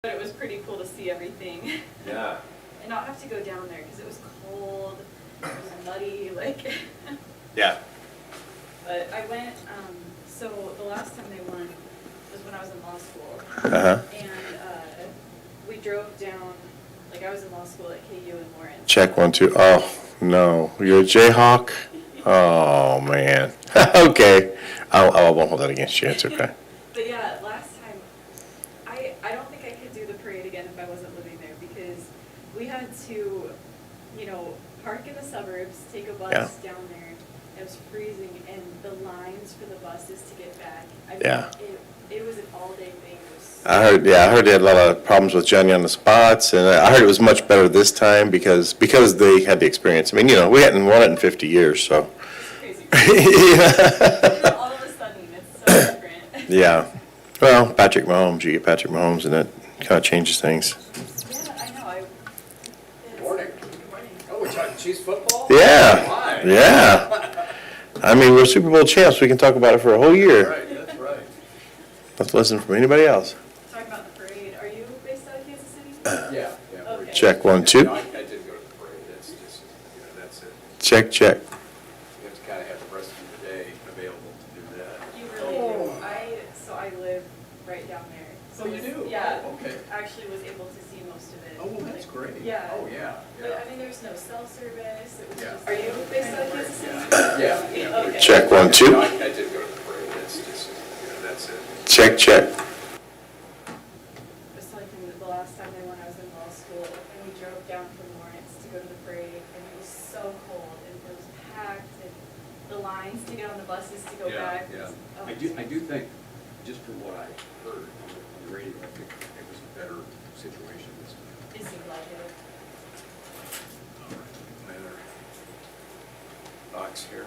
But it was pretty cool to see everything. Yeah. And not have to go down there because it was cold, it was muddy, like. Yeah. But I went, so the last time they won was when I was in law school. Uh-huh. And we drove down, like I was in law school at KU in Lawrence. Check 1, 2. Oh, no. You're a Jayhawk? Oh, man. Okay. I won't hold that against you. It's okay. But yeah, last time, I don't think I could do the parade again if I wasn't living there because we had to, park in the suburbs, take a bus down there. It was freezing, and the lines for the buses to get back. I mean, it was an all-day thing. I heard they had a lot of problems with Johnny on the spots, and I heard it was much better this time because they had the experience. I mean, we hadn't won it in 50 years, so. It's crazy. Yeah. All of a sudden, it's so different. Yeah. Well, Patrick Mahomes, you get Patrick Mahomes, and that kind of changes things. Yeah, I know. Good morning. Good morning. Oh, we're talking Chiefs football? Yeah. Why? Yeah. I mean, we're Super Bowl champs. We can talk about it for a whole year. That's right. Let's listen from anybody else. Talking about the parade, are you based out of Kansas City? Yeah. Okay. Check 1, 2. No, I did go to the parade. That's just, that's it. Check, check. You have to kind of have the rest of your day available to do that. You really do. I live right down there. So Oh, you do? Yeah. Oh, okay. Actually was able to see most of it. Oh, well, that's great. Yeah. Oh, yeah. But, I mean, there's no cell service. It was Yeah. just, are you based out of Kansas City? Yeah. Okay. Check 1, 2. No, I did go to the parade. That's just, that's it. Check, check. I was telling him that the last time they went, I was in law school, and we drove down from Lawrence to go to the parade, and it was so cold, and it was packed, and the lines to get on the buses to go back. Yeah. Oh, I do think, just from what I heard on the radio, I think it was a better situation this time. It seemed like it. All right. My other box here.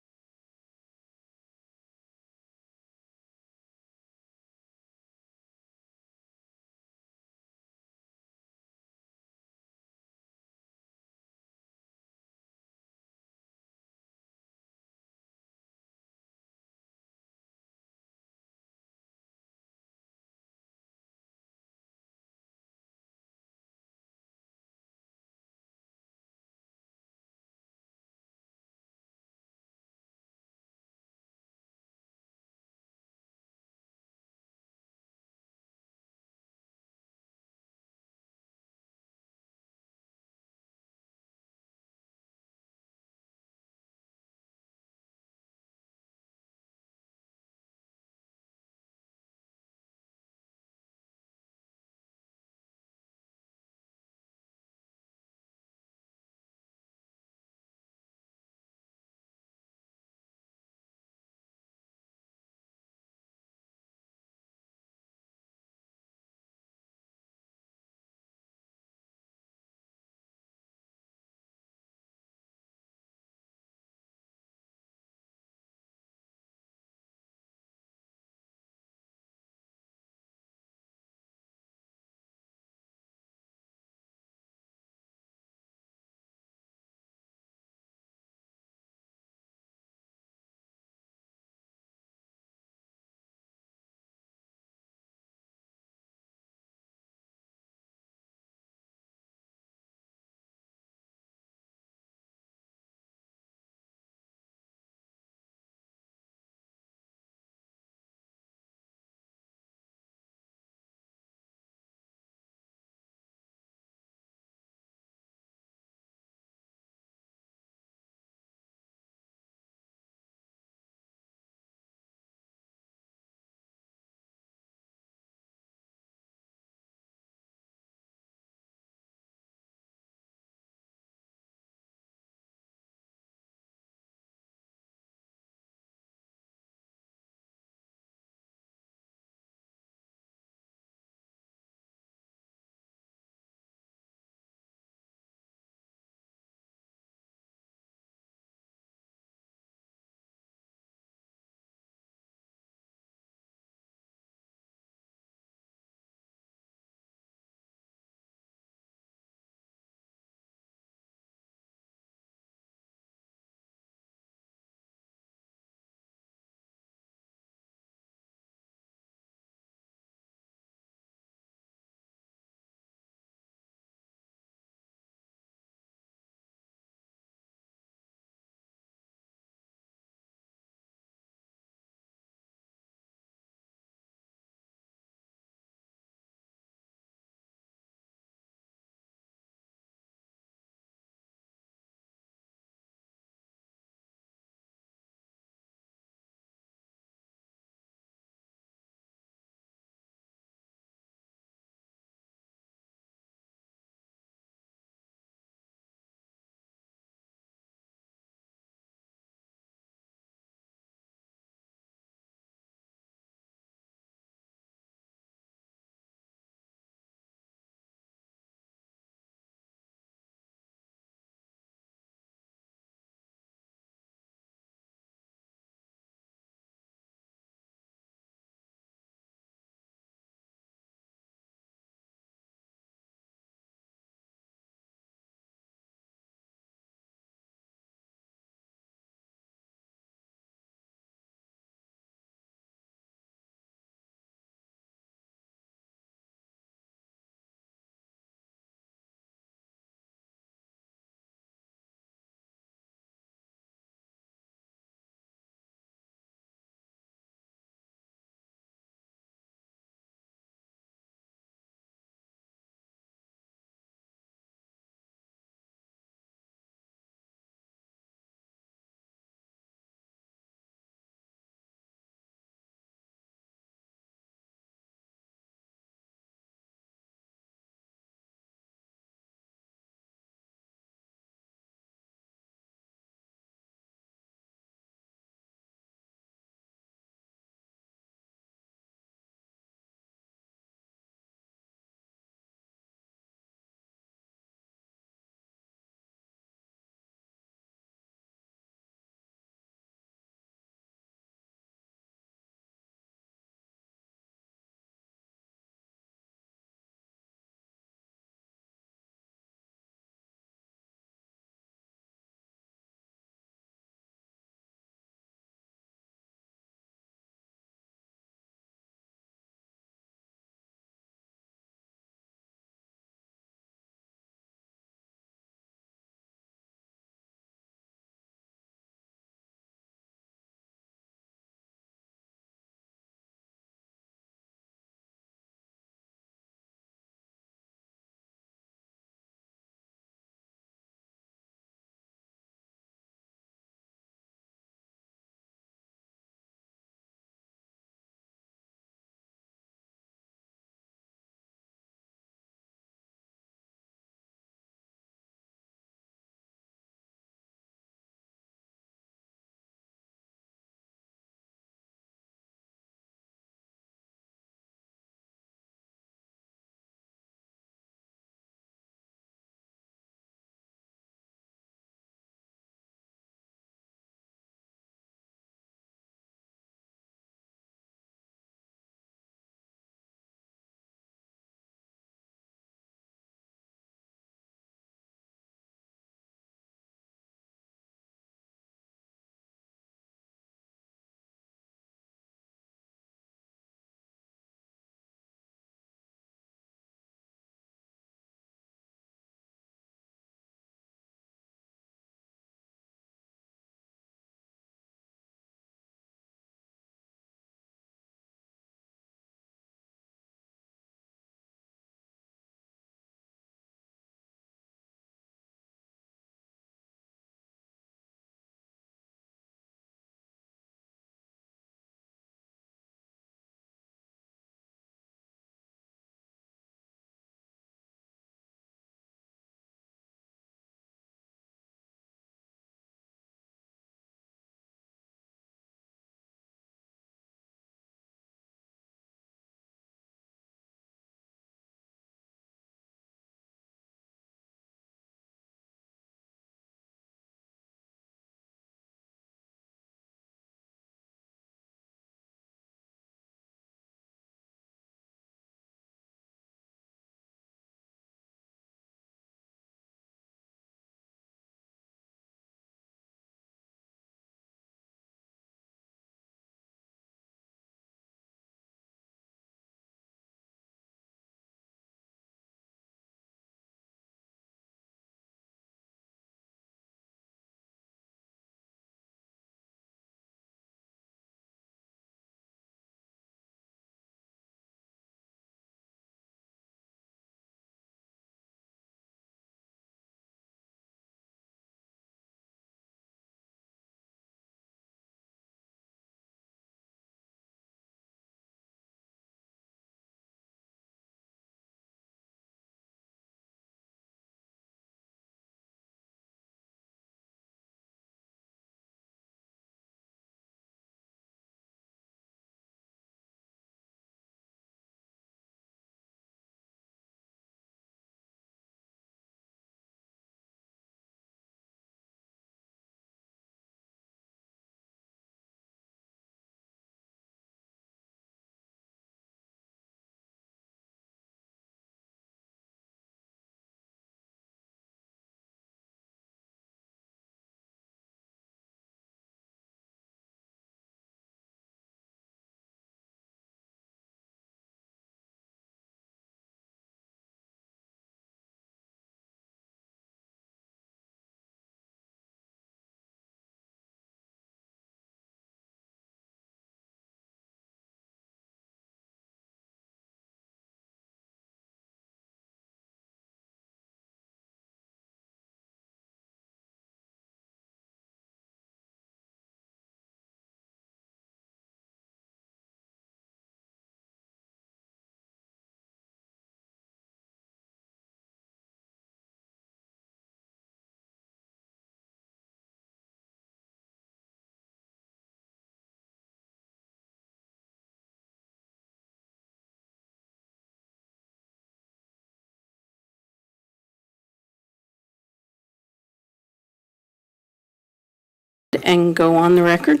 and go on the record.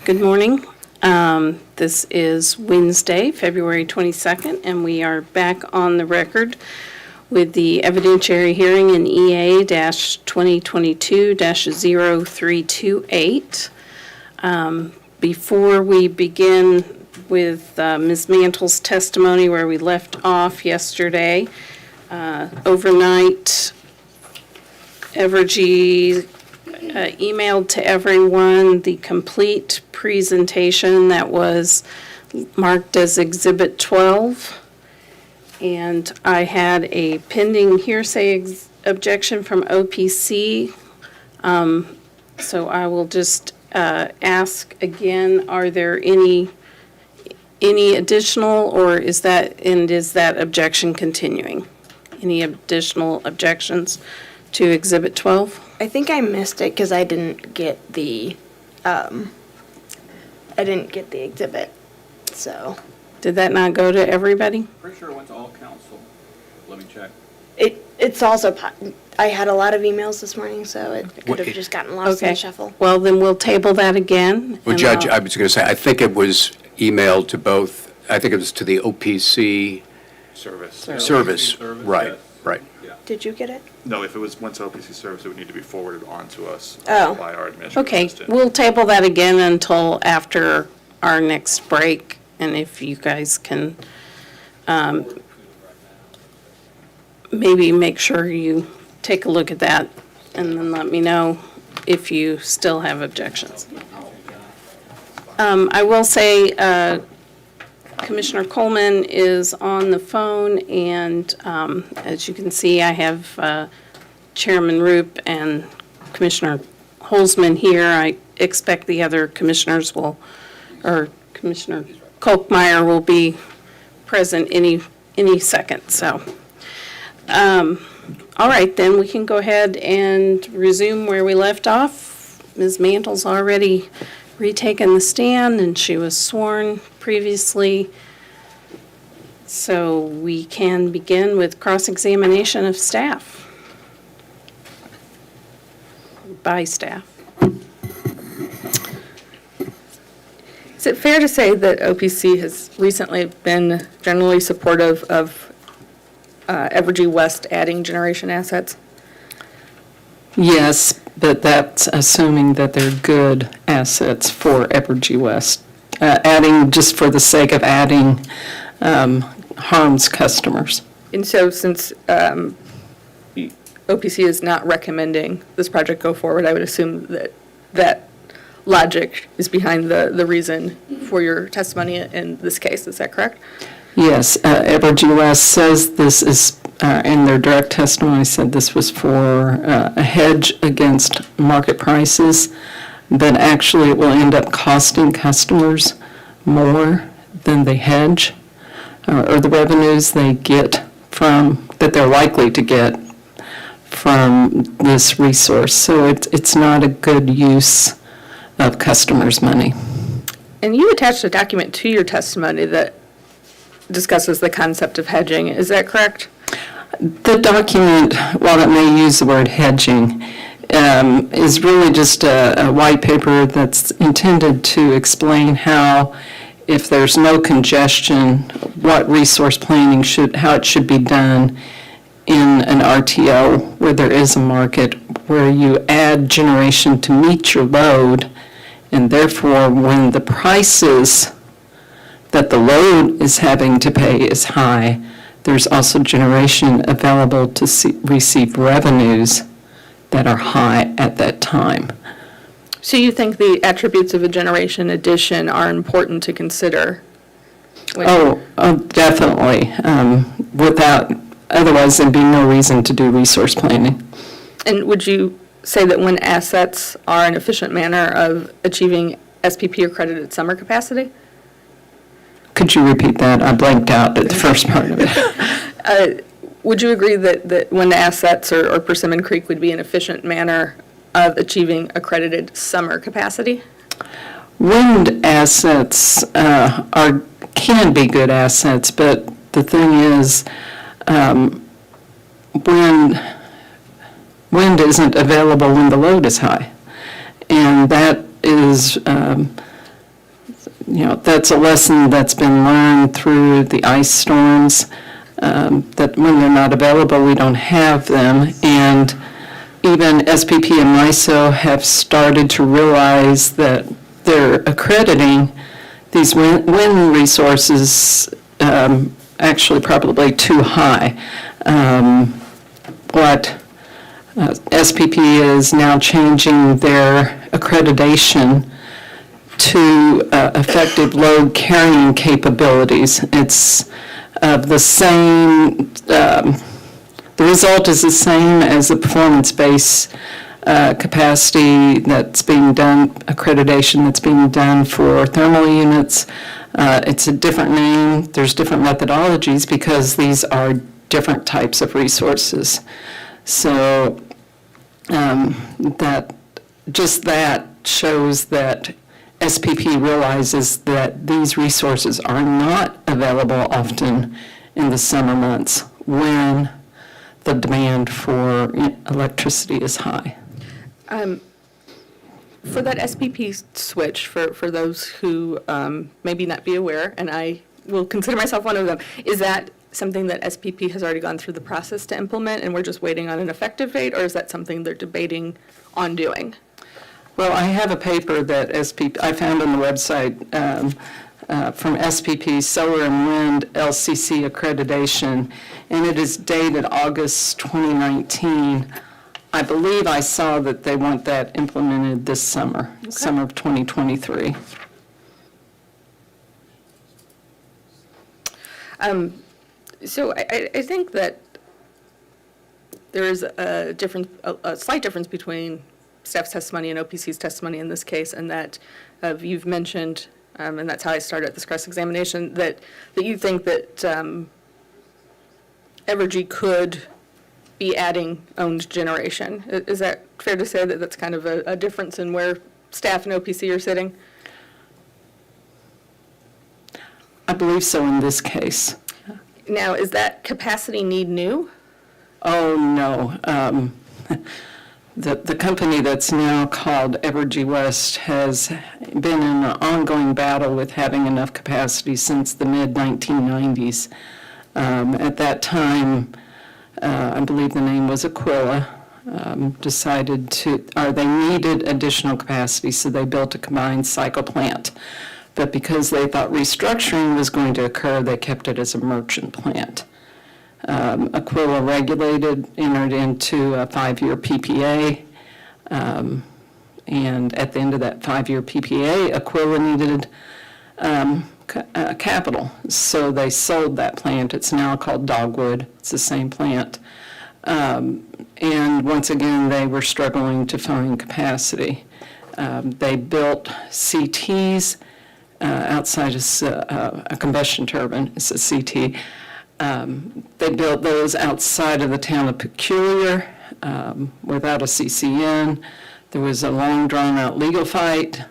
Good morning. This is Wednesday, February 22nd, and we are back on the record with the evidentiary hearing in EA-2022-0328. Before we begin with Ms. Mantle's testimony where we left off yesterday, overnight, Evergy emailed to everyone the complete presentation that was marked as Exhibit 12. And I had a pending hearsay objection from OPC. So I will just ask again, are there any additional, or is that objection continuing? Any additional objections to Exhibit 12? I think I missed it because I didn't get the exhibit, so. Did that not go to everybody? Pretty sure it went to all council. Let me check. It's also, I had a lot of emails this morning, so it could have just gotten lost in the shuffle. Well, then we'll table that again. Well, and Judge, I'll- I was going to say, I think it was emailed to both, I think it was to the OPC service. Service, Right, yes. right. Yeah. Did you get it? No, if it went to OPC service, it would need to be forwarded on to us Oh. by our administrative Okay, assistant. we'll table that again until after our next break, and if you guys can maybe make sure you take a look at that, and then let me know if you still have objections. I will say Commissioner Coleman is on the phone, and as you can see, I have Chairman Roop and Commissioner Holzman here. I expect the other commissioners will, or Commissioner Kolkmeyer will be present any second, so. All right, then we can go ahead and resume where we left off. Ms. Mantle's already retaken the stand, and she was sworn previously. So we can begin with cross-examination of staff. By staff. Is it fair to say that OPC has recently been generally supportive of Evergy West adding generation assets? Yes, but that's assuming that they're good assets for Evergy West. Adding, just for the sake of adding, harms customers. And so since OPC is not recommending this project go forward, I would assume that that logic is behind the reason for your testimony in this case. Is that correct? Yes, Evergy West says this is, in their direct testimony, said this was for a hedge against market prices, but actually it will end up costing customers more than the hedge, or the revenues they get from, that they're likely to get from this resource. So it's not a good use of customers' money. And you attached a document to your testimony that discusses the concept of hedging. Is that correct? The document, while it may use the word hedging, is really just a white paper that's intended to explain how, if there's no congestion, what resource planning how it should be done in an RTO where there is a market, where you add generation to meet your load, and therefore when the prices that the load is having to pay is high, there's also generation available to receive revenues that are high at that time. So you think the attributes of a generation addition are important to consider? Oh, definitely. Otherwise there'd be no reason to do resource planning. And would you say that when assets are an efficient manner of achieving SPP accredited summer capacity? Could you repeat that? I blanked out at the first part of it. Would you agree that when assets or Persimmon Creek would be an efficient manner of achieving accredited summer capacity? Wind assets can be good assets, but the thing is, when wind isn't available when the load is high. And that is, that's a lesson that's been learned through the ice storms, that when they're not available, we don't have them. And even SPP and MISO have started to realize that they're accrediting these wind resources actually probably too high. What SPP is now changing their accreditation to effective load carrying capabilities. It's the same, the result is the same as the performance-based capacity that's being done, accreditation that's being done for thermal units. It's a different name, there's different methodologies because these are different types of resources. So that shows that SPP realizes that these resources are not available often in the summer months when the demand for electricity is high. For that SPP switch, for those who maybe not be aware, and I will consider myself one of them, is that something that SPP has already gone through the process to implement and we're just waiting on an effective date, or is that something they're debating on doing? Well, I have a paper that I found on the website from SPP Solar and Wind LCC accreditation, and it is dated August 2019. I believe I saw that they want that implemented this summer, summer of 2023. So I think that there is a slight difference between staff's testimony and OPC's testimony in this case, and that you've mentioned, and that's how I started this cross-examination, that you think that Evergy could be adding owned generation. Is that fair to say that that's kind of a difference in where staff and OPC are sitting? I believe so in this case. Now, is that capacity need new? Oh, no. The company that's now called Evergy West has been in an ongoing battle with having enough capacity since the mid-1990s. At that time, I believe the name was Aquila, they needed additional capacity, so they built a combined cycle plant. But because they thought restructuring was going to occur, they kept it as a merchant plant. Aquila entered into a 5-year PPA, and at the end of that 5-year PPA, Aquila needed capital, so they sold that plant. It's now called Dogwood. It's the same plant. And once again, they were struggling to find capacity. They built CTs outside of a combustion turbine. It's a CT. They built those outside of the town of Peculiar without a CCN. There was a long, drawn-out legal fight,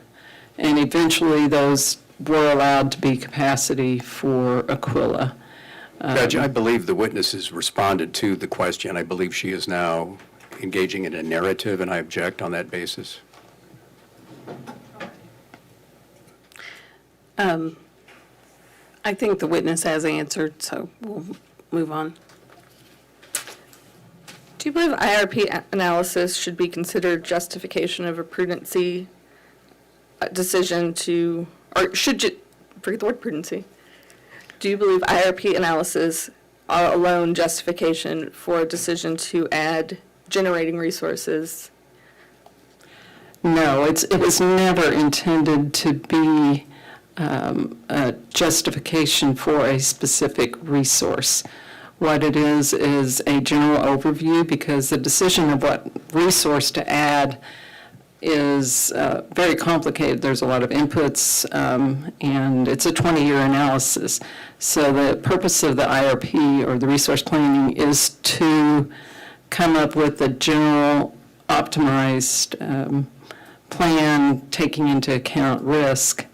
and eventually those were allowed to be capacity for Aquila. Judge, I believe the witness has responded to the question. I believe she is now engaging in a narrative, and I object on that basis. I think the witness has answered, so we'll move on. Do you believe IRP analysis should be considered justification of a prudency decision to, or should you, forget the word prudency. Do you believe IRP analysis are alone justification for a decision to add generating resources? No, it was never intended to be a justification for a specific resource. What it is a general overview, because the decision of what resource to add is very complicated. There's a lot of inputs, and it's a 20-year analysis. So the purpose of the IRP, or the resource planning, is to come up with a general optimized plan taking into account risk.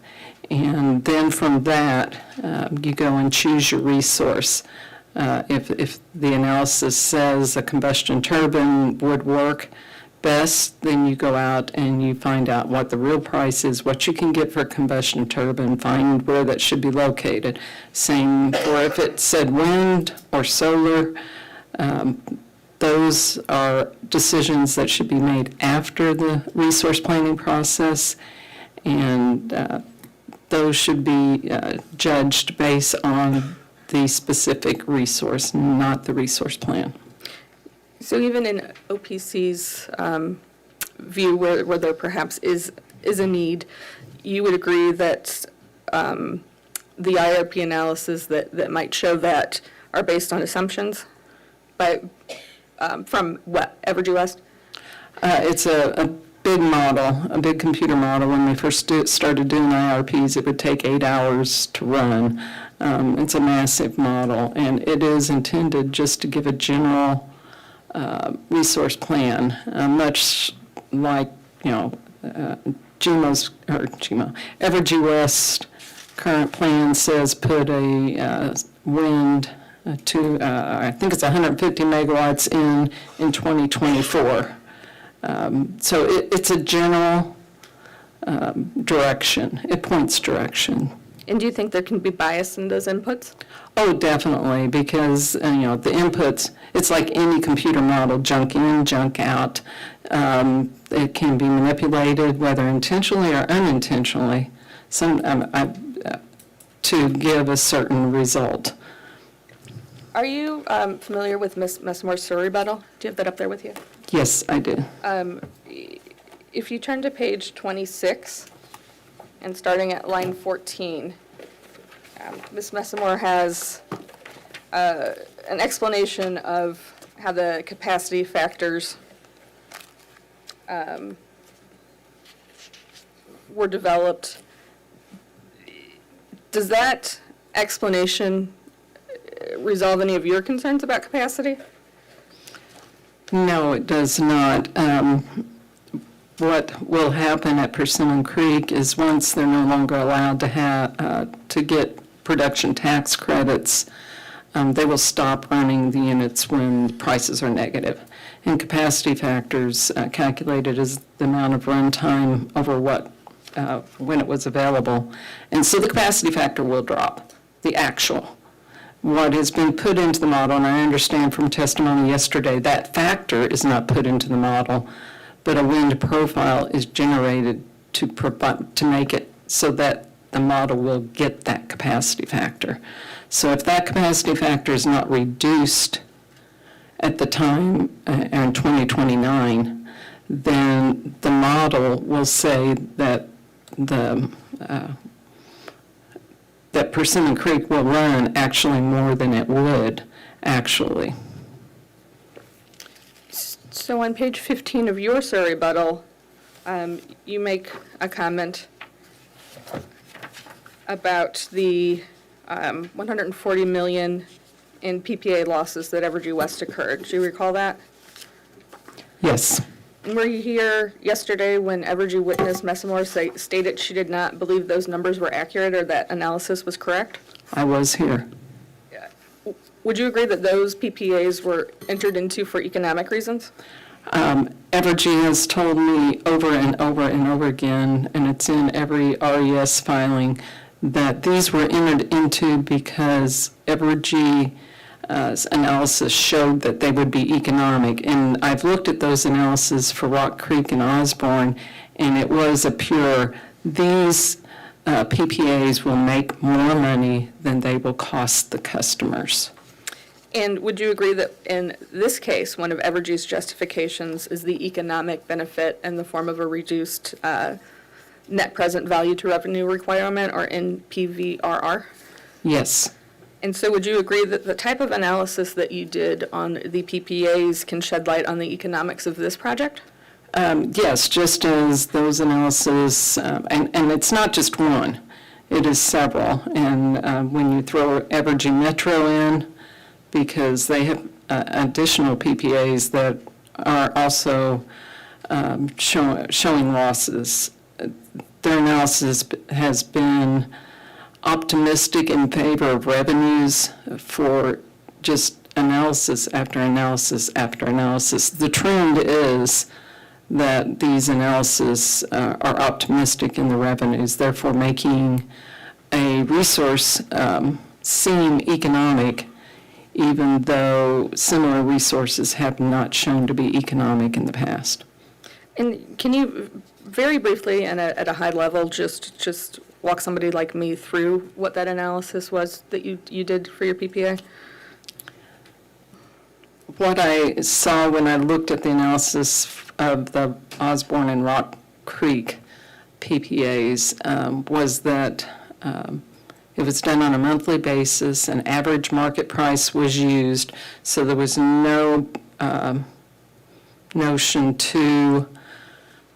And then from that, you go and choose your resource. If the analysis says a combustion turbine would work best, then you go out and you find out what the real price is, what you can get for a combustion turbine, find where that should be located. Same for if it said wind or solar. Those are decisions that should be made after the resource planning process, and those should be judged based on the specific resource, not the resource plan. So even in OPC's view, where there perhaps is a need, you would agree that the IRP analysis that might show that are based on assumptions from what, Evergy West? It's a big model, a big computer model. When we first started doing IRPs, it would take 8 hours to run. It's a massive model, and it is intended just to give a general resource plan, much like, Evergy West current plan says put a wind to, I think it's 150 megawatts in 2024. So it's a general direction. It points direction. And do you think there can be bias in those inputs? Oh, definitely, because, the inputs, it's like any computer model, junk in, junk out. It can be manipulated, whether intentionally or unintentionally, to give a certain result. Are you familiar with Ms. Messmore's Surrey rebuttal? Do you have that up there with you? Yes, I do. If you turn to page 26, and starting at line 14, Ms. Messamore has an explanation of how the capacity factors were developed. Does that explanation resolve any of your concerns about capacity? No, it does not. What will happen at Persimmon Creek is once they're no longer allowed to get production tax credits, they will stop running the units when prices are negative. And capacity factors calculated as the amount of runtime over when it was available. And so the capacity factor will drop, the actual. What has been put into the model, and I understand from testimony yesterday, that factor is not put into the model, but a wind profile is generated to make it so that the model will get that capacity factor. So if that capacity factor is not reduced at the time in 2029, then the model will say that that Persimmon Creek will run actually more than it would actually. So on page 15 of your Surrey rebuttal, you make a comment about the 140 million in PPA losses that Evergy West occurred. Do you recall that? Yes. And were you here yesterday when Evergy witness Messamore stated she did not believe those numbers were accurate or that analysis was correct? I was here. Would you agree that those PPAs were entered into for economic reasons? Evergy has told me over and over and over again, and it's in every RES filing, that these were entered into because Evergy analysis showed that they would be economic. And I've looked at those analyses for Rock Creek and Osborne, and it was a pure, these PPAs will make more money than they will cost the customers. And would you agree that in this case, one of Evergy's justifications is the economic benefit in the form of a reduced net present value to revenue requirement, or NPVRR? Yes. And so would you agree that the type of analysis that you did on the PPAs can shed light on the economics of this project? Yes, just as those analyses, and it's not just one, it is several. And when you throw Evergy Metro in, because they have additional PPAs that are also showing losses, their analysis has been optimistic in favor of revenues for just analysis after analysis after analysis. The trend is that these analyses are optimistic in the revenues, therefore making a resource seem economic, even though similar resources have not shown to be economic in the past. And can you, very briefly and at a high level, just walk somebody like me through what that analysis was that you did for your PPA? What I saw when I looked at the analysis of the Osborne and Rock Creek PPAs was that it was done on a monthly basis, an average market price was used, so there was no notion to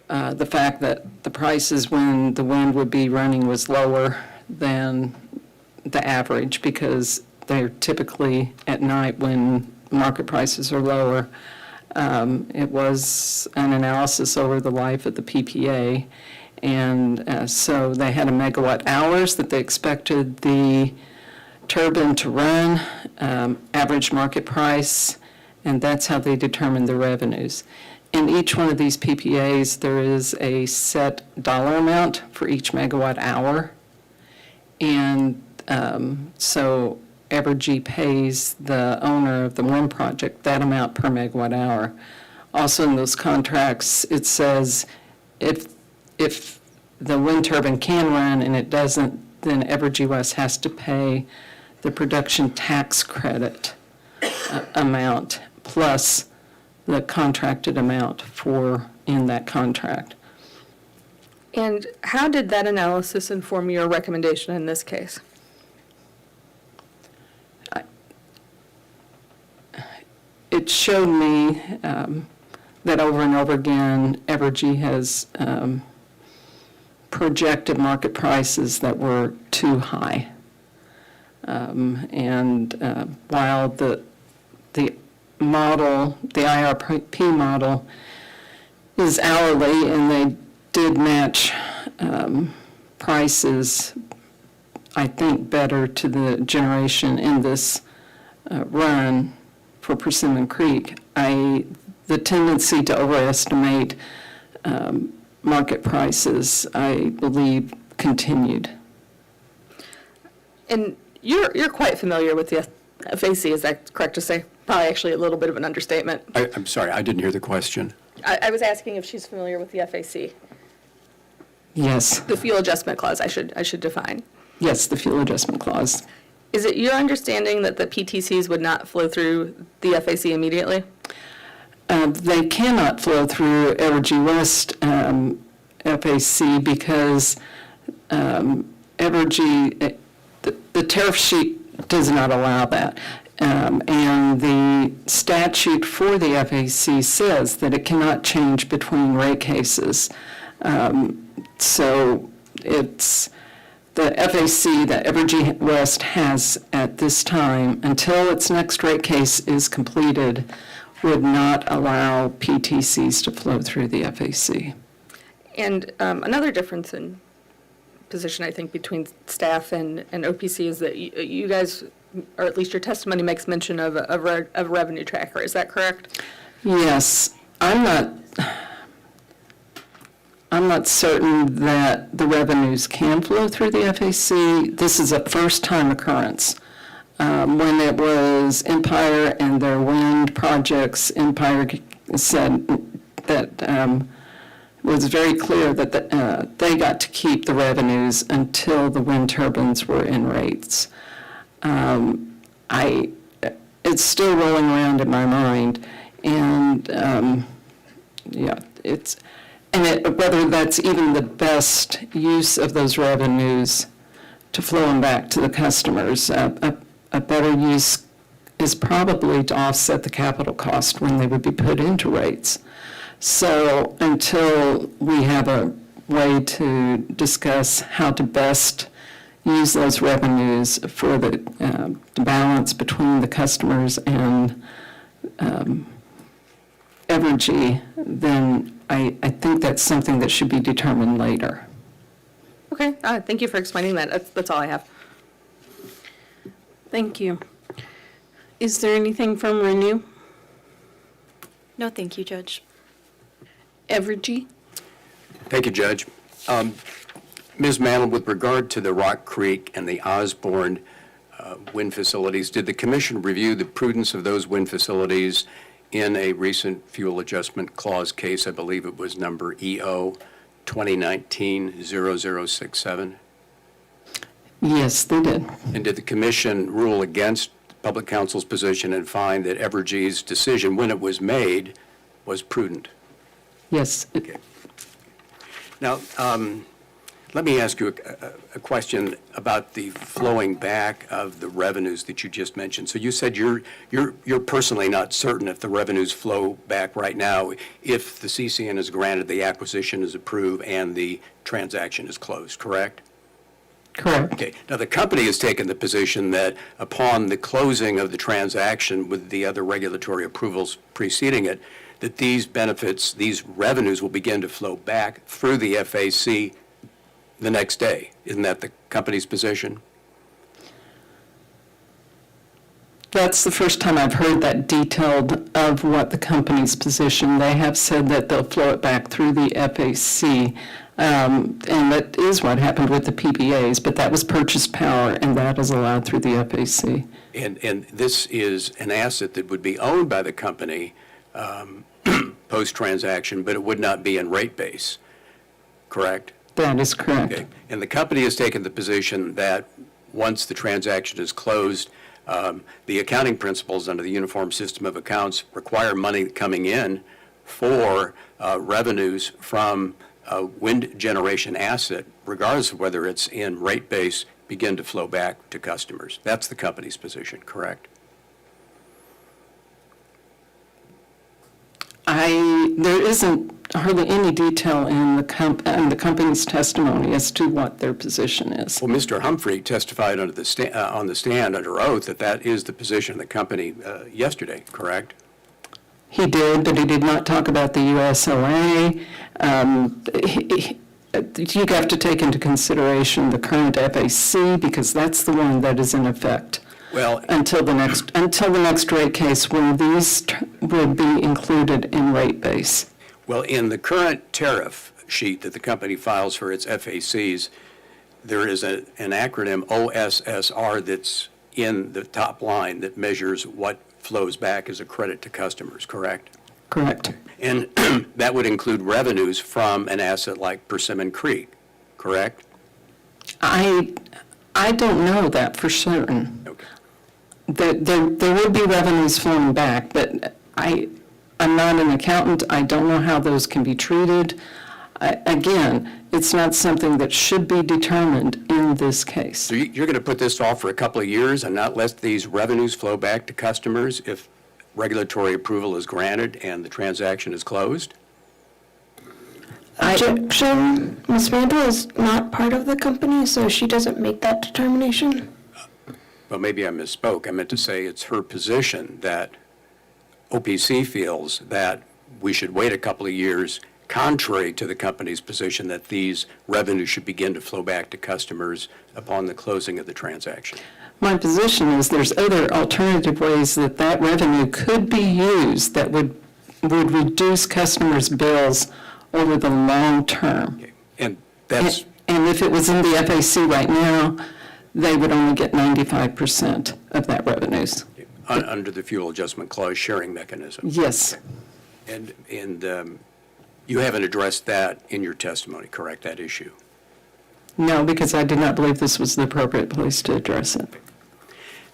the fact that the prices when the wind would be running was lower than the average, because they're typically at night when market prices are lower. It was an analysis over the life of the PPA, and so they had a megawatt hours that they expected the turbine to run, average market price, and that's how they determined the revenues. In each one of these PPAs, there is a set dollar amount for each megawatt hour, and so Evergy pays the owner of the wind project that amount per megawatt hour. Also in those contracts, it says if the wind turbine can run and it doesn't, then Evergy West has to pay the production tax credit amount plus the contracted amount for in that contract. And how did that analysis inform your recommendation in this case? It showed me that over and over again, Evergy has projected market prices that were too high. And while the model, the IRP model, is hourly, and they did match prices, I think, better to the generation in this run for Persimmon Creek, the tendency to overestimate market prices, I believe, continued. And you're quite familiar with the FAC, is that correct to say? Probably actually a little bit of an understatement. I'm sorry, I didn't hear the question. I was asking if she's familiar with the FAC. Yes, The fuel adjustment clause, I should define. yes, the fuel adjustment clause. Is it your understanding that the PTCs would not flow through the FAC immediately? They cannot flow through Evergy West FAC because Evergy, the tariff sheet does not allow that. And the statute for the FAC says that it cannot change between rate cases. So it's the FAC that Evergy West has at this time, until its next rate case is completed, would not allow PTCs to flow through the FAC. And another difference in position, I think, between staff and OPC is that you guys, or at least your testimony makes mention of a revenue tracker. Is that correct? Yes, I'm not certain that the revenues can flow through the FAC. This is a first-time occurrence. When it was Empire and their wind projects, Empire said that was very clear that they got to keep the revenues until the wind turbines were in rates. It's still rolling around in my mind, and whether that's even the best use of those revenues to flow them back to the customers. A better use is probably to offset the capital cost when they would be put into rates. So until we have a way to discuss how to best use those revenues for the balance between the customers and Evergy, then I think that's something that should be determined later. Okay, thank you for explaining that. That's all I have. Thank you. Is there anything from Renew? No, thank you, Judge. Evergy. Thank you, Judge. Ms. Mantle, with regard to the Rock Creek and the Osborne wind facilities, did the commission review the prudence of those wind facilities in a recent fuel adjustment clause case? I believe it was number EO 2019-0067. Yes, they did. And did the commission rule against public counsel's position and find that Evergy's decision, when it was made, was prudent? Yes. Okay. Now, let me ask you a question about the flowing back of the revenues that you just mentioned. So you said you're personally not certain if the revenues flow back right now if the CCN is granted, the acquisition is approved, and the transaction is closed, correct? Correct. Okay. Now, the company has taken the position that upon the closing of the transaction with the other regulatory approvals preceding it, that these benefits, these revenues will begin to flow back through the FAC the next day. Isn't that the company's position? That's the first time I've heard that detailed of what the company's position. They have said that they'll flow it back through the FAC. And that is what happened with the PPAs, but that was purchase power, and that is allowed through the FAC. And this is an asset that would be owned by the company post-transaction, but it would not be in rate base, correct? That is correct. Okay. And the company has taken the position that once the transaction is closed, the accounting principles under the Uniform System of Accounts require money coming in for revenues from a wind generation asset, regardless of whether it's in rate base, begin to flow back to customers. That's the company's position, correct? There isn't hardly any detail in the company's testimony as to what their position is. Well, Mr. Humphrey testified on the stand under oath that that is the position of the company yesterday, correct? He did, but he did not talk about the USOA. You have to take into consideration the current FAC because that's the one that is in effect. Well, Until the next rate case where these would be included in rate base. well, in the current tariff sheet that the company files for its FACs, there is an acronym OSSR that's in the top line that measures what flows back as a credit to customers, correct? Correct. And that would include revenues from an asset like Persimmon Creek, correct? I don't know that for certain. Okay. There would be revenues flowing back, but I'm not an accountant. I don't know how those can be treated. Again, it's not something that should be determined in this case. So you're going to put this off for a couple of years and not let these revenues flow back to customers if regulatory approval is granted and the transaction is closed? Objection, Ms. Mantle is not part of the company, so she doesn't make that determination. Well, maybe I misspoke. I meant to say it's her position that OPC feels that we should wait a couple of years, contrary to the company's position that these revenues should begin to flow back to customers upon the closing of the transaction. My position is there's other alternative ways that that revenue could be used that would reduce customers' bills over the long term. Okay. And that's, And if it was in the FAC right now, they would only get 95% of that revenues. under the fuel adjustment clause sharing mechanism. Yes. And you haven't addressed that in your testimony, correct, that issue? No, because I did not believe this was the appropriate place to address it.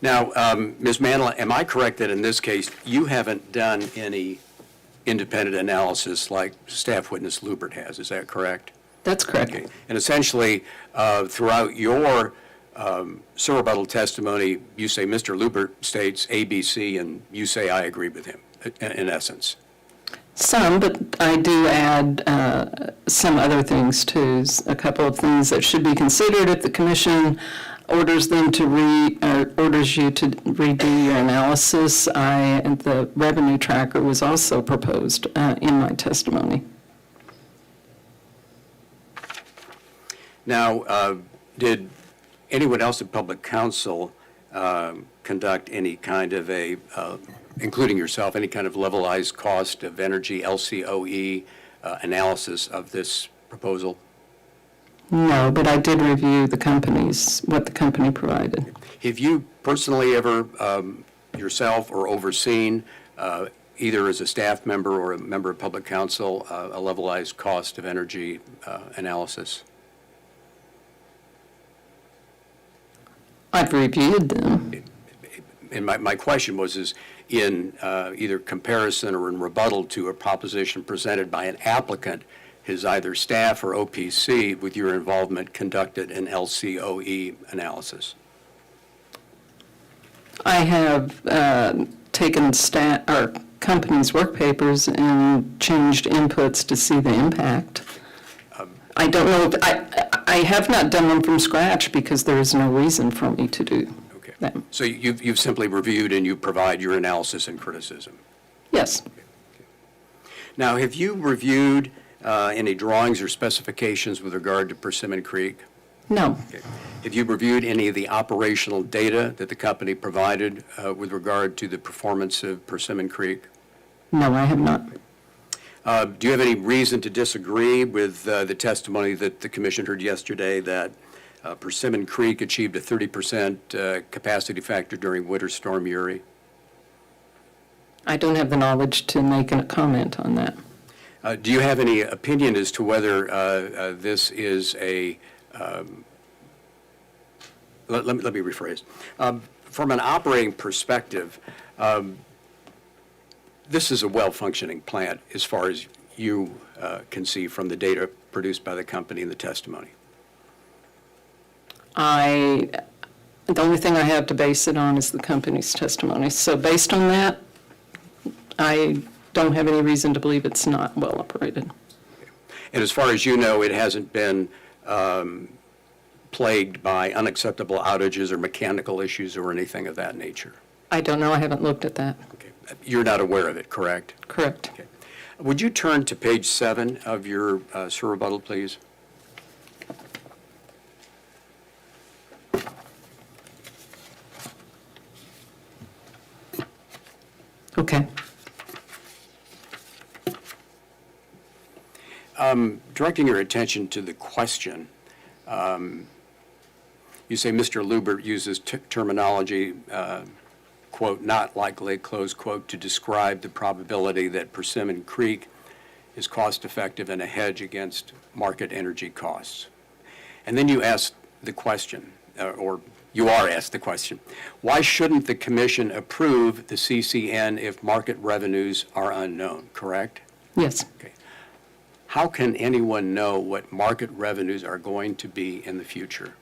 Now, Ms. Mantle, am I correct that in this case, you haven't done any independent analysis like Staff Witness Lubert has, is that correct? That's correct. Okay. And essentially, throughout your rebuttal testimony, you say Mr. Lubert states ABC, and you say I agree with him, in essence. Some, but I do add some other things too. A couple of things that should be considered if the commission orders them to orders you to redo your analysis. And the revenue tracker was also proposed in my testimony. Now, did anyone else at Public Counsel conduct any kind of a, including yourself, any kind of levelized cost of energy, LCOE analysis of this proposal? No, but I did review what the company provided. Have you personally ever, yourself or overseen, either as a staff member or a member of public council, a levelized cost of energy analysis? I've reviewed them. And my question is in either comparison or in rebuttal to a proposition presented by an applicant, has either staff or OPC, with your involvement, conducted an LCOE analysis? I have taken our company's work papers and changed inputs to see the impact. I don't know, I have not done them from scratch because there is no reason for me to do Okay. them. So you've simply reviewed and you provide your analysis and criticism? Yes, Now, have you reviewed any drawings or specifications with regard to Persimmon Creek? no, Okay. Have you reviewed any of the operational data that the company provided with regard to the performance of Persimmon Creek? no, I have not. Do you have any reason to disagree with the testimony that the commission heard yesterday that Persimmon Creek achieved a 30% capacity factor during Winter Storm Uri? I don't have the knowledge to make a comment on that. Do you have any opinion as to whether this is a, let me rephrase. From an operating perspective, this is a well-functioning plant as far as you can see from the data produced by the company and the testimony. The only thing I have to base it on is the company's testimony. So based on that, I don't have any reason to believe it's not well operated. And as far as you know, it hasn't been plagued by unacceptable outages or mechanical issues or anything of that nature? I don't know, I haven't looked at that. Okay. You're not aware of it, correct? Correct. Okay. Would you turn to page 7 of your rebuttal, please? Okay. Directing your attention to the question, you say Mr. Lubert uses terminology, quote, not likely, close quote, to describe the probability that Persimmon Creek is cost-effective and a hedge against market energy costs. And then you ask the question, or you are asked the question, why shouldn't the commission approve the CCN if market revenues are unknown, correct? Yes. Okay. How can anyone know what market revenues are going to be in the future?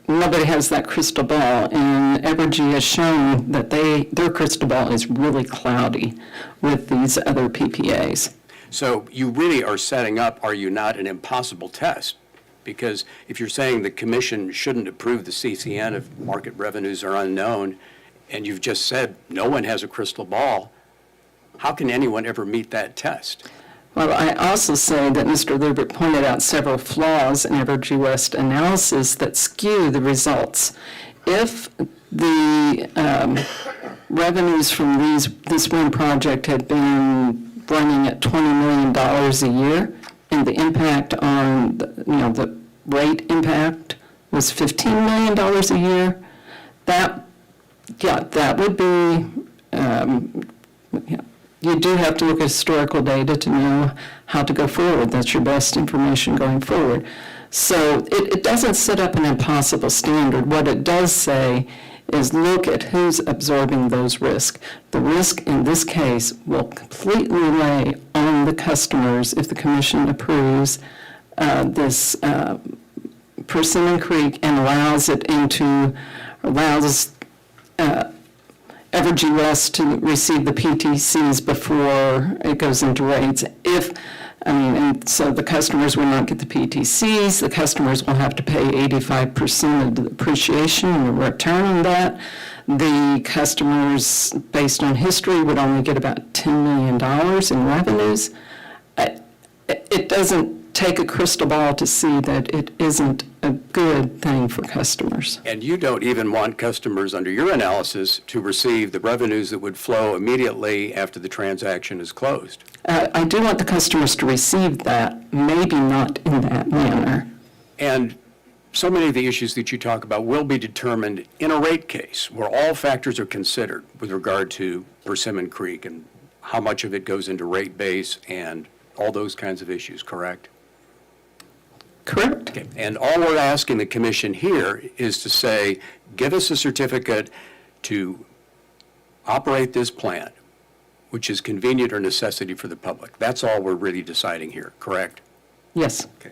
Nobody has that crystal ball, and Evergy has shown that their crystal ball is really cloudy with these other PPAs. So you really are setting up, are you not, an impossible test? Because if you're saying the commission shouldn't approve the CCN if market revenues are unknown, and you've just said no one has a crystal ball, how can anyone ever meet that test? Well, I also say that Mr. Lubert pointed out several flaws in Evergy West analysis that skew the results. If the revenues from this wind project had been running at $20 million a year, and the impact on the rate impact was $15 million a year, that would be. You do have to look at historical data to know how to go forward. That's your best information going forward. So it doesn't set up an impossible standard. What it does say is look at who's absorbing those risks. The risk in this case will completely lay on the customers if the commission approves this Persimmon Creek and allows Evergy West to receive the PTCs before it goes into rates. And so the customers will not get the PTCs, the customers will have to pay 85% of the depreciation and return on that. The customers, based on history, would only get about $10 million in revenues. It doesn't take a crystal ball to see that it isn't a good thing for customers. And you don't even want customers, under your analysis, to receive the revenues that would flow immediately after the transaction is closed. I do want the customers to receive that, maybe not in that manner. And so many of the issues that you talk about will be determined in a rate case, where all factors are considered with regard to Persimmon Creek and how much of it goes into rate base and all those kinds of issues, correct? Correct? Okay. And all we're asking the commission here is to say, give us a certificate to operate this plant, which is convenient or necessity for the public. That's all we're really deciding here, correct? Yes. Okay.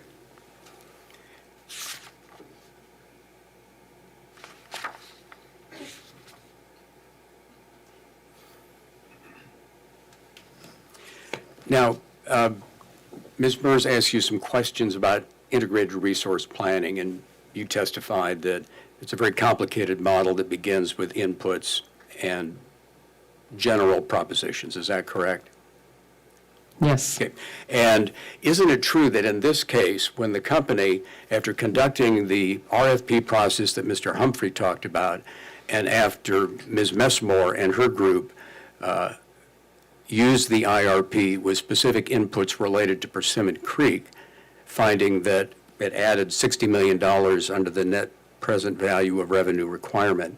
Now, Ms. Burrs asked you some questions about integrated resource planning, and you testified that it's a very complicated model that begins with inputs and general propositions. Is that correct? Yes. Okay. And isn't it true that in this case, when the company, after conducting the RFP process that Mr. Humphrey talked about, and after Ms. Messmore and her group used the IRP with specific inputs related to Persimmon Creek, finding that it added $60 million under the net present value of revenue requirement,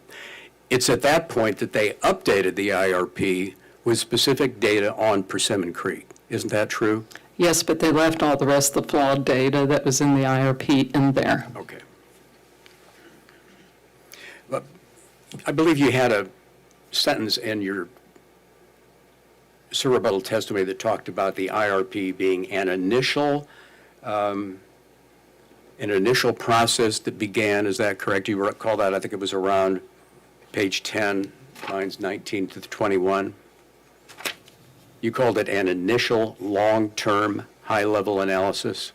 it's at that point that they updated the IRP with specific data on Persimmon Creek. Isn't that true? Yes, but they left all the rest of the flawed data that was in the IRP in there. Okay. But I believe you had a sentence in your rebuttal testimony that talked about the IRP being an initial process that began. Is that correct? You recall that? I think it was around page 10, lines 19 to 21. You called it an initial long-term high-level analysis.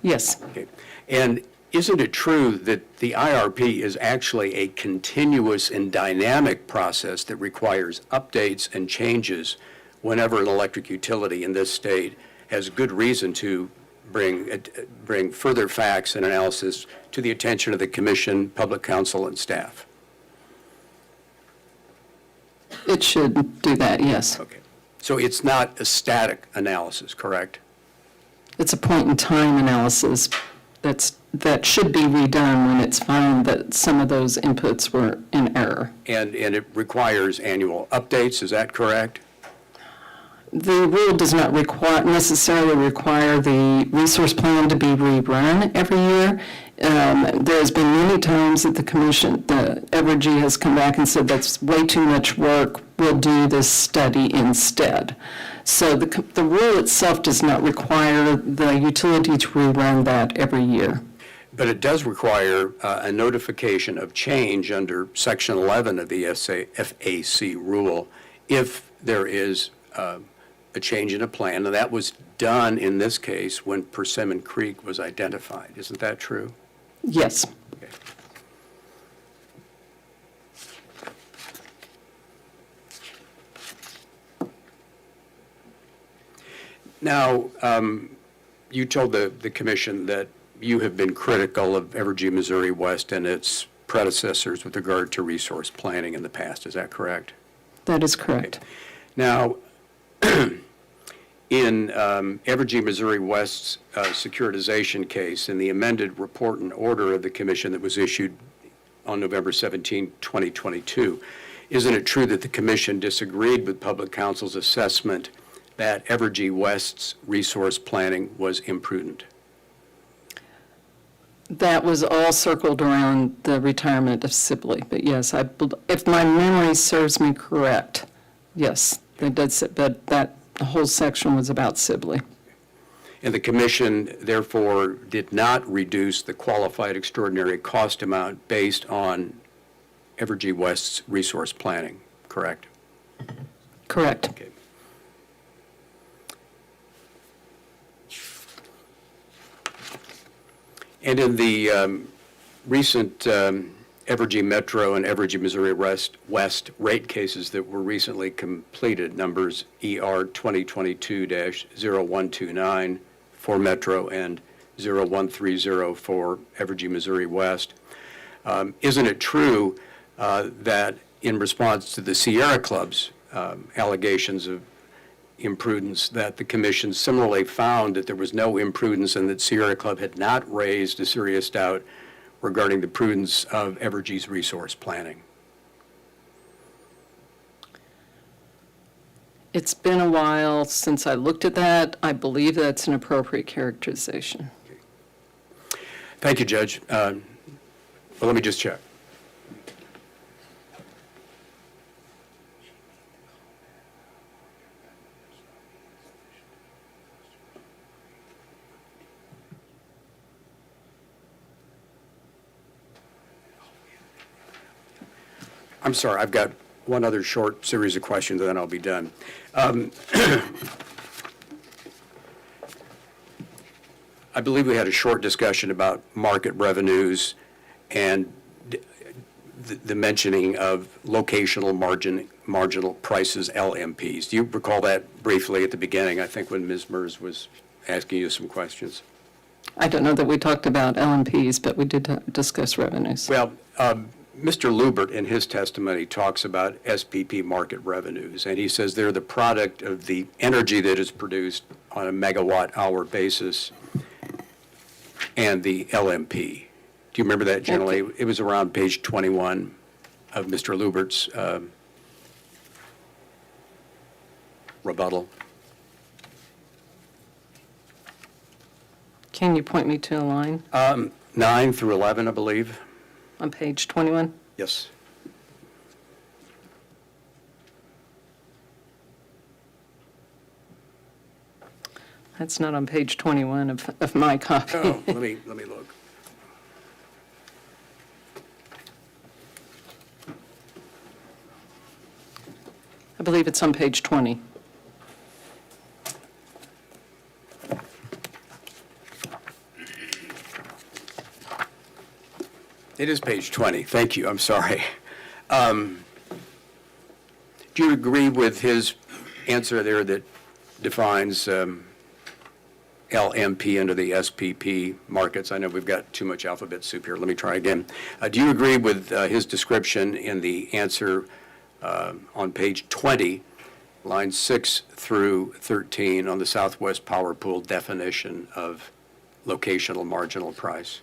Yes. Okay. And isn't it true that the IRP is actually a continuous and dynamic process that requires updates and changes whenever an electric utility in this state has good reason to bring further facts and analysis to the attention of the commission, public counsel, and staff? It should do that, yes. Okay. So it's not a static analysis, correct? It's a point-in-time analysis that should be redone when it's found that some of those inputs were in error. And it requires annual updates, is that correct? The rule does not necessarily require the resource plan to be rerun every year. There's been many times that the commission, the Evergy has come back and said that's way too much work, we'll do this study instead. So the rule itself does not require the utility to rerun that every year. But it does require a notification of change under Section 11 of the FAC rule if there is a change in a plan. And that was done in this case when Persimmon Creek was identified. Isn't that true? Yes. Okay. Now, you told the commission that you have been critical of Evergy Missouri West and its predecessors with regard to resource planning in the past. Is that correct? That is correct. Now, in Evergy Missouri West's securitization case, in the amended report and order of the commission that was issued on November 17, 2022, isn't it true that the commission disagreed with public counsel's assessment that Evergy West's resource planning was imprudent? That was all circled around the retirement of Sibley, but yes, if my memory serves me correct, yes, they did, but that whole section was about Sibley. And the commission, therefore, did not reduce the qualified extraordinary cost amount based on Evergy West's resource planning, correct? Correct. Okay. And in the recent Evergy Metro and Evergy Missouri West rate cases that were recently completed, numbers ER 2022-0129 for Metro and 0130 for Evergy Missouri West. Isn't it true that in response to the Sierra Club's allegations of imprudence, that the commission similarly found that there was no imprudence and that Sierra Club had not raised a serious doubt regarding the prudence of Evergy's resource planning? It's been a while since I looked at that. I believe that's an appropriate characterization. Thank you, Judge. Well, let me just check. I'm sorry, I've got one other short series of questions, and then I'll be done. I believe we had a short discussion about market revenues and the mentioning of locational marginal prices, LMPs. Do you recall that briefly at the beginning, I think, when Ms. Mers was asking you some questions? I don't know that we talked about LMPs, but we did discuss revenues. Well, Mr. Lubert, in his testimony, talks about SPP market revenues, and he says they're the product of the energy that is produced on a megawatt-hour basis and the LMP. Do you remember that generally? It was around page 21 of Mr. Lubert's rebuttal. Can you point me to a line 9 through 11, I believe. on page 21? Yes. That's not on page 21 of my copy. Oh, let me look. I believe it's on page 20. It is page 20. Thank you. I'm sorry. Do you agree with his answer there that defines LMP under the SPP markets? I know we've got too much alphabet soup here. Let me try again. Do you agree with his description in the answer on page 20, lines 6 through 13 on the Southwest Power Pool definition of locational marginal price?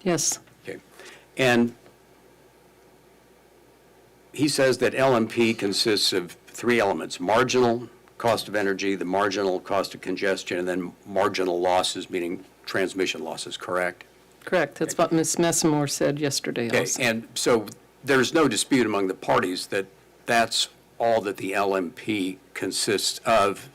Yes. Okay. And he says that LMP consists of three elements: marginal cost of energy, the marginal cost of congestion, and then marginal losses, meaning transmission losses, correct? Correct. That's what Ms. Messamore said yesterday Okay, also. and so there's no dispute among the parties that that's all that the LMP consists of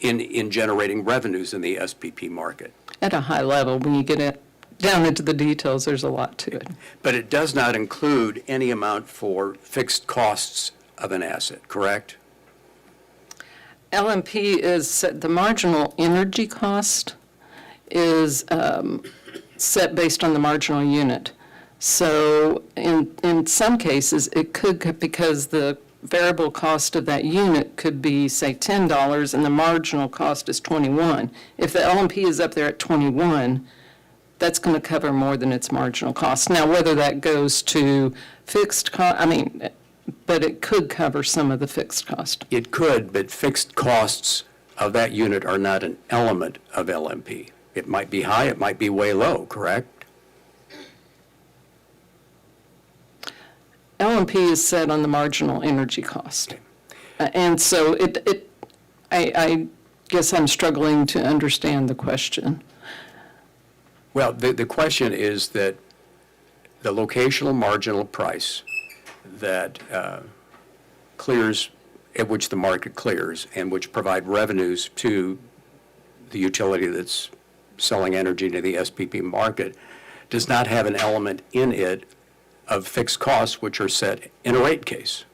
in generating revenues in the SPP market. At a high level, when you get it down into the details, there's a lot to it. But it does not include any amount for fixed costs of an asset, correct? LMP is, the marginal energy cost is set based on the marginal unit. So in some cases, it could, because the variable cost of that unit could be, say, $10 and the marginal cost is 21. If the LMP is up there at 21, that's going to cover more than its marginal cost. Now, whether that goes to fixed cost, but it could cover some of the fixed cost. It could, but fixed costs of that unit are not an element of LMP. It might be high, it might be way low, correct? LMP is set on the marginal energy cost. And so I guess I'm struggling to understand the question. Well, the question is that the locational marginal price that clears, at which the market clears, and which provide revenues to the utility that's selling energy to the SPP market, does not have an element in it of fixed costs which are set in a rate case.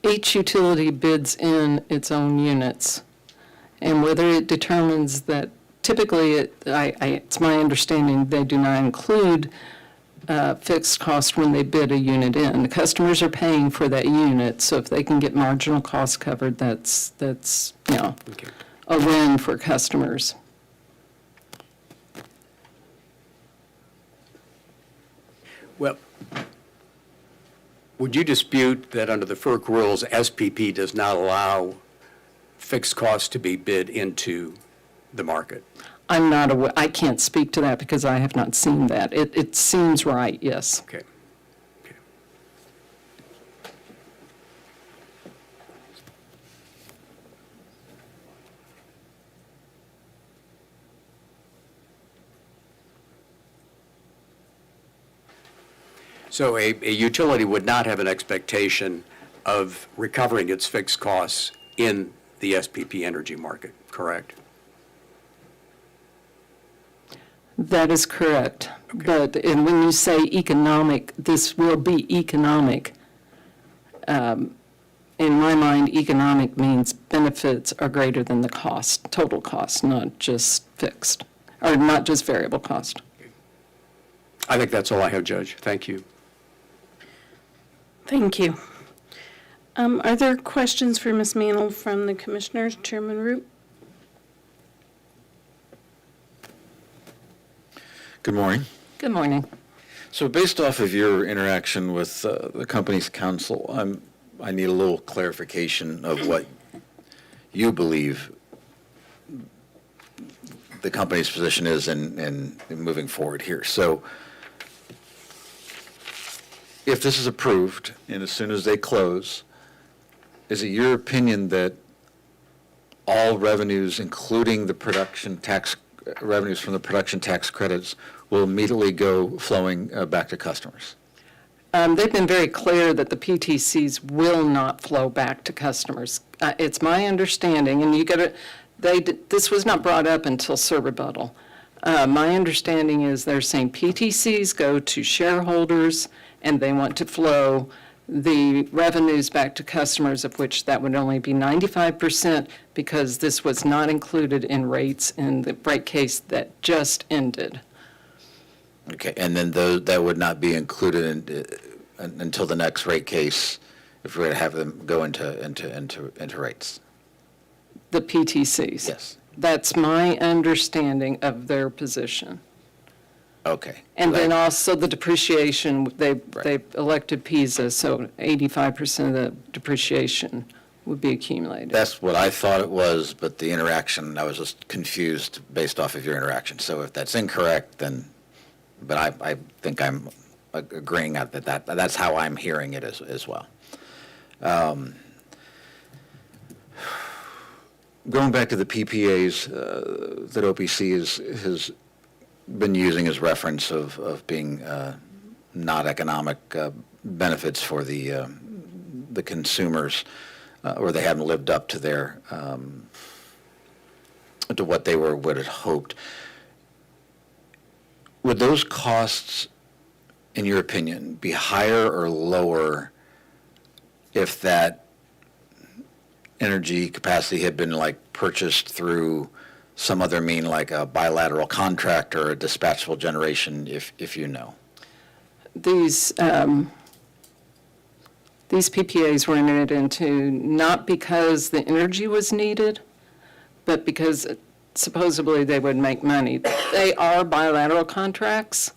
each utility bids in its own units. And whether it determines that, typically, it's my understanding they do not include fixed cost when they bid a unit in. The customers are paying for that unit, so if they can get marginal cost covered, that's Okay. a win for customers. Well, would you dispute that under the FERC rules, SPP does not allow fixed costs to be bid into the market? I'm not aware, I can't speak to that because I have not seen that. It seems right, yes. Okay. Okay. So a utility would not have an expectation of recovering its fixed costs in the SPP energy market, correct? That is correct. But, and when you say economic, this will be economic. In my mind, economic means benefits are greater than the cost, total cost, not just fixed, or not just variable cost. I think that's all I have, Judge. Thank you. Thank you. Are there questions for Ms. Mantle from the commissioners? Chairman Root? Good morning. Good morning. So based off of your interaction with the company's counsel, I need a little clarification of what you believe the company's position is in moving forward here. So if this is approved and as soon as they close, is it your opinion that all revenues, including the production tax revenues from the production tax credits, will immediately go flowing back to customers? They've been very clear that the PTCs will not flow back to customers. It's my understanding, and this was not brought up until Sir rebuttal. My understanding is they're saying PTCs go to shareholders and they want to flow the revenues back to customers, of which that would only be 95% because this was not included in rates in the rate case that just ended. Okay, and then that would not be included until the next rate case, if we're going to have them go into rates? The PTCs. Yes. That's my understanding of their position. Okay. And then Right. also the depreciation, they elected PISA, so 85% of the depreciation would be accumulated. That's what I thought it was, but the interaction, I was just confused based off of your interaction. So if that's incorrect, then, but I think I'm agreeing that's how I'm hearing it as well. Going back to the PPAs that OPC has been using as reference of being not economic benefits for the consumers, or they haven't lived up to their to what they would have hoped. Would those costs, in your opinion, be higher or lower if that energy capacity had been purchased through some other mean, like a bilateral contract or a dispatchable generation, if you know? These PPAs were entered into not because the energy was needed, but because supposedly they would make money. They are bilateral contracts.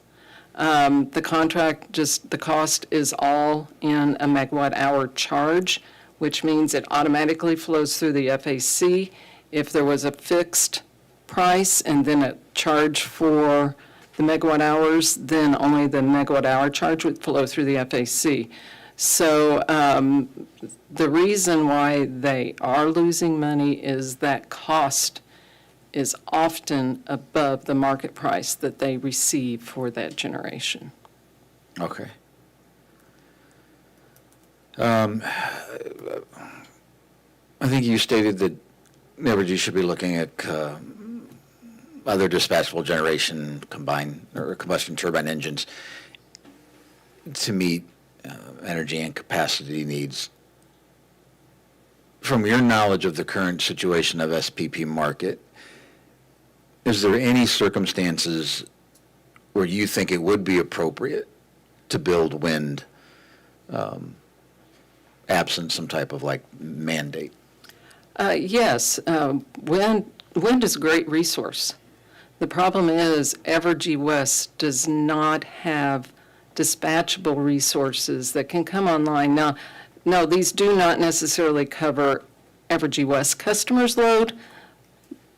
The contract, the cost is all in a megawatt hour charge, which means it automatically flows through the FAC. If there was a fixed price and then a charge for the megawatt hours, then only the megawatt hour charge would flow through the FAC. So the reason why they are losing money is that cost is often above the market price that they receive for that generation. Okay. I think you stated that Evergy should be looking at other dispatchable generation combined or combustion turbine engines to meet energy and capacity needs from your knowledge of the current situation of SPP market, is there any circumstances where you think it would be appropriate to build wind, absent some type of like mandate? Yes, wind is a great resource. The problem is Evergy West does not have dispatchable resources that can come online. Now, no, these do not necessarily cover Evergy West customers' load,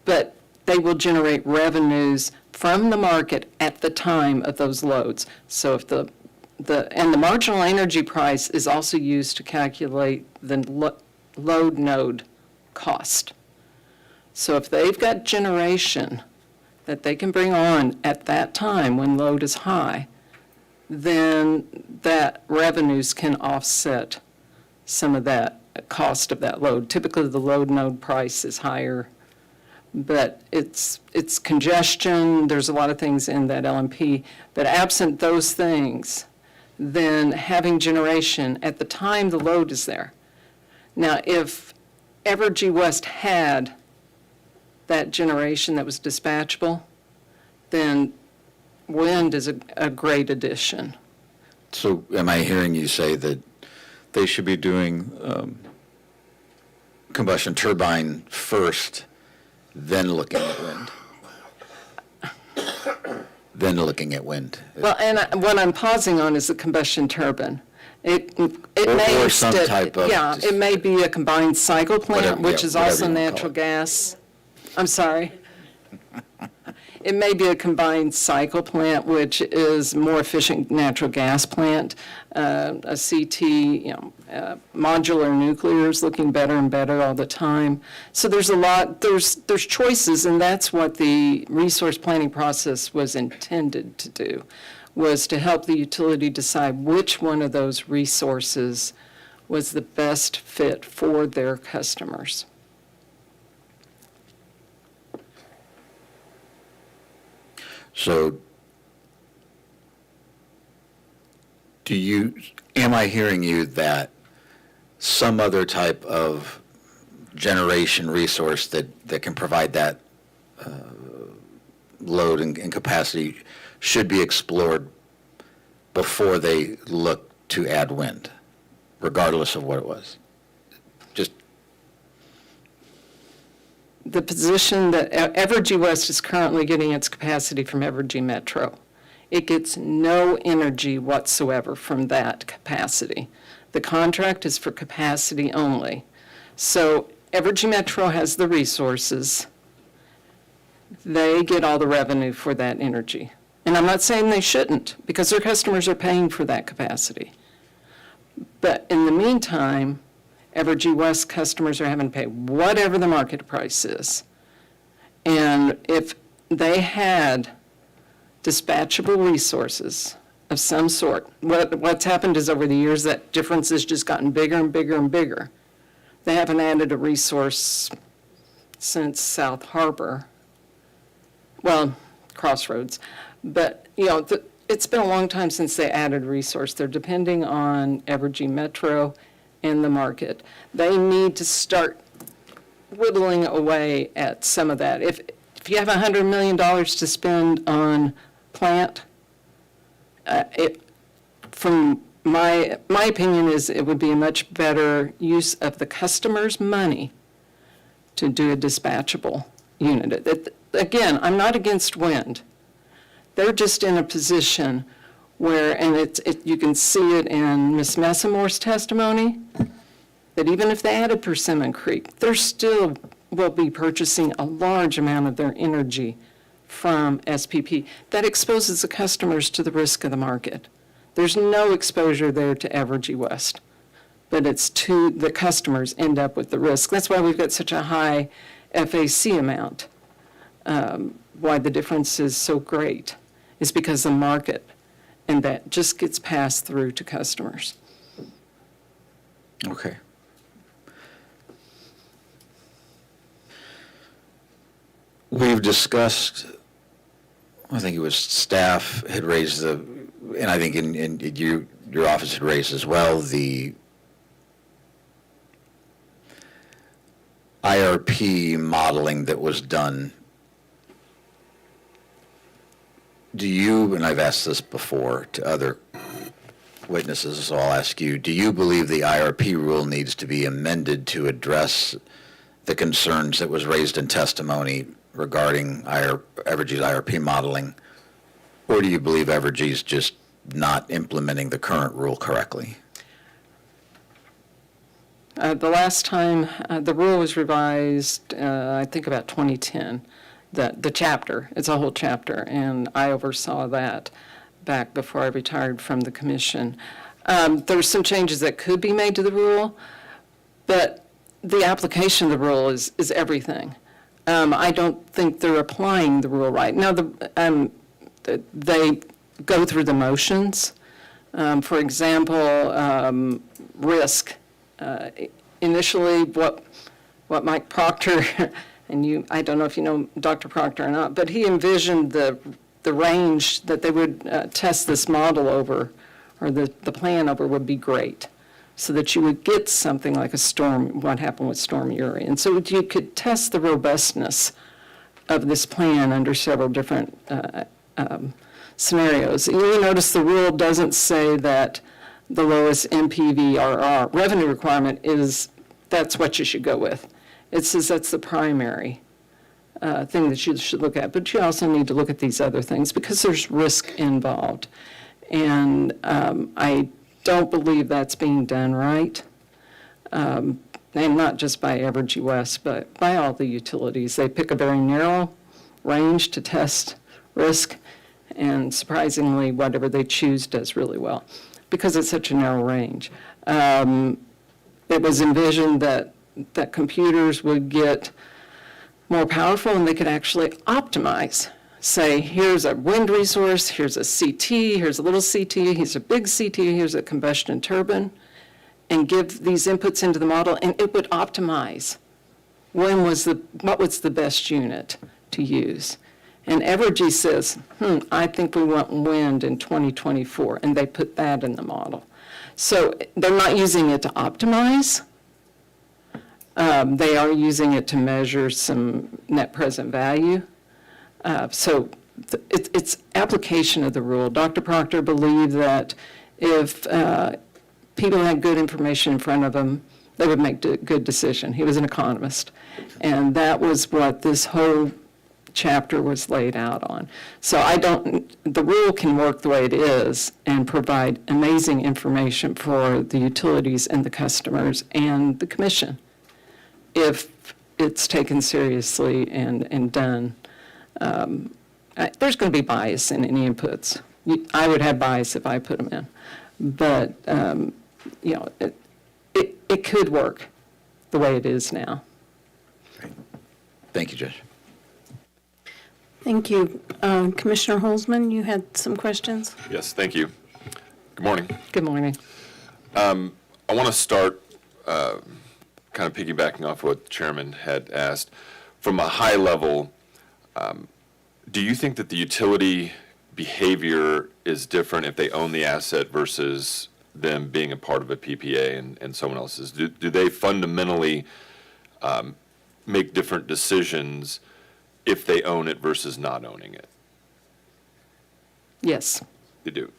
but they will generate revenues from the market at the time of those loads. So if the marginal energy price is also used to calculate the load node cost. So if they've got generation that they can bring on at that time when load is high, then that revenues can offset some of that cost of that load. Typically, the load node price is higher, but it's congestion, there's a lot of things in that LMP, but absent those things, then having generation at the time the load is there. Now, if Evergy West had that generation that was dispatchable, then wind is a great addition. So am I hearing you say that they should be doing combustion turbine first, then looking at wind? Then looking at wind? Well, and what I'm pausing on is the combustion turbine. It Or may some type of yeah, just- it may be a combined cycle plant, Whatever- which yeah, is whatever also you wanna call natural it. gas. I'm sorry. It may be a combined cycle plant, which is more efficient natural gas plant. A CT, modular nuclear is looking better and better all the time. So there's a lot, there's choices, and that's what the resource planning process was intended to do, was to help the utility decide which one of those resources was the best fit for their customers. So am I hearing you that some other type of generation resource that can provide that load and capacity should be explored before they look to add wind, regardless of what it was? Just, The position that Evergy West is currently getting its capacity from Evergy Metro. It gets no energy whatsoever from that capacity. The contract is for capacity only. So Evergy Metro has the resources. They get all the revenue for that energy. And I'm not saying they shouldn't, because their customers are paying for that capacity. But in the meantime, Evergy West customers are having to pay whatever the market price is. And if they had dispatchable resources of some sort, what's happened is over the years that difference has just gotten bigger and bigger and bigger. They haven't added a resource since South Harbor, well, Crossroads. But, it's been a long time since they added a resource. They're depending on Evergy Metro and the market. They need to start whittling away at some of that. If you have $100 million to spend on plant, from my opinion is it would be a much better use of the customer's money to do a dispatchable unit. Again, I'm not against wind. They're just in a position where, and you can see it in Ms. Messamore's testimony, that even if they added Persimmon Creek, they still will be purchasing a large amount of their energy from SPP. That exposes the customers to the risk of the market. There's no exposure there to Evergy West, but it's to the customers end up with the risk. That's why we've got such a high FAC amount. Why the difference is so great is because the market, and that just gets passed through to customers. okay. We've discussed, I think it was staff had raised and I think in your office had raised as well, IRP modeling that was done, do you, and I've asked this before to other witnesses, so I'll ask you, do you believe the IRP rule needs to be amended to address the concerns that was raised in testimony regarding Evergy's IRP modeling? Or do you believe Evergy's just not implementing the current rule correctly? The last time the rule was revised, I think about 2010, the chapter, it's a whole chapter, and I oversaw that back before I retired from the commission. There's some changes that could be made to the rule, but the application of the rule is everything. I don't think they're applying the rule right. Now, they go through the motions. For example, risk. Initially, what Mike Proctor, and you, I don't know if you know Dr. Proctor or not, but he envisioned the range that they would test this model over, or the plan over, would be great, so that you would get something like a storm, what happened with Storm Uri. And so you could test the robustness of this plan under several different scenarios. And you notice the rule doesn't say that the lowest NPV revenue requirement is, that's what you should go with. It says that's the primary thing that you should look at. But you also need to look at these other things because there's risk involved. And I don't believe that's being done right. And not just by Evergy West, but by all the utilities. They pick a very narrow range to test risk, and surprisingly, whatever they choose does really well, because it's such a narrow range. It was envisioned that computers would get more powerful and they could actually optimize. Say, here's a wind resource, here's a CT, here's a little CT, here's a big CT, here's a combustion turbine, and give these inputs into the model, and it would optimize what was the best unit to use. And Evergy says, I think we want wind in 2024, and they put that in the model. So they're not using it to optimize. They are using it to measure some net present value. So it's application of the rule. Dr. Proctor believed that if people had good information in front of them, they would make a good decision. He was an economist. And that was what this whole chapter was laid out on. So the rule can work the way it is and provide amazing information for the utilities and the customers and the commission if it's taken seriously and done. There's going to be bias in any inputs. I would have bias if I put them in. But, it could work the way it is now. Thank you, Judge. Thank you. Commissioner Holzman, you had some questions? Yes, thank you. Good morning. Good morning. I want to start kind of piggybacking off what the chairman had asked. From a high level, do you think that the utility behavior is different if they own the asset versus them being a part of a PPA and someone else's? Do they fundamentally make different decisions if they own it versus not owning it? Yes. They do.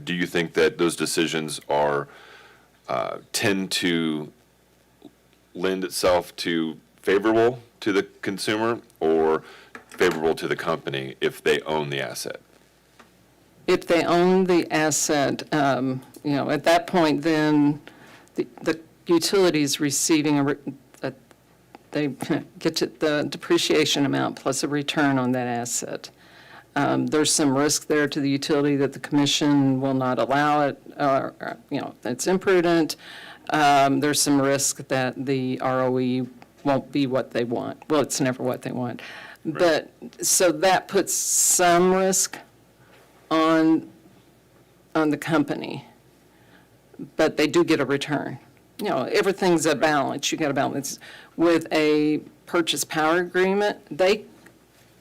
Do you think that those decisions tend to lend itself to favorable to the consumer or favorable to the company if they own the asset? If they own the asset, at that point, then the utility's receiving they get to the depreciation amount plus a return on that asset. There's some risk there to the utility that the commission will not allow it, it's imprudent. There's some risk that the ROE won't be what they want. Well, it's never what they want. Right. But, so that puts some risk on the company, but they do get a return. Everything's a balance. You got a balance. With a purchase power agreement,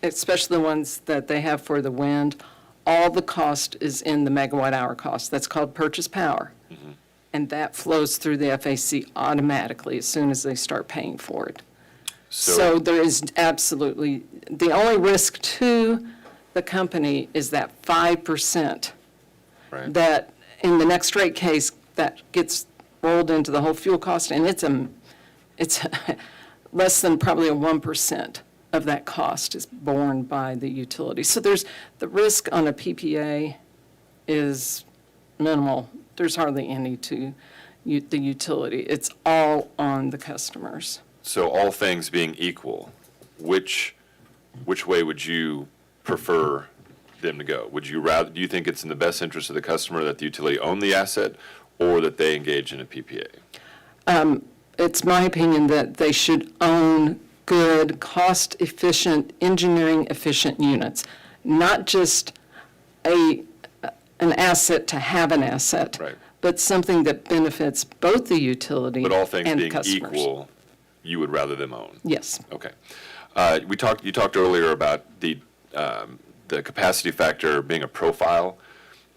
especially the ones that they have for the wind, all the cost is in the megawatt hour cost. That's called purchase power. Mm-hmm. And that flows through the FAC automatically as soon as they start paying for it. So there is absolutely, the only risk to the company is that 5% Right. that in the next rate case, that gets rolled into the whole fuel cost, and it's less than probably a 1% of that cost is borne by the utility. So there's, the risk on a PPA is minimal. There's hardly any to the utility. It's all on the customers. So all things being equal, which way would you prefer them to go? Would you rather, do you think it's in the best interest of the customer that the utility own the asset or that they engage in a PPA? It's my opinion that they should own good, cost-efficient, engineering-efficient units, not just an asset to have an asset, Right. but something that benefits both the utility But all things and being customers. equal, you would rather them own? Yes. Okay. You talked earlier about the capacity factor being a profile,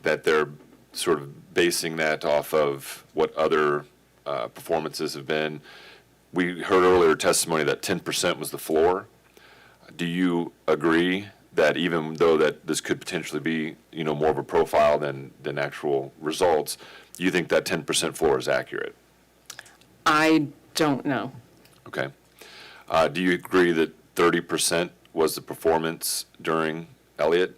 that they're sort of basing that off of what other performances have been. We heard earlier testimony that 10% was the floor. Do you agree that even though that this could potentially be, more of a profile than actual results, you think that 10% floor is accurate? I don't know. Okay. Do you agree that 30% was the performance during Elliott?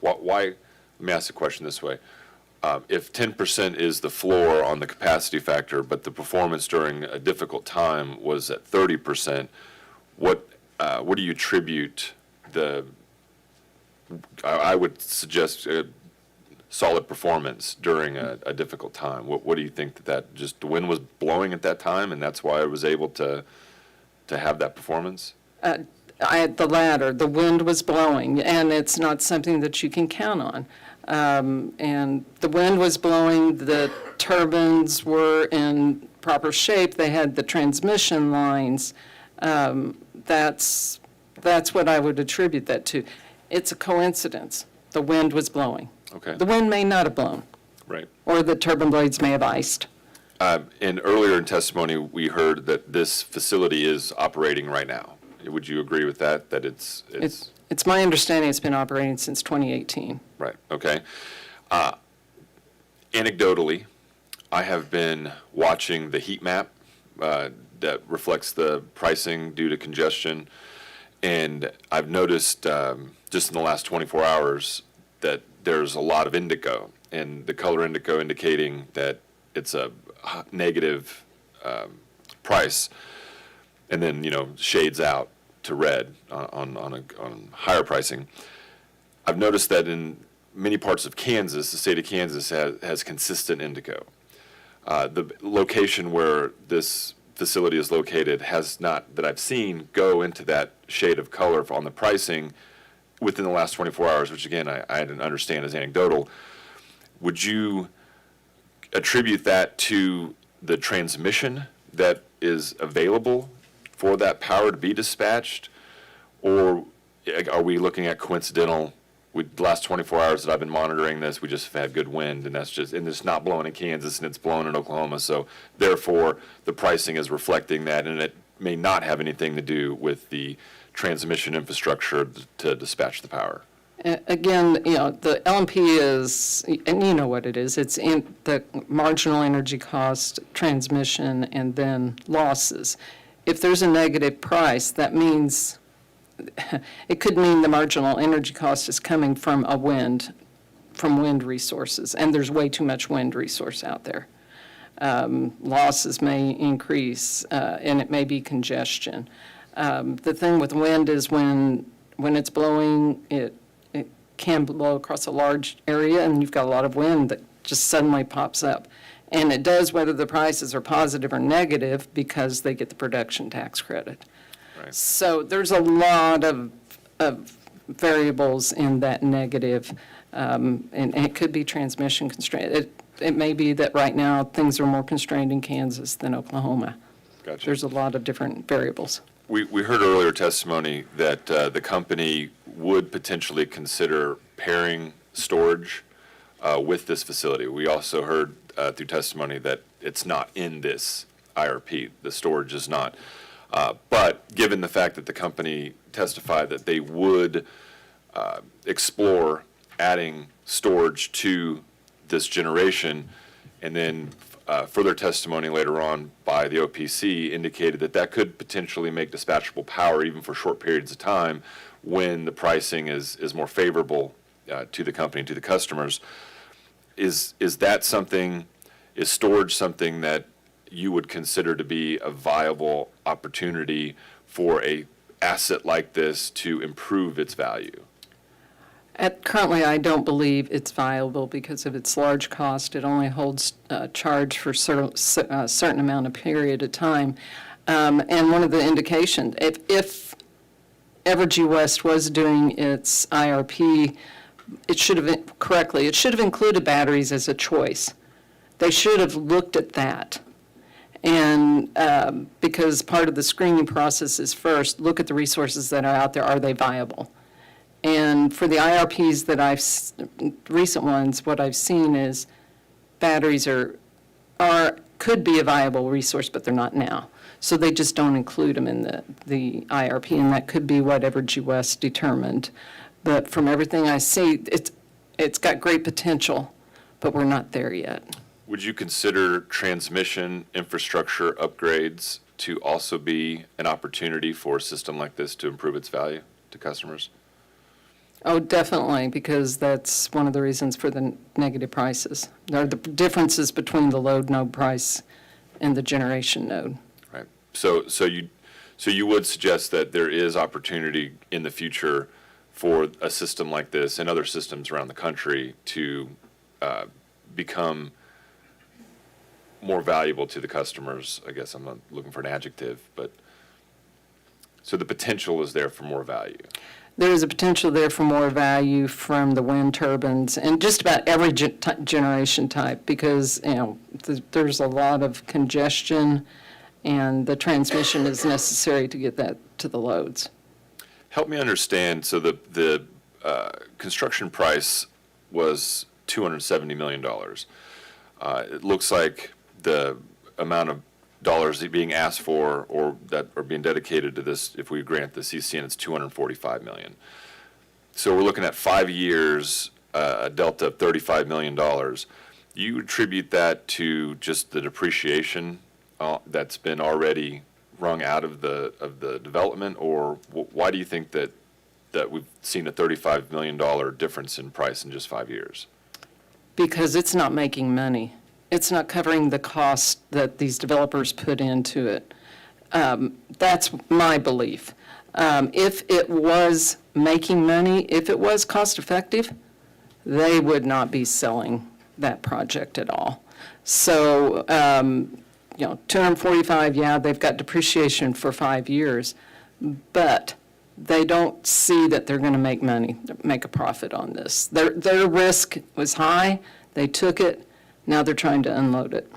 Why, let me ask the question this way. If 10% is the floor on the capacity factor, but the performance during a difficult time was at 30%, what do you attribute I would suggest solid performance during a difficult time. What do you think that just the wind was blowing at that time and that's why it was able to have that performance? The latter, the wind was blowing, and it's not something that you can count on. And the wind was blowing, the turbines were in proper shape, they had the transmission lines. That's what I would attribute that to. It's a coincidence. The wind was blowing. Okay. The wind may not have blown, Right. or the turbine blades may have iced. And earlier in testimony, we heard that this facility is operating right now. Would you agree with that? That it's It's my understanding it's been operating since 2018. right, okay. Anecdotally, I have been watching the heat map that reflects the pricing due to congestion, and I've noticed just in the last 24 hours that there's a lot of indigo, and the color indigo indicating that it's a negative price, and then, shades out to red on higher pricing. I've noticed that in many parts of Kansas, the state of Kansas has consistent indigo. The location where this facility is located has not, that I've seen, go into that shade of color on the pricing within the last 24 hours, which again, I didn't understand as anecdotal. Would you attribute that to the transmission that is available for that power to be dispatched? Or are we looking at coincidental, with the last 24 hours that I've been monitoring this, we just have had good wind, and it's not blowing in Kansas and it's blowing in Oklahoma, so therefore the pricing is reflecting that, and it may not have anything to do with the transmission infrastructure to dispatch the power. Again, the LMP is, and you know what it is, it's in the marginal energy cost, transmission, and then losses. If there's a negative price, that means, it could mean the marginal energy cost is coming from wind resources, and there's way too much wind resource out there. Losses may increase, and it may be congestion. The thing with wind is when it's blowing, it can blow across a large area, and you've got a lot of wind that just suddenly pops up. And it does whether the prices are positive or negative because they get the production tax credit. Right. So there's a lot of variables in that negative, and it could be transmission constraint. It may be that right now things are more constrained in Kansas than Oklahoma. Gotcha. There's a lot of different variables. We heard earlier testimony that the company would potentially consider pairing storage with this facility. We also heard through testimony that it's not in this IRP. The storage is not. But given the fact that the company testified that they would explore adding storage to this generation, and then further testimony later on by the OPC indicated that that could potentially make dispatchable power even for short periods of time when the pricing is more favorable to the company and to the customers. Is that something, is storage something that you would consider to be a viable opportunity for a asset like this to improve its value? Currently, I don't believe it's viable because of its large cost. It only holds charge for a certain amount of period of time. And one of the indications, if Evergy West was doing its IRP, it should have included batteries as a choice. They should have looked at that. And because part of the screening process is first, look at the resources that are out there, are they viable? And for the IRPs that recent ones, what I've seen is batteries could be a viable resource, but they're not now. So they just don't include them in the IRP, and that could be what Evergy West determined. But from everything I see, it's got great potential, but we're not there yet. Would you consider transmission infrastructure upgrades to also be an opportunity for a system like this to improve its value to customers? Oh, definitely, because that's one of the reasons for the negative prices. There are the differences between the load node price and the generation node. Right. So you would suggest that there is opportunity in the future for a system like this and other systems around the country to become more valuable to the customers. I guess I'm not looking for an adjective, but so the potential is there for more value. There is a potential there for more value from the wind turbines and just about every generation type because, there's a lot of congestion and the transmission is necessary to get that to the loads. Help me understand, so the construction price was $270 million. It looks like the amount of dollars being asked for or that are being dedicated to this, if we grant the CCN, it's $245 million. So we're looking at 5 years, a delta of $35 million. You attribute that to just the depreciation that's been already wrung out of the development, or why do you think that we've seen a $35 million difference in price in just 5 years? Because it's not making money. It's not covering the cost that these developers put into it. That's my belief. If it was making money, if it was cost effective, they would not be selling that project at all. So, 245, yeah, they've got depreciation for 5 years, but they don't see that they're going to make money, make a profit on this. Their risk was high. They took it. Now they're trying to unload it.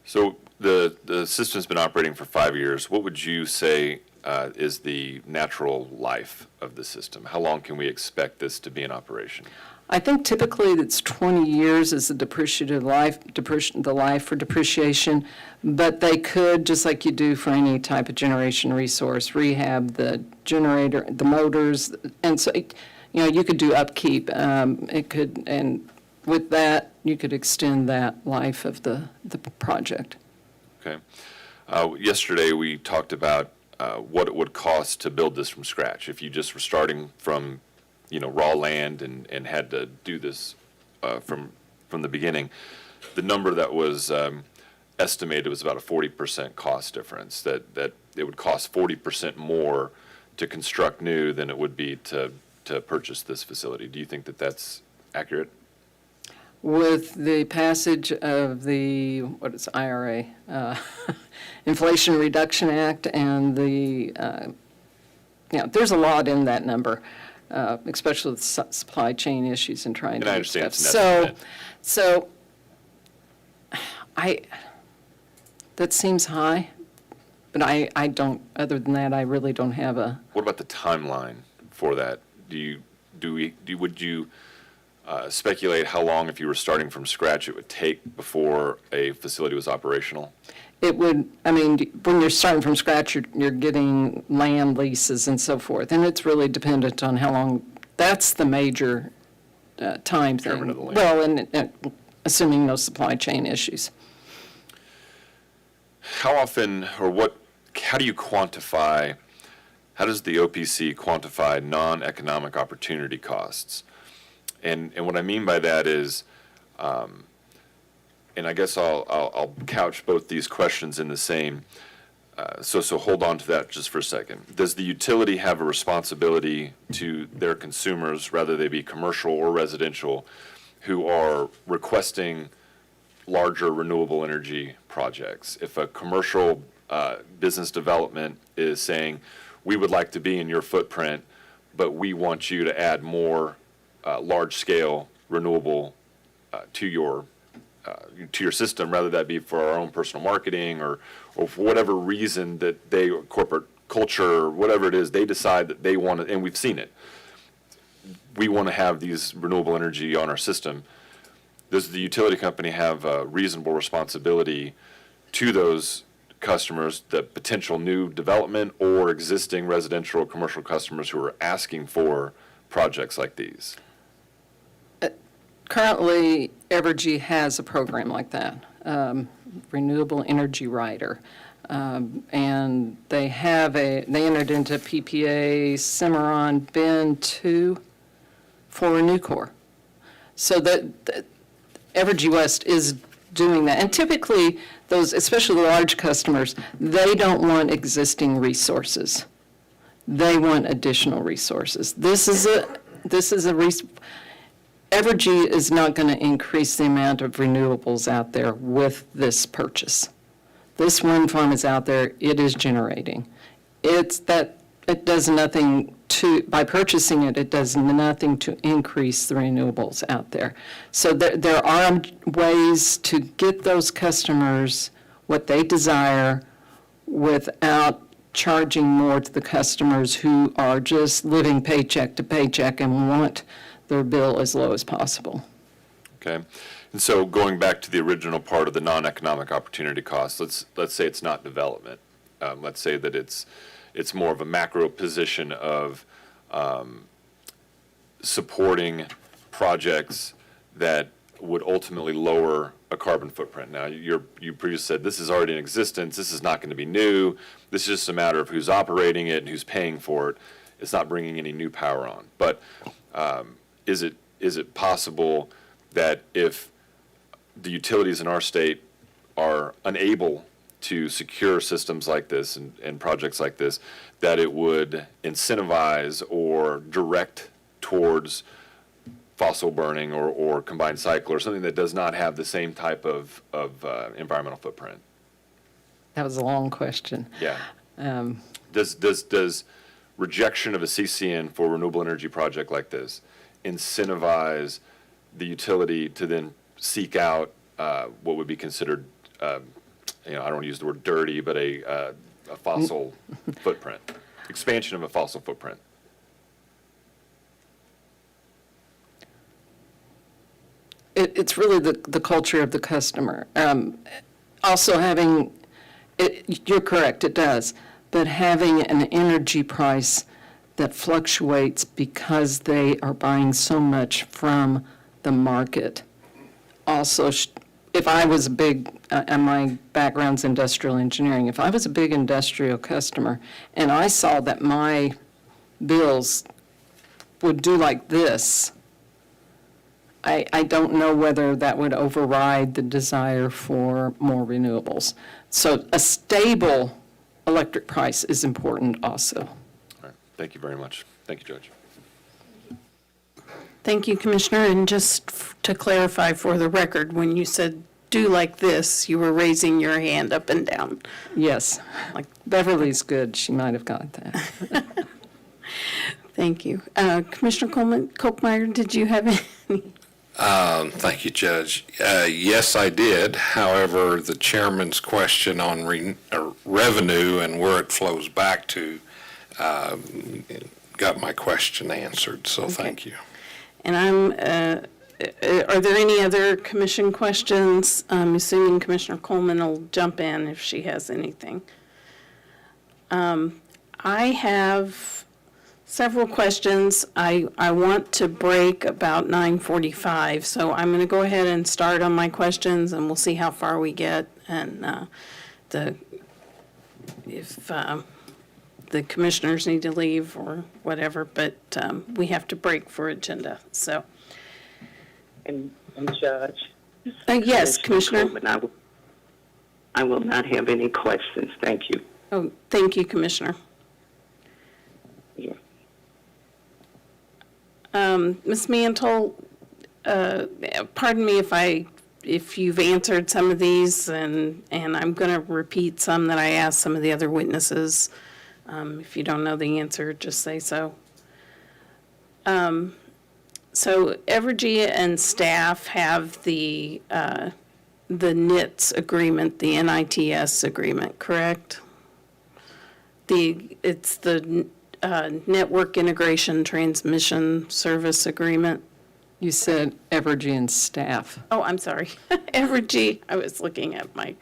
So the system's been operating for 5 years. What would you say is the natural life of the system? How long can we expect this to be in operation? I think typically it's 20 years is the depreciative life, the life for depreciation, but they could, just like you do for any type of generation resource, rehab the generator, the motors, and so, you could do upkeep. And with that, you could extend that life of the project. Okay. Yesterday, we talked about what it would cost to build this from scratch. If you just were starting from, raw land and had to do this from the beginning, the number that was estimated was about a 40% cost difference, that it would cost 40% more to construct new than it would be to purchase this facility. Do you think that that's accurate? With the passage of the, IRA, Inflation Reduction Act, and there's a lot in that number, especially with supply chain issues and trying to. And I understand stuff. it's an estimate. So, that seems high, but I don't, other than that, I really don't have a. What about the timeline for that? Would you speculate how long, if you were starting from scratch, it would take before a facility was operational? it would, I mean, when you're starting from scratch, you're getting land leases and so forth, and it's really dependent on how long, that's the major time thing. Procurement of the land. Well, and assuming no supply chain issues. How often, or how do you quantify, how does the OPC quantify non-economic opportunity costs? And what I mean by that is, and I guess I'll couch both these questions in the same, so hold on to that just for a second. Does the utility have a responsibility to their consumers, whether they be commercial or residential, who are requesting larger renewable energy projects? If a commercial business development is saying, we would like to be in your footprint, but we want you to add more large-scale renewable to your system, rather that be for our own personal marketing or for whatever reason that they, corporate culture, whatever it is, they decide that they want to, and we've seen it. We want to have these renewable energy on our system. Does the utility company have a reasonable responsibility to those customers, the potential new development or existing residential or commercial customers who are asking for projects like these? Currently, Evergy has a program like that, Renewable Energy Rider. And they entered into PPA Cimarron Bend 2 for a new core. So that Evergy West is doing that. And typically, those, especially the large customers, they don't want existing resources. They want additional resources. Evergy is not going to increase the amount of renewables out there with this purchase. This wind farm is out there, it is generating. It does nothing by purchasing it, it does nothing to increase the renewables out there. So there are ways to get those customers what they desire without charging more to the customers who are just living paycheck to paycheck and want their bill as low as possible. Okay, and so going back to the original part of the non-economic opportunity cost, let's say it's not development. Let's say that it's more of a macro position of supporting projects that would ultimately lower a carbon footprint. Now, you previously said this is already in existence. This is not going to be new. This is just a matter of who's operating it and who's paying for it. It's not bringing any new power on. But is it possible that if the utilities in our state are unable to secure systems like this and projects like this, that it would incentivize or direct towards fossil burning or combined cycle or something that does not have the same type of environmental footprint? That was a long question. Yeah. Does rejection of a CCN for a renewable energy project like this incentivize the utility to then seek out what would be considered, I don't want to use the word dirty, but a fossil footprint, expansion of a fossil footprint? It's really the culture of the customer. Also having, you're correct, it does, but having an energy price that fluctuates because they are buying so much from the market. Also, if I was a big, and my background's industrial engineering, if I was a big industrial customer and I saw that my bills would do like this, I don't know whether that would override the desire for more renewables. So a stable electric price is important also. All right. Thank you very much. Thank you, Judge. Thank you, Commissioner. And just to clarify for the record, when you said do like this, you were raising your hand up and down. Yes, like Beverly's good, she might have got that. Thank you. Commissioner Kolkmeyer, did you have any? Thank you, Judge. Yes, I did. However, the chairman's question on revenue and where it flows back to got my question answered, so thank you. And I'm are there any other commission questions? I'm assuming Commissioner Coleman will jump in if she has anything. I have several questions. I want to break about 9:45, so I'm going to go ahead and start on my questions, and we'll see how far we get, and if the commissioners need to leave or whatever, but we have to break for agenda, so. And Judge? Yes, Commissioner. Coleman, I will not have any questions. Thank you. Oh, thank you, Commissioner. Yeah. Ms. Mantle, pardon me if you've answered some of these, and I'm going to repeat some that I asked some of the other witnesses. If you don't know the answer, just say so. So Evergy and staff have the NITS agreement, the NITS agreement, correct? It's the Network Integration Transmission Service Agreement. You said Evergy and staff. Oh, I'm sorry. Evergy, I was looking at my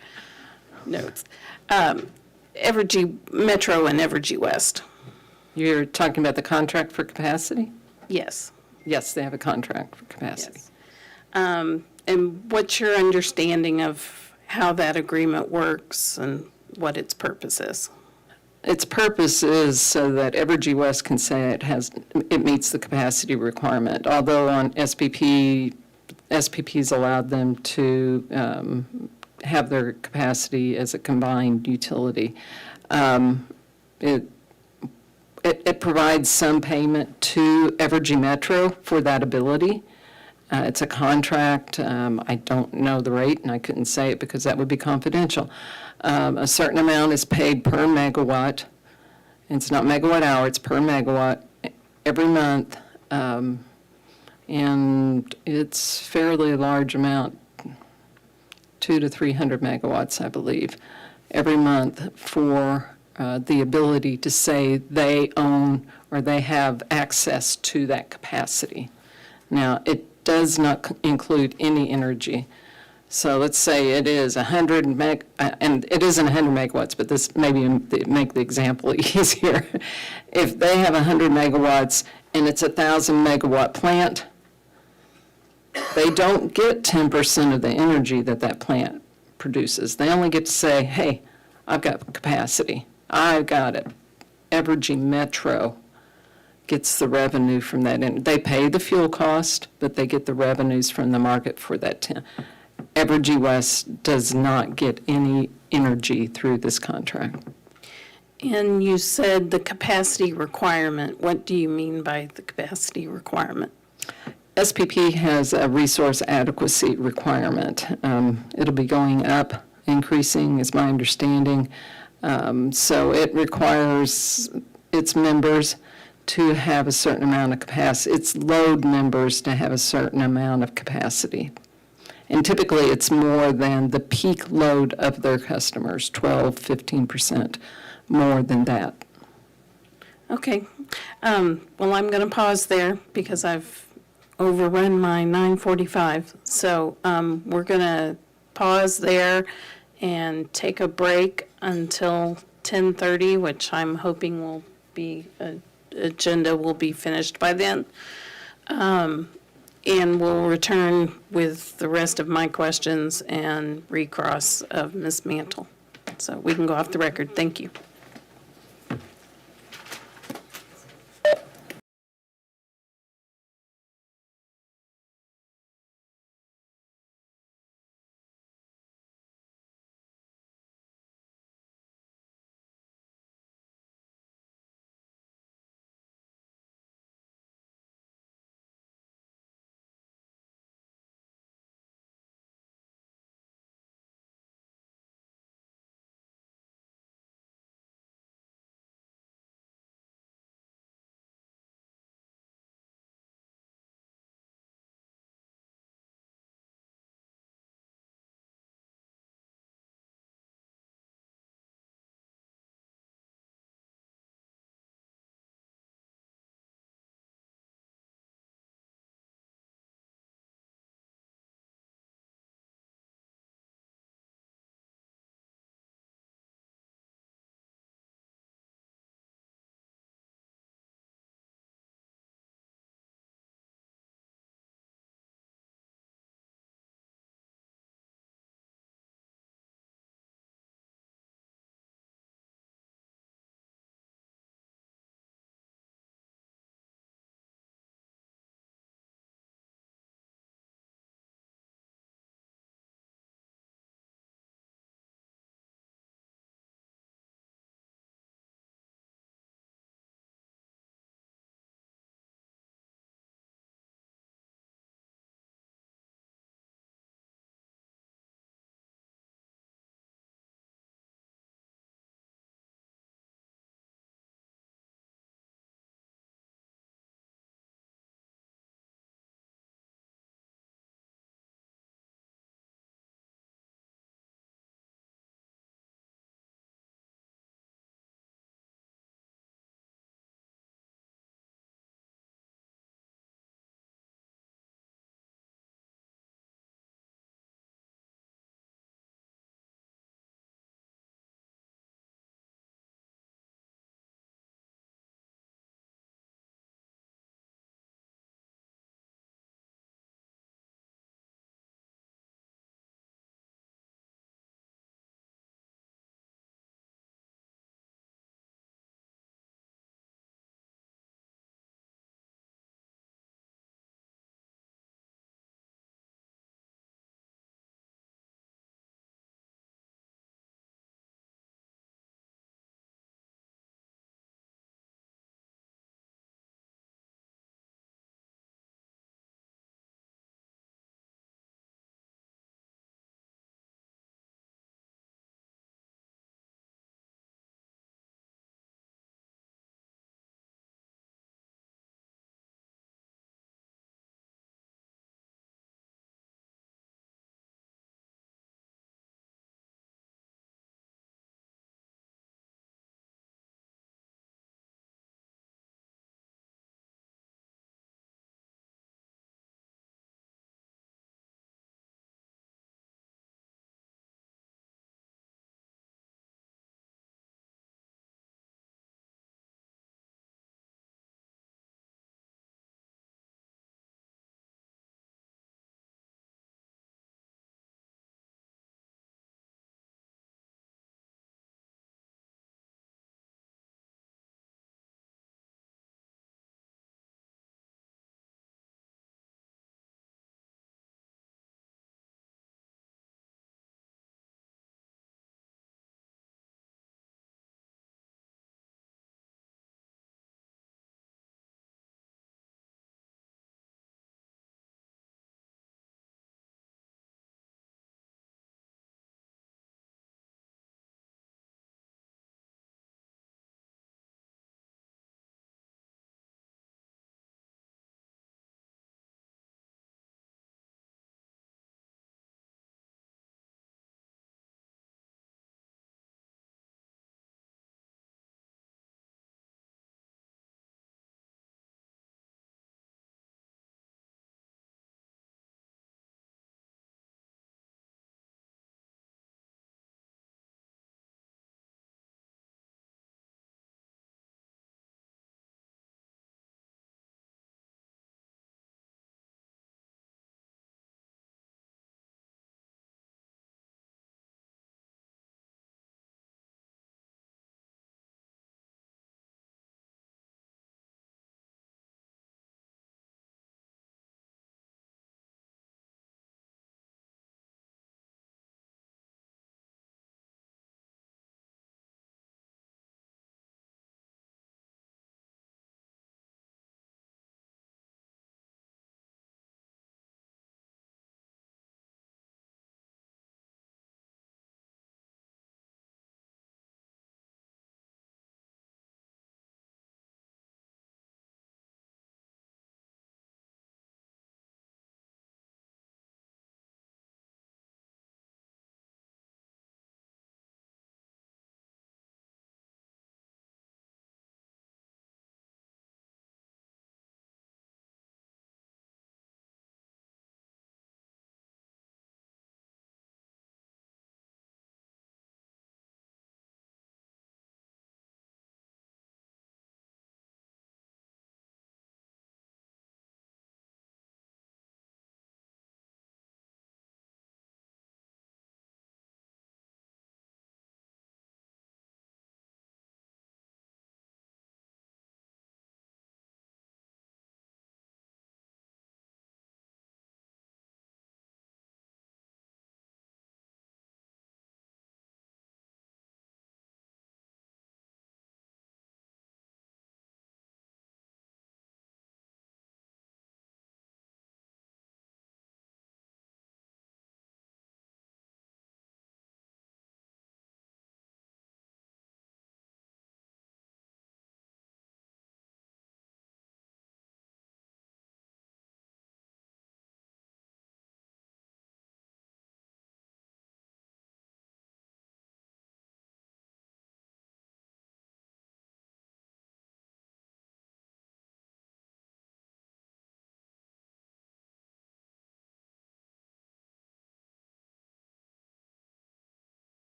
notes. Evergy Metro and Evergy West. You're talking about the contract for capacity? Yes. Yes, they have a contract for capacity. Yes. And what's your understanding of how that agreement works and what its purpose is? Its purpose is so that Evergy West can say it meets the capacity requirement. Although on SPP's allowed them to have their capacity as a combined utility. It provides some payment to Evergy Metro for that ability. It's a contract. I don't know the rate, and I couldn't say it because that would be confidential. A certain amount is paid per megawatt. It's not megawatt hour, it's per megawatt every month. And it's fairly large amount, 200 to 300 megawatts, I believe, every month for the ability to say they own or they have access to that capacity. Now, it does not include any energy. So let's say it is 100 and it isn't 100 megawatts, but this maybe make the example easier. If they have 100 megawatts and it's a 1,000 megawatt plant, they don't get 10% of the energy that plant produces. They only get to say, hey, I've got capacity. I've got it. Evergy Metro gets the revenue from that. And they pay the fuel cost, but they get the revenues from the market for that 10. Evergy West does not get any energy through this contract. And you said the capacity requirement. What do you mean by the capacity requirement? SPP has a resource adequacy requirement. It'll be going up, increasing is my understanding. So it requires its members to have a certain amount of capacity, its load members to have a certain amount of capacity. And typically it's more than the peak load of their customers, 12, 15% more than that. Okay. Well, I'm going to pause there because I've overrun my 9:45. So we're going to pause there and take a break until 10:30, which I'm hoping will be, agenda will be finished by then. And we'll return with the rest of my questions and recross of Ms. Mantle. So we can go off the record. Thank you.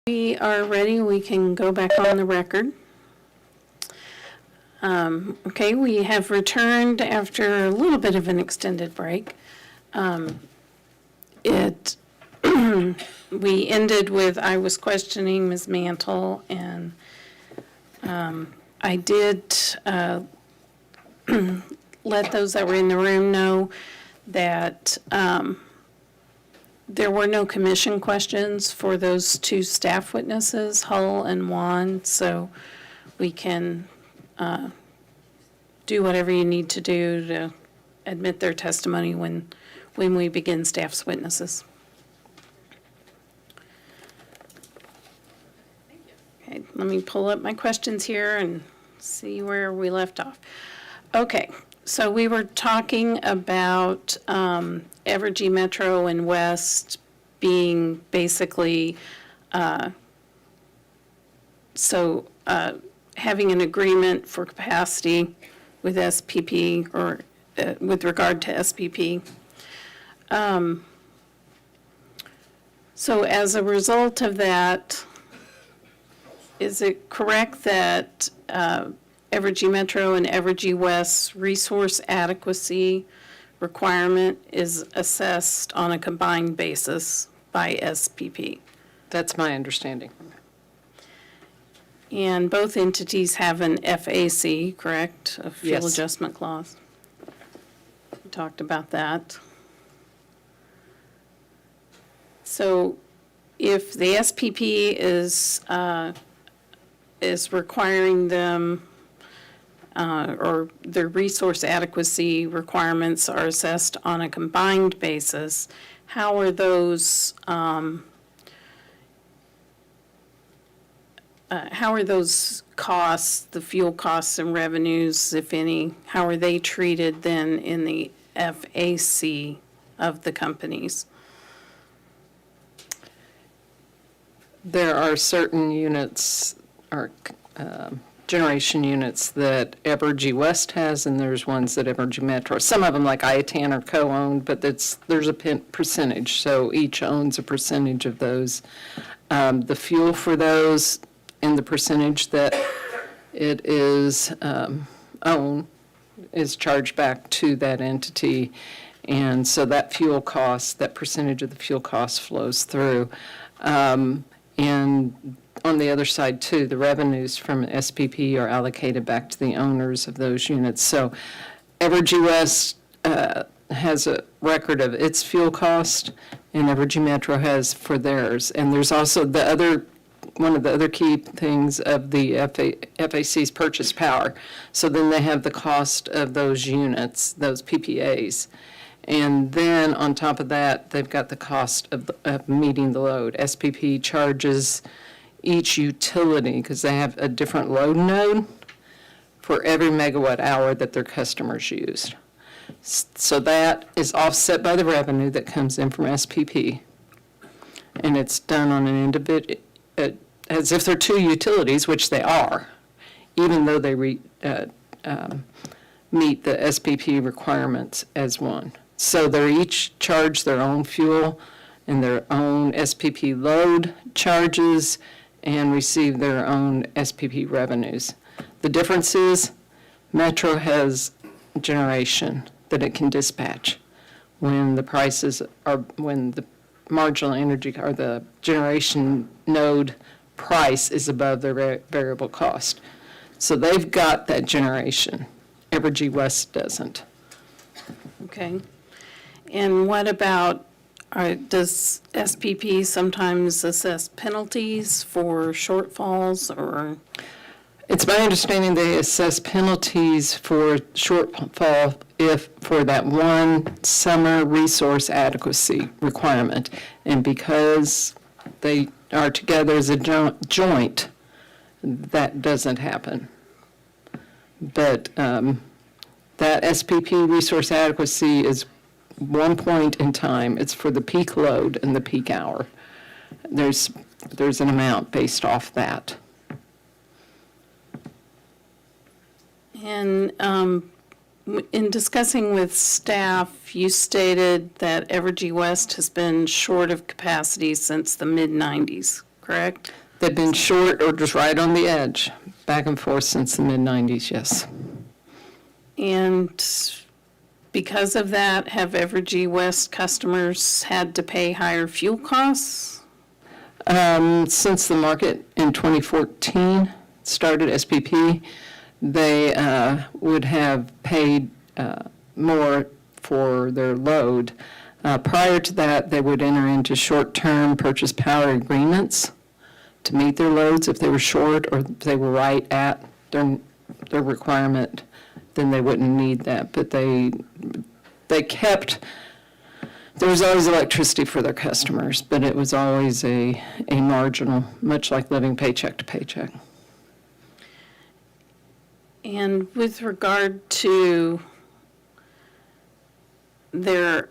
We are ready, we can go back on the record. Okay, we have returned after a little bit of an extended break. We ended with, I was questioning Ms. Mantle, and I did let those that were in the room know that there were no commission questions for those two staff witnesses, Hull and Juan, so we can do whatever you need to do to admit their testimony when we begin staff's witnesses. Okay, let me pull up my questions here and see where we left off. Okay, so we were talking about Evergy Metro and West being basically, having an agreement for capacity with SPP or with regard to SPP. So as a result of that, is it correct that Evergy Metro and Evergy West's resource adequacy requirement is assessed on a combined basis by SPP? That's my understanding. And both entities have an FAC, correct? A fuel Yes. adjustment clause. We talked about that. So if the SPP is requiring them, or their resource adequacy requirements are assessed on a combined basis, how are those costs, the fuel costs and revenues, if any, how are they treated then in the FAC of the companies? There are certain units, or generation units, that Evergy West has, and there's ones that Evergy Metro. Some of them, like Iatan, are co-owned, but there's a percentage, so each owns a percentage of those. The fuel for those and the percentage that it is owned is charged back to that entity, and so that fuel cost, that percentage of the fuel cost flows through. And on the other side, too, the revenues from SPP are allocated back to the owners of those units. So Evergy West has a record of its fuel cost, and Evergy Metro has for theirs. And there's also one of the other key things of the FAC's purchase power. So then they have the cost of those units, those PPAs. And then on top of that, they've got the cost of meeting the load. SPP charges each utility, because they have a different load node, for every megawatt hour that their customers used. So that is offset by the revenue that comes in from SPP. And it's done on an individual, as if they're two utilities, which they are, even though they meet the SPP requirements as one. So they're each charged their own fuel and their own SPP load charges and receive their own SPP revenues. The difference is Metro has generation that it can dispatch when the prices are, when the marginal energy or the generation node price is above their variable cost. So they've got that generation. Evergy West doesn't. Okay. And what about, does SPP sometimes assess penalties for shortfalls, or? It's my understanding they assess penalties for shortfall if for that one summer resource adequacy requirement. And because they are together as a joint, that doesn't happen. But that SPP resource adequacy is one point in time. It's for the peak load and the peak hour. There's an amount based off that. And in discussing with staff, you stated that Evergy West has been short of capacity since the mid-90s, correct? They've been short or just right on the edge, back and forth since the mid-'90s, yes. And because of that, have Evergy West customers had to pay higher fuel costs? Since the market in 2014 started SPP, they would have paid more for their load. Prior to that, they would enter into short-term purchase power agreements to meet their loads. If they were short or if they were right at their requirement, then they wouldn't need that. But they kept, there was always electricity for their customers, but it was always a marginal, much like living paycheck to paycheck. And with regard to their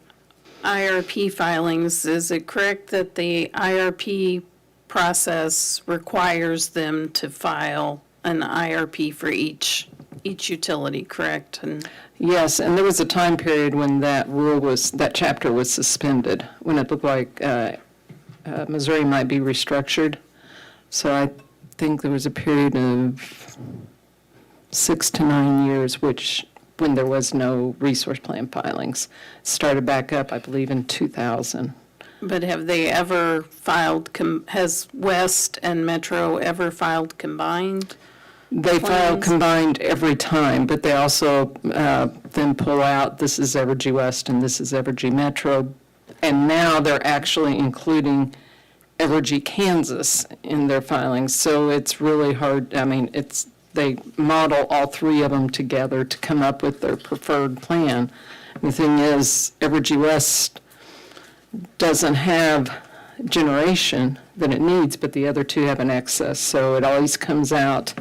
IRP filings, is it correct that the IRP process requires them to file an IRP for each utility, correct? And Yes, and there was a time period when that chapter was suspended, when it looked like Missouri might be restructured. So I think there was a period of 6 to 9 years, when there was no resource plan filings. Started back up, I believe, in 2000. But have they ever filed, has West and Metro ever filed combined? They file plans? combined every time, but they also then pull out, this is Evergy West and this is Evergy Metro. And now they're actually including Evergy Kansas in their filings. So it's really hard, I mean, they model all three of them together to come up with their preferred plan. The thing is, Evergy West doesn't have generation that it needs, but the other two have an excess. So it always comes out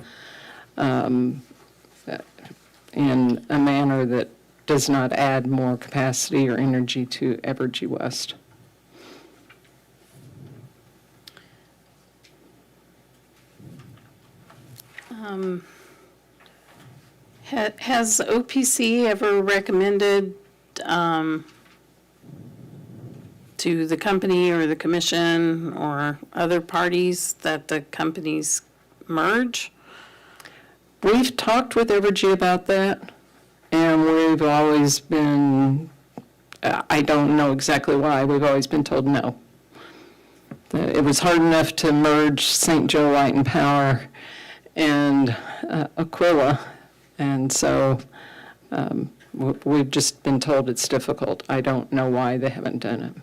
in a manner that does not add more capacity or energy to Evergy West. Has OPC ever recommended to the company or the commission or other parties that the companies merge? We've talked with Evergy about that, and we've always been, I don't know exactly why, we've always been told no. It was hard enough to merge St. Joe Light and Power and Aquila, and so we've just been told it's difficult. I don't know why they haven't done it.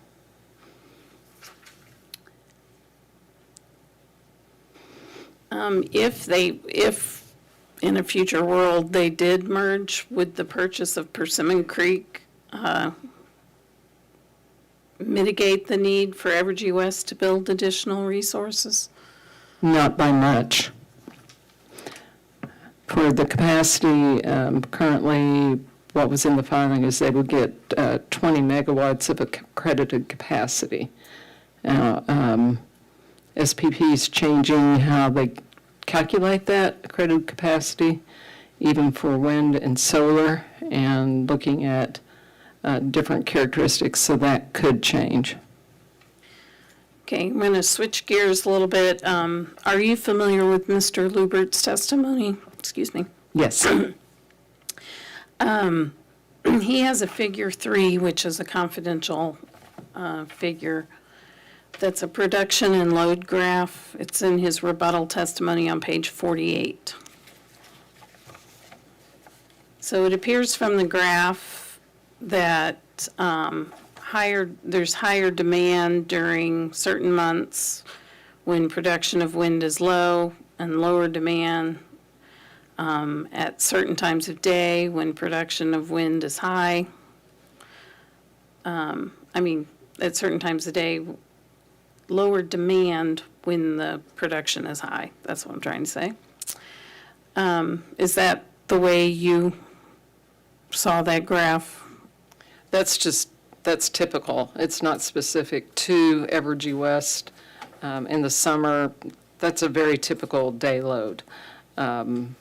If in a future world they did merge, would the purchase of Persimmon Creek mitigate the need for Evergy West to build additional resources? Not by much. For the capacity, currently, what was in the filing is they would get 20 megawatts of accredited capacity. Now, SPP is changing how they calculate that accredited capacity, even for wind and solar, and looking at different characteristics, so that could change. Okay, I'm going to switch gears a little bit. Are you familiar with Mr. Lubert's testimony? Excuse me. Yes. He has a figure 3, which is a confidential figure. That's a production and load graph. It's in his rebuttal testimony on page 48. So it appears from the graph that there's higher demand during certain months when production of wind is low, and lower demand at certain times of day when production of wind is high. At certain times of day, lower demand when the production is high. That's what I'm trying to say. Is that the way you saw that graph? That's typical. It's not specific to Evergy West. In the summer, that's a very typical day load. In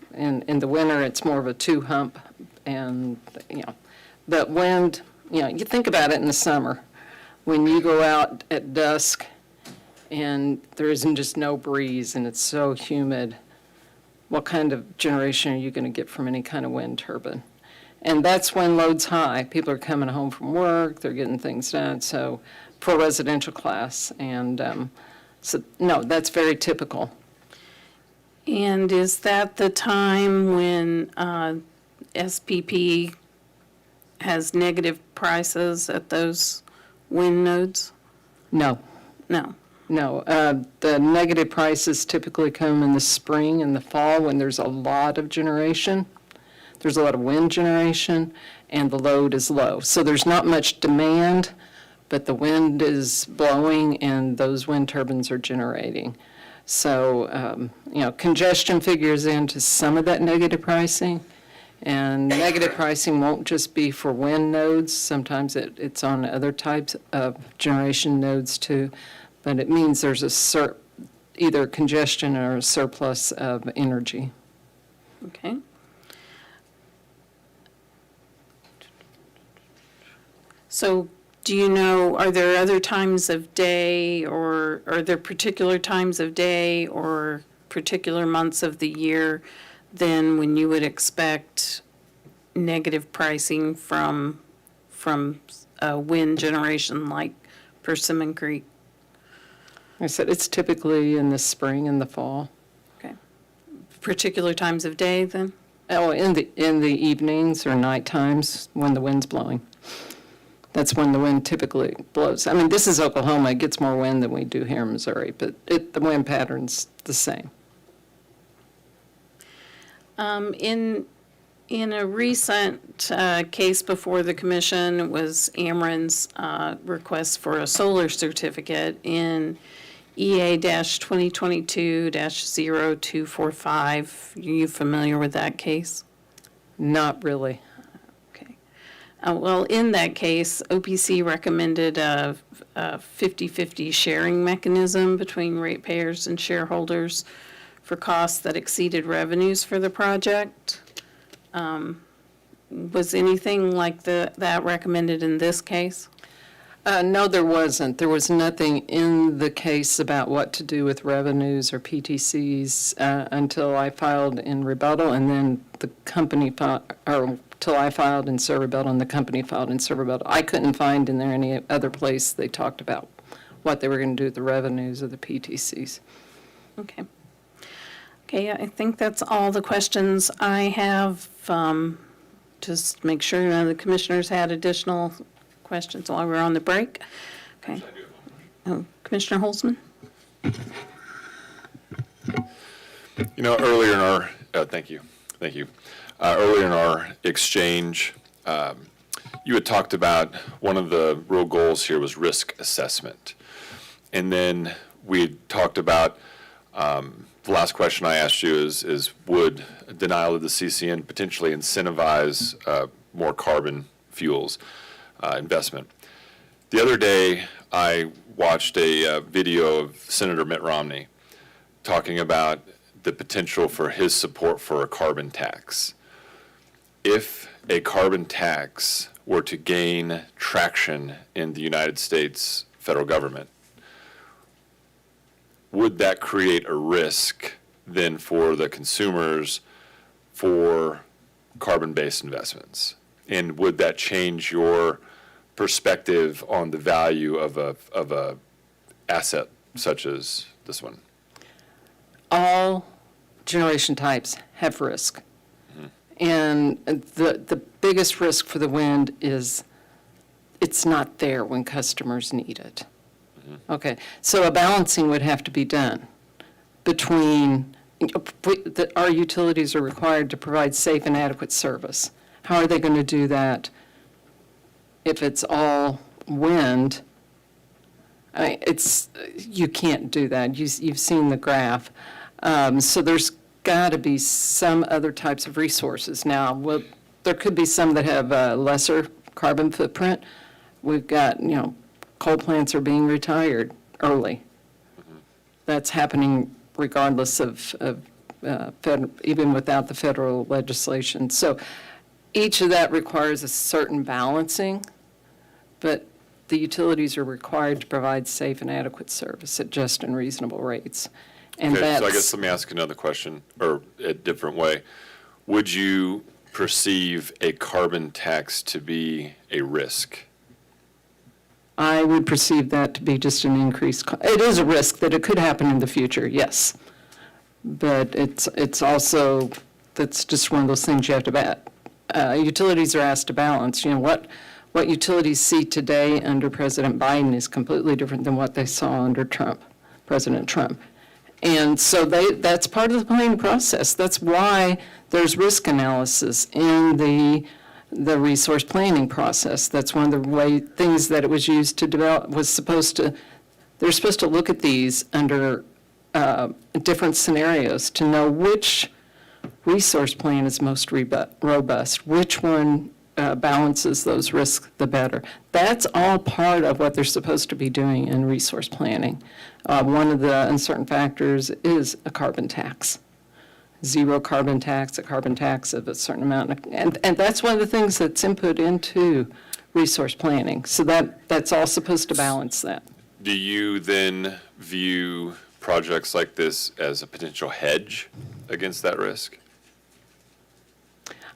the winter, it's more of a 2-hump, and, but wind, you think about it in the summer. When you go out at dusk and there isn't just no breeze and it's so humid, what kind of generation are you going to get from any kind of wind turbine? And that's when load's high. People are coming home from work, they're getting things done, so for residential class. And so, no, that's very typical. And is that the time when SPP has negative prices at those wind nodes? No, No. no. The negative prices typically come in the spring and the fall when there's a lot of generation. There's a lot of wind generation, and the load is low. So there's not much demand, but the wind is blowing, and those wind turbines are generating. So, congestion figures into some of that negative pricing. And negative pricing won't just be for wind nodes. Sometimes it's on other types of generation nodes too. But it means there's either congestion or a surplus of energy. Okay. So do you know, are there other times of day, or are there particular times of day or particular months of the year than when you would expect negative pricing from wind generation like Persimmon Creek? I said it's typically in the spring and the fall. Okay. Particular times of day then? Oh, in the evenings or night times when the wind's blowing. That's when the wind typically blows. I mean, this is Oklahoma. It gets more wind than we do here in Missouri, but the wind pattern's the same. In a recent case before the commission was Ameren's request for a solar certificate in EA-2022-0245. Are you familiar with that case? Not really. Okay. Well, in that case, OPC recommended a 50-50 sharing mechanism between ratepayers and shareholders for costs that exceeded revenues for the project. Was anything like that recommended in this case? No, there wasn't. There was nothing in the case about what to do with revenues or PTCs until I filed in rebuttal, and then the company till I filed in serve rebuttal, and the company filed in serve rebuttal. I couldn't find in there any other place they talked about what they were going to do with the revenues of the PTCs. Okay. Okay, I think that's all the questions I have. Just make sure none of the commissioners had additional questions while we were on the break. Okay. Commissioner Holzman? Earlier in our, thank you. Earlier in our exchange, you had talked about one of the real goals here was risk assessment. And then we had talked about, the last question I asked you is would denial of the CCN potentially incentivize more carbon fuels investment? The other day, I watched a video of Senator Mitt Romney talking about the potential for his support for a carbon tax. If a carbon tax were to gain traction in the United States federal government, would that create a risk then for the consumers for carbon-based investments? And would that change your perspective on the value of a asset such as this one? All generation types have risk. And the biggest risk for the wind is it's not there when customers need it. Okay, so a balancing would have to be done between, our utilities are required to provide safe and adequate service. How are they going to do that if it's all wind? I mean, you can't do that. You've seen the graph. So there's got to be some other types of resources. Now, there could be some that have a lesser carbon footprint. We've got, coal plants are being retired early. That's happening regardless of even without the federal legislation. So each of that requires a certain balancing, but the utilities are required to provide safe and adequate service at just and reasonable rates. And Okay, so I that's, guess let me ask another question, or a different way. Would you perceive a carbon tax to be a risk? I would perceive that to be just an increased, it is a risk that it could happen in the future, yes. But it's also, that's just one of those things you have to, utilities are asked to balance. You know, what utilities see today under President Biden is completely different than what they saw under President Trump. And so that's part of the planning process. That's why there's risk analysis in the resource planning process. That's one of the things that it was used to develop, they're supposed to look at these under different scenarios to know which resource plan is most robust, which one balances those risks the better. That's all part of what they're supposed to be doing in resource planning. One of the uncertain factors is a carbon tax. Zero carbon tax, a carbon tax of a certain amount. And that's one of the things that's input into resource planning. So that's all supposed to balance that. Do you then view projects like this as a potential hedge against that risk?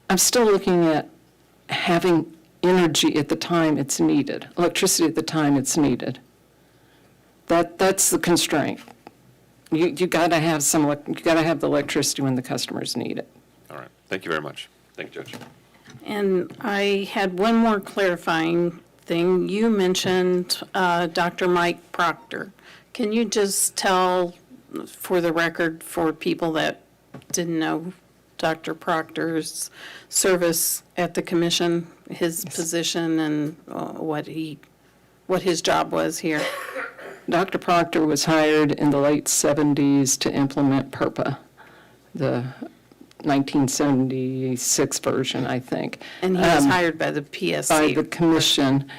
I'm still looking at having energy at the time it's needed, electricity at the time it's needed. That's the constraint. You got to have the electricity when the customers need it. All right, thank you very much. Thank you, Judge. And I had one more clarifying thing. You mentioned Dr. Mike Proctor. Can you just tell, for the record, for people that didn't know Dr. Proctor's service at the commission, his position and what his job was here? Dr. Proctor was hired in the late 70s to implement PURPA, the 1976 version, I think. And he was hired by the PSC. By the commission.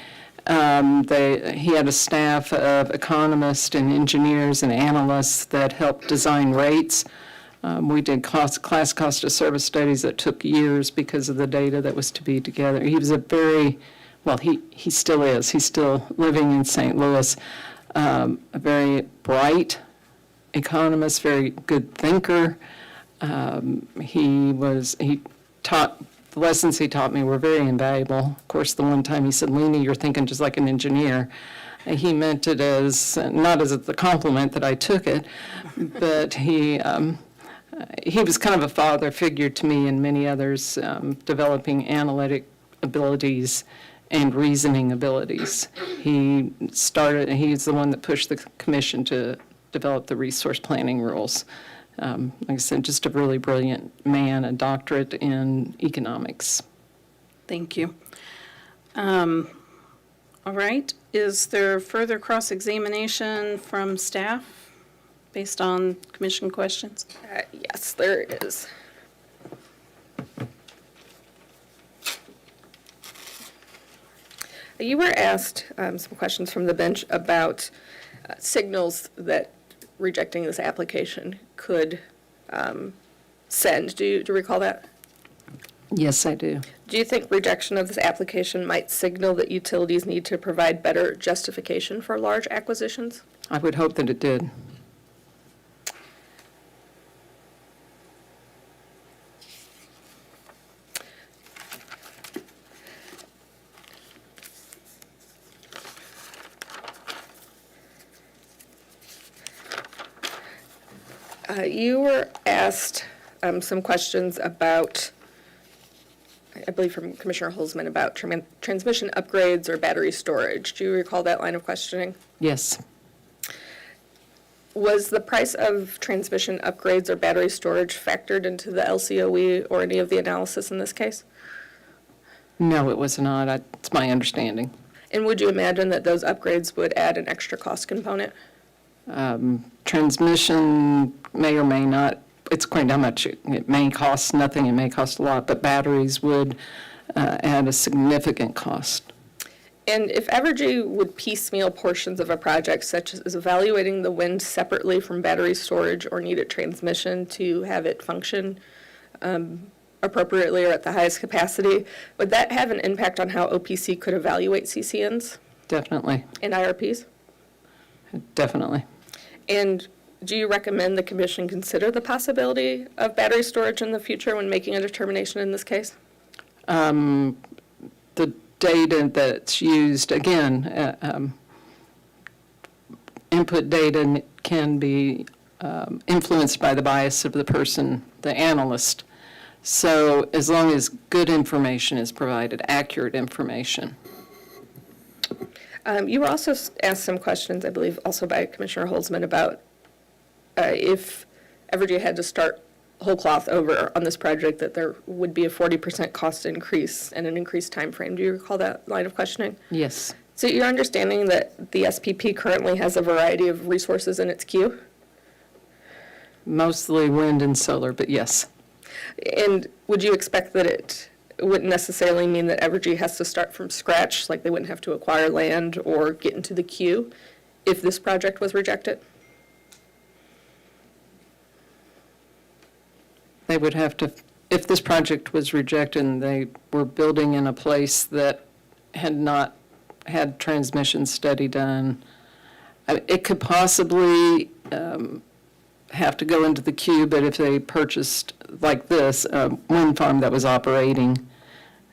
He had a staff of economists and engineers and analysts that helped design rates. We did class cost of service studies that took years because of the data that was to be together. He was he still is. He's still living in St. Louis. A very bright economist, very good thinker. The lessons he taught me were very invaluable. Of course, the one time he said, "Lena, you're thinking just like an engineer." He meant it as, not as a compliment that I took it, but he was kind of a father figure to me and many others, developing analytic abilities and reasoning abilities. He's the one that pushed the commission to develop the resource planning rules. Like I said, just a really brilliant man, a doctorate in economics. Thank you. All right. Is there further cross-examination from staff based on commission questions? Yes, there is. You were asked some questions from the bench about signals that rejecting this application could send. Do you recall that? Yes, I do. Do you think rejection of this application might signal that utilities need to provide better justification for large acquisitions? I would hope that it did. You were asked some questions about, I believe from Commissioner Holzman, about transmission upgrades or battery storage. Do you recall that line of questioning? Yes. Was the price of transmission upgrades or battery storage factored into the LCOE or any of the analysis in this case? No, it was not. It's my understanding. And would you imagine that those upgrades would add an extra cost component? Transmission may or may not, it's quite how much. It may cost nothing, it may cost a lot, but batteries would add a significant cost. And if Evergy would piecemeal portions of a project, such as evaluating the wind separately from battery storage or needed transmission to have it function appropriately or at the highest capacity, would that have an impact on how OPC could evaluate CCNs? Definitely, and IRPs? definitely. And do you recommend the commission consider the possibility of battery storage in the future when making a determination in this case? The data that's used, again, input data can be influenced by the bias of the person, the analyst. So as long as good information is provided, accurate information. You were also asked some questions, I believe, also by Commissioner Holzman about if Evergy had to start whole cloth over on this project, that there would be a 40% cost increase and an increased time frame. Do you recall that line of questioning? Yes, So you're understanding that the SPP currently has a variety of resources in its queue? mostly wind and solar, but yes. And would you expect that it wouldn't necessarily mean that Evergy has to start from scratch, like they wouldn't have to acquire land or get into the queue if this project was rejected? They would have to, if this project was rejected and they were building in a place that had not had transmission study done, it could possibly have to go into the queue, but if they purchased, like this, a wind farm that was operating,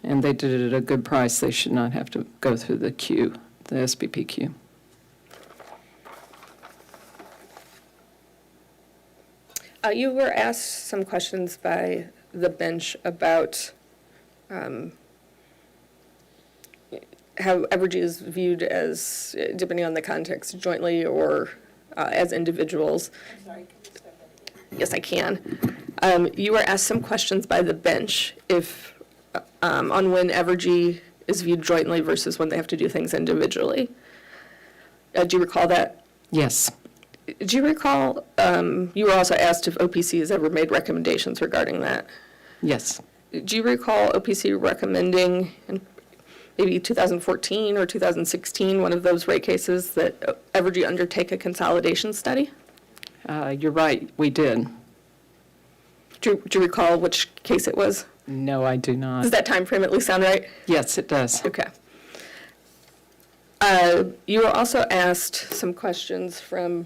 and they did it at a good price, they should not have to go through the queue, the SPP queue. You were asked some questions by the bench about how Evergy is viewed as, depending on the context, jointly or as individuals. I'm sorry, can you step in? Yes, I can. You were asked some questions by the bench if on when Evergy is viewed jointly versus when they have to do things individually. Do you recall that? Yes, Do you recall, you were also asked if OPC has ever made recommendations regarding that. yes, Do you recall OPC recommending in maybe 2014 or 2016, one of those rate cases, that Evergy undertake a consolidation study? you're right, we did. Do you recall which case it was? No, I do not. Does that time frame at least sound right? Yes, it does. Okay. You were also asked some questions from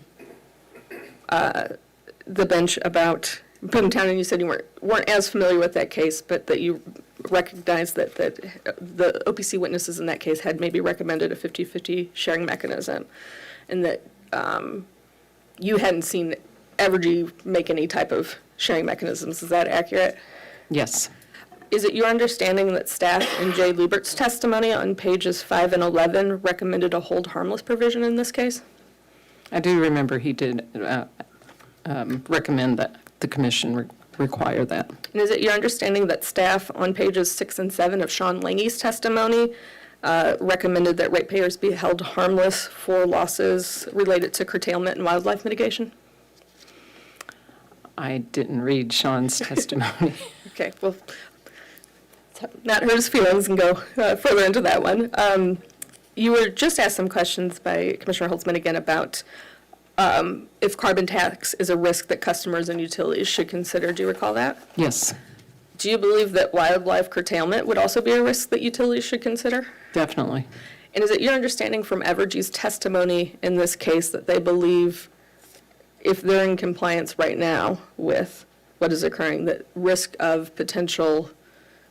the bench about Boomtown, and you said you weren't as familiar with that case, but that you recognized that the OPC witnesses in that case had maybe recommended a 50-50 sharing mechanism, and that you hadn't seen Evergy make any type of sharing mechanisms. Is that accurate? Yes, Is it your understanding that staff in Jay Lubert's testimony on pages 5 and 11 recommended a hold harmless provision in this case? I do remember he did recommend that the commission require that. And is it your understanding that staff on pages 6 and 7 of Sean Lange's testimony recommended that ratepayers be held harmless for losses related to curtailment and wildlife mitigation? I didn't read Sean's testimony. Okay, well, not hurt his feelings and go further into that one. You were just asked some questions by Commissioner Holtzman again about if carbon tax is a risk that customers and utilities should consider. Do you recall that? Yes, Do you believe that wildlife curtailment would also be a risk that utilities should consider? definitely. And is it your understanding from Evergy's testimony in this case that they believe if they're in compliance right now with what is occurring, that risk of potential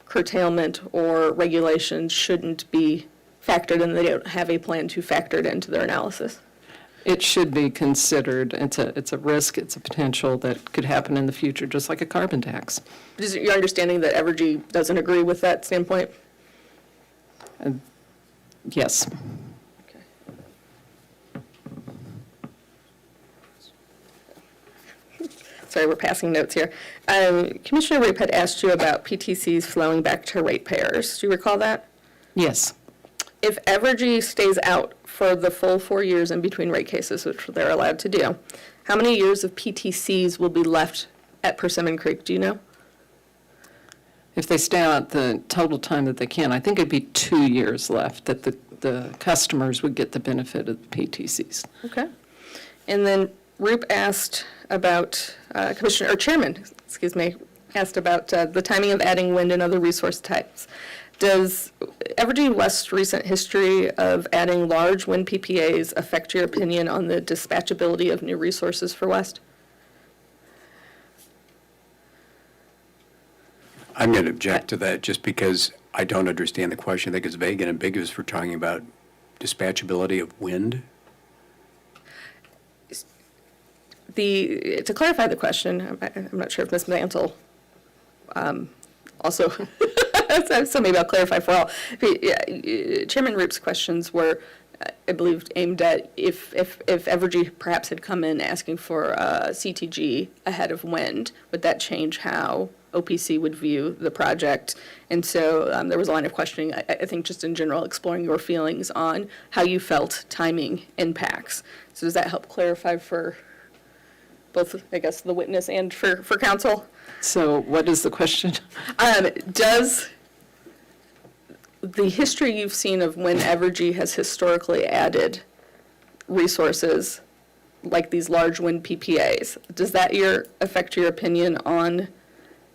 curtailment or regulation shouldn't be factored in, they don't have a plan to factor it into their analysis? It should be considered. It's a risk, it's a potential that could happen in the future, just like a carbon tax. Is it your understanding that Evergy doesn't agree with that standpoint? Yes. Okay. Sorry, we're passing notes here. Commissioner Rape had asked you about PTCs flowing back to ratepayers. Do you recall that? Yes. If Evergy stays out for the full 4 years in between rate cases, which they're allowed to do, how many years of PTCs will be left at Persimmon Creek? Do you know? If they stay out the total time that they can, I think it'd be 2 years left that the customers would get the benefit of the PTCs. Okay. And then Roop asked about, Chairman, asked about the timing of adding wind and other resource types. Does Evergy West's recent history of adding large wind PPAs affect your opinion on the dispatchability of new resources for West? I'm going to object to that just because I don't understand the question. I think it's vague and ambiguous for talking about dispatchability of wind. To clarify the question, I'm not sure if Ms. Mantle also, so maybe I'll clarify for all. Chairman Roop's questions were, I believe, aimed at if Evergy perhaps had come in asking for CTG ahead of wind, would that change how OPC would view the project? And so there was a line of questioning, I think just in general, exploring your feelings on how you felt timing impacts. So does that help clarify for both, I guess, the witness and for counsel? So what is the question? Does the history you've seen of when Evergy has historically added resources like these large wind PPAs, does that affect your opinion on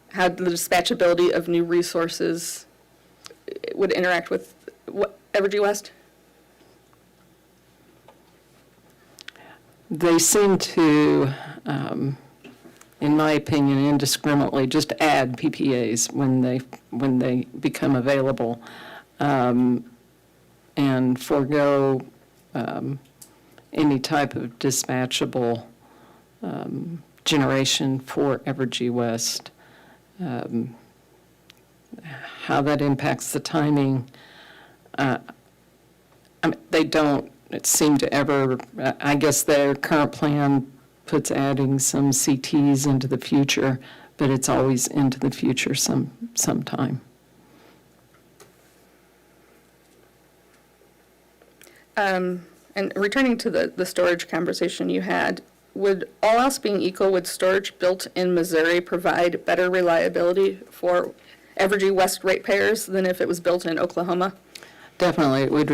how the dispatchability of new resources would interact with Evergy West? They seem to, in my opinion, indiscriminately just add PPAs when they become available, and forego any type of dispatchable generation for Evergy West. How that impacts the timing, they don't seem to ever, I guess their current plan puts adding some CTs into the future, but it's always into the future sometime. And returning to the storage conversation you had, would all else being equal, would storage built in Missouri provide better reliability for Evergy West ratepayers than if it was built in Oklahoma? Definitely, it would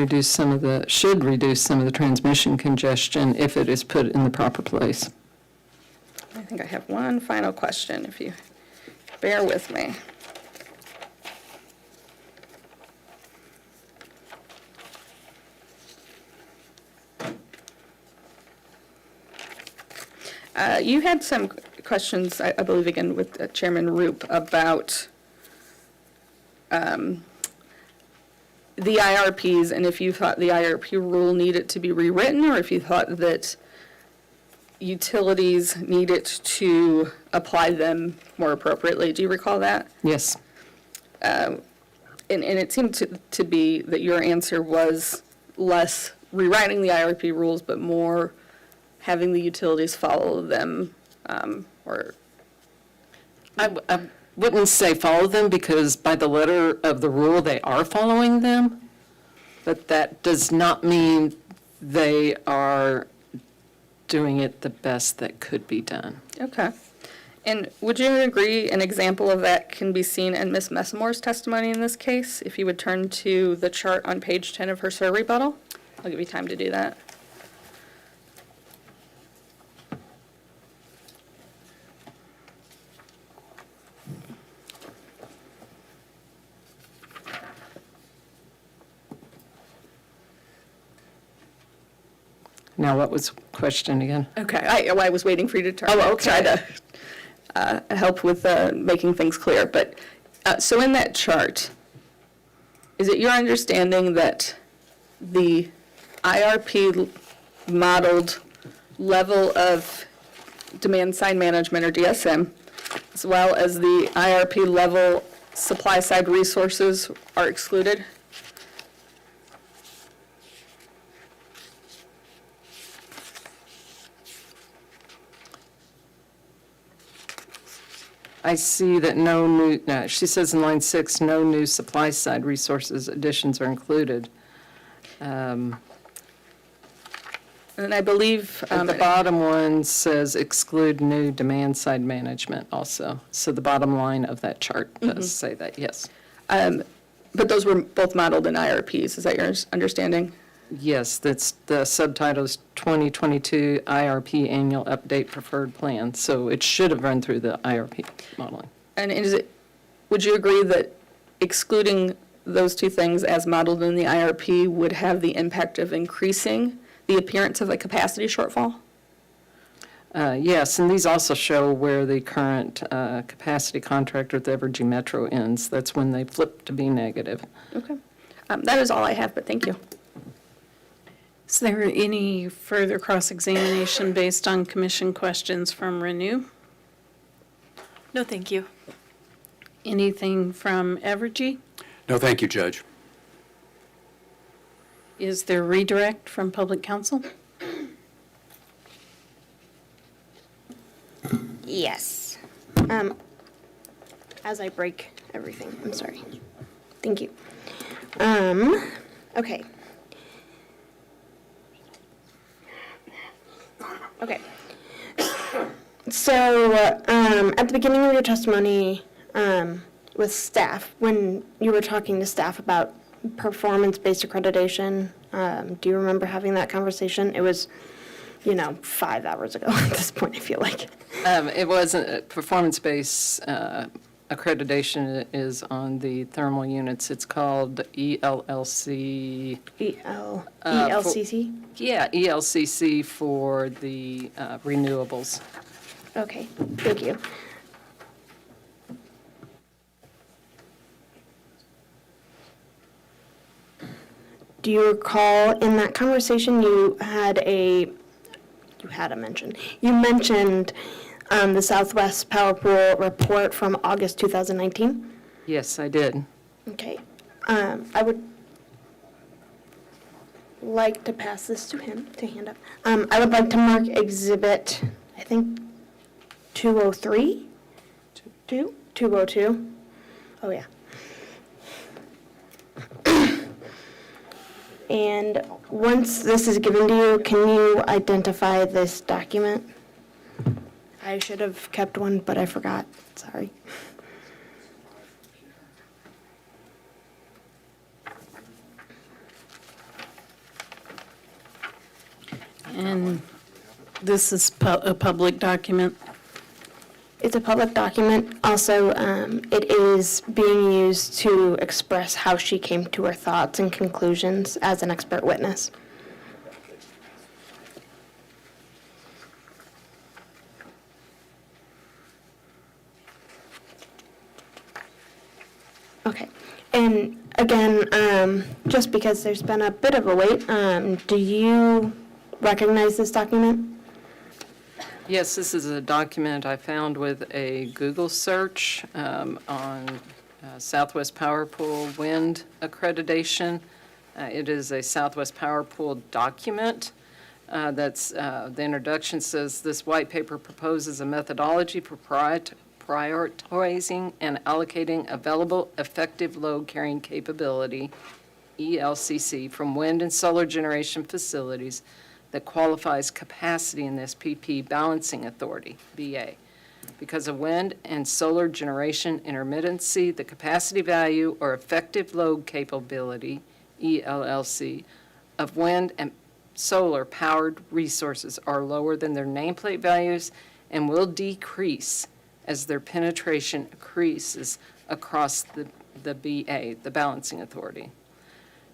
should reduce some of the transmission congestion if it is put in the proper place. I think I have one final question, if you bear with me. You had some questions, I believe, again, with Chairman Roop about the IRPs, and if you thought the IRP rule needed to be rewritten, or if you thought that utilities needed to apply them more appropriately. Do you recall that? Yes. And it seemed to be that your answer was less rewriting the IRP rules, but more having the utilities follow them, or... I wouldn't say follow them, because by the letter of the rule, they are following them, but that does not mean they are doing it the best that could be done. Okay. And would you agree an example of that can be seen in Ms. Messamore's testimony in this case? If you would turn to the chart on page 10 of her SIR rebuttal. I'll give you time to do that. Now, what was the question again? Okay, I was waiting for you to turn. Oh, okay. Try to help with making things clear. But, so in that chart, is it your understanding that the IRP modeled level of demand side management, or DSM, as well as the IRP level supply side resources are excluded? I see that no, she says in line 6, no new supply side resources additions are included. And I believe... The bottom one says exclude new demand side management also. So the bottom line of that chart does say that, yes. But those were both modeled in IRPs, is that your understanding? Yes, that's the subtitle is 2022 IRP Annual Update Preferred Plan. So it should have run through the IRP modeling. And would you agree that excluding those two things as modeled in the IRP would have the impact of increasing the appearance of a capacity shortfall? Yes, and these also show where the current capacity contract with Evergy Metro ends. That's when they flip to be negative. Okay. That is all I have, but thank you. Is there any further cross-examination based on commission questions from Renew? No, thank you. Anything from Evergy? No, thank you, Judge. Is there redirect from Public Counsel? Yes. As I break everything, I'm sorry. Thank you. Okay. Okay. So, at the beginning of your testimony, with staff, when you were talking to staff about performance-based accreditation, do you remember having that conversation? It was, 5 hours ago at this point, I feel like. It wasn't, performance-based accreditation is on the thermal units. It's called ELLC. ELCC? Yeah, ELCC for the renewables. Okay, thank you. Do you recall in that conversation you mentioned the Southwest Power Pool report from August 2019? Yes, I did. Okay. I would like to pass this to him to hand up. I would like to mark exhibit, I think, 203? 202? Oh, yeah. And once this is given to you, can you identify this document? I should have kept one, but I forgot. Sorry. And this is a public document? It's a public document. Also, it is being used to express how she came to her thoughts and conclusions as an expert witness. Okay. And again, just because there's been a bit of a wait, do you recognize this document? Yes, this is a document I found with a Google search on Southwest Power Pool wind accreditation. It is a Southwest Power Pool document. The introduction says, this white paper proposes a methodology for prioritizing and allocating available effective load carrying capability, ELCC, from wind and solar generation facilities that qualifies capacity in the SPP Balancing Authority, BA. Because of wind and solar generation intermittency, the capacity value or effective load capability, ELLC, of wind and solar powered resources are lower than their nameplate values and will decrease as their penetration increases across the BA, the Balancing Authority.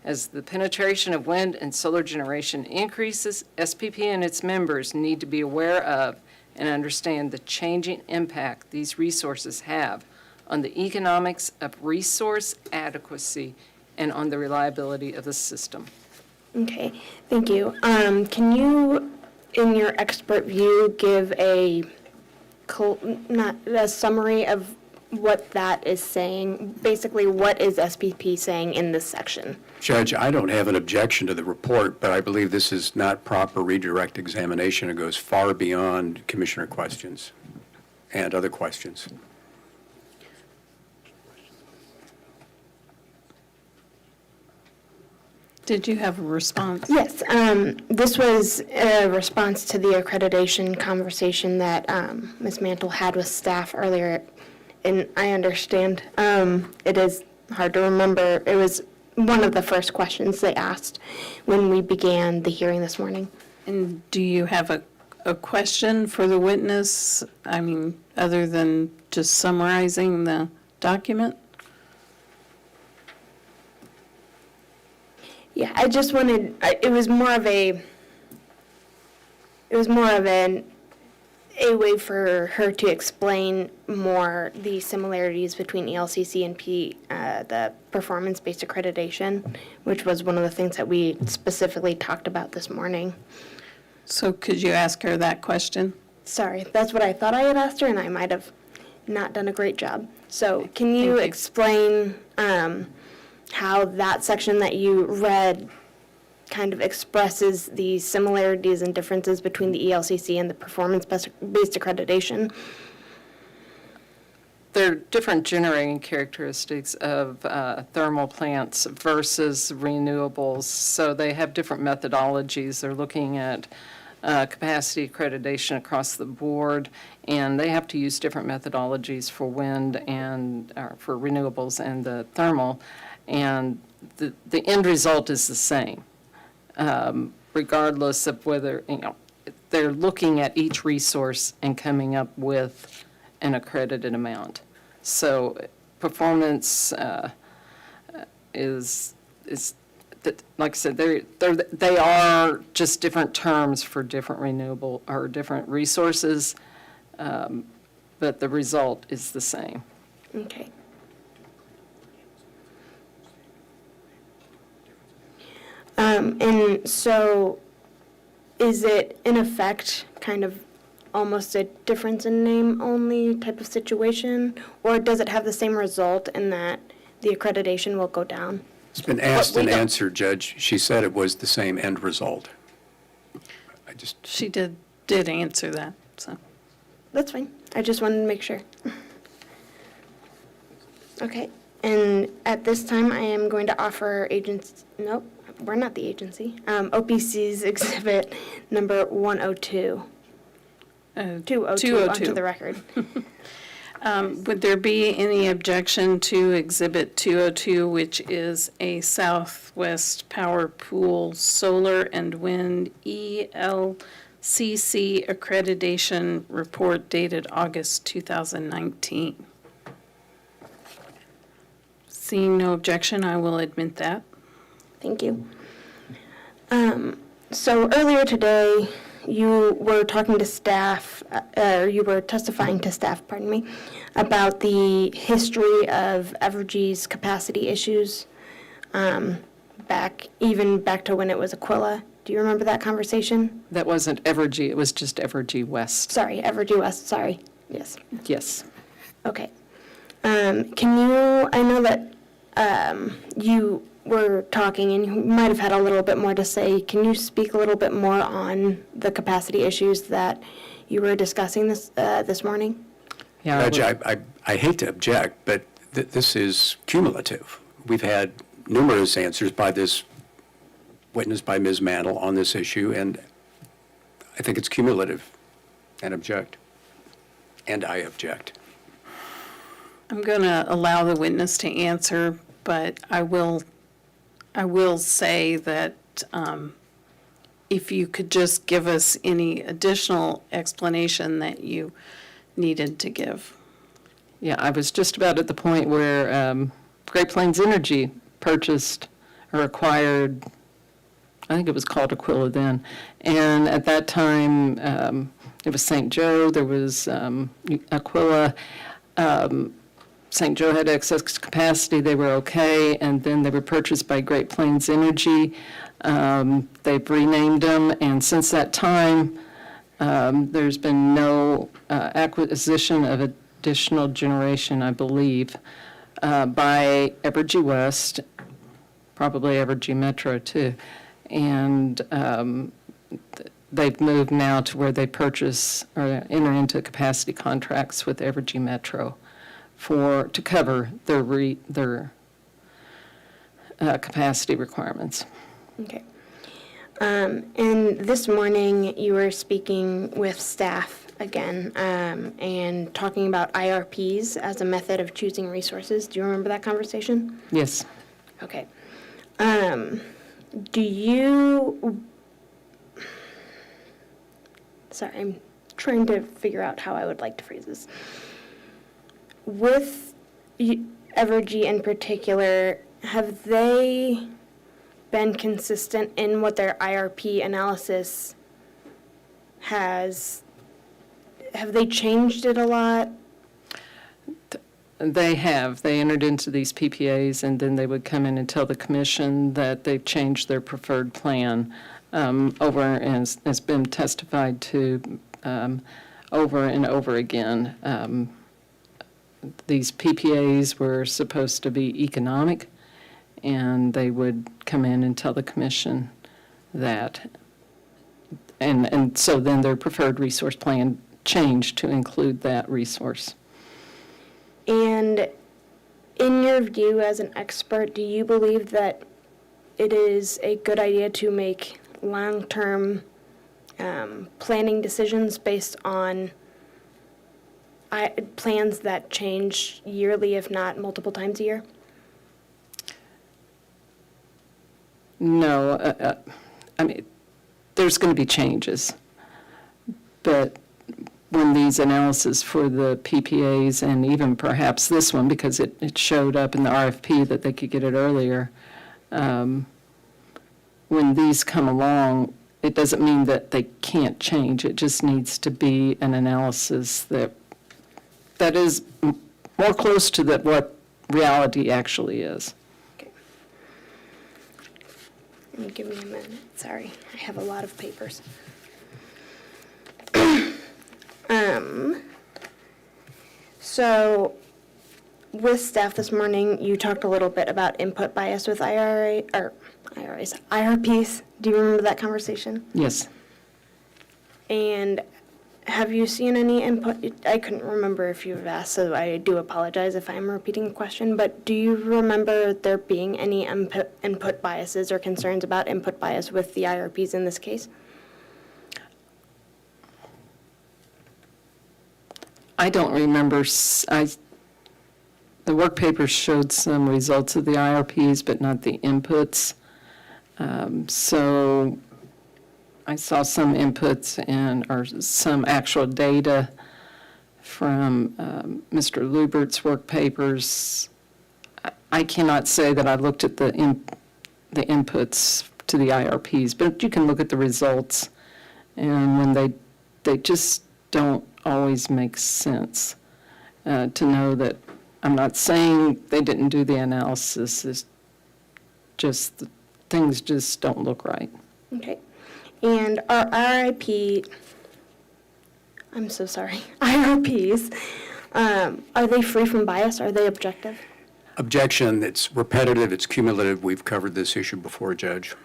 As the penetration of wind and solar generation increases, SPP and its members need to be aware of and understand the changing impact these resources have on the economics of resource adequacy and on the reliability of the system. Okay, thank you. Can you, in your expert view, give a summary of what that is saying? Basically, what is SPP saying in this section? Judge, I don't have an objection to the report, but I believe this is not proper redirect examination. It goes far beyond commissioner questions and other questions. Did you have a response? Yes, this was a response to the accreditation conversation that Ms. Mantle had with staff earlier, and I understand it is hard to remember. It was one of the first questions they asked when we began the hearing this morning. And do you have a question for the witness? I mean, other than just summarizing the document? Yeah, I just wanted, it was more of a way for her to explain more the similarities between ELCC and the performance-based accreditation, which was one of the things that we specifically talked about this morning. So could you ask her that question? Sorry, that's what I thought I had asked her, and I might have not done a great job. So can you Thank you. explain how that section that you read kind of expresses the similarities and differences between the ELCC and the performance-based accreditation? There are different generating characteristics of thermal plants versus renewables, so they have different methodologies. They're looking at capacity accreditation across the board, and they have to use different methodologies for wind and for renewables and the thermal, and the end result is the same, regardless of whether, they're looking at each resource and coming up with an accredited amount. So performance is like I said, they are just different terms for different renewable or different resources, but the result is the same. Okay. And so is it in effect kind of almost a difference in name only type of situation? Or does it have the same result in that the accreditation will go down? It's been asked But we and don't- answered, Judge. She said it was the same end result. She did answer that, so. That's fine. I just wanted to make sure. Okay. And at this time, I am going to offer nope, we're not the agency. OPC's exhibit number 102. 202 onto the record. Would there be any objection to Exhibit 202, which is a Southwest Power Pool Solar and Wind ELCC accreditation report dated August 2019? Seeing no objection, I will admit that. Thank you. So earlier today, you were talking to staff, or you were testifying to staff, pardon me, about the history of Evergy's capacity issues, back to when it was Aquila. Do you remember that conversation? That wasn't Evergy, it was just Evergy West. Sorry, Evergy West, sorry. Yes. Yes. Okay. I know that you were talking and you might have had a little bit more to say. Can you speak a little bit more on the capacity issues that you were discussing this morning? Yeah, Judge, I hate to object, but this is cumulative. We've had numerous answers by this witness, by Ms. Mantle, on this issue, and I think it's cumulative and object. And I object. I'm going to allow the witness to answer, but I will say that if you could just give us any additional explanation that you needed to give. Yeah, I was just about at the point where Great Plains Energy purchased or acquired, I think it was called Aquila then, and at that time, it was St. Joe, there was Aquila. St. Joe had excess capacity, they were okay, and then they were purchased by Great Plains Energy. They've renamed them, and since that time, there's been no acquisition of additional generation, I believe, by Evergy West, probably Evergy Metro too. And they've moved now to where they purchase or enter into capacity contracts with Evergy Metro to cover their capacity requirements. Okay. And this morning, you were speaking with staff again, and talking about IRPs as a method of choosing resources. Do you remember that conversation? Yes. Okay. Sorry, I'm trying to figure out how I would like to phrase this. With Evergy in particular, have they been consistent in what their IRP analysis has? Have they changed it a lot? They have. They entered into these PPAs, and then they would come in and tell the commission that they've changed their preferred plan over, as has been testified to, over and over again. These PPAs were supposed to be economic, and they would come in and tell the commission that. And so then their preferred resource plan changed to include that resource. And in your view as an expert, do you believe that it is a good idea to make long-term planning decisions based on plans that change yearly, if not multiple times a year? No, I mean, there's going to be changes, but when these analysis for the PPAs, and even perhaps this one, because it showed up in the RFP that they could get it earlier, when these come along, it doesn't mean that they can't change. It just needs to be an analysis that is more close to what reality actually is. Give me a minute, sorry, I have a lot of papers. So, with staff this morning, you talked a little bit about input bias with IRPs. Do you remember that conversation? Yes. And have you seen any input? I couldn't remember if you've asked, so I do apologize if I'm repeating the question, but do you remember there being any input biases or concerns about input bias with the IRPs in this case? I don't remember. The work papers showed some results of the IRPs, but not the inputs. So I saw some inputs or some actual data from Mr. Lubert's work papers. I cannot say that I looked at the inputs to the IRPs, but you can look at the results, and when they just don't always make sense to know that. I'm not saying they didn't do the analysis, it's just things just don't look right. Okay. And our IRPs, are they free from bias? Are they objective? Objection, it's repetitive, it's cumulative. We've covered this issue before, Judge.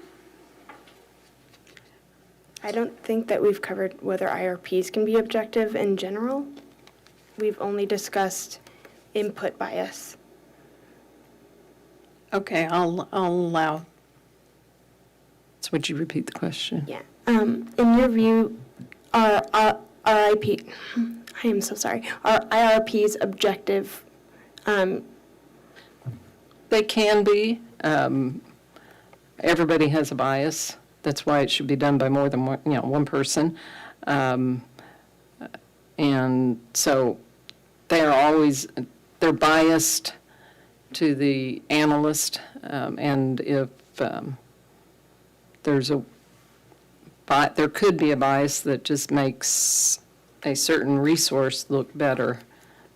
I don't think that we've covered whether IRPs can be objective in general. We've only discussed input bias. Okay, I'll allow. So would you repeat the question? Yeah. In your view, are RIP, I am so sorry, are IRPs objective? They can be. Everybody has a bias. That's why it should be done by more than one person. And so they're biased to the analyst, and if there could be a bias that just makes a certain resource look better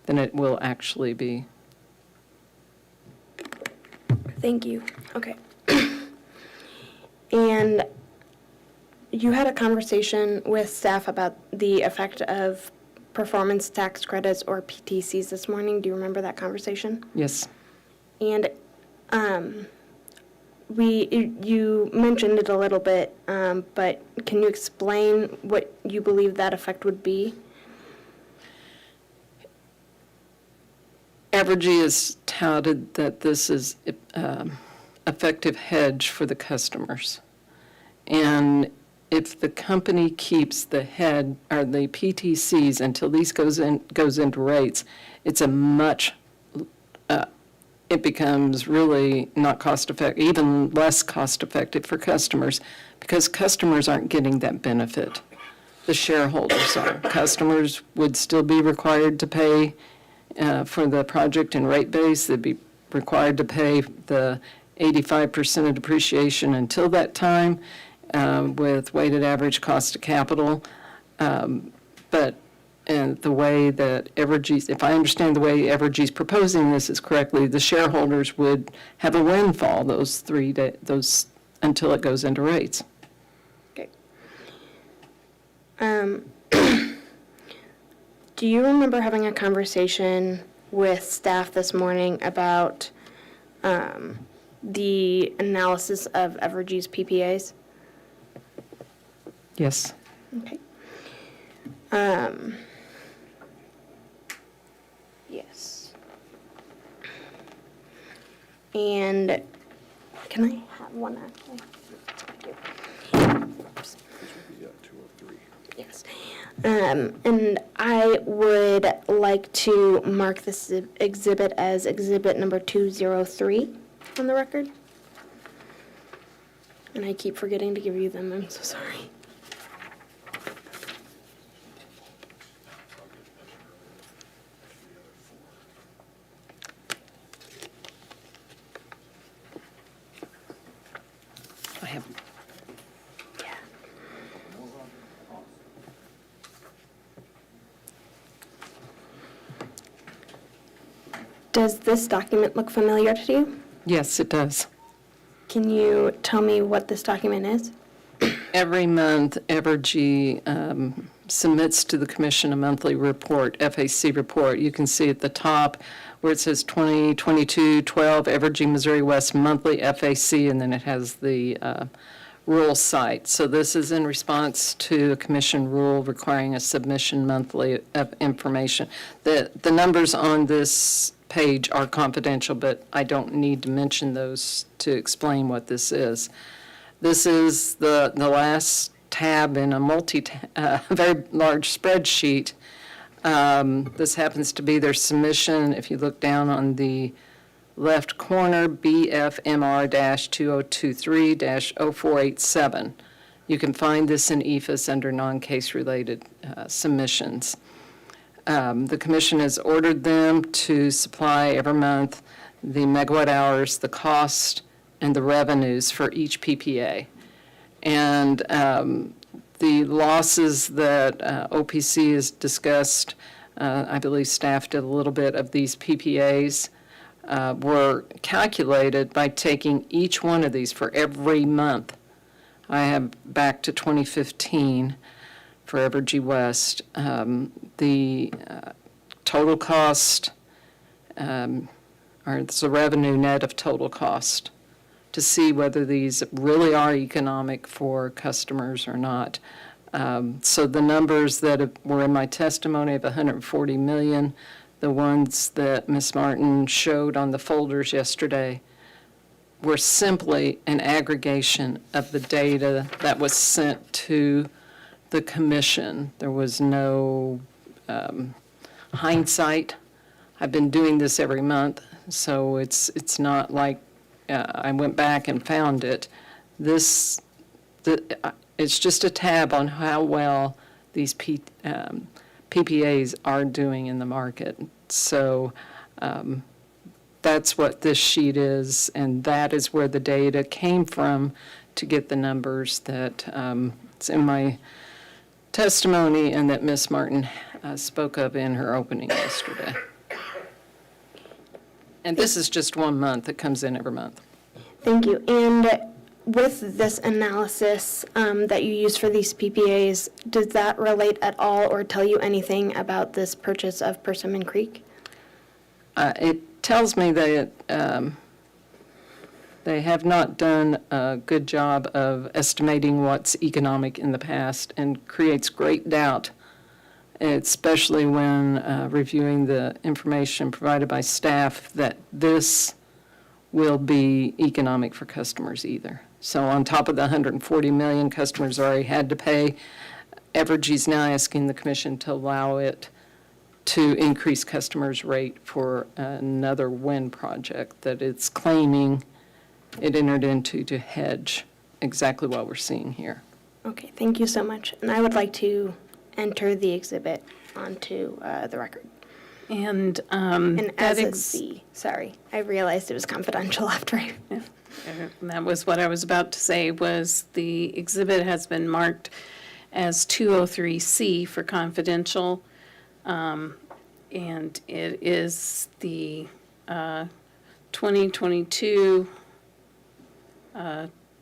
than it will actually be. Thank you. Okay. And you had a conversation with staff about the effect of performance tax credits or PTCs this morning. Do you remember that conversation? Yes. And you mentioned it a little bit, but can you explain what you believe that effect would be? Evergy has touted that this is effective hedge for the customers. And if the company keeps the PTCs until these goes into rates, it's it becomes really not cost-effective, even less cost-effective for customers, because customers aren't getting that benefit. The shareholders are. Customers would still be required to pay for the project and rate base. They'd be required to pay the 85% of depreciation until that time, with weighted average cost of capital. But and the way that Evergy's, if I understand the way Evergy's proposing this is correctly, the shareholders would have a windfall those 3 days, until it goes into rates. Okay. Do you remember having a conversation with staff this morning about the analysis of Evergy's PPAs? Yes. Okay. Yes. And can I have one actually? Oops. Yes. And I would like to mark this exhibit as exhibit number 203 on the record. And I keep forgetting to give you them, I'm so sorry. I have. Does this document look familiar to you? Yes, it does. Can you tell me what this document is? Every month, Evergy submits to the commission a monthly report, FAC report. You can see at the top where it says 2022-12 Evergy Missouri West monthly FAC, and then it has the rural site. So this is in response to a commission rule requiring a submission monthly of information. The numbers on this page are confidential, but I don't need to mention those to explain what this is. This is the last tab in a very large spreadsheet. This happens to be their submission. If you look down on the left corner, BFMR-2023-0487. You can find this in EFIS under non-case-related submissions. The commission has ordered them to supply every month the megawatt hours, the cost, and the revenues for each PPA. And the losses that OPC has discussed, I believe staff did a little bit of these PPAs, were calculated by taking each one of these for every month. I have back to 2015 for Evergy West. The total cost, or it's the revenue net of total cost, to see whether these really are economic for customers or not. So the numbers that were in my testimony of 140 million, the ones that Ms. Martin showed on the folders yesterday, were simply an aggregation of the data that was sent to the commission. There was no hindsight. I've been doing this every month, so it's not like I went back and found it. It's just a tab on how well these PPAs are doing in the market. So that's what this sheet is, and that is where the data came from to get the numbers that it's in my testimony and that Ms. Martin spoke of in her opening yesterday. And this is just 1 month. It comes in every month. Thank you. And with this analysis that you use for these PPAs, does that relate at all or tell you anything about this purchase of Persimmon Creek? It tells me that they have not done a good job of estimating what's economic in the past, and creates great doubt, especially when reviewing the information provided by staff, that this will be economic for customers either. So on top of the 140 million customers already had to pay, Evergy's now asking the commission to allow it to increase customers' rate for another wind project that it's claiming it entered into to hedge exactly what we're seeing here. Okay, thank you so much. And I would like to enter the exhibit onto the record. And And that as a sorry, I realized it was confidential after I. And that was what I was about to say, was the exhibit has been marked as 203C for confidential. And it is the 2022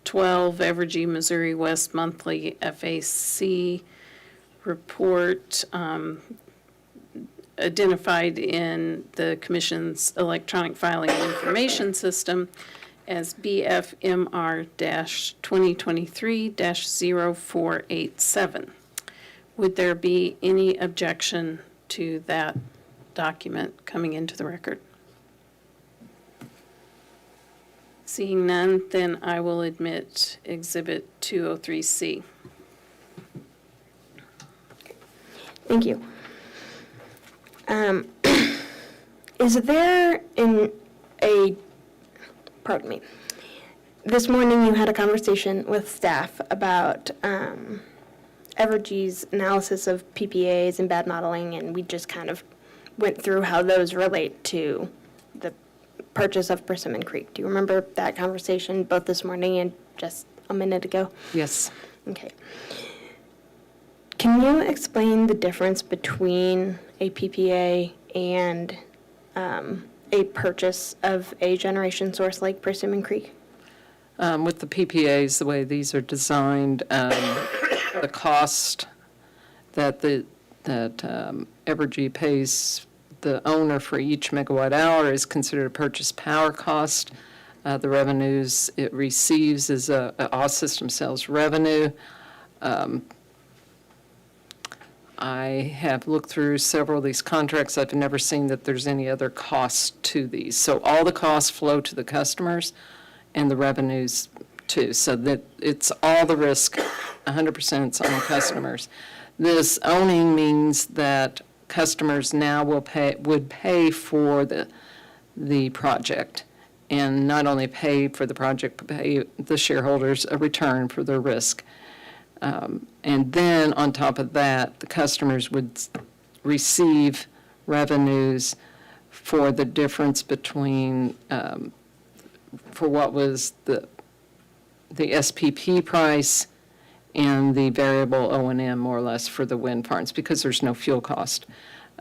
12 Evergy, Missouri West Monthly FAC report, identified in the Commission's electronic filing and information system as BFMR-2023-0487. Would there be any objection to that document coming into the record? Seeing none, then I will admit Exhibit 203C. Thank you. Is there pardon me, this morning you had a conversation with staff about Evergy's analysis of PPAs and bad modeling, and we just kind of went through how those relate to the purchase of Persimmon Creek. Do you remember that conversation, both this morning and just a minute ago? Yes. Okay. Can you explain the difference between a PPA and a purchase of a generation source like Persimmon Creek? With the PPAs, the way these are designed, the cost that Evergy pays the owner for each megawatt hour is considered a purchase power cost. The revenues it receives is all system sales revenue. I have looked through several of these contracts. I've never seen that there's any other cost to these. So all the costs flow to the customers and the revenues too. So that it's all the risk, 100% on customers. This owning means that customers now would pay for the project, and not only pay for the project, but pay the shareholders a return for their risk. And then on top of that, the customers would receive revenues for the difference between, for what was the SPP price and the variable O&M, more or less, for the wind farms, because there's no fuel cost.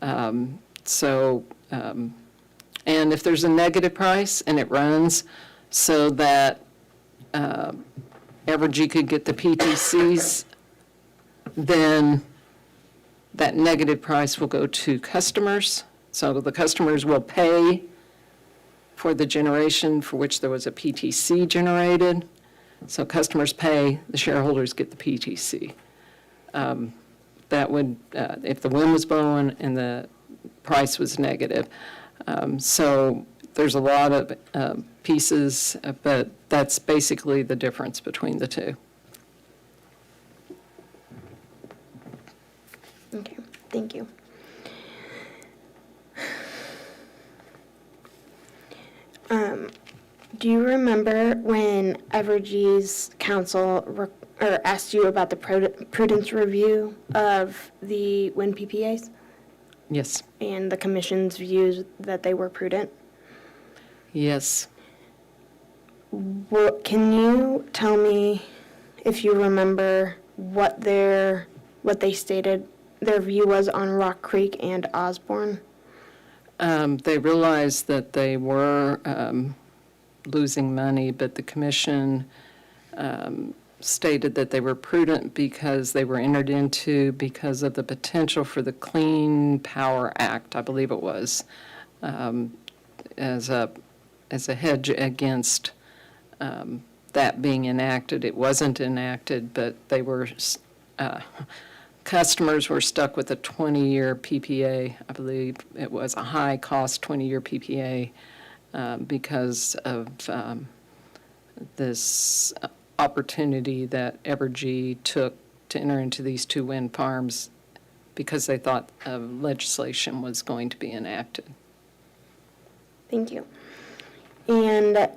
And if there's a negative price and it runs so that Evergy could get the PTCs, then that negative price will go to customers. So the customers will pay for the generation for which there was a PTC generated. So customers pay, the shareholders get the PTC. That would, if the wind was blowing and the price was negative. So there's a lot of pieces, but that's basically the difference between the two. Okay, thank you. Do you remember when Evergy's council asked you about the prudence review of the wind PPAs? Yes. And the commission's views that they were prudent? Yes. Well, can you tell me, if you remember, what they stated their view was on Rock Creek and Osborne? They realized that they were losing money, but the commission stated that they were prudent because they were entered into because of the potential for the Clean Power Act, I believe it was, as a hedge against that being enacted. It wasn't enacted, but they were, customers were stuck with a 20-year PPA. I believe it was a high-cost 20-year PPA because of this opportunity that Evergy took to enter into these two wind farms because they thought legislation was going to be enacted. Thank you. And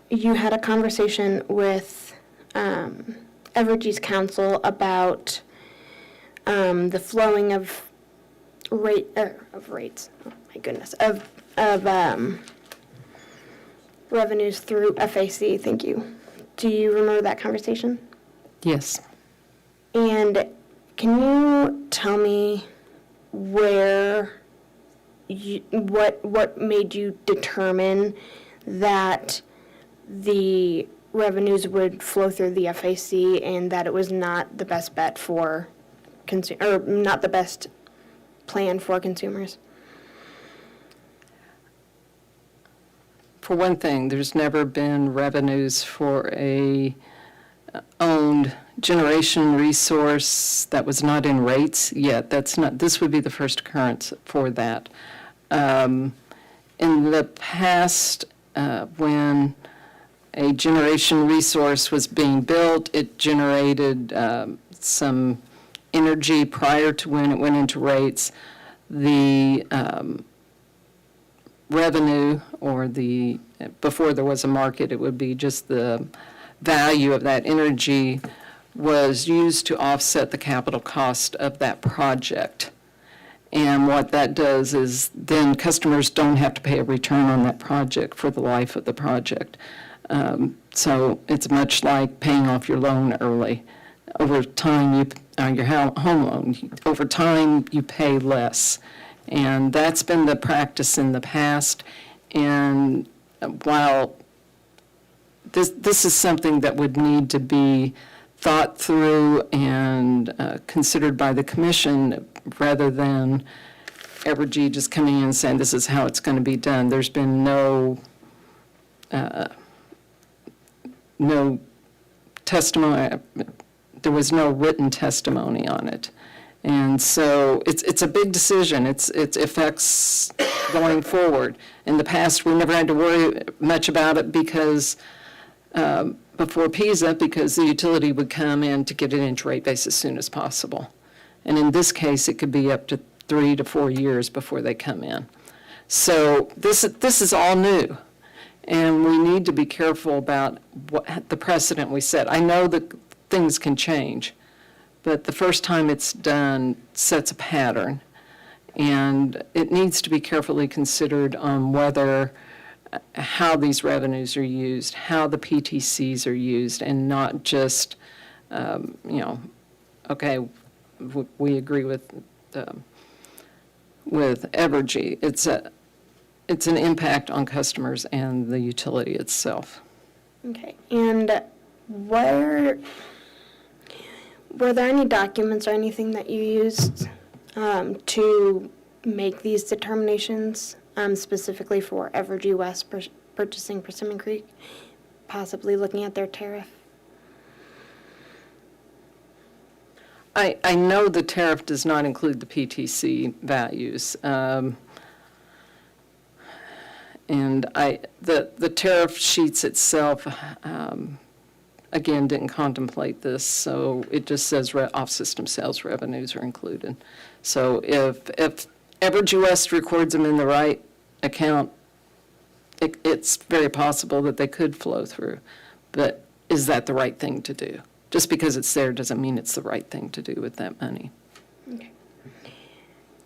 you had a conversation with Evergy's counsel about the flowing of rates. Oh my goodness, of revenues through FAC. Thank you. Do you remember that conversation? Yes. And can you tell me what made you determine that the revenues would flow through the FAC and that it was not the best bet for or not the best plan for consumers? For one thing, there's never been revenues for a owned generation resource that was not in rates yet. This would be the first occurrence for that. In the past, when a generation resource was being built, it generated some energy prior to when it went into rates. The revenue, or before there was a market, it would be just the value of that energy was used to offset the capital cost of that project. And what that does is then customers don't have to pay a return on that project for the life of the project. So it's much like paying off your loan early. Over time, your home loan, over time, you pay less. And that's been the practice in the past. And while this is something that would need to be thought through and considered by the commission, rather than Evergy just coming in and saying this is how it's going to be done. There's been no testimony. There was no written testimony on it. And so it's a big decision. It affects going forward. In the past, we never had to worry much about it because before PISA, because the utility would come in to get it into rate base as soon as possible. And in this case, it could be up to 3 to 4 years before they come in. So this is all new. And we need to be careful about the precedent we set. I know that things can change, but the first time it's done sets a pattern. And it needs to be carefully considered on how these revenues are used, how the PTCs are used, and not just, okay, we agree with Evergy. It's an impact on customers and the utility itself. Okay, and were there any documents or anything that you used to make these determinations, specifically for Evergy West purchasing Persimmon Creek, possibly looking at their tariff? I know the tariff does not include the PTC values. And the tariff sheets itself, again, didn't contemplate this, so it just says off-system sales revenues are included. So if Evergy West records them in the right account, it's very possible that they could flow through. But is that the right thing to do? Just because it's there doesn't mean it's the right thing to do with that money. Okay.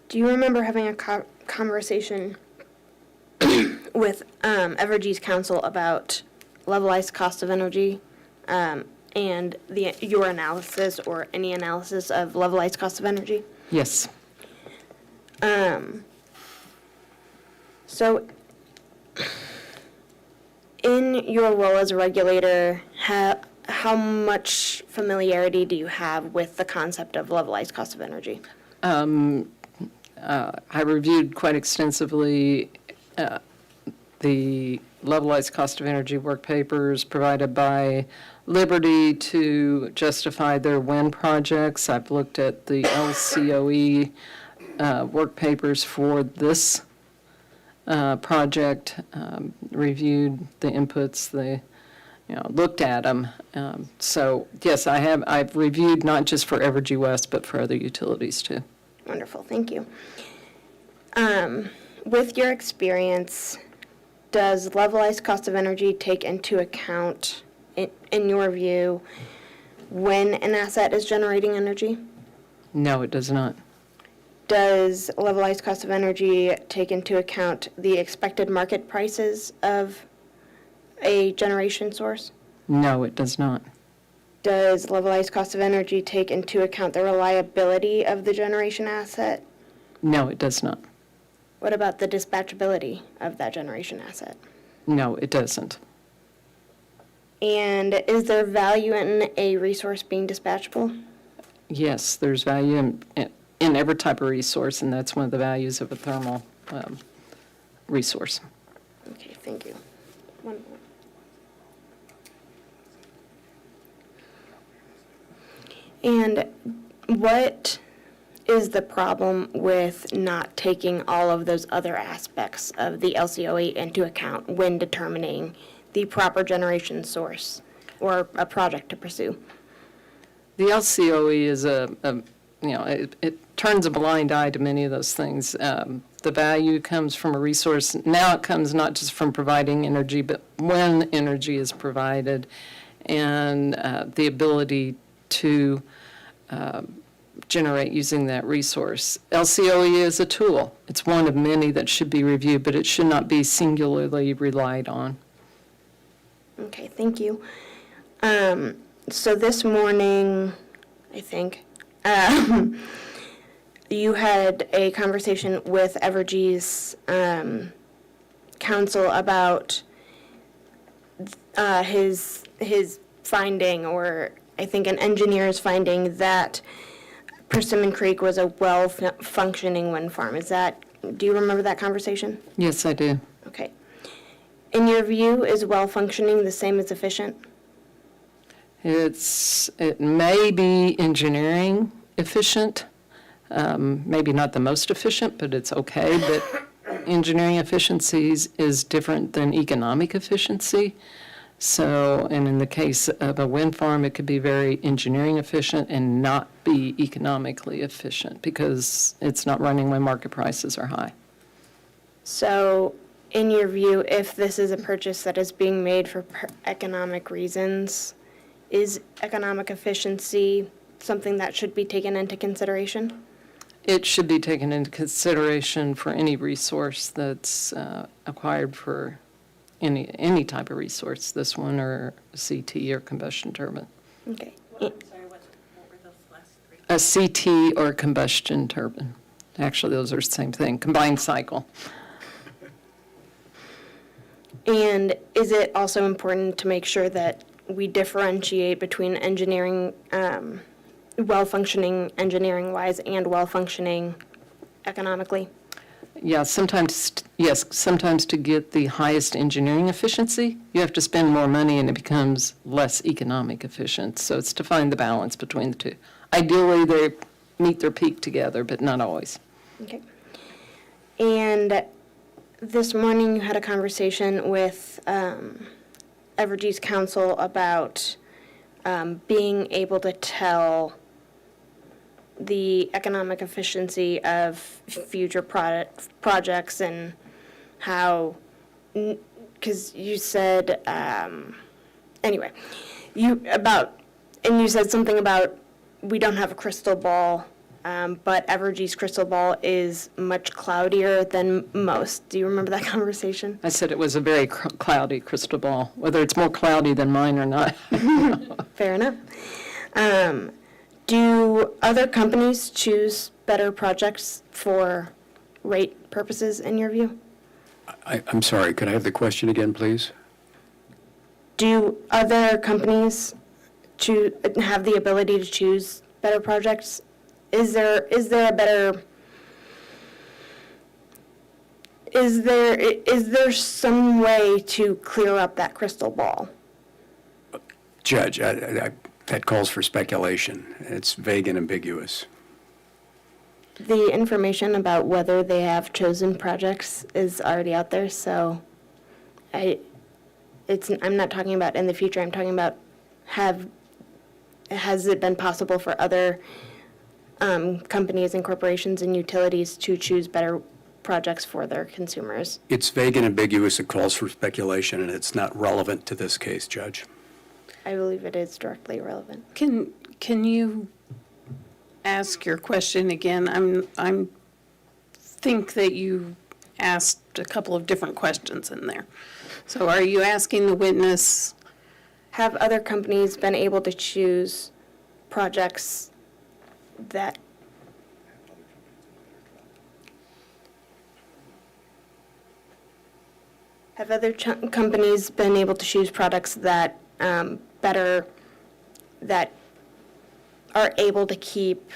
Do you remember having a conversation with Evergy's counsel about levelized cost of energy and your analysis or any analysis of levelized cost of energy? Yes. So in your role as a regulator, how much familiarity do you have with the concept of levelized cost of energy? I reviewed quite extensively the levelized cost of energy work papers provided by Liberty to justify their wind projects. I've looked at the LCOE work papers for this project, reviewed the inputs, looked at them. So yes, I've reviewed not just for Evergy West, but for other utilities too. Wonderful, thank you. With your experience, does levelized cost of energy take into account, in your view, when an asset is generating energy? No, it does not. Does levelized cost of energy take into account the expected market prices of a generation source? No, it does not. Does levelized cost of energy take into account the reliability of the generation asset? No, it does not. What about the dispatchability of that generation asset? No, it doesn't. And is there value in a resource being dispatchable? Yes, there's value in every type of resource, and that's one of the values of a thermal resource. Okay, thank you. One more. And what is the problem with not taking all of those other aspects of the LCOE into account when determining the proper generation source or a project to pursue? The LCOE is it turns a blind eye to many of those things. The value comes from a resource. Now it comes not just from providing energy, but when energy is provided and the ability to generate using that resource. LCOE is a tool. It's one of many that should be reviewed, but it should not be singularly relied on. Okay, thank you. So this morning, I think, you had a conversation with Evergy's counsel about his finding, or I think an engineer's finding, that Persimmon Creek was a well-functioning wind farm. Do you remember that conversation? Yes, I do. Okay. In your view, is well-functioning the same as efficient? It may be engineering efficient, maybe not the most efficient, but it's okay. But engineering efficiencies is different than economic efficiency. So, and in the case of a wind farm, it could be very engineering efficient and not be economically efficient because it's not running when market prices are high. So, in your view, if this is a purchase that is being made for economic reasons, is economic efficiency something that should be taken into consideration? It should be taken into consideration for any resource that's acquired for any type of resource, this one or CT or combustion turbine. Okay. I'm sorry, what were those last three? A CT or combustion turbine. Actually, those are the same thing, combined cycle. And is it also important to make sure that we differentiate between engineering, well-functioning engineering-wise and well-functioning economically? Yeah, sometimes to get the highest engineering efficiency, you have to spend more money and it becomes less economic efficient. So it's to find the balance between the two. Ideally, they meet their peak together, but not always. Okay. And this morning you had a conversation with Evergy's counsel about being able to tell the economic efficiency of future projects and how, because you said, anyway, you said something about we don't have a crystal ball, but Evergy's crystal ball is much cloudier than most. Do you remember that conversation? I said it was a very cloudy crystal ball, whether it's more cloudy than mine or not. Fair enough. Do other companies choose better projects for rate purposes in your view? I'm sorry, could I have the question again, please? Do other companies have the ability to choose better projects? Is there some way to clear up that crystal ball? Judge, that calls for speculation. It's vague and ambiguous. The information about whether they have chosen projects is already out there, so I'm not talking about in the future, I'm talking about has it been possible for other companies and corporations and utilities to choose better projects for their consumers? It's vague and ambiguous. It calls for speculation, and it's not relevant to this case, Judge. I believe it is directly relevant. Can you ask your question again? I'm think that you asked a couple of different questions in there. So are you asking the witness, Have other companies been able to choose projects that, have other companies been able to choose products that that are able to keep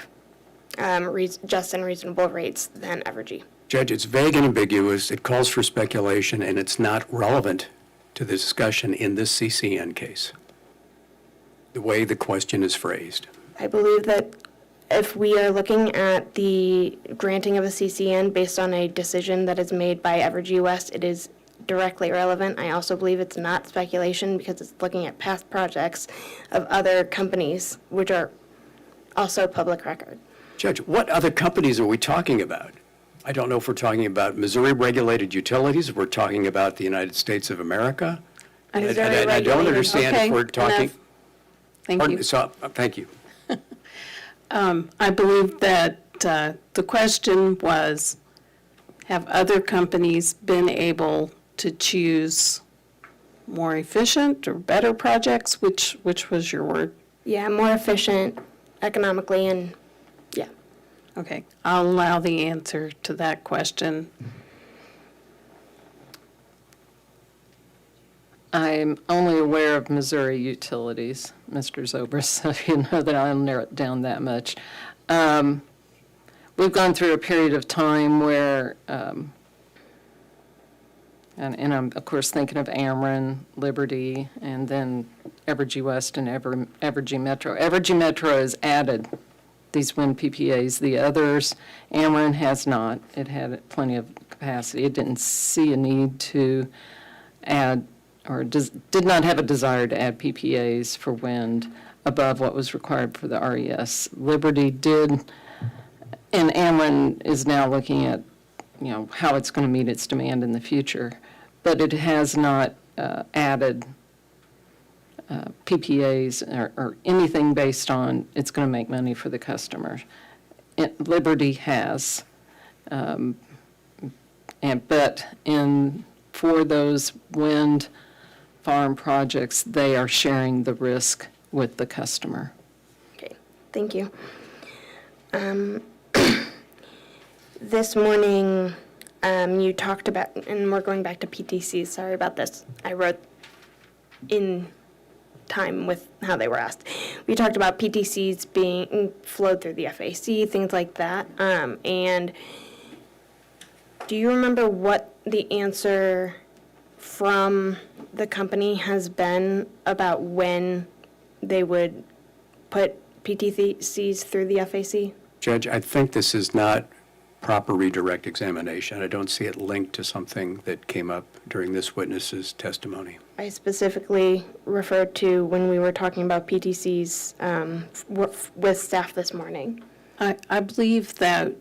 just and reasonable rates than Evergy? Judge, it's vague and ambiguous, it calls for speculation, and it's not relevant to the discussion in this CCN case, the way the question is phrased. I believe that if we are looking at the granting of a CCN based on a decision that is made by Evergy West, it is directly relevant. I also believe it's not speculation because it's looking at past projects of other companies, which are also public record. Judge, what other companies are we talking about? I don't know if we're talking about Missouri-regulated utilities, if we're talking about the United States of America. And I don't Missouri-regulated, understand if okay, we're talking. enough. Thank you. Thank you. I believe that the question was, have other companies been able to choose more efficient or better projects? Which was your word? Yeah, more efficient economically and, yeah. Okay, I'll allow the answer to that question. I'm only aware of Missouri utilities, Mr. Zobrist, so you know that I'll narrow it down that much. We've gone through a period of time where, and I'm, of course, thinking of Ameren, Liberty, and then Evergy West and Evergy Metro. Evergy Metro has added these wind PPAs. The others, Ameren has not. It had plenty of capacity. It didn't see a need to add, or did not have a desire to add PPAs for wind above what was required for the RES. Liberty did, and Ameren is now looking at, how it's going to meet its demand in the future. But it has not added PPAs or anything based on it's going to make money for the customer. Liberty has, but for those wind farm projects, they are sharing the risk with the customer. Okay, thank you. This morning, you talked about, and we're going back to PTCs, sorry about this. I wrote in time with how they were asked. We talked about PTCs being flowed through the FAC, things like that. And do you remember what the answer from the company has been about when they would put PTCs through the FAC? Judge, I think this is not proper redirect examination. I don't see it linked to something that came up during this witness's testimony. I specifically referred to when we were talking about PTCs with staff this morning. I believe that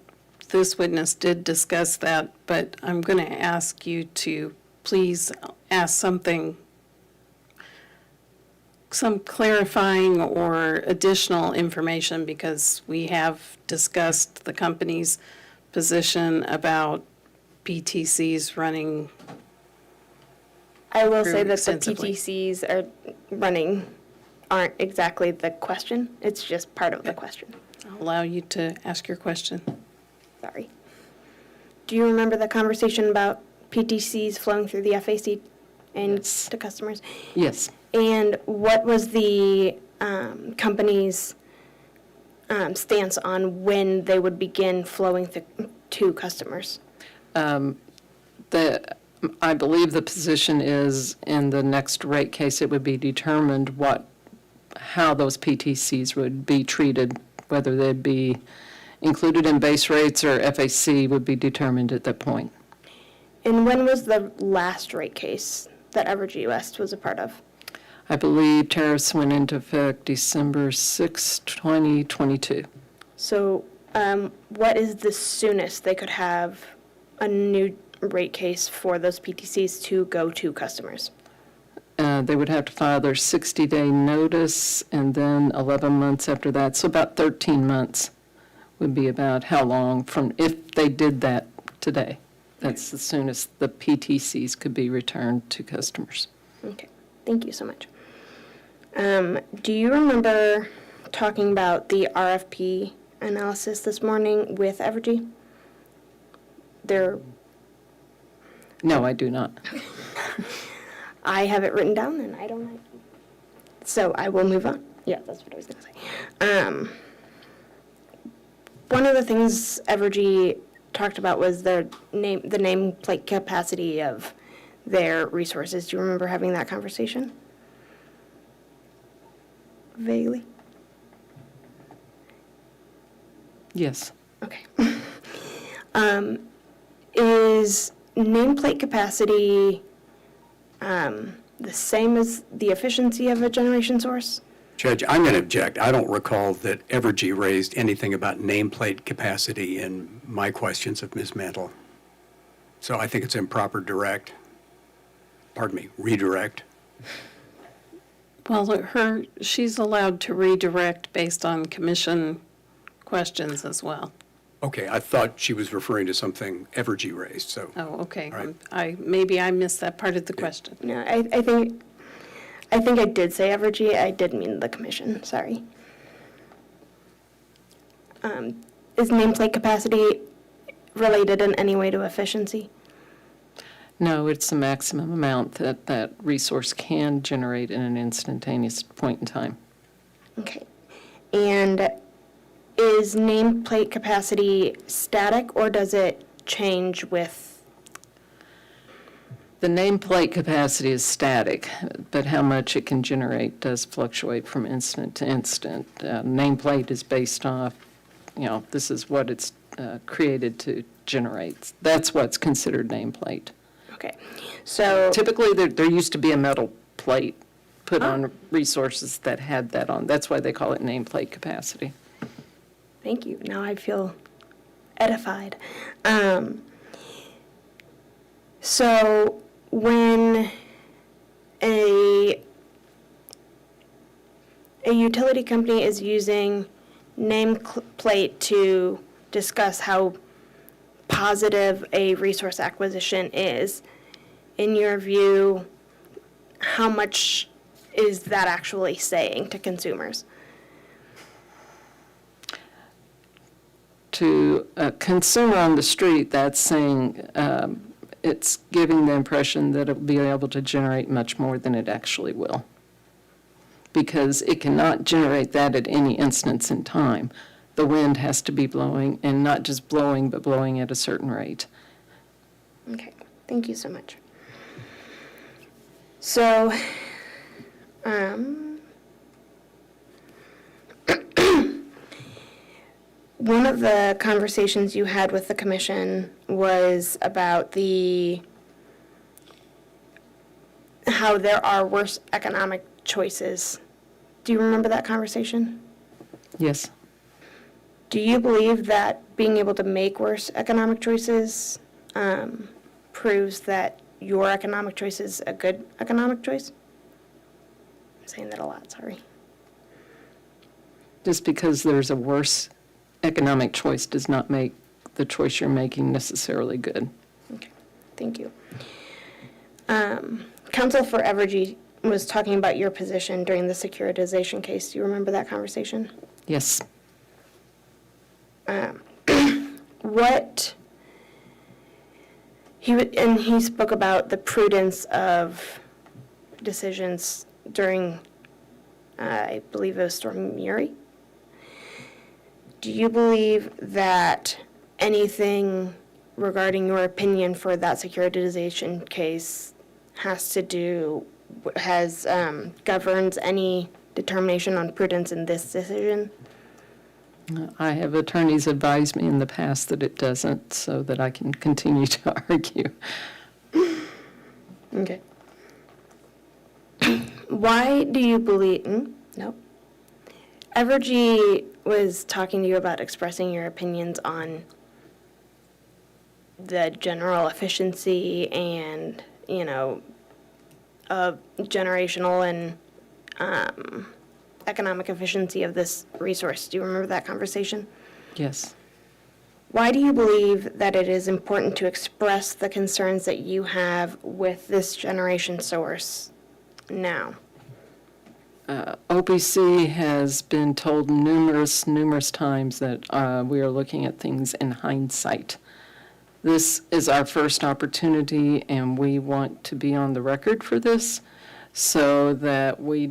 this witness did discuss that, but I'm going to ask you to please ask some clarifying or additional information, because we have discussed the company's position about PTCs running. I will say that the extensively. PTCs aren't exactly the question. It's just part of the question. I'll allow you to ask your question. Sorry. Do you remember the conversation about PTCs flowing through the FAC and Yes. to customers? Yes. And what was the company's stance on when they would begin flowing to customers? I believe the position is in the next rate case, it would be determined how those PTCs would be treated, whether they'd be included in base rates or FAC would be determined at that point. And when was the last rate case that Evergy West was a part of? I believe tariffs went into effect December 6, 2022. So what is the soonest they could have a new rate case for those PTCs to go to customers? They would have to file their 60-day notice, and then 11 months after that, so about 13 months would be about how long from if they did that today. That's as soon as the PTCs could be returned to customers. Okay, thank you so much. Do you remember talking about the RFP analysis this morning with Evergy? No, I do not. I have it written down and I don't like it. So I will move on. Yeah, that's what I was going to say. One of the things Evergy talked about was the nameplate capacity of their resources. Do you remember having that conversation? Vaguely? Yes. Okay. Is nameplate capacity the same as the efficiency of a generation source? Judge, I'm going to object. I don't recall that Evergy raised anything about nameplate capacity in my questions of Ms. Mantle. So I think it's improper redirect. Well, she's allowed to redirect based on commission questions as well. Okay, I thought she was referring to something Evergy raised, so. Oh, okay. All right. Maybe I missed that part of the question. No, I think I did say Evergy. I did mean the commission. Sorry. Is nameplate capacity related in any way to efficiency? No, it's the maximum amount that that resource can generate in an instantaneous point in time. Okay. And is nameplate capacity static or does it change with? The nameplate capacity is static, but how much it can generate does fluctuate from instant to instant. Nameplate is based off, this is what it's created to generate. That's what's considered nameplate. Okay. So Typically, there used to be a metal plate put on resources that had that on. That's why they call it nameplate capacity. thank you. Now I feel edified. So when a utility company is using nameplate to discuss how positive a resource acquisition is, in your view, how much is that actually saying to consumers? To a consumer on the street, that's saying it's giving the impression that it'll be able to generate much more than it actually will. Because it cannot generate that at any instance in time. The wind has to be blowing, and not just blowing, but blowing at a certain rate. Okay, thank you so much. So, one of the conversations you had with the commission was about how there are worse economic choices. Do you remember that conversation? Yes. Do you believe that being able to make worse economic choices proves that your economic choice is a good economic choice? I'm saying that a lot, sorry. Just because there's a worse economic choice does not make the choice you're making necessarily good. Okay, thank you. Counsel for Evergy was talking about your position during the securitization case. Do you remember that conversation? Yes. He spoke about the prudence of decisions during, I believe it was Storm Uri. Do you believe that anything regarding your opinion for that securitization case governs any determination on prudence in this decision? I have attorneys advise me in the past that it doesn't, so that I can continue to argue. Okay. Why do you believe, nope. Evergy was talking to you about expressing your opinions on the general efficiency and, generational and economic efficiency of this resource. Do you remember that conversation? Yes. Why do you believe that it is important to express the concerns that you have with this generation source now? OPC has been told numerous times that we are looking at things in hindsight. This is our first opportunity, and we want to be on the record for this so that we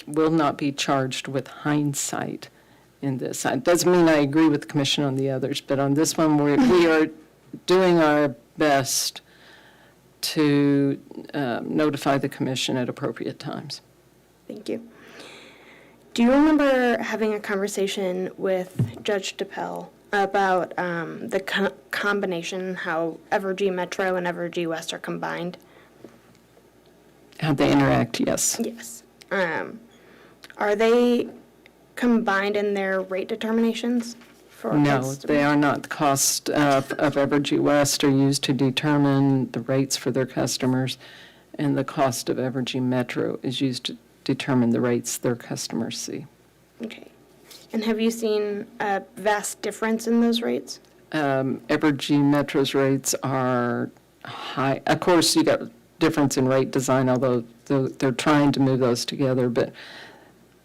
will not be charged with hindsight in this. It doesn't mean I agree with the commission on the others, but on this one, we are doing our best to notify the commission at appropriate times. Thank you. Do you remember having a conversation with Judge DePel about the combination, how Evergy Metro and Evergy West are combined? How they interact, yes. Yes. Are they combined in their rate determinations for No, customers? they are not. The cost of Evergy West are used to determine the rates for their customers, and the cost of Evergy Metro is used to determine the rates their customers see. Okay. And have you seen a vast difference in those rates? Evergy Metro's rates are high. Of course, you got difference in rate design, although they're trying to move those together, but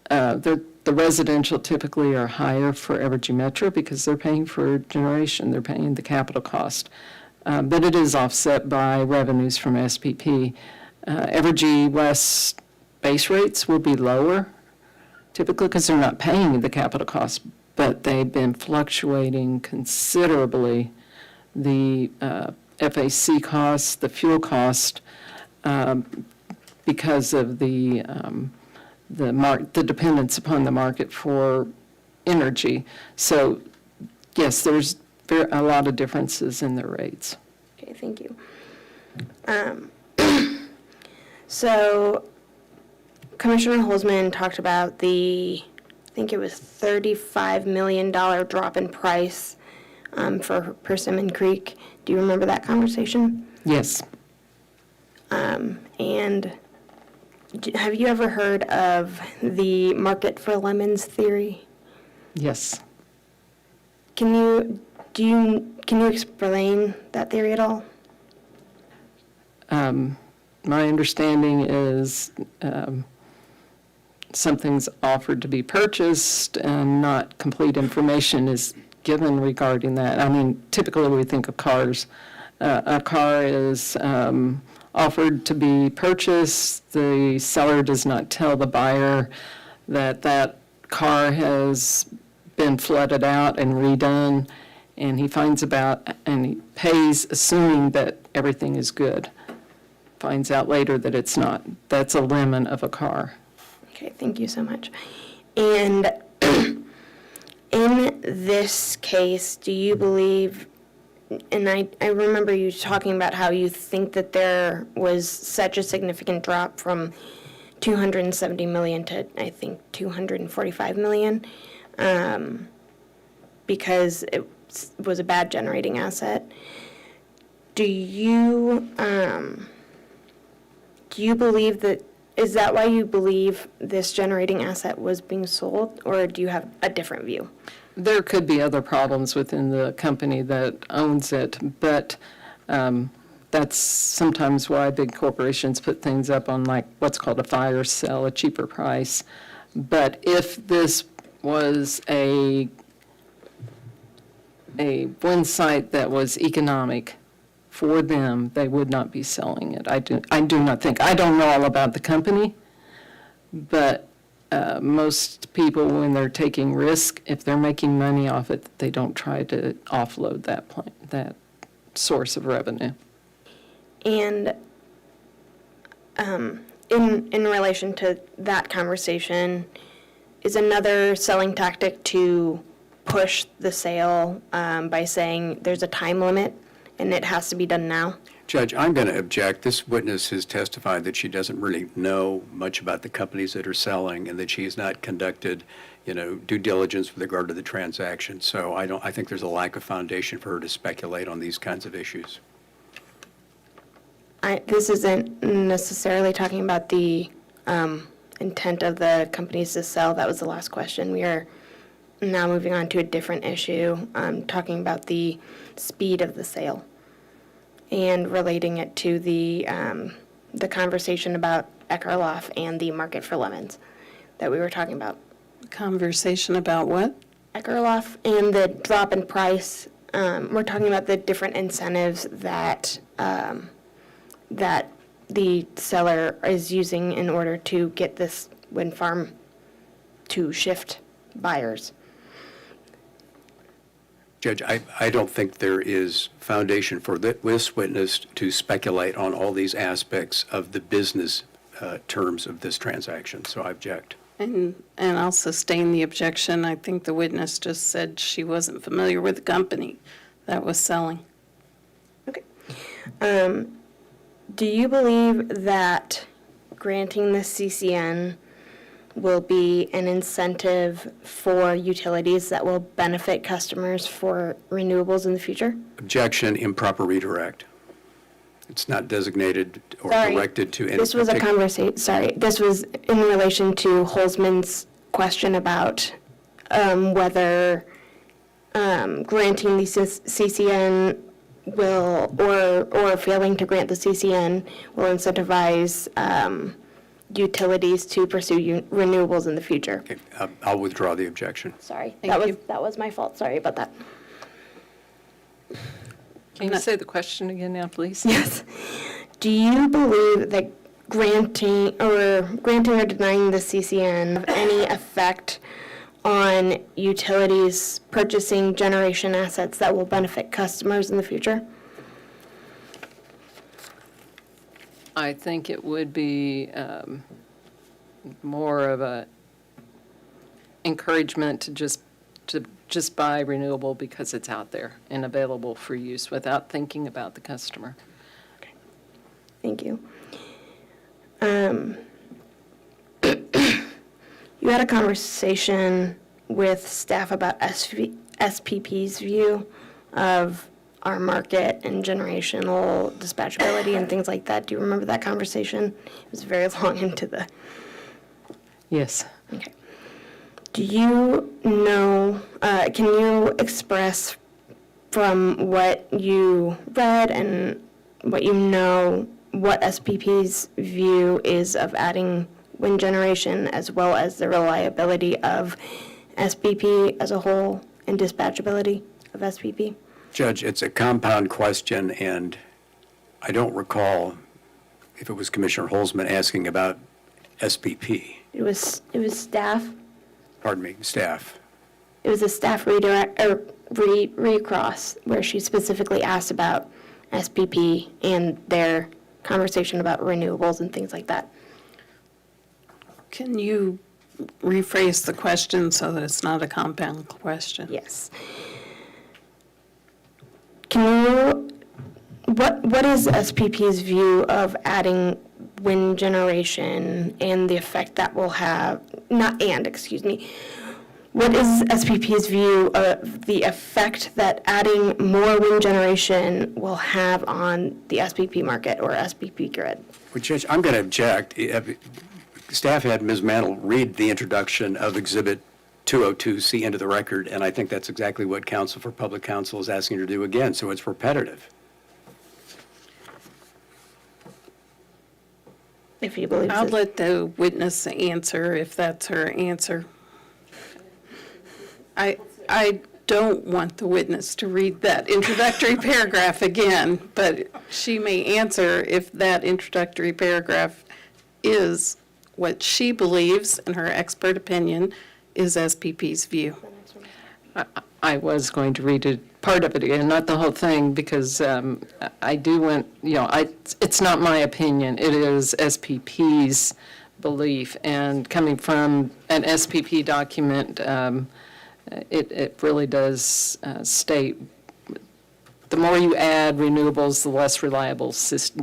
the residential typically are higher for Evergy Metro because they're paying for generation, they're paying the capital cost. But it is offset by revenues from SPP. Evergy West base rates will be lower, typically because they're not paying the capital cost, but they've been fluctuating considerably. The FAC cost, the fuel cost, because of the dependence upon the market for energy. So, yes, there's a lot of differences in the rates. Okay, thank you. So, Commissioner Holzman talked about I think it was $35 million drop in price for Persimmon Creek. Do you remember that conversation? Yes. And have you ever heard of the market for lemons theory? Yes. Can you explain that theory at all? My understanding is something's offered to be purchased and not complete information is given regarding that. I mean, typically we think of cars. A car is offered to be purchased. The seller does not tell the buyer that that car has been flooded out and redone, and he finds about and he pays assuming that everything is good. Finds out later that it's not. That's a lemon of a car. Okay, thank you so much. And in this case, do you believe, and I remember you talking about how you think that there was such a significant drop from 270 million to, I think, 245 million, because it was a bad generating asset. Do you believe that, is that why you believe this generating asset was being sold, or do you have a different view? There could be other problems within the company that owns it, but that's sometimes why big corporations put things up on like what's called a fire sale, a cheaper price. But if this was a wind site that was economic for them, they would not be selling it. I do not think. I don't know all about the company, but most people, when they're taking risk, if they're making money off it, they don't try to offload that source of revenue. And in relation to that conversation, is another selling tactic to push the sale by saying there's a time limit and it has to be done now? Judge, I'm going to object. This witness has testified that she doesn't really know much about the companies that are selling and that she has not conducted, due diligence with regard to the transaction. So I think there's a lack of foundation for her to speculate on these kinds of issues. This isn't necessarily talking about the intent of the companies to sell. That was the last question. We are now moving on to a different issue, talking about the speed of the sale and relating it to the conversation about Eckerloff and the market for lemons that we were talking about. Conversation about what? Eckerloff and the drop in price. We're talking about the different incentives that that the seller is using in order to get this wind farm to shift buyers. Judge, I don't think there is foundation for this witness to speculate on all these aspects of the business terms of this transaction, so I object. And I'll sustain the objection. I think the witness just said she wasn't familiar with the company that was selling. Okay. Do you believe that granting the CCN will be an incentive for utilities that will benefit customers for renewables in the future? Objection, improper redirect. It's not designated or Sorry. directed to any This was a particular. conversation, sorry, this was in relation to Holzman's question about whether granting the CCN will, or failing to grant the CCN will incentivize utilities to pursue renewables in the future. Okay, I'll withdraw the objection. Sorry, Thank you. that was my fault, sorry about that. Can you say the question again now, please? Yes. Do you believe that granting or denying the CCN have any effect on utilities purchasing generation assets that will benefit customers in the future? I think it would be more of a encouragement to just buy renewable because it's out there and available for use without thinking about the customer. Thank you. You had a conversation with staff about SPP's view of our market and generational dispatchability and things like that. Do you remember that conversation? It was very long into the... Yes. Okay. Do you know, can you express from what you read and what you know, what SPP's view is of adding wind generation as well as the reliability of SPP as a whole and dispatchability of SPP? Judge, it's a compound question, and I don't recall if it was Commissioner Holzman asking about SPP. It was staff. Pardon me, staff. It was a staff redirect or recross where she specifically asked about SPP and their conversation about renewables and things like that. Can you rephrase the question so that it's not a compound question? Yes. Can you, what is SPP's view of adding wind generation and the effect that will have, excuse me, what is SPP's view of the effect that adding more wind generation will have on the SPP market or SPP grid? Well, Judge, I'm going to object. Staff had Ms. Mantle read the introduction of Exhibit 202C into the record, and I think that's exactly what Counsel for Public Counsel is asking her to do again, so it's repetitive. If you believe I'll this. let the witness answer if that's her answer. I don't want the witness to read that introductory paragraph again, but she may answer if that introductory paragraph is what she believes, in her expert opinion, is SPP's view. I was going to read it, part of it again, not the whole thing, because I do want, it's not my opinion, it is SPP's belief, and coming from an SPP document, it really does state, the more you add renewables, the less reliable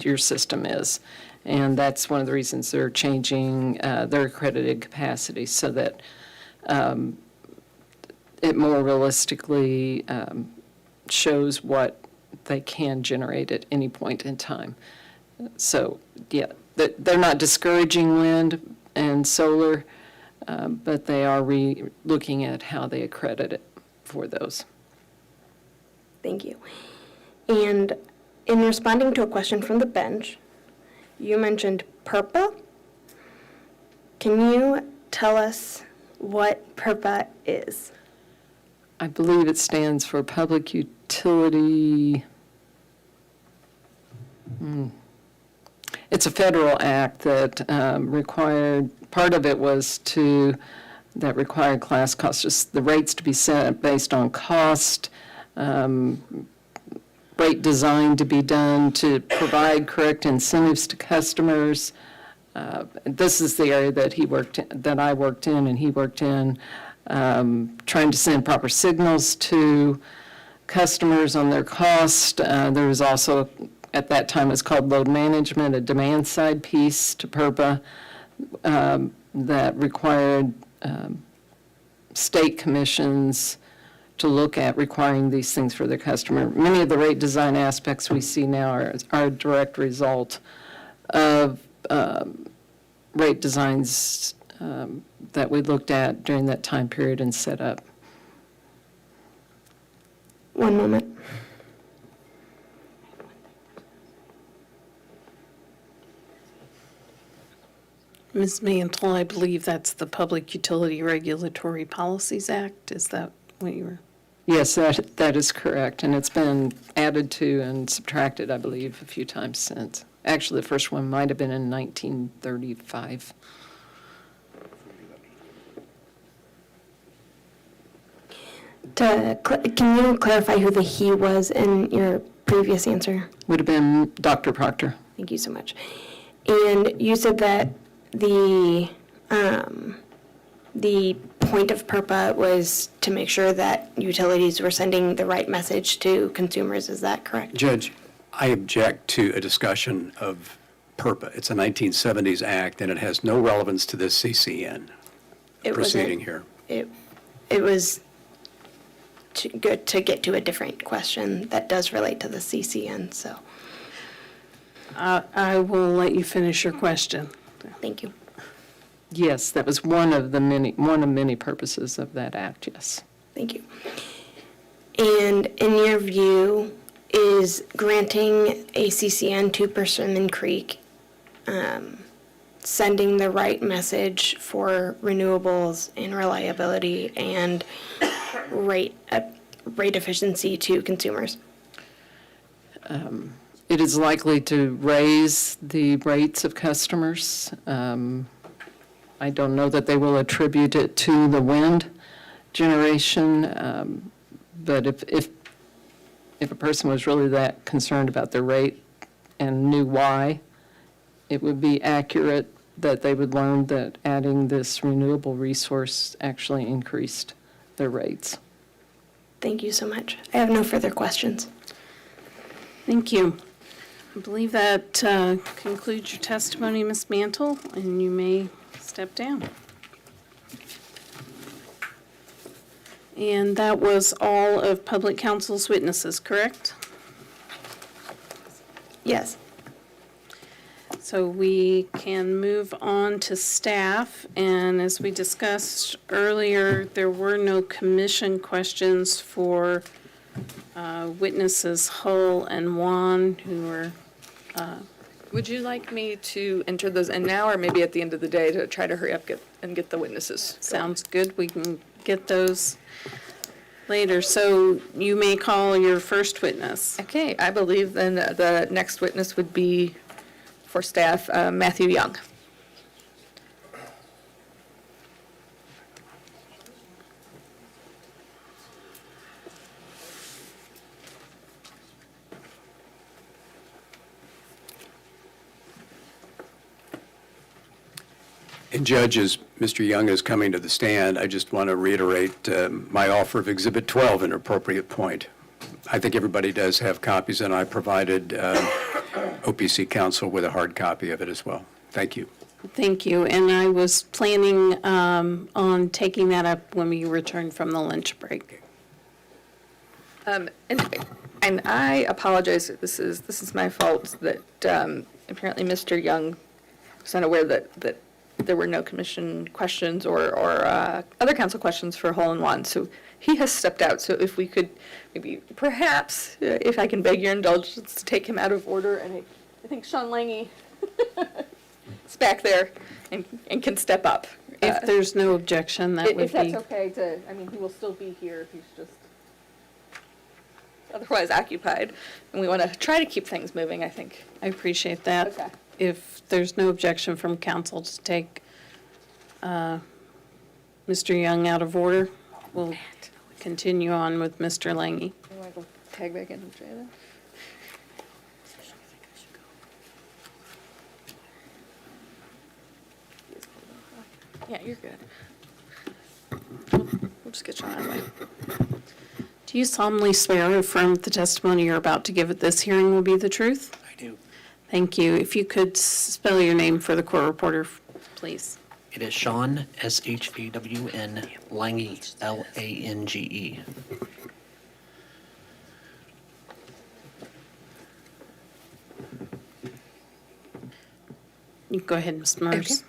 your system is. And that's one of the reasons they're changing their accredited capacity so that it more realistically shows what they can generate at any point in time. So, yeah, they're not discouraging wind and solar. but they are looking at how they accredit it for those. Thank you. And in responding to a question from the bench, you mentioned PURPA. Can you tell us what PURPA is? I believe it stands for Public Utility. It's a federal act that required, part of it was that required class costs, just the rates to be set based on cost, rate design to be done to provide correct incentives to customers. This is the area that I worked in and he worked in, trying to send proper signals to customers on their cost. There was also, at that time, it's called load management, a demand side piece to PURPA that required state commissions to look at requiring these things for their customer. Many of the rate design aspects we see now are a direct result of rate designs that we looked at during that time period and set up. One moment. Ms. Mantle, I believe that's the Public Utility Regulatory Policies Act. Is that what you were? Yes, that is correct, and it's been added to and subtracted, I believe, a few times since. Actually, the first one might have been in 1935. Can you clarify who the "he" was in your previous answer? Would have been Dr. Proctor. Thank you so much. And you said that the point of PURPA was to make sure that utilities were sending the right message to consumers. Is that correct? Judge, I object to a discussion of PURPA. It's a 1970s act, and it has no relevance to this CCN proceeding here. It was good to get to a different question that does relate to the CCN, so I will let you finish your question. thank you. Yes, that was one of many purposes of that act, yes. Thank you. And in your view, is granting a CCN to Persimmon Creek sending the right message for renewables and reliability and rate efficiency to consumers? It is likely to raise the rates of customers. I don't know that they will attribute it to the wind generation, but if a person was really that concerned about their rate and knew why, it would be accurate that they would learn that adding this renewable resource actually increased their rates. Thank you so much. I have no further questions. Thank you. I believe that concludes your testimony, Ms. Mantle, and you may step down. And that was all of Public Counsel's witnesses, correct? Yes. So we can move on to staff, and as we discussed earlier, there were no commission questions for witnesses Hull and Juan, who were... Would you like me to enter those in now, or maybe at the end of the day to try to hurry up and get the witnesses? Sounds good. We can get those later. So you may call your first witness. Okay, I believe then the next witness would be for staff, Matthew Young. And Judge, as Mr. Young is coming to the stand, I just want to reiterate my offer of Exhibit 12 an appropriate point. I think everybody does have copies, and I provided OPC counsel with a hard copy of it as well. Thank you. Thank you. And I was planning on taking that up when we return from the lunch break. And I apologize, this is my fault, that apparently Mr. Young was unaware that there were no commission questions or other council questions for hole-in-one. So he has stepped out. So if we could maybe, perhaps, if I can beg your indulgence to take him out of order, and I think Sean Lange is back there and can step up. If there's no objection, that would If that's be, okay to, I mean, he will still be here if he's just otherwise occupied. And we want to try to keep things moving, I think. I appreciate that. Okay. If there's no objection from council to take Mr. Young out of order, we'll continue on with Mr. Lange. You want to go tag back in with Jay then? Yeah, you're good. We'll just get Sean out of the way. Do you solemnly swear or affirm that the testimony you're about to give at this hearing will be the truth? I do. Thank you. If you could spell your name for the court reporter, please. It is Sean, Shawn, Lange, Lange. You go ahead, Ms. Mers.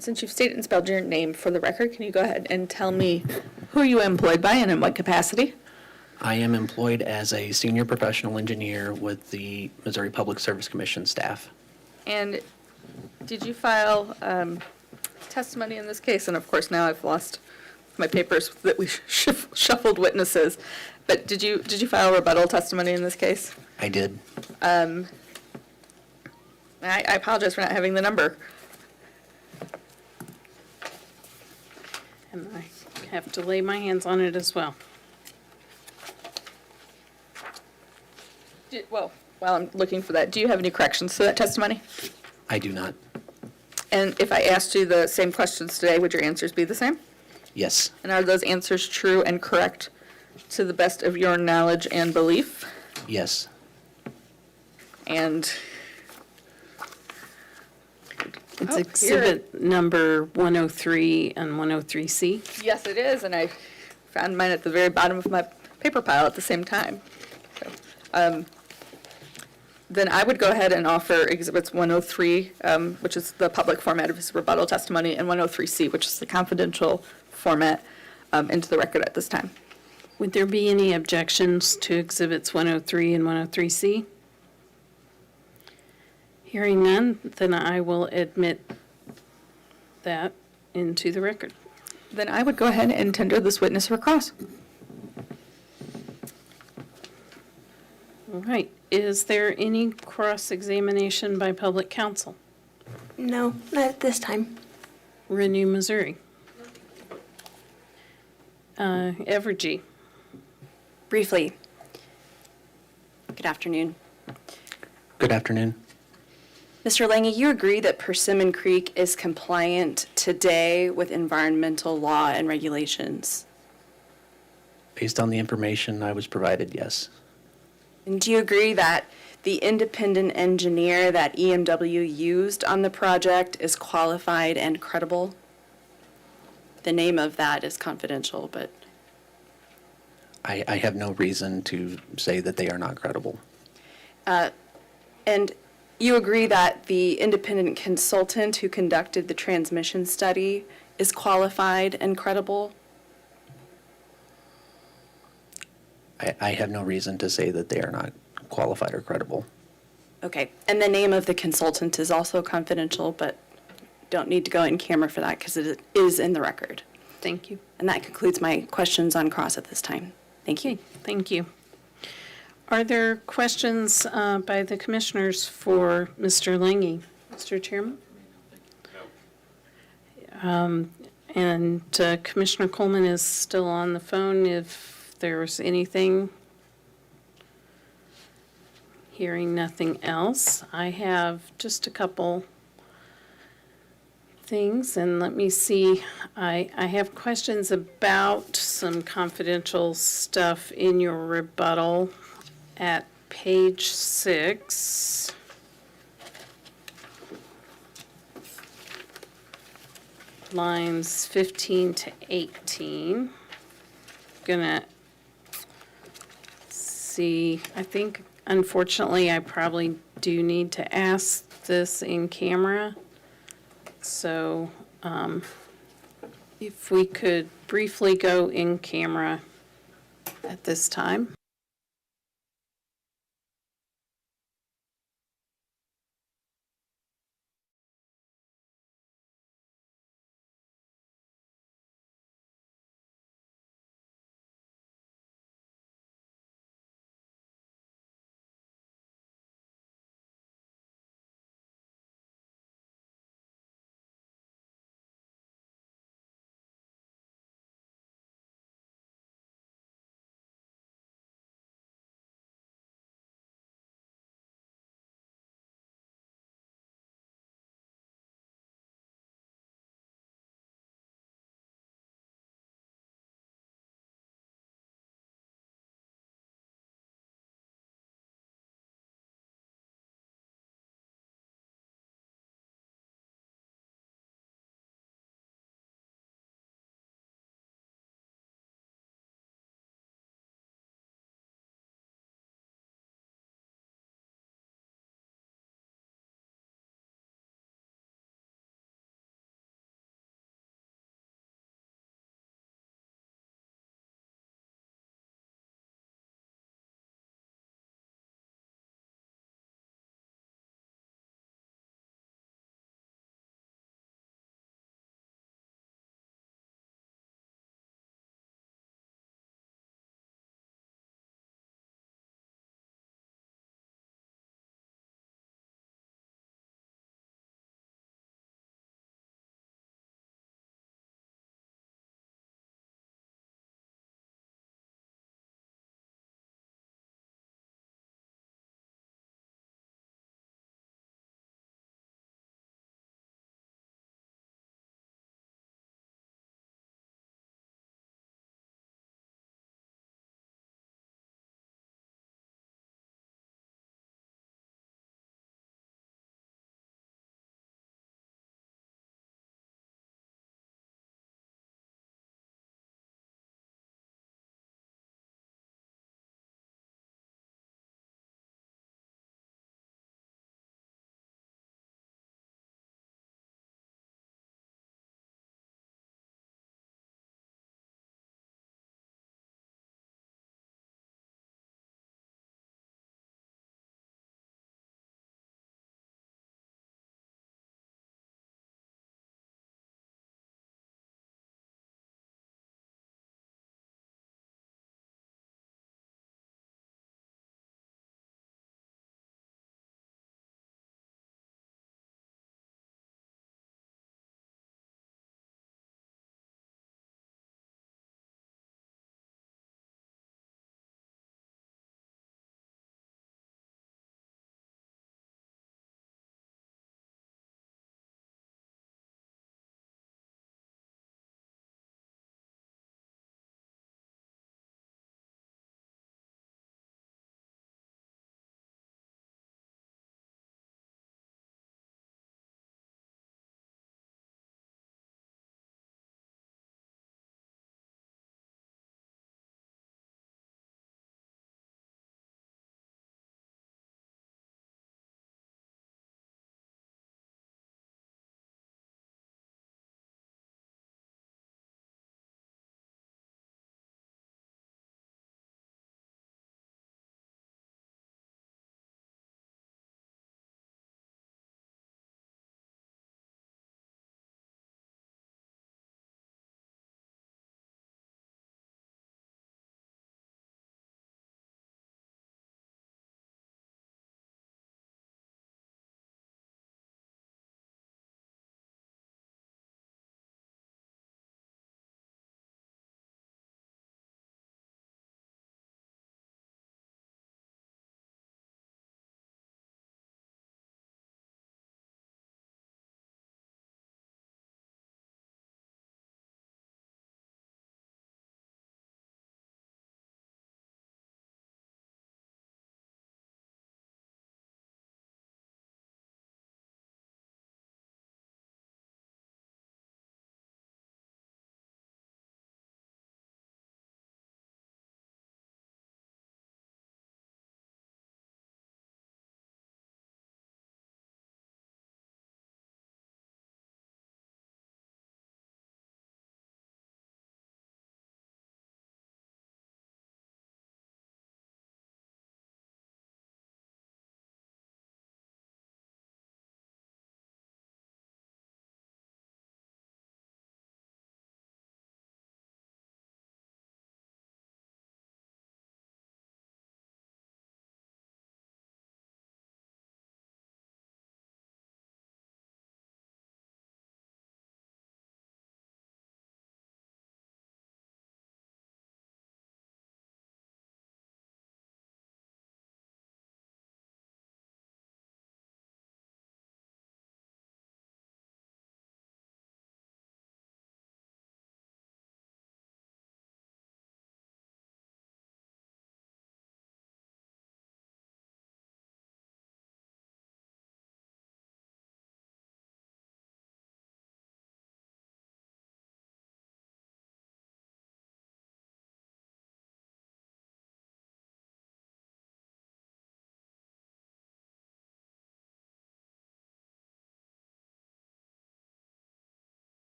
Since you've stated and spelled your name for the record, can you go ahead and tell me who you are employed by and in what capacity? I am employed as a senior professional engineer with the Missouri Public Service Commission staff. And did you file testimony in this case? And of course, now I've lost my papers that we shuffled witnesses. But did you file rebuttal testimony in this case? I did. I apologize for not having the number. And I have to lay my hands on it as well. Well, while I'm looking for that, do you have any corrections to that testimony? I do not. And if I asked you the same questions today, would your answers be the same? Yes. And are those answers true and correct to the best of your knowledge and belief? Yes. And It's Oh, exhibit number 103 and 103C. yes, it is, and I found mine at the very bottom of my paper pile at the same time. So, then I would go ahead and offer exhibits 103, which is the public format of his rebuttal testimony, and 103C, which is the confidential format, into the record at this time. Would there be any objections to exhibits 103 and 103C? Hearing none, then I will admit that into the record. Then I would go ahead and tender this witness for cross. All right. Is there any cross-examination by public counsel? No, not at this time. Renew, Missouri. Evergy. Briefly, good afternoon. Good afternoon. Mr. Lange, you agree that Persimmon Creek is compliant today with environmental law and regulations? Based on the information I was provided, yes. And do you agree that the independent engineer that EMW used on the project is qualified and credible? The name of that is confidential, but... I have no reason to say that they are not credible. And you agree that the independent consultant who conducted the transmission study is qualified and credible? I have no reason to say that they are not qualified or credible. Okay, and the name of the consultant is also confidential, but don't need to go in camera for that because it is in the record. Thank you. And that concludes my questions on cross at this time. Thank you. Okay, thank you. Are there questions by the commissioners for Mr. Lange? Mr. Chairman? And Commissioner Coleman is still on the phone if there's anything. Hearing nothing else, I have just a couple things, and let me see. I have questions about some confidential stuff in your rebuttal at page 6. Lines 15 to 18. Gonna see, I think unfortunately I probably do need to ask this in camera. So If we could briefly go in camera at this time.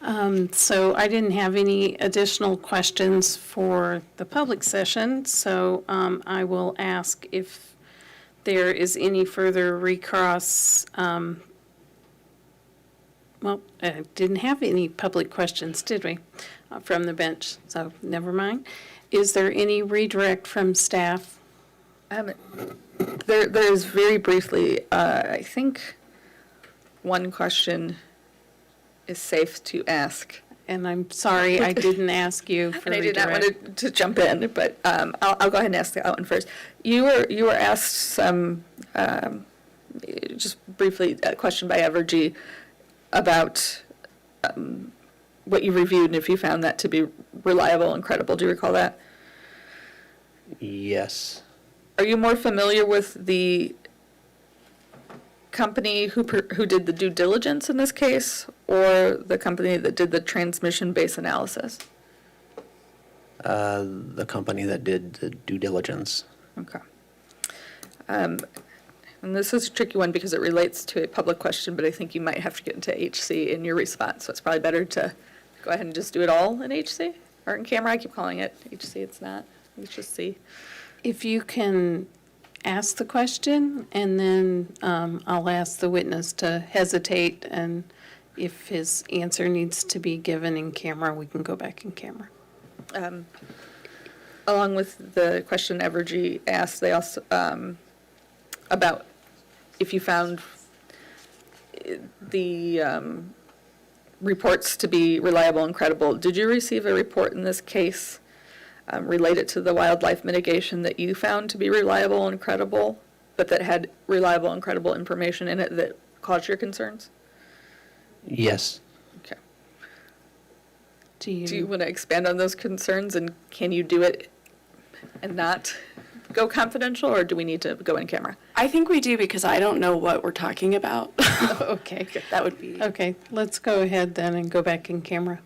So I didn't have any additional questions for the public session, so I will ask if there is any further recross. Well, I didn't have any public questions, did we, from the bench? So never mind. Is there any redirect from staff? There is very briefly, I think one question is safe to ask. And I'm sorry, I didn't ask you for And I did redirect. not want to jump in, but I'll go ahead and ask that one first. You were asked some, just briefly, a question by Evergy about what you reviewed and if you found that to be reliable and credible. Do you recall that? Yes. Are you more familiar with the company who did the due diligence in this case, or the company that did the transmission base analysis? The company that did the due diligence. Okay. And this is a tricky one because it relates to a public question, but I think you might have to get into HC in your response, so it's probably better to go ahead and just do it all in HC, or in camera. I keep calling it HC, it's not. It's just C. If you can ask the question, and then I'll ask the witness to hesitate, and if his answer needs to be given in camera, we can go back in camera. Along with the question Evergy asked, they also, about if you found the reports to be reliable and credible. Did you receive a report in this case related to the wildlife mitigation that you found to be reliable and credible, but that had reliable and credible information in it that caused your concerns? Yes. Okay. Do Do you you, want to expand on those concerns, and can you do it and not go confidential, or do we need to go in camera? I think we do because I don't know what we're talking about. okay, That would be. okay, let's go ahead then and go back in camera.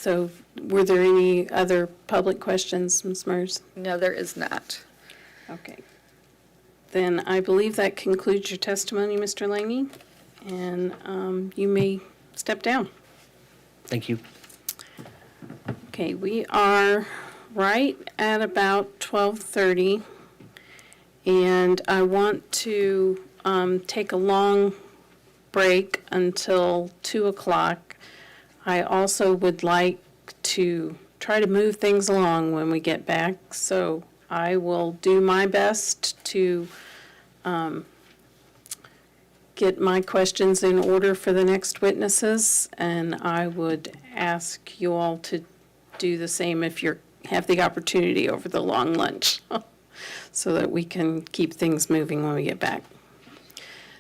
So were there any other public questions, Ms. Mers? No, there is not. Okay. Then I believe that concludes your testimony, Mr. Langy, and you may step down. Thank you. Okay, we are right at about 12:30, and I want to take a long break until 2 o'clock. I also would like to try to move things along when we get back, so I will do my best to get my questions in order for the next witnesses, and I would ask you all to do the same if you have the opportunity over the long lunch, so that we can keep things moving when we get back.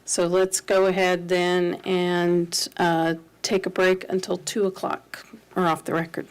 So let's go ahead then and take a break until 2 o'clock, or off the record.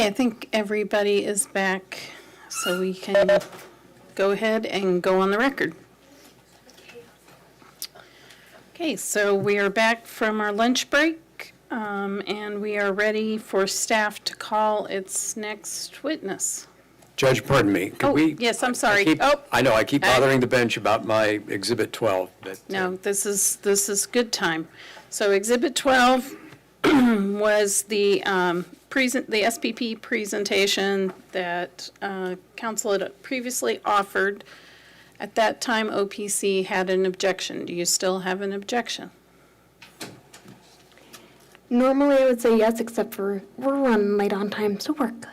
I think everybody is back, so we can go ahead and go on the record. Okay, so we are back from our lunch break, and we are ready for staff to call its next witness. Judge, pardon me. Could Oh, we? yes, I'm sorry. I keep- Oh. I know, I keep bothering the bench about my Exhibit 12, but. No, this is good time. So Exhibit 12 was the the SPP presentation that council had previously offered. At that time, OPC had an objection. Do you still have an objection? Normally I would say yes, except for we're running late on time, so we're good.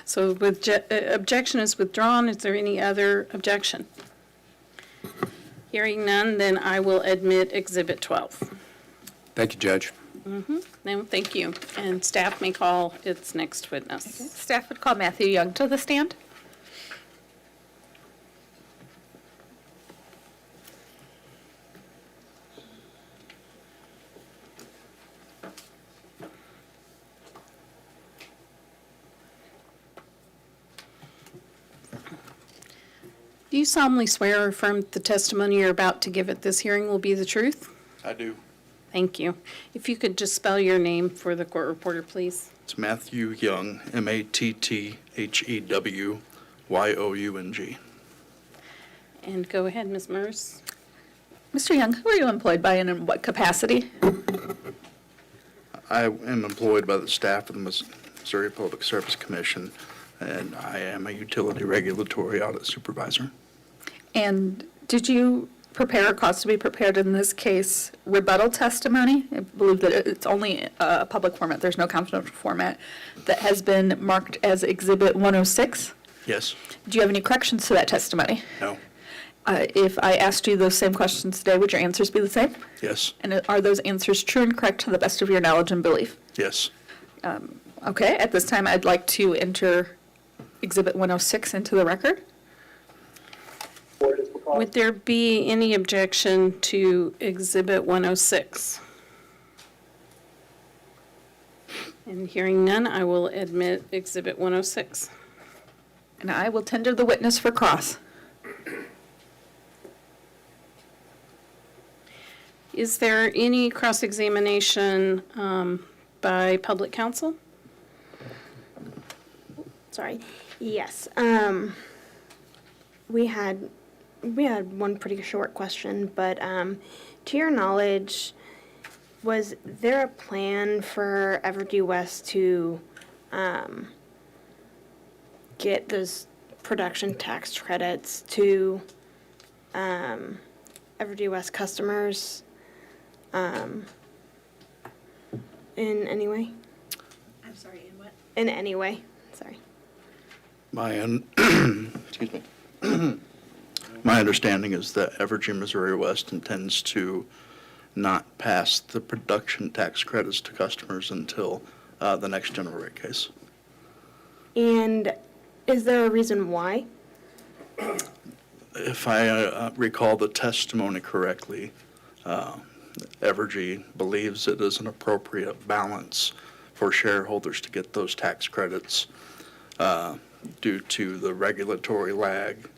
So with objection is withdrawn. Is there any other objection? Hearing none, then I will admit Exhibit 12. Thank you, Judge. No, thank you. And staff may call its next witness. Staff would call Matthew Young to the stand. Do you solemnly swear or affirm that the testimony you're about to give at this hearing will be the truth? I do. Thank you. If you could just spell your name for the court reporter, please. It's Matthew Young, Matthehewyung. And go ahead, Ms. Murs. Mr. Young, who are you employed by and in what capacity? I am employed by the staff of the Missouri Public Service Commission, and I am a utility regulatory audit supervisor. And did you prepare or cause to be prepared in this case rebuttal testimony? I believe that it's only a public format, there's no confidential format, that has been marked as Exhibit 106. Yes? Do you have any corrections to that testimony? No? If I asked you those same questions today, would your answers be the same? Yes? And are those answers true and correct to the best of your knowledge and belief? Yes? Okay, at this time, I'd like to enter Exhibit 106 into the record. Would there be any objection to Exhibit 106? And hearing none, I will admit Exhibit 106. And I will tender the witness for cross. Is there any cross-examination by public counsel? Sorry. Yes. We had one pretty short question, but to your knowledge, was there a plan for Evergy West to get those production tax credits to Evergy West customers in any way? I'm sorry, in what? In any way, sorry. Excuse me. My understanding is that Evergy Missouri West intends to not pass the production tax credits to customers until the next general rate case. And is there a reason why? If I recall the testimony correctly, Evergy believes it is an appropriate balance for shareholders to get those tax credits due to the regulatory lag.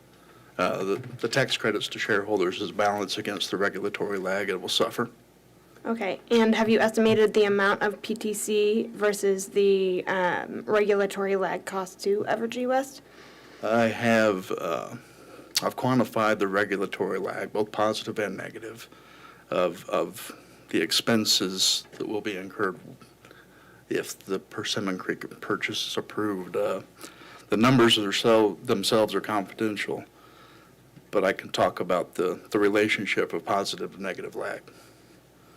The tax credits to shareholders is balanced against the regulatory lag it will suffer. Okay, and have you estimated the amount of PTC versus the regulatory lag cost to Evergy West? I have, I've quantified the regulatory lag, both positive and negative, of the expenses that will be incurred if the Persimmon Creek purchase is approved. The numbers themselves are confidential, but I can talk about the relationship of positive and negative lag.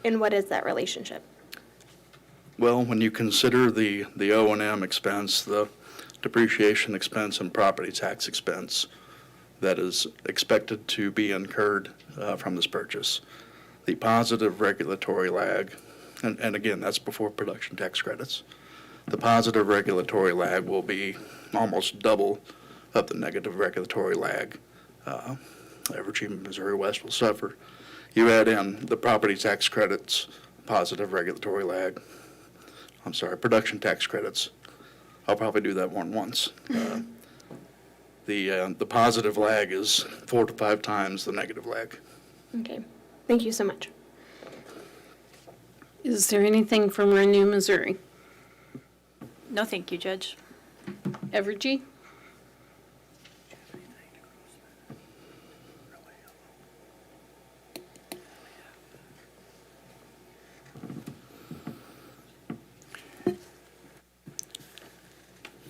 And what is that relationship? Well, when you consider the O&M expense, the depreciation expense and property tax expense that is expected to be incurred from this purchase, the positive regulatory lag, and again, that's before production tax credits, the positive regulatory lag will be almost double of the negative regulatory lag Evergy Missouri West will suffer. You add in the property tax credits, positive regulatory lag, production tax credits, I'll probably do that one once. The positive lag is 4 to 5 times the negative lag. Okay, thank you so much. Is there anything from Renew Missouri? No, thank you, Judge. Evergy?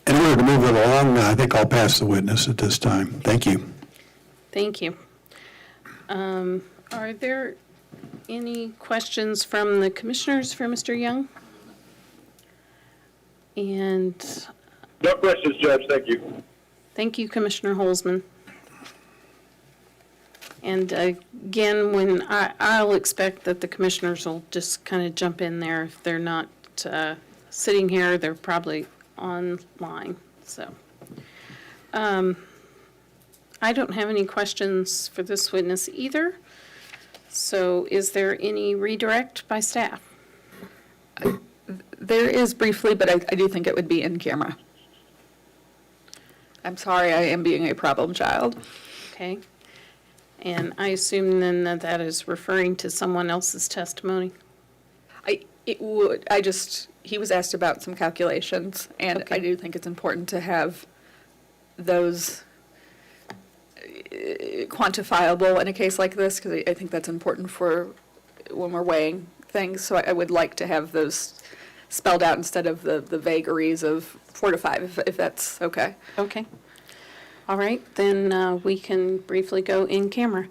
In order to move it along, I think I'll pass the witness at this time. Thank you. Thank you. Are there any questions from the commissioners for Mr. Young? And No questions, Judge. Thank you. thank you, Commissioner Holzman. And again, when I'll expect that the commissioners will just kind of jump in there. If they're not sitting here, they're probably online. So I don't have any questions for this witness either. So is there any redirect by staff? There is briefly, but I do think it would be in camera. I'm sorry, I am being a problem child. Okay. And I assume then that that is referring to someone else's testimony? He was asked about some calculations, and I do think it's important to have those quantifiable in a case like this, because I think that's important for when we're weighing things. So I would like to have those spelled out instead of the vagaries of 4 to 5, if that's okay. Okay. All right, then we can briefly go in camera.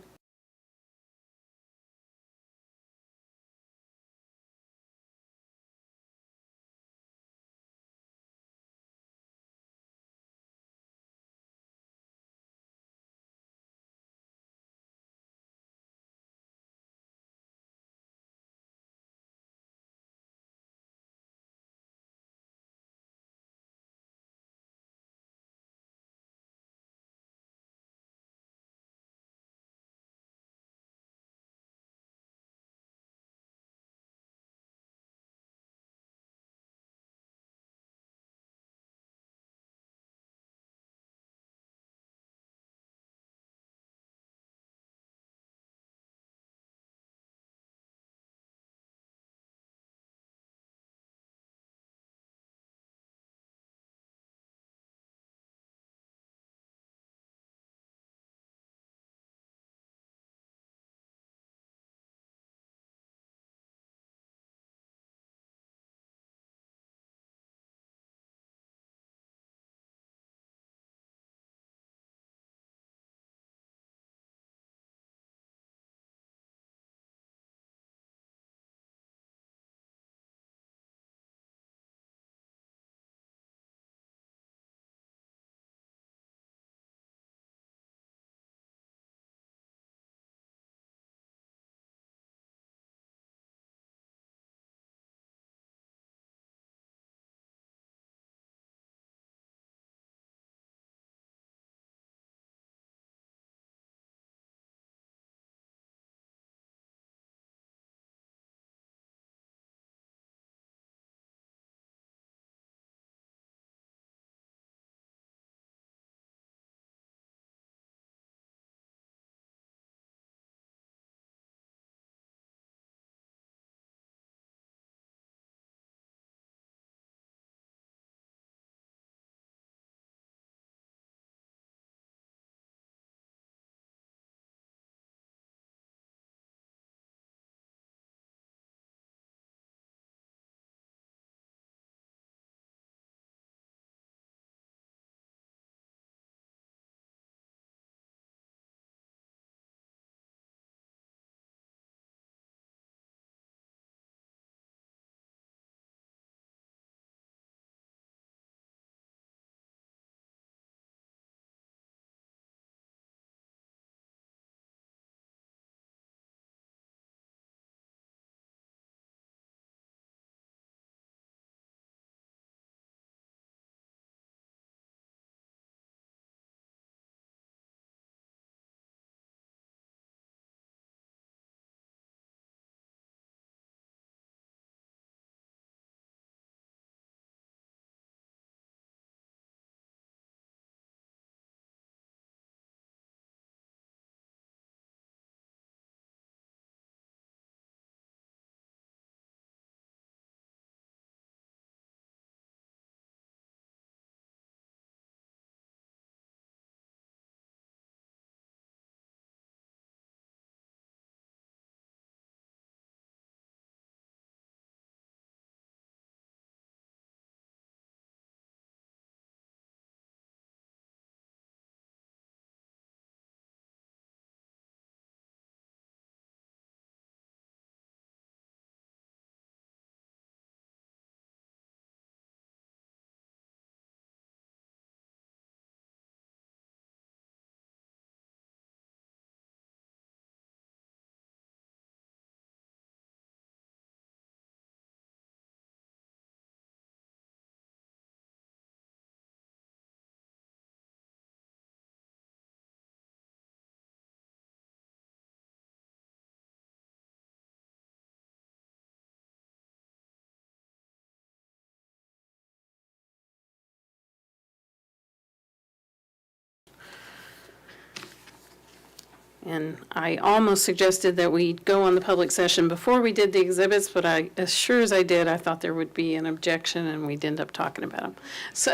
And I almost suggested that we go on the public session before we did the exhibits, but as sure as I did, I thought there would be an objection, and we'd end up talking about them. So,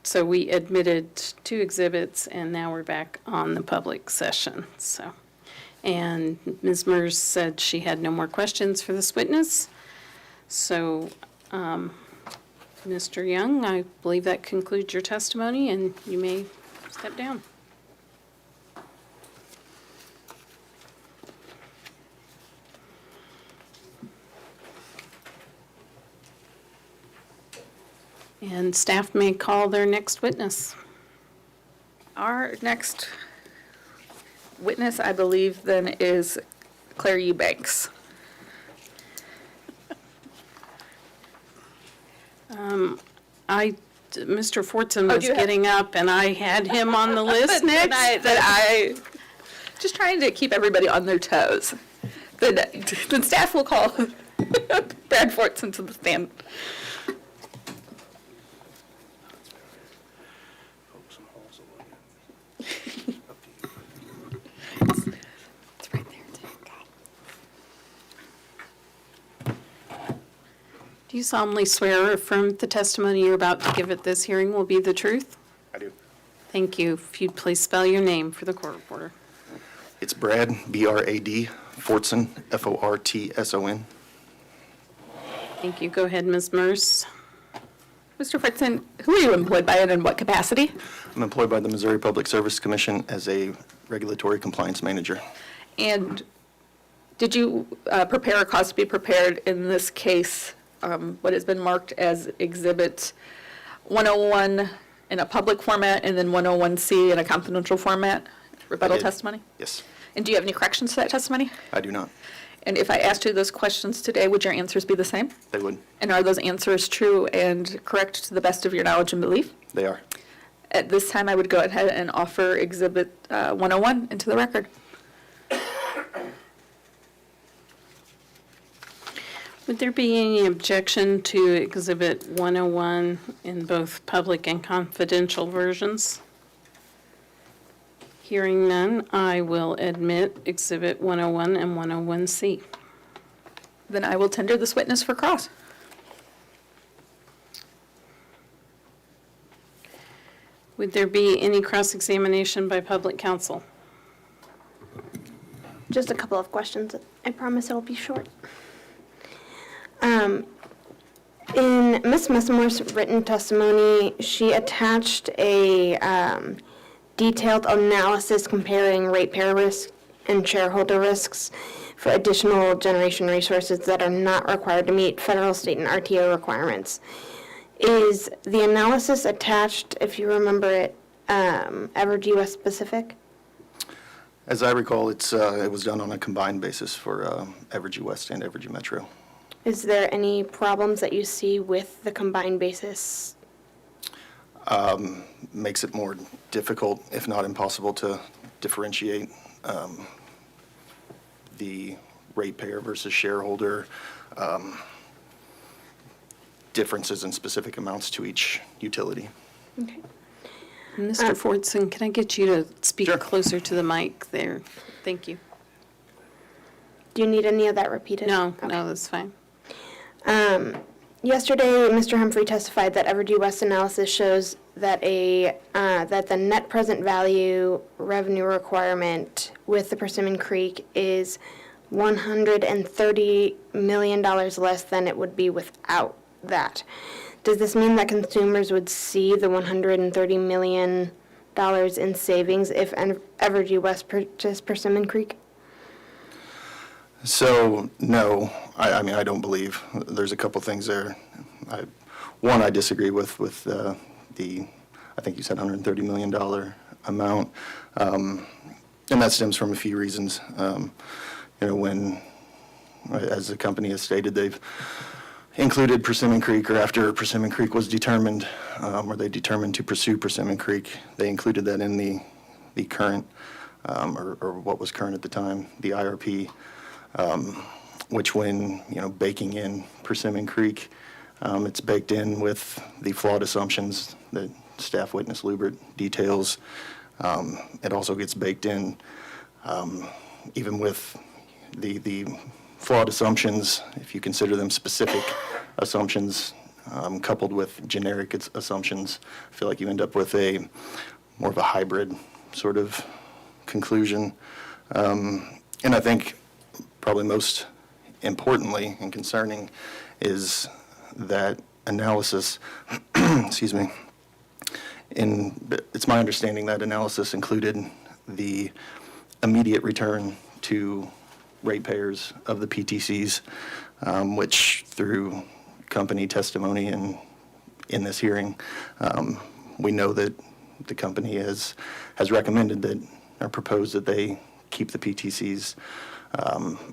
so we admitted 2 exhibits, and now we're back on the public session, so. And Ms. Mers said she had no more questions for this witness. So, Mr. Young, I believe that concludes your testimony, and you may step down. And staff may call their next witness. Our next witness, I believe, then is Claire Eubanks. Mr. Fortson was do you have- getting up, and I had him on the list next. That I, just trying to keep everybody on their toes. Then staff will call Brad Fortson to the stand. It's right there, too. Do you solemnly swear or affirm the testimony you're about to give at this hearing will be the truth? I do. Thank you. If you'd please spell your name for the court reporter. It's Brad, B-R-A-D, Fortson, F-O-R-T-S-O-N. Thank you. Go ahead, Ms. Mers. Mr. Fortson, who are you employed by and in what capacity? I'm employed by the Missouri Public Service Commission as a regulatory compliance manager. And did you prepare or cause to be prepared in this case, what has been marked as Exhibit 101 in a public format and then 101C in a confidential format, rebuttal did. testimony? Yes, And do you have any corrections to that testimony? I do not. And if I asked you those questions today, would your answers be the same? They would. And are those answers true and correct to the best of your knowledge and belief? They are. At this time, I would go ahead and offer Exhibit 101 into the record. Would there be any objection to Exhibit 101 in both public and confidential versions? Hearing none, I will admit Exhibit 101 and 101C. Then I will tender this witness for cross. Would there be any cross-examination by public counsel? Just a couple of questions. I promise it'll be short. In Ms. Messimore's written testimony, she attached a detailed analysis comparing ratepayer risk and shareholder risks for additional generation resources that are not required to meet federal, state, and RTO requirements. Is the analysis attached, if you remember it, Evergy West specific? As I recall, it was done on a combined basis for Evergy West and Evergy Metro. Is there any problems that you see with the combined basis? Makes it more difficult, if not impossible, to differentiate the ratepayer versus shareholder, differences in specific amounts to each utility. Okay. Mr. Fordson, can I get you to speak Sure. closer to the mic there? Thank you. Do you need any of that repeated? No, Okay. no, that's fine. Yesterday, Mr. Humphrey testified that Evergy West analysis shows that that the net present value revenue requirement with the Persimmon Creek is $130 million less than it would be without that. Does this mean that consumers would see the $130 million in savings if Evergy West purchased Persimmon Creek? So, no, I mean, I don't believe. There's a couple things there. One, I disagree with the, I think you said $130 million amount. And that stems from a few reasons. When, as the company has stated, they've included Persimmon Creek, or after Persimmon Creek was determined, or they determined to pursue Persimmon Creek, they included that in the current, or what was current at the time, the IRP. Which when, baking in Persimmon Creek, it's baked in with the flawed assumptions that Staff Witness Lubert details. It also gets baked in, even with the flawed assumptions, if you consider them specific assumptions, coupled with generic assumptions, I feel like you end up with a more of a hybrid sort of conclusion. And I think probably most importantly and concerning is that analysis, excuse me, it's my understanding that analysis included the immediate return to ratepayers of the PTCs, which through company testimony and in this hearing, we know that the company has recommended that, or proposed that they keep the PTCs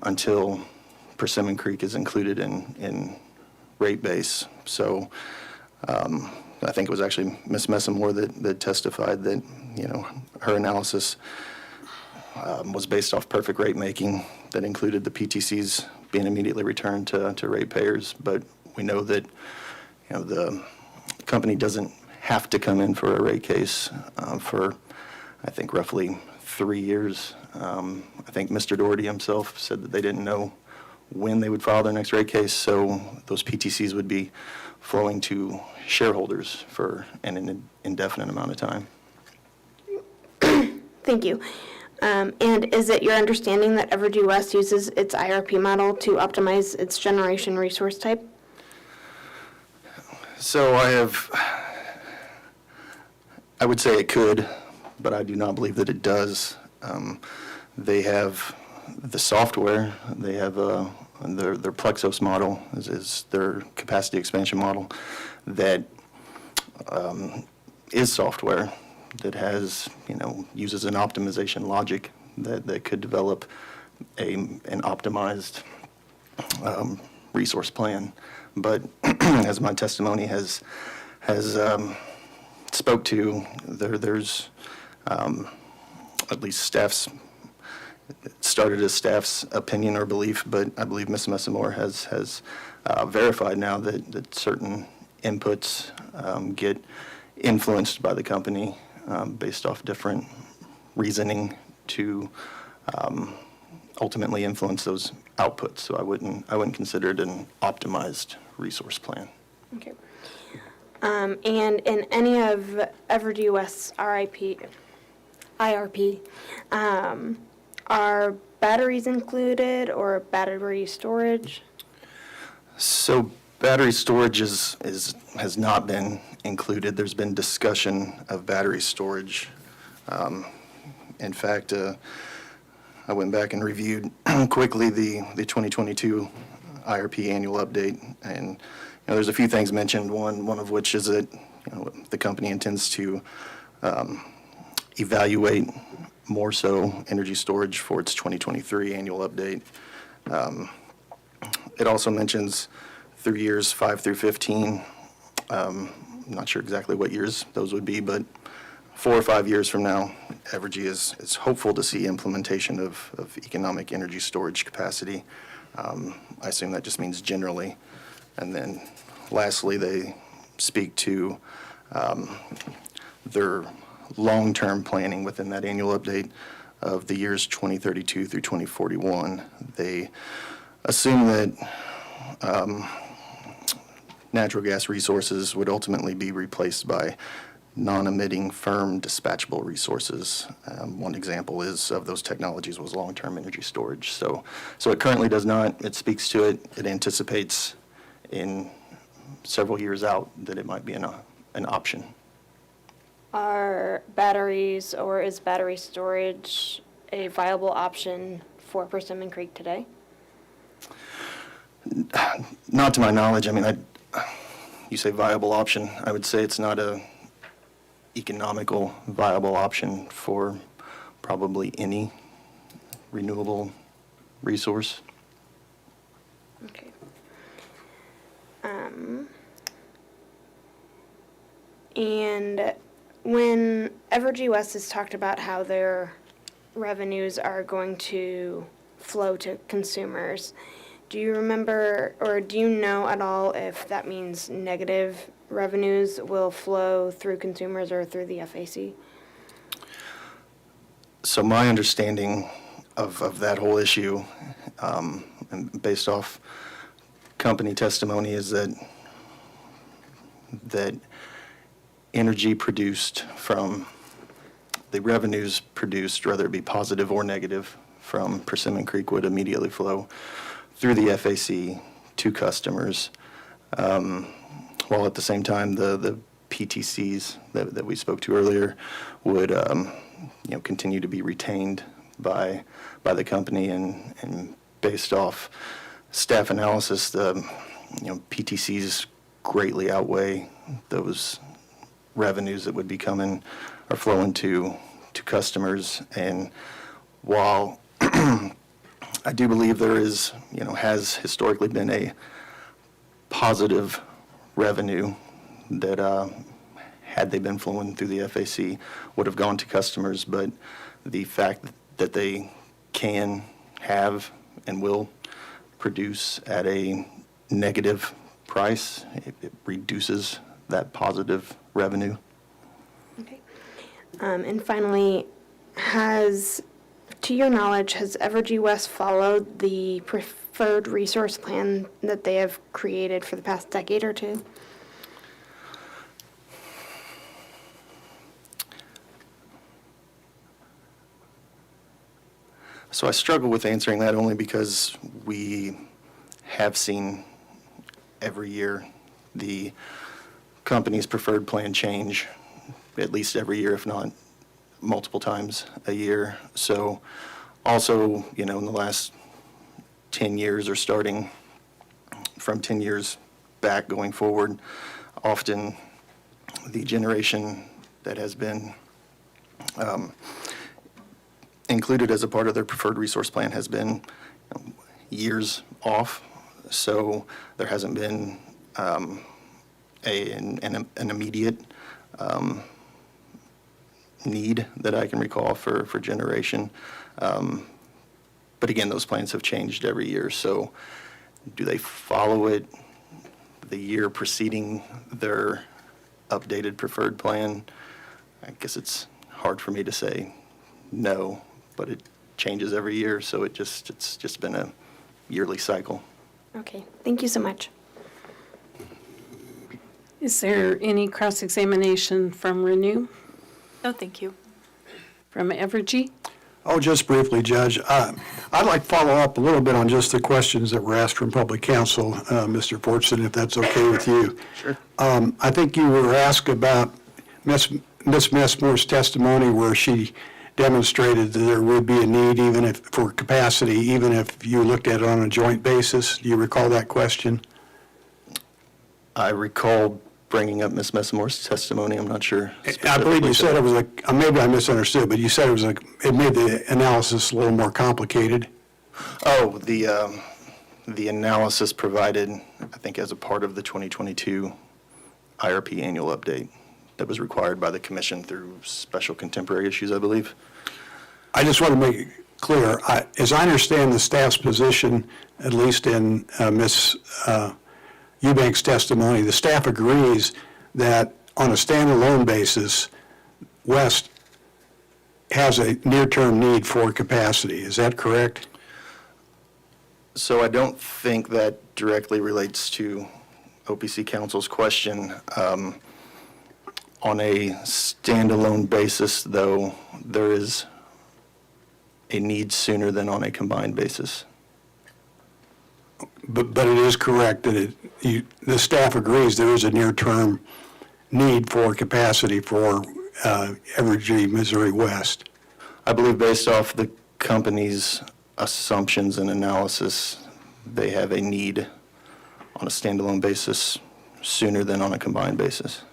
until Persimmon Creek is included in rate base. So I think it was actually Ms. Messamore that testified that, her analysis was based off perfect rate making that included the PTCs being immediately returned to ratepayers. But we know that, the company doesn't have to come in for a rate case for, I think, roughly 3 years. I think Mr. Doherty himself said that they didn't know when they would file their next rate case, so those PTCs would be flowing to shareholders for an indefinite amount of time. Thank you. And is it your understanding that Evergy West uses its IRP model to optimize its generation resource type? So I would say it could, but I do not believe that it does. They have the software, they have their Plexos model is their capacity expansion model that is software that has, uses an optimization logic that could develop an optimized resource plan. But as my testimony has spoke to, there's at least started as staff's opinion or belief, but I believe Ms. Messamore has verified now that certain inputs get influenced by the company based off different reasoning to ultimately influence those outputs. So I wouldn't consider it an optimized resource plan. Okay. And in any of Evergy West's IRP, are batteries included or battery storage? So battery storage has not been included. There's been discussion of battery storage. In fact, I went back and reviewed quickly the 2022 IRP annual update, and there's a few things mentioned. One of which is that the company intends to evaluate more so energy storage for its 2023 annual update. It also mentions through years 5 through 15. I'm not sure exactly what years those would be, but 4 or 5 years from now, Evergy is hopeful to see implementation of economic energy storage capacity. I assume that just means generally. And then lastly, they speak to their long-term planning within that annual update of the years 2032 through 2041. They assume that natural gas resources would ultimately be replaced by non-emitting firm dispatchable resources. One example of those technologies was long-term energy storage. So it currently does not. It speaks to it. It anticipates in several years out that it might be an option. Are batteries or is battery storage a viable option for Persimmon Creek today? Not to my knowledge. I mean, you say viable option. I would say it's not a economical viable option for probably any renewable resource. Okay. And when Evergy West has talked about how their revenues are going to flow to consumers, do you remember or do you know at all if that means negative revenues will flow through consumers or through the FAC? So my understanding of that whole issue, and based off company testimony, is that energy produced from the revenues produced, whether it be positive or negative, from Persimmon Creek would immediately flow through the FAC to customers, while at the same time the PTCs that we spoke to earlier would continue to be retained by the company, and based off staff analysis, the PTCs greatly outweigh those revenues that would be coming or flowing to customers. And while I do believe there is, has historically been a positive revenue that, had they been flowing through the FAC, would have gone to customers, but the fact that they can have and will produce at a negative price, it reduces that positive revenue. Okay. And finally, to your knowledge, has Evergy West followed the preferred resource plan that they have created for the past decade or two? So I struggle with answering that only because we have seen every year the company's preferred plan change, at least every year, if not multiple times a year. So also, in the last 10 years, or starting from 10 years back going forward, often the generation that has been included as a part of their preferred resource plan has been years off. So there hasn't been an immediate need that I can recall for generation. But again, those plans have changed every year. So do they follow it the year preceding their updated preferred plan? I guess it's hard for me to say no, but it changes every year. So it's just been a yearly cycle. Okay, thank you so much. Is there any cross-examination from Renew, No, thank you. from Evergy? Oh, just briefly, Judge. I'd like to follow up a little bit on just the questions that were asked from Public Counsel, Mr. Fortson, if that's okay with you. Sure. I think you were asked about Ms. Messmore's testimony where she demonstrated that there would be a need for capacity, even if you looked at it on a joint basis. Do you recall that question? I recall bringing up Ms. Messmore's testimony. I'm not sure. I believe you said it was maybe I misunderstood, but you said it made the analysis a little more complicated. Oh, the analysis provided, I think, as a part of the 2022 IRP annual update that was required by the commission through special contemporary issues, I believe. I just want to make it clear, as I understand the staff's position, at least in Ms. Eubank's testimony, the staff agrees that on a standalone basis, West has a near-term need for capacity. Is that correct? So I don't think that directly relates to OPC Council's question. On a standalone basis, though, there is a need sooner than on a combined basis. But it is correct that the staff agrees there is a near-term need for capacity for Evergy, Missouri West. I believe based off the company's assumptions and analysis, they have a need on a standalone basis sooner than on a combined basis.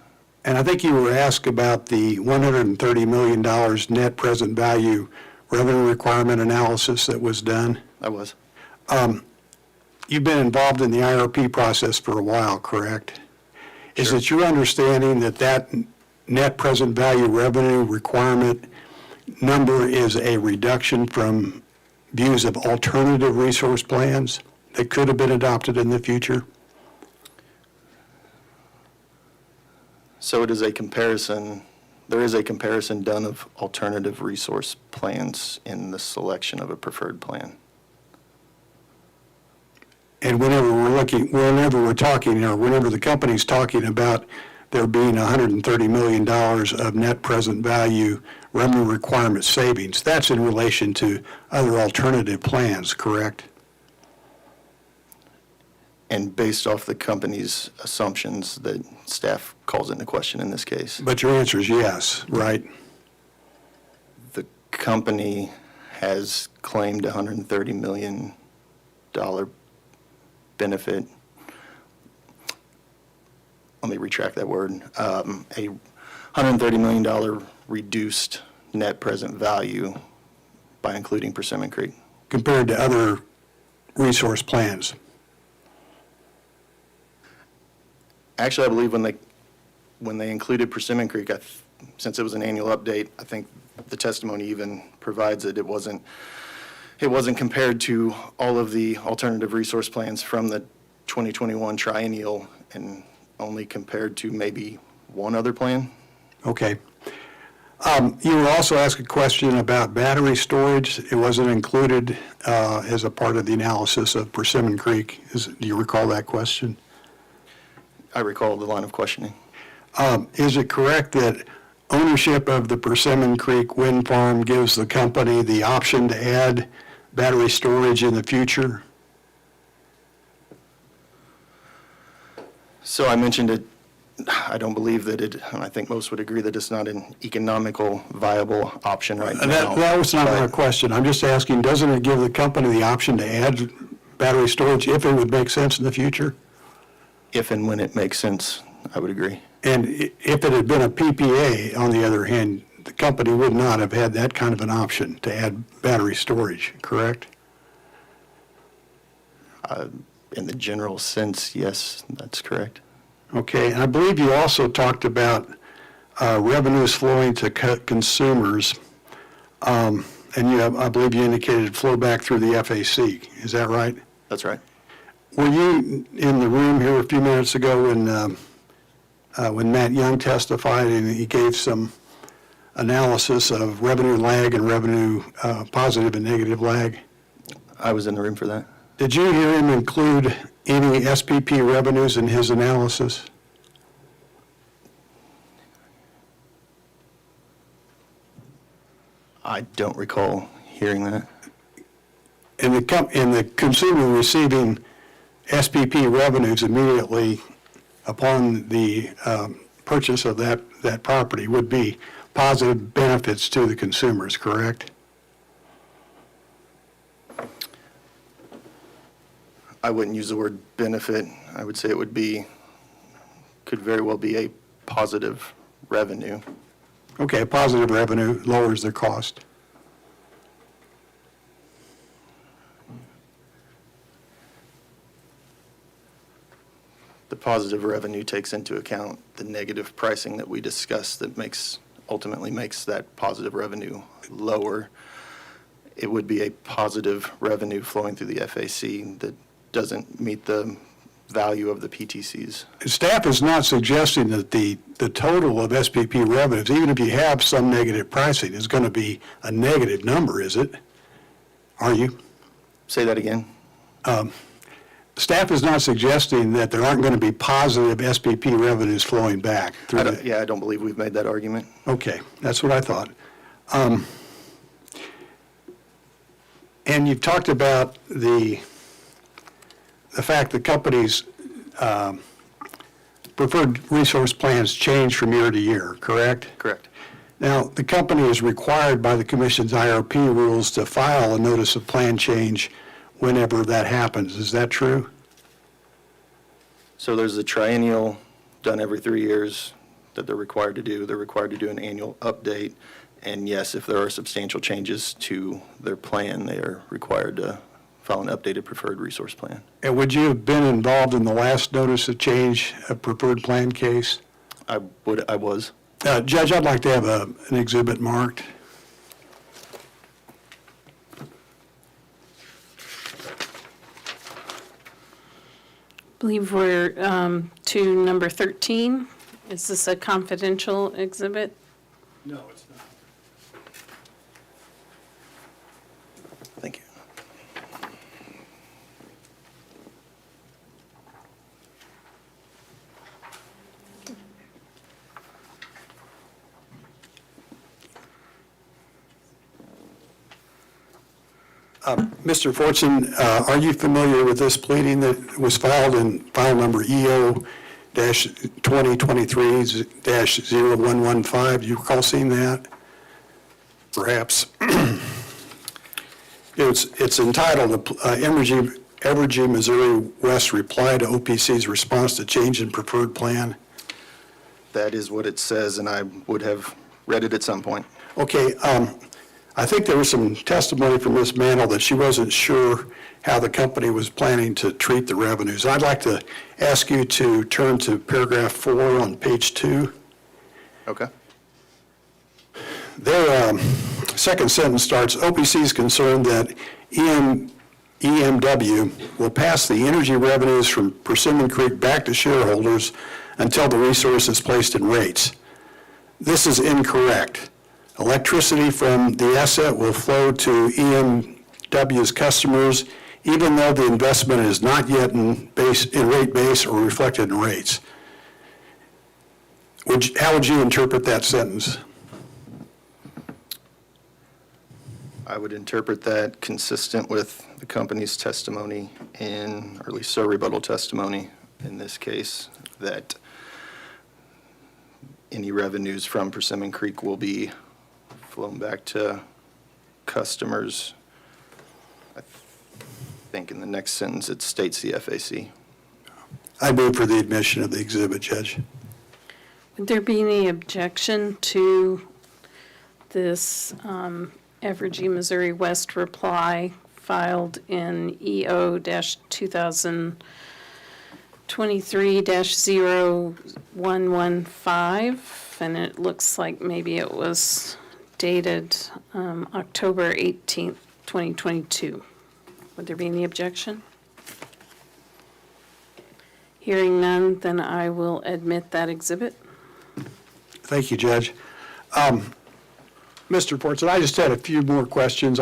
And I think you were asked about the $130 million net present value revenue requirement analysis that was done. I was. You've been involved in the IRP process for a while, correct? Is it your understanding that net present value revenue requirement number is a reduction from views of alternative resource plans that could have been adopted in the future? So it is a comparison There is a comparison done of alternative resource plans in the selection of a preferred plan. And whenever we're talking, or whenever the company's talking about there being $130 million of net present value revenue requirement savings, that's in relation to other alternative plans, correct? And based off the company's assumptions that staff calls into question in this case. But your answer is yes, right? The company has claimed $130 million benefit. Let me retract that word. A $130 million reduced net present value by including Persimmon Creek. Compared to other resource plans. Actually, I believe when they included Persimmon Creek, since it was an annual update, I think the testimony even provides that it wasn't compared to all of the alternative resource plans from the 2021 triennial and only compared to maybe one other plan. Okay. You were also asked a question about battery storage. It wasn't included as a part of the analysis of Persimmon Creek. Do you recall that question? I recall the line of questioning. Is it correct that ownership of the Persimmon Creek wind farm gives the company the option to add battery storage in the future? So I mentioned it, I don't believe that and I think most would agree that it's not an economical, viable option right now. That was not my question. I'm just asking, doesn't it give the company the option to add battery storage if it would make sense in the future? If and when it makes sense, I would agree. And if it had been a PPA, on the other hand, the company would not have had that kind of an option to add battery storage, correct? In the general sense, yes, that's correct. Okay, and I believe you also talked about revenues flowing to consumers, and I believe you indicated flow back through the FAC. Is that right? That's right. Were you in the room here a few minutes ago when Matt Young testified and he gave some analysis of revenue lag and revenue positive and negative lag? I was in the room for that. Did you hear him include any SPP revenues in his analysis? I don't recall hearing that. And the consumer receiving SPP revenues immediately upon the purchase of that property would be positive benefits to the consumers, correct? I wouldn't use the word benefit. I would say it could very well be a positive revenue. Okay, positive revenue lowers their cost. The positive revenue takes into account the negative pricing that we discussed that ultimately makes that positive revenue lower. It would be a positive revenue flowing through the FAC that doesn't meet the value of the PTCs. Staff is not suggesting that the total of SPP revenues, even if you have some negative pricing, is going to be a negative number, is it? Are you? Say that again. Staff is not suggesting that there aren't going to be positive SPP revenues flowing back. I don't believe we've made that argument. Okay, that's what I thought. And you've talked about the fact that companies' preferred resource plans change from year to year, correct? Correct. Now, the company is required by the Commission's IRP rules to file a notice of plan change whenever that happens. Is that true? So there's a triennial done every 3 years that they're required to do. They're required to do an annual update. And yes, if there are substantial changes to their plan, they are required to file an updated preferred resource plan. And would you have been involved in the last notice of change of preferred plan case? I was. Judge, I'd like to have an exhibit marked. I believe we're to number 13. Is this a confidential exhibit? No, it's not. Thank you. Mr. Fortson, are you familiar with this pleading that was filed in file number EO-2023-0115? Do you recall seeing that? Perhaps. It's entitled Evergy, Missouri West Reply to OPC's Response to Change in Preferred Plan. That is what it says, and I would have read it at some point. Okay, I think there was some testimony from Ms. Mantle that she wasn't sure how the company was planning to treat the revenues. I'd like to ask you to turn to paragraph 4 on page 2. Okay. Their second sentence starts, OPC is concerned that EMW will pass the energy revenues from Persimmon Creek back to shareholders until the resource is placed in rates. This is incorrect. Electricity from the asset will flow to EMW's customers, even though the investment is not yet in rate base or reflected in rates. How would you interpret that sentence? I would interpret that consistent with the company's testimony or at least their rebuttal testimony in this case, that any revenues from Persimmon Creek will be flown back to customers. I think in the next sentence it states the FAC. I move for the admission of the exhibit, Judge. Would there be any objection to this Evergy, Missouri West reply filed in EO-2023-0115? And it looks like maybe it was dated October 18th, 2022. Would there be any objection? Hearing none, then I will admit that exhibit. Thank you, Judge. Mr. Fortson, I just had a few more questions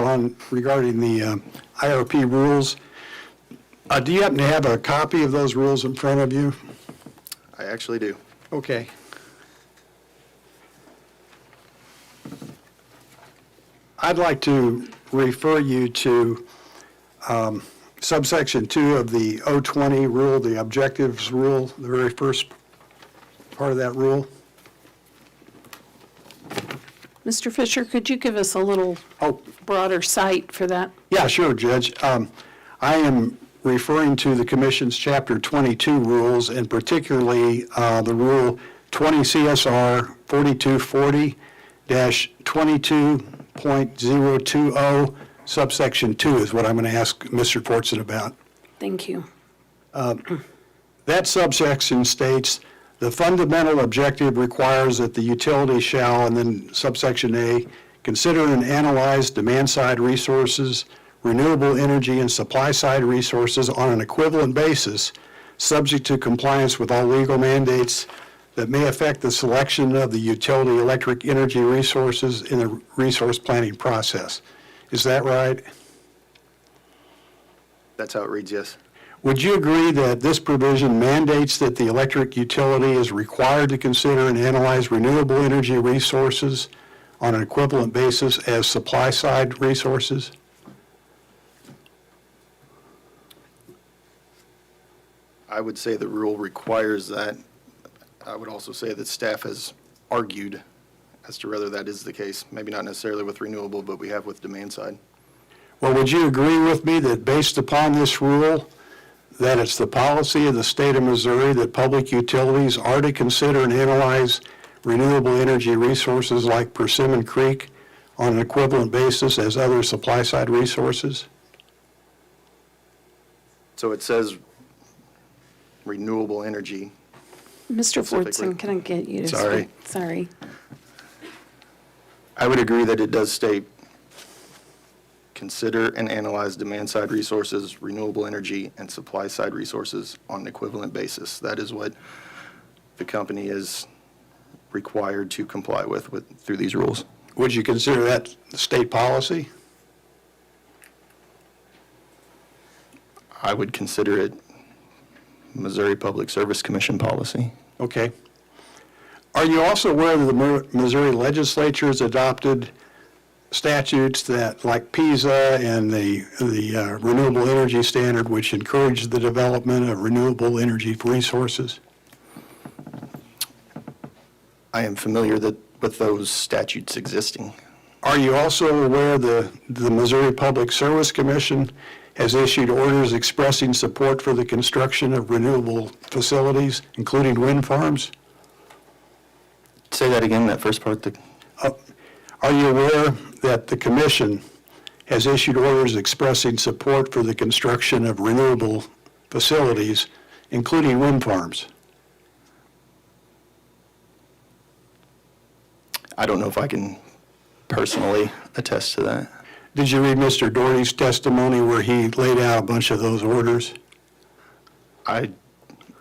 regarding the IRP rules. Do you happen to have a copy of those rules in front of you? I actually do. Okay. I'd like to refer you to subsection 2 of the 020 rule, the objectives rule, the very first part of that rule. Mr. Fisher, could you give us a little broader cite for that? Yeah, sure, Judge. I am referring to the Commission's Chapter 22 rules, and particularly the Rule 20 CSR 4240-22.020, subsection 2 is what I'm going to ask Mr. Fortson about. Thank you. That subsection states, the fundamental objective requires that the utility shall, and then subsection A, consider and analyze demand-side resources, renewable energy, and supply-side resources on an equivalent basis, subject to compliance with all legal mandates that may affect the selection of the utility electric energy resources in the resource planning process. Is that right? That's how it reads, yes. Would you agree that this provision mandates that the electric utility is required to consider and analyze renewable energy resources on an equivalent basis as supply-side resources? I would say the rule requires that. I would also say that staff has argued as to whether that is the case. Maybe not necessarily with renewable, but we have with demand side. Well, would you agree with me that based upon this rule, that it's the policy of the state of Missouri that public utilities are to consider and analyze renewable energy resources like Persimmon Creek on an equivalent basis as other supply-side resources? So it says renewable energy. Mr. Specifically. Fortson, can I get you to Sorry. speak? Sorry. I would agree that it does state consider and analyze demand-side resources, renewable energy, and supply-side resources on an equivalent basis. That is what the company is required to comply with through these rules. Would you consider that state policy? I would consider it Missouri Public Service Commission policy. Okay. Are you also aware that the Missouri legislature has adopted statutes that, like PISA and the renewable energy standard, which encourage the development of renewable energy resources? I am familiar with those statutes existing. Are you also aware the Missouri Public Service Commission has issued orders expressing support for the construction of renewable facilities, including wind farms? Say that again, that first part. Are you aware that the commission has issued orders expressing support for the construction of renewable facilities, including wind farms? I don't know if I can personally attest to that. Did you read Mr. Doherty's testimony where he laid out a bunch of those orders? I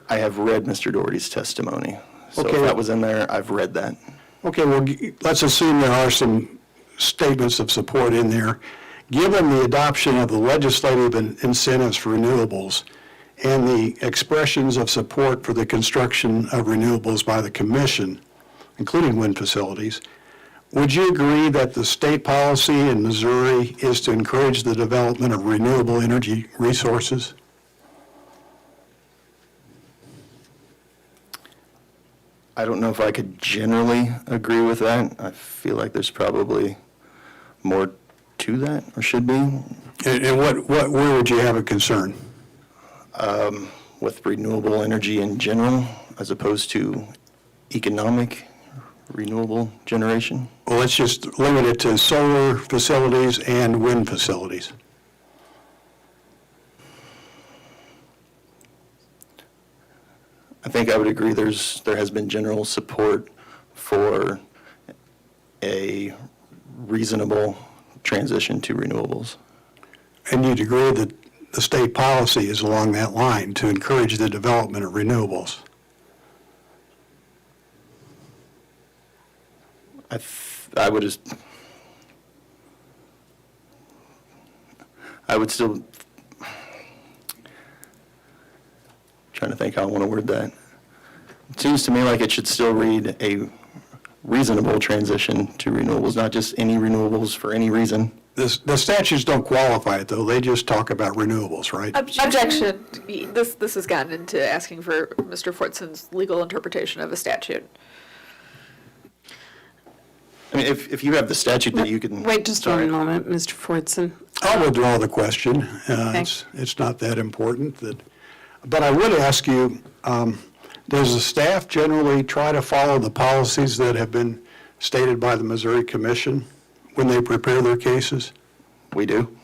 have read Mr. Doherty's testimony. So Okay. if that was in there, I've read that. Okay, well, let's assume there are some statements of support in there. Given the adoption of the legislative incentives for renewables and the expressions of support for the construction of renewables by the commission, including wind facilities, would you agree that the state policy in Missouri is to encourage the development of renewable energy resources? I don't know if I could generally agree with that. I feel like there's probably more to that, or should be. And where would you have a concern? With renewable energy in general, as opposed to economic renewable generation. Well, let's just limit it to solar facilities and wind facilities. I think I would agree there has been general support for a reasonable transition to renewables. And you'd agree that the state policy is along that line to encourage the development of renewables? I would still, trying to think how I want to word that. It seems to me like it should still read a reasonable transition to renewables, not just any renewables for any reason. The statutes don't qualify it, though. They just talk about renewables, right? Objection. This has gotten into asking for Mr. Fortson's legal interpretation of a statute. I mean, if you have the statute that you can. Wait just one moment, Mr. Fortson. I'll withdraw the question. Okay. It's not that important. But I would ask you, does the staff generally try to follow the policies that have been stated by the Missouri Commission when they prepare their cases? We do.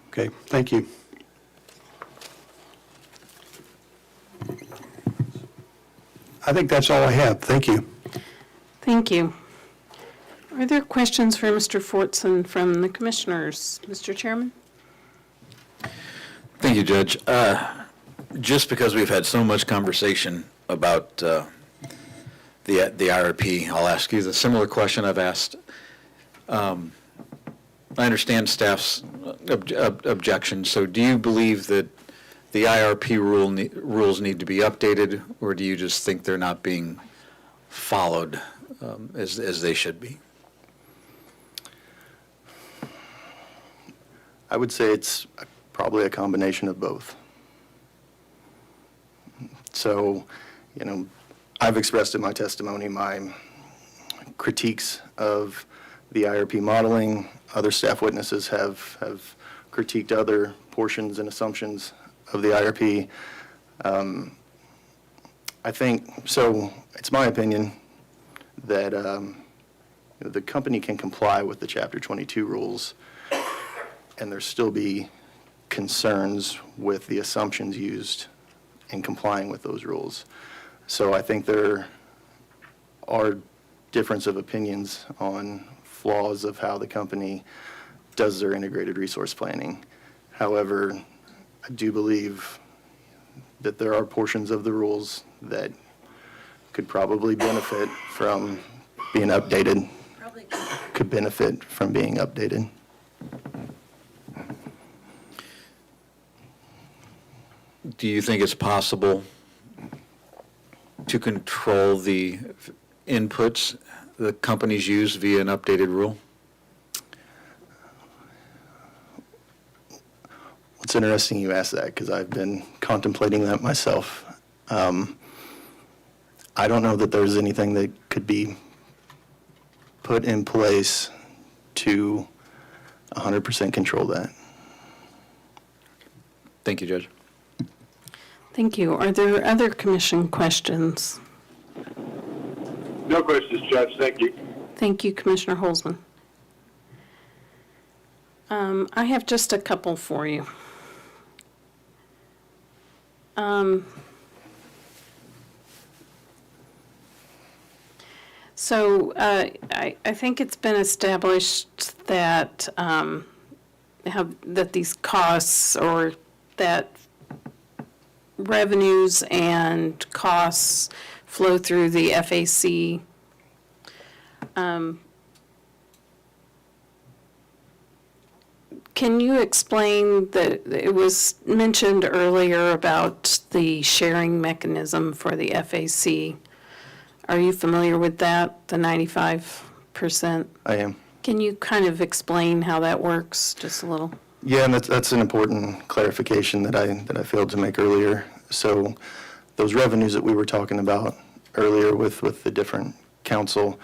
Okay, thank you. I think that's all I have. Thank you. Thank you. Are there questions for Mr. Fortson from the commissioners? Mr. Chairman? Thank you, Judge. Just because we've had so much conversation about the IRP, I'll ask you the similar question I've asked. I understand staff's objection, so do you believe that the IRP rules need to be updated, or do you just think they're not being followed as they should be? I would say it's probably a combination of both. So, I've expressed in my testimony my critiques of the IRP modeling. Other staff witnesses have critiqued other portions and assumptions of the IRP. I think, so it's my opinion that the company can comply with the Chapter 22 rules and there still be concerns with the assumptions used in complying with those rules. So I think there are difference of opinions on flaws of how the company does their integrated resource planning. However, I do believe that there are portions of the rules that could probably benefit from being updated, could benefit from being updated. Do you think it's possible to control the inputs the companies use via an updated rule? It's interesting you ask that, because I've been contemplating that myself. I don't know that there's anything that could be put in place to 100% control that. Thank you, Judge. Thank you. Are there other commission questions? No questions, Judge. Thank you. Thank you, Commissioner Holzman. I have just a couple for you. So I think it's been established that that these costs, or that revenues and costs flow through the FAC. Can you explain that it was mentioned earlier about the sharing mechanism for the FAC? Are you familiar with that, the 95%? I am. Can you kind of explain how that works, just a little? Yeah, and that's an important clarification that I failed to make earlier. So those revenues that we were talking about earlier with the different council,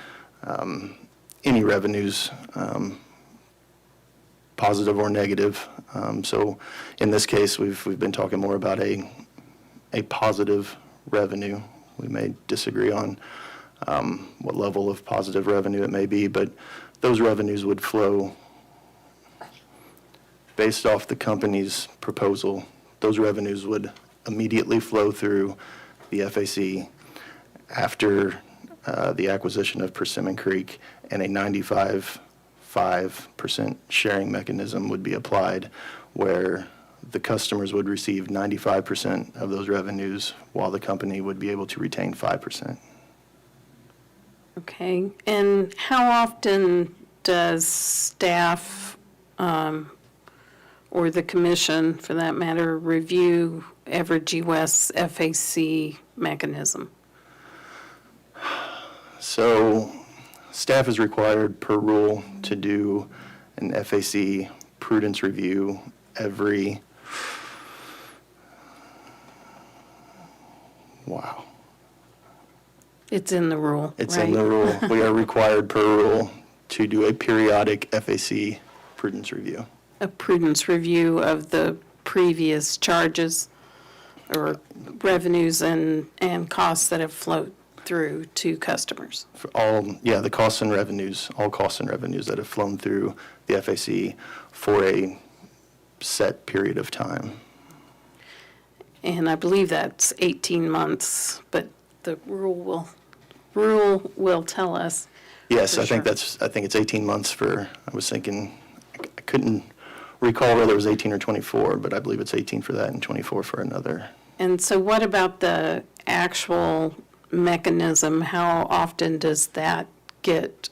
any revenues, positive or negative. So in this case, we've been talking more about a positive revenue. We may disagree on what level of positive revenue it may be, but those revenues would flow based off the company's proposal. Those revenues would immediately flow through the FAC after the acquisition of Persimmon Creek, and a 95.5% sharing mechanism would be applied, where the customers would receive 95% of those revenues, while the company would be able to retain 5%. Okay, and how often does staff, or the commission, for that matter, review Evergy West's FAC mechanism? So staff is required per rule to do an FAC prudence review every, wow. It's in the rule, It's right? in the rule. We are required per rule to do a periodic FAC prudence review. A prudence review of the previous charges or revenues and costs that have flowed through to customers. For all, yeah, the costs and revenues, all costs and revenues that have flown through the FAC for a set period of time. And I believe that's 18 months, but the rule will tell us. Yes, For I think sure. I think it's 18 months for, I was thinking, I couldn't recall whether it was 18 or 24, but I believe it's 18 for that and 24 for another. And so what about the actual mechanism? How often does that get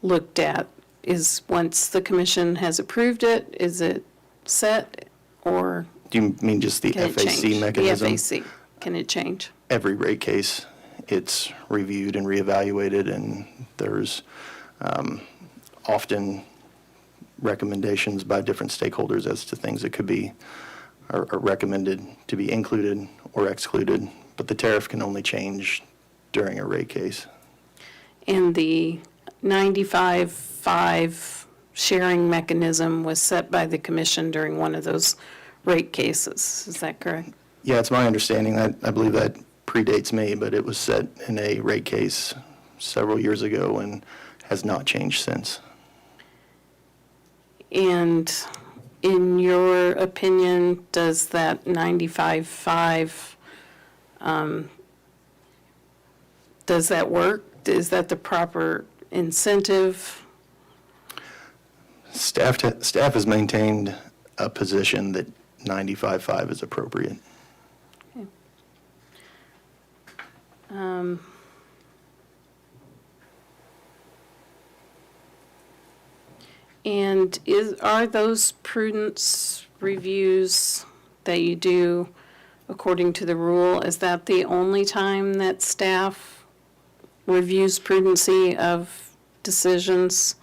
looked at? Is once the commission has approved it, is it set, or Do you mean just the can it FAC change? mechanism? The FAC, can it change? Every rate case, it's reviewed and reevaluated, and there's often recommendations by different stakeholders as to things that could be, are recommended to be included or excluded, but the tariff can only change during a rate case. And the 95.5 sharing mechanism was set by the commission during one of those rate cases, is that correct? Yeah, it's my understanding, I believe that predates me, but it was set in a rate case several years ago and has not changed since. And in your opinion, does that 95.5, does that work? Is that the proper incentive? Staff has maintained a position that 95.5 is appropriate. And are those prudence reviews that you do according to the rule, is that the only time that staff reviews prudency of decisions?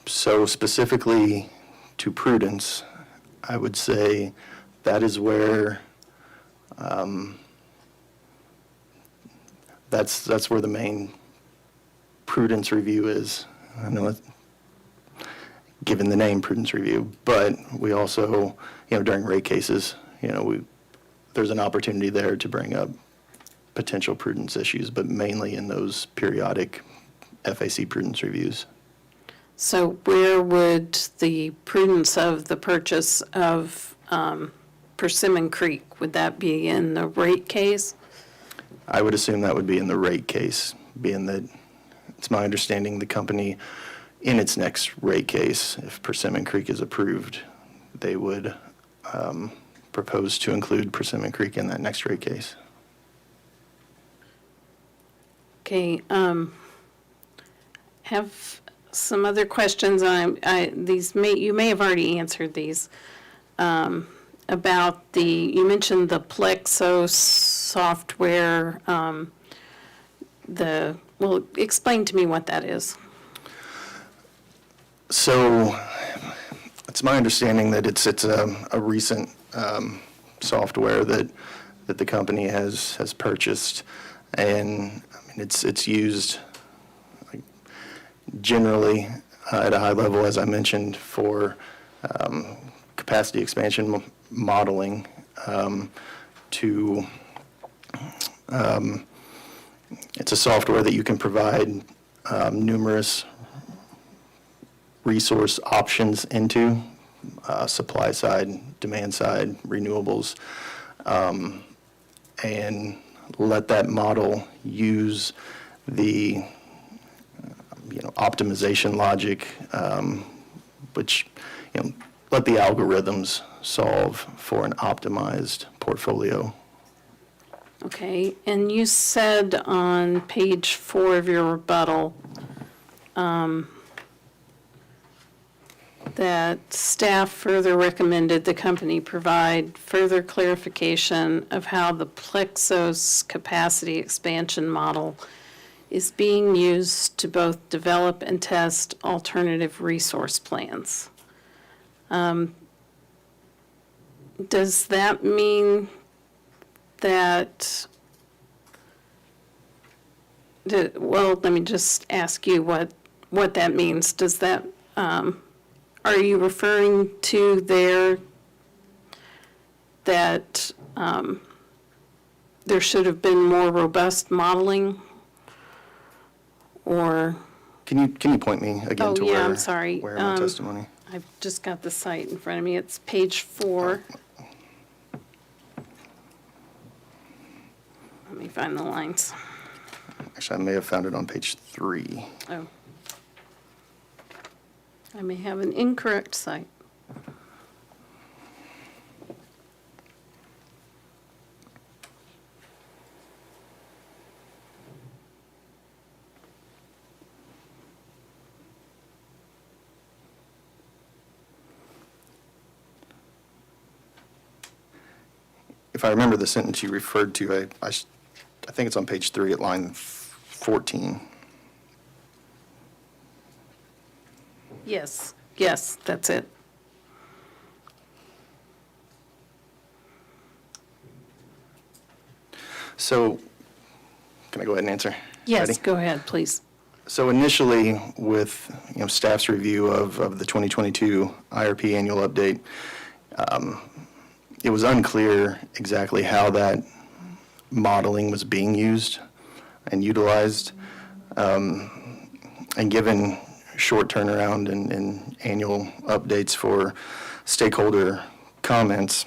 So specifically to prudence, I would say that is where, that's where the main prudence review is. I know it's given the name prudence review, but we also, during rate cases, there's an opportunity there to bring up potential prudence issues, but mainly in those periodic FAC prudence reviews. So where would the prudence of the purchase of Persimmon Creek, would that be in the rate case? I would assume that would be in the rate case, being that it's my understanding the company, in its next rate case, if Persimmon Creek is approved, they would propose to include Persimmon Creek in that next rate case. Okay, have some other questions. You may have already answered these. About you mentioned the Plexos software, well, explain to me what that is. So it's my understanding that it's a recent software that the company has purchased, and I mean, it's used generally at a high level, as I mentioned, for capacity expansion modeling it's a software that you can provide numerous resource options into, supply side, demand side, renewables, and let that model use the optimization logic, which let the algorithms solve for an optimized portfolio. Okay, and you said on page 4 of your rebuttal that staff further recommended the company provide further clarification of how the Plexos capacity expansion model is being used to both develop and test alternative resource plans. Does that mean that, well, let me just ask you what that means. Does that, are you referring to that there should have been more robust modeling? Or? Can you point me again to I'm sorry. where in my testimony? I've just got the site in front of me. It's page 4. Let me find the lines. Actually, I may have found it on page 3. Oh. I may have an incorrect site. If I remember the sentence you referred to, I think it's on page 3 at line 14. Yes, that's it. So, can I go ahead and answer? Yes, Ready? go ahead, please. So initially, with staff's review of the 2022 IRP annual update, it was unclear exactly how that modeling was being used and utilized. And given short turnaround and annual updates for stakeholder comments,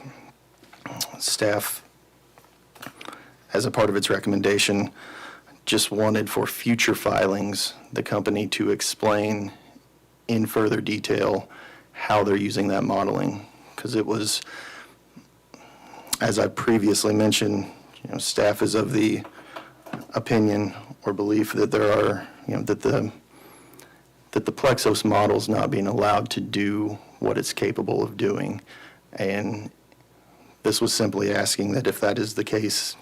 staff, as a part of its recommendation, just wanted for future filings the company to explain in further detail how they're using that modeling. Because it was, as I previously mentioned, staff is of the opinion or belief that there are, that the that the Plexos model's not being allowed to do what it's capable of doing. And this was simply asking that if that is the case,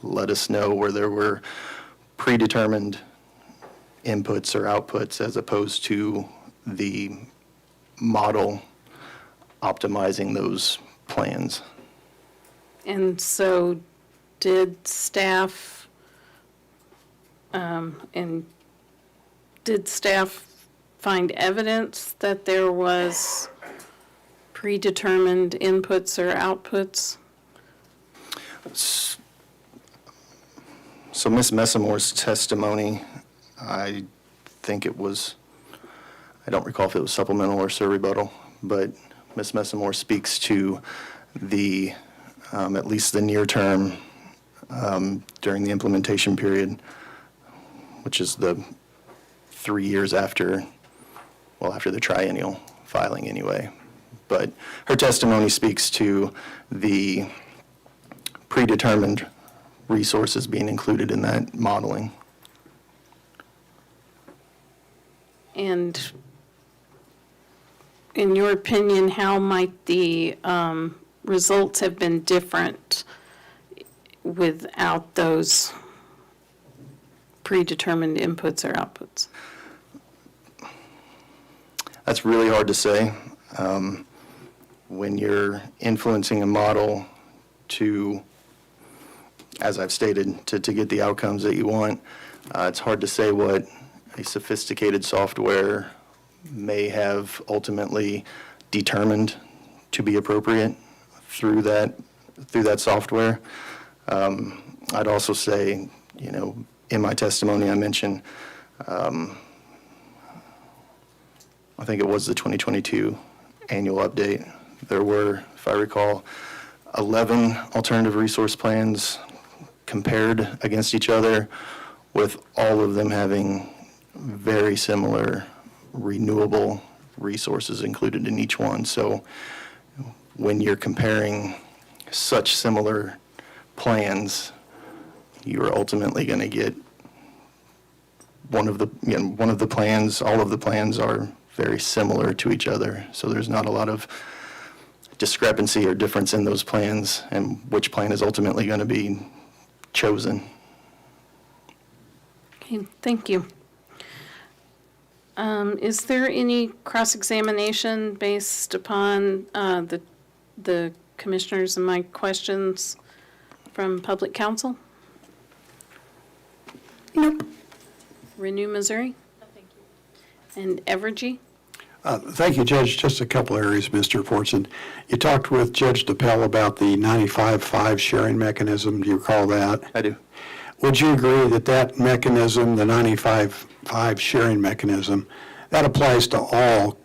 let us know where there were predetermined inputs or outputs as opposed to the model optimizing those plans. And so did staff, find evidence that there was predetermined inputs or outputs? So Ms. Messamore's testimony, I think it was, I don't recall if it was supplemental or surrebuttal, but Ms. Messamore speaks to the, at least the near term during the implementation period, which is the 3 years after, well, after the triennial filing anyway. But her testimony speaks to the predetermined resources being included in that modeling. And in your opinion, how might the results have been different without those predetermined inputs or outputs? That's really hard to say. When you're influencing a model to, as I've stated, to get the outcomes that you want, it's hard to say what a sophisticated software may have ultimately determined to be appropriate through that software. I'd also say, you know, in my testimony I mentioned, I think it was the 2022 annual update. There were, if I recall, 11 alternative resource plans compared against each other, with all of them having very similar renewable resources included in each one. So when you're comparing such similar plans, you're ultimately going to get one of the plans, all of the plans are very similar to each other. So there's not a lot of discrepancy or difference in those plans and which plan is ultimately going to be chosen. Okay, thank you. Is there any cross-examination based upon the commissioners and my questions from public counsel? Nope. Renew Missouri? No, thank you. And Evergy? Thank you, Judge. Just a couple areas, Mr. Fortson. You talked with Judge DePel about the 95-5 sharing mechanism. Do you recall that? I do. Would you agree that that mechanism, the 95-5 sharing mechanism, that applies to all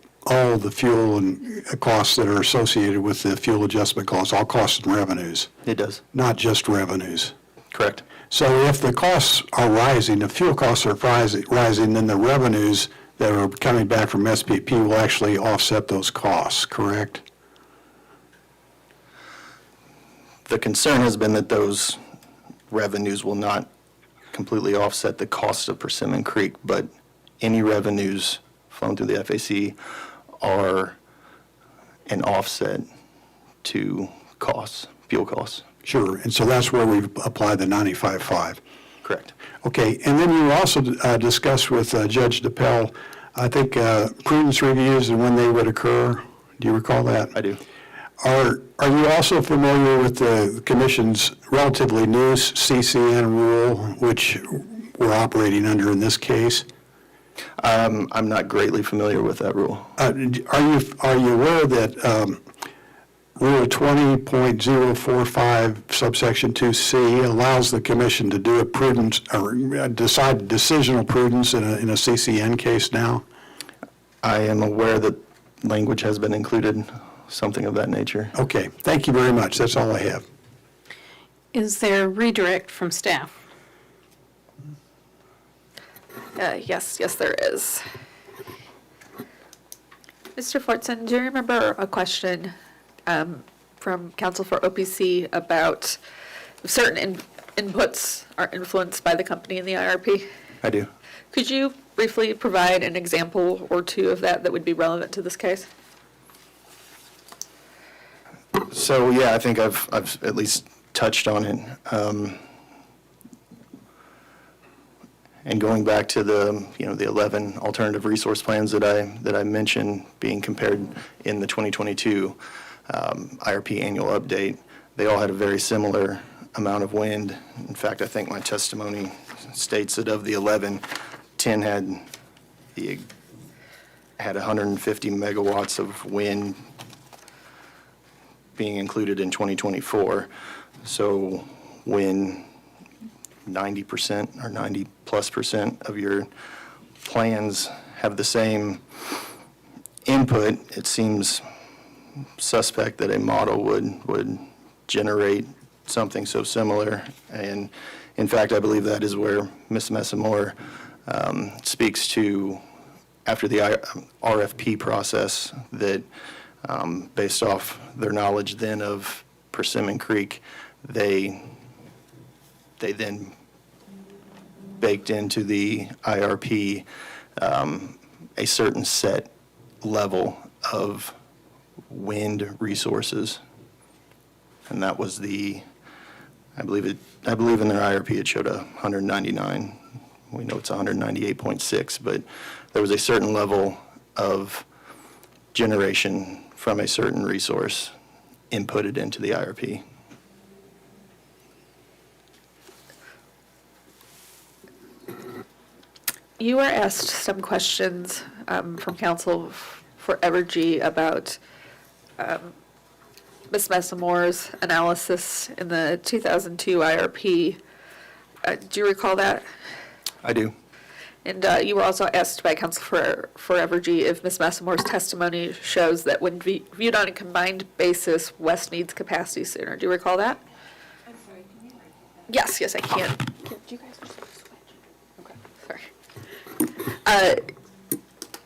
the fuel and costs that are associated with the fuel adjustment clause, all costs and revenues? It does. Not just revenues? Correct. So if the costs are rising, the fuel costs are rising, then the revenues that are coming back from SPP will actually offset those costs, correct? The concern has been that those revenues will not completely offset the cost of Persimmon Creek, but any revenues flowing through the FAC are an offset to costs, fuel costs. Sure, and so that's where we've applied the 95-5. Correct. Okay, and then you also discussed with Judge DePel, I think, prudence reviews and when they would occur. Do you recall that? I do. Are you also familiar with the Commission's relatively new CCN rule, which we're operating under in this case? I'm not greatly familiar with that rule. Are you aware that Rule 20.045 subsection 2C allows the Commission to do a prudence or decide decisional prudence in a CCN case now? I am aware that language has been included, something of that nature. Okay, thank you very much. That's all I have. Is there redirect from staff? Yes, there is. Mr. Fortson, do you remember a question from counsel for OPC about certain inputs are influenced by the company in the IRP? I do. Could you briefly provide an example or two of that that would be relevant to this case? So, yeah, I think I've at least touched on it. And going back to the 11 alternative resource plans that I mentioned being compared in the 2022 IRP annual update, they all had a very similar amount of wind. In fact, I think my testimony states that of the 11, 10 had 150 megawatts of wind being included in 2024. So when 90% or 90+% of your plans have the same input, it seems suspect that a model would generate something so similar. And in fact, I believe that is where Ms. Messamore speaks to, after the RFP process, that based off their knowledge then of Persimmon Creek, they then baked into the IRP a certain set level of wind resources. And that was I believe in their IRP it showed 199. We know it's 198.6, but there was a certain level of generation from a certain resource inputted into the IRP. You were asked some questions from counsel for Evergy about Ms. Messamore's analysis in the 2002 IRP. Do you recall that? I do. And you were also asked by counsel for Evergy if Ms. Messamore's testimony shows that when viewed on a combined basis, West needs capacity sooner. Do you recall that? I'm sorry, can you repeat that? Yes, I can. Do you guys just switch? Okay, sorry.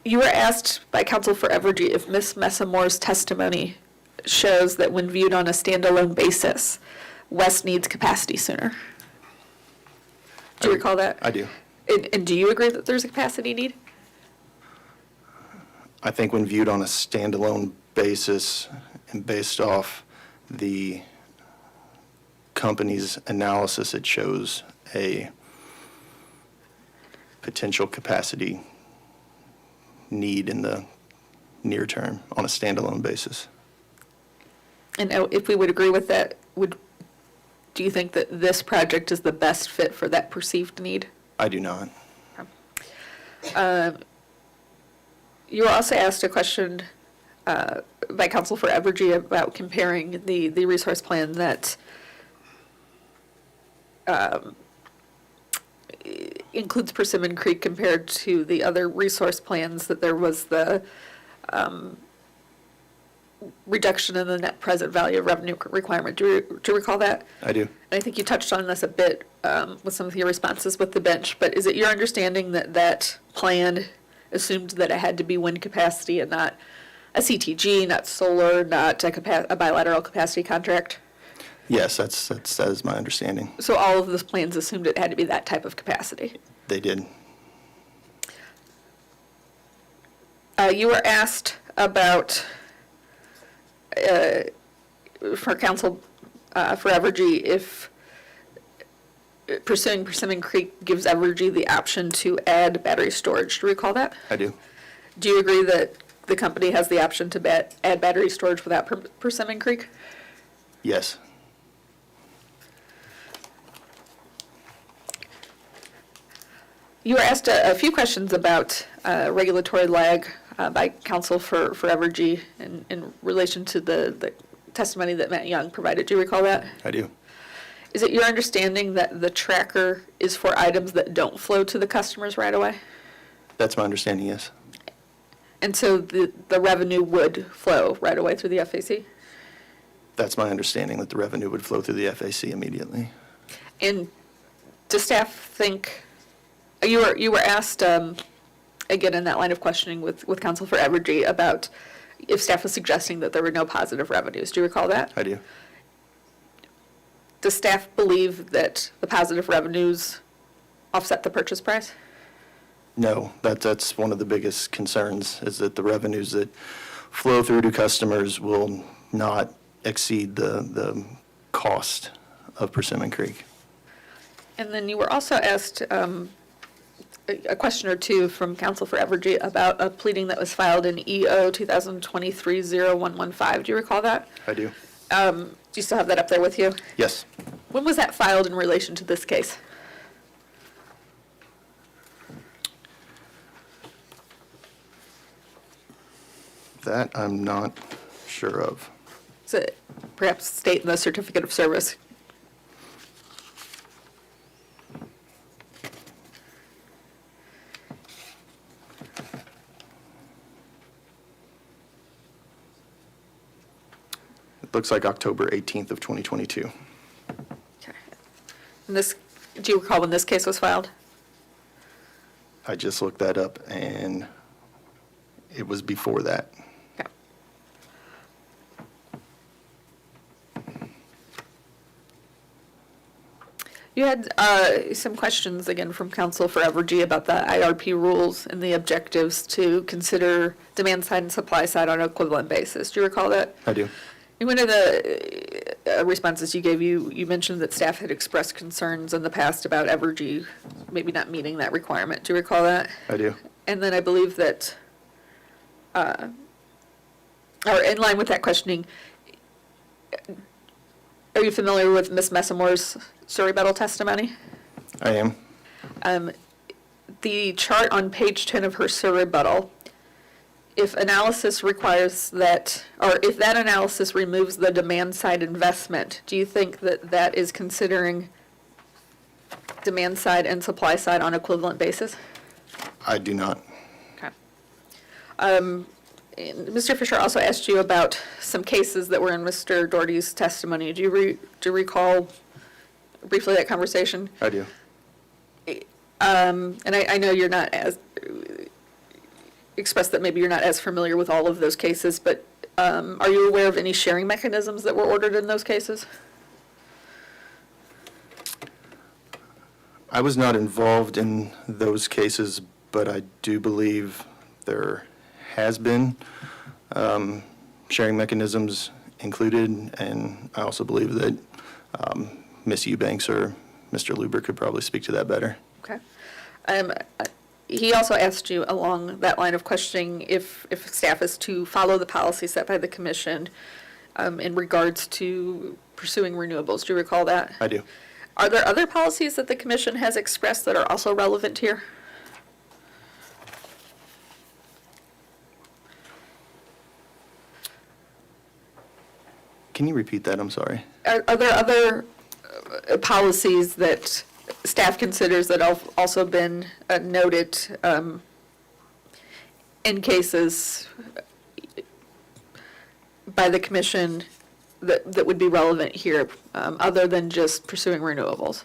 You were asked by counsel for Evergy if Ms. Messamore's testimony shows that when viewed on a standalone basis, West needs capacity sooner. Do you recall that? I do. And do you agree that there's a capacity need? I think when viewed on a standalone basis and based off the company's analysis, it shows a potential capacity need in the near term on a standalone basis. And if we would agree with that, do you think that this project is the best fit for that perceived need? I do not. You were also asked a question by counsel for Evergy about comparing the resource plan that includes Persimmon Creek compared to the other resource plans, that there was the reduction in the net present value of revenue requirement. Do you recall that? I do. And I think you touched on this a bit with some of your responses with the bench, but is it your understanding that that plan assumed that it had to be wind capacity and not a CTG, not solar, not a bilateral capacity contract? Yes, that is my understanding. So all of the plans assumed it had to be that type of capacity? They did. You were asked about, for counsel for Evergy, if pursuing Persimmon Creek gives Evergy the option to add battery storage. Do you recall that? I do. Do you agree that the company has the option to add battery storage without Persimmon Creek? Yes. You were asked a few questions about regulatory lag by counsel for Evergy in relation to the testimony that Matt Young provided. Do you recall that? I do. Is it your understanding that the tracker is for items that don't flow to the customers right away? That's my understanding, yes. And so the revenue would flow right away through the FAC? That's my understanding, that the revenue would flow through the FAC immediately. And does staff think, you were asked, again, in that line of questioning with counsel for Evergy, about if staff was suggesting that there were no positive revenues. Do you recall that? I do. Does staff believe that the positive revenues offset the purchase price? No, that's one of the biggest concerns, is that the revenues that flow through to customers will not exceed the cost of Persimmon Creek. And then you were also asked a question or two from counsel for Evergy about a pleading that was filed in EO 2023-0115. Do you recall that? I do. Do you still have that up there with you? Yes. When was that filed in relation to this case? That I'm not sure of. Is it perhaps state in the certificate of service? It looks like October 18th of 2022. Okay. And this, do you recall when this case was filed? I just looked that up, and it was before that. Okay. You had some questions again from counsel for Evergy about the IRP rules and the objectives to consider demand side and supply side on an equivalent basis. Do you recall that? I do. In one of the responses you gave, you mentioned that staff had expressed concerns in the past about Evergy maybe not meeting that requirement. Do you recall that? I do. And then I believe that, or in line with that questioning, are you familiar with Ms. Messamore's surrebuttal testimony? I am. The chart on page 10 of her surrebuttal, if analysis requires that, or if that analysis removes the demand side investment, do you think that that is considering demand side and supply side on equivalent basis? I do not. Okay. And Mr. Fisher also asked you about some cases that were in Mr. Doherty's testimony. Do you recall briefly that conversation? I do. And I know you're not as, expressed that maybe you're not as familiar with all of those cases, but are you aware of any sharing mechanisms that were ordered in those cases? I was not involved in those cases, but I do believe there has been sharing mechanisms included, and I also believe that Ms. Eubanks or Mr. Luber could probably speak to that better. Okay. He also asked you along that line of questioning if staff is to follow the policy set by the commission in regards to pursuing renewables. Do you recall that? I do. Are there other policies that the commission has expressed that are also relevant here? Can you repeat that? I'm sorry. Are there other policies that staff considers that have also been noted in cases by the commission that would be relevant here, other than just pursuing renewables?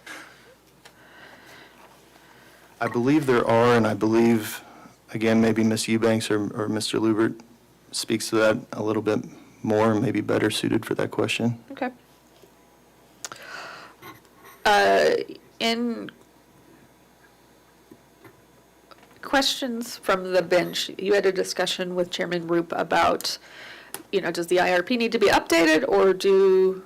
I believe there are, and I believe, again, maybe Ms. Eubanks or Mr. Lubert speaks to that a little bit more, maybe better suited for that question. Okay. In questions from the bench, you had a discussion with Chairman Roop about, does the IRP need to be updated, or do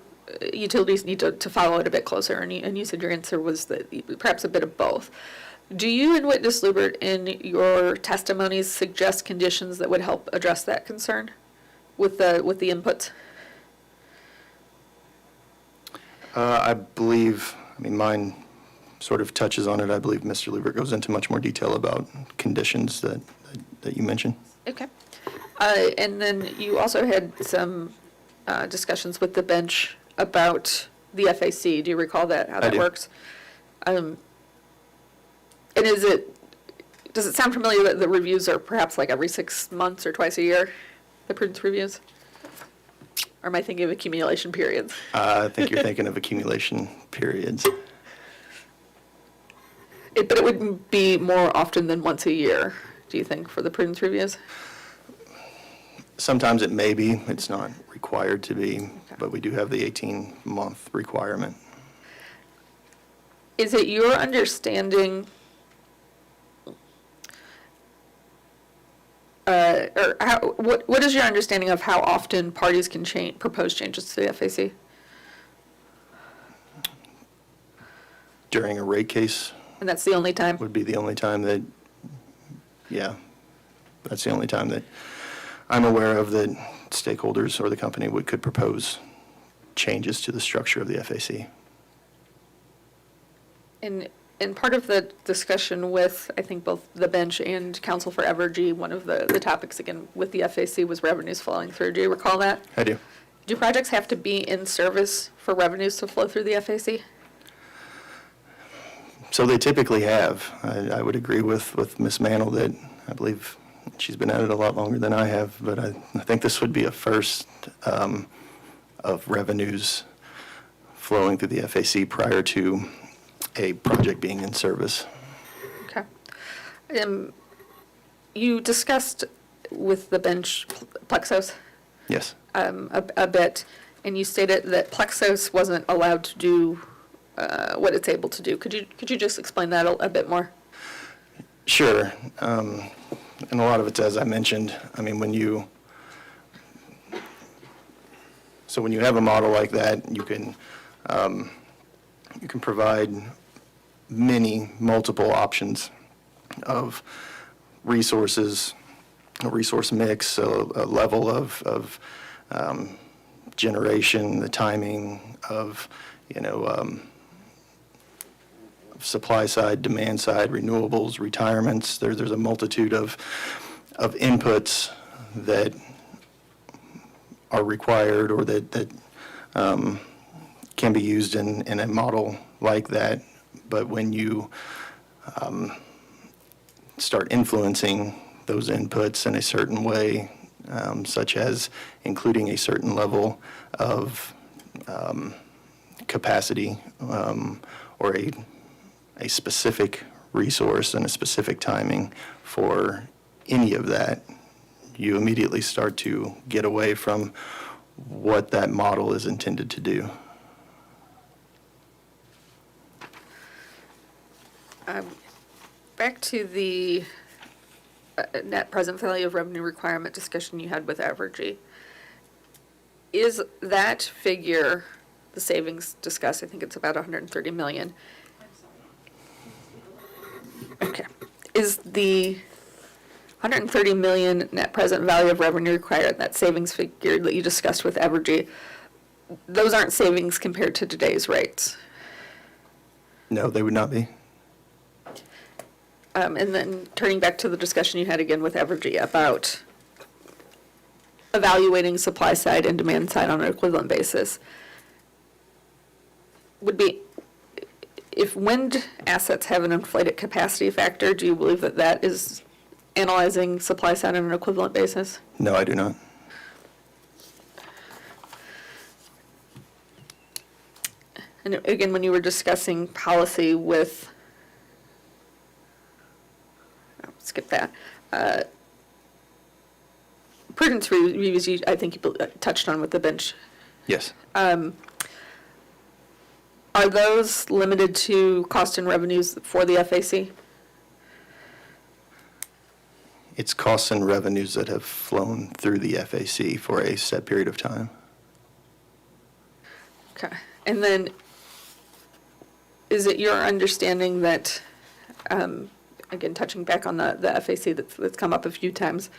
utilities need to follow it a bit closer? And you said your answer was that perhaps a bit of both. Do you and Witness Lubert in your testimonies suggest conditions that would help address that concern with the inputs? I believe, mine sort of touches on it. I believe Mr. Lubert goes into much more detail about conditions that you mentioned. Okay. And then you also had some discussions with the bench about the FAC. Do you recall that, how that works? And does it sound familiar that the reviews are perhaps like every 6 months or twice a year, the prudence reviews? Or am I thinking of accumulation periods? I think you're thinking of accumulation periods. But it would be more often than once a year, do you think, for the prudence reviews? Sometimes it may be. It's not required to be, but we do have the 18-month requirement. Is it your understanding or what is your understanding of how often parties can propose changes to the FAC? During a rate case And that's the only time? would be the only time that, yeah, that's the only time that I'm aware of that stakeholders or the company could propose changes to the structure of the FAC. And part of the discussion with, I think, both the bench and counsel for Evergy, one of the topics, again, with the FAC was revenues flowing through. Do you recall that? I do. Do projects have to be in service for revenues to flow through the FAC? So they typically have. I would agree with Ms. Mantle that I believe she's been at it a lot longer than I have, but I think this would be a first of revenues flowing through the FAC prior to a project being in service. Okay. You discussed with the bench Plexos Yes. a bit, and you stated that Plexos wasn't allowed to do what it's able to do. Could you just explain that a bit more? Sure. And a lot of it's, as I mentioned, I mean, when you have a model like that, you can provide multiple options of resources, a resource mix, a level of generation, the timing of, supply side, demand side, renewables, retirements. There's a multitude of inputs that are required or that can be used in a model like that. But when you start influencing those inputs in a certain way, such as including a certain level of capacity or a specific resource and a specific timing for any of that, you immediately start to get away from what that model is intended to do. Back to the net present value of revenue requirement discussion you had with Evergy. Is that figure, the savings discussed, I think it's about 130 million. Okay. Is the 130 million net present value of revenue required, that savings figure that you discussed with Evergy, those aren't savings compared to today's rates? No, they would not be. And then turning back to the discussion you had again with Evergy about evaluating supply side and demand side on an equivalent basis, would be, if wind assets have an inflated capacity factor, do you believe that that is analyzing supply side on an equivalent basis? No, I do not. And again, when you were discussing policy with, skip that, prudence reviews, I think you touched on with the bench. Yes. Are those limited to cost and revenues for the FAC? It's costs and revenues that have flown through the FAC for a set period of time. Okay. And then, is it your understanding that, again, touching back on the FAC that's come up a few times,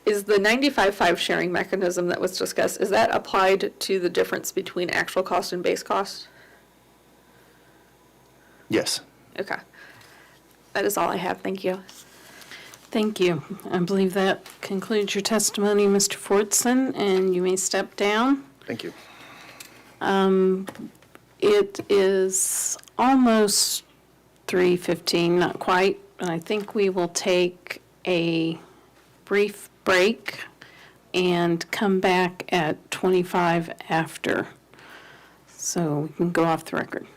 is the 95/5 sharing mechanism that was discussed, is that applied to the difference between actual cost and base cost? Yes. Okay. That is all I have. Thank you. Thank you. I believe that concludes your testimony, Mr. Fortson, and you may step down. Thank you. It is almost 3:15, not quite, and I think we will take a brief break and come back at 25 after. So we can go off the record.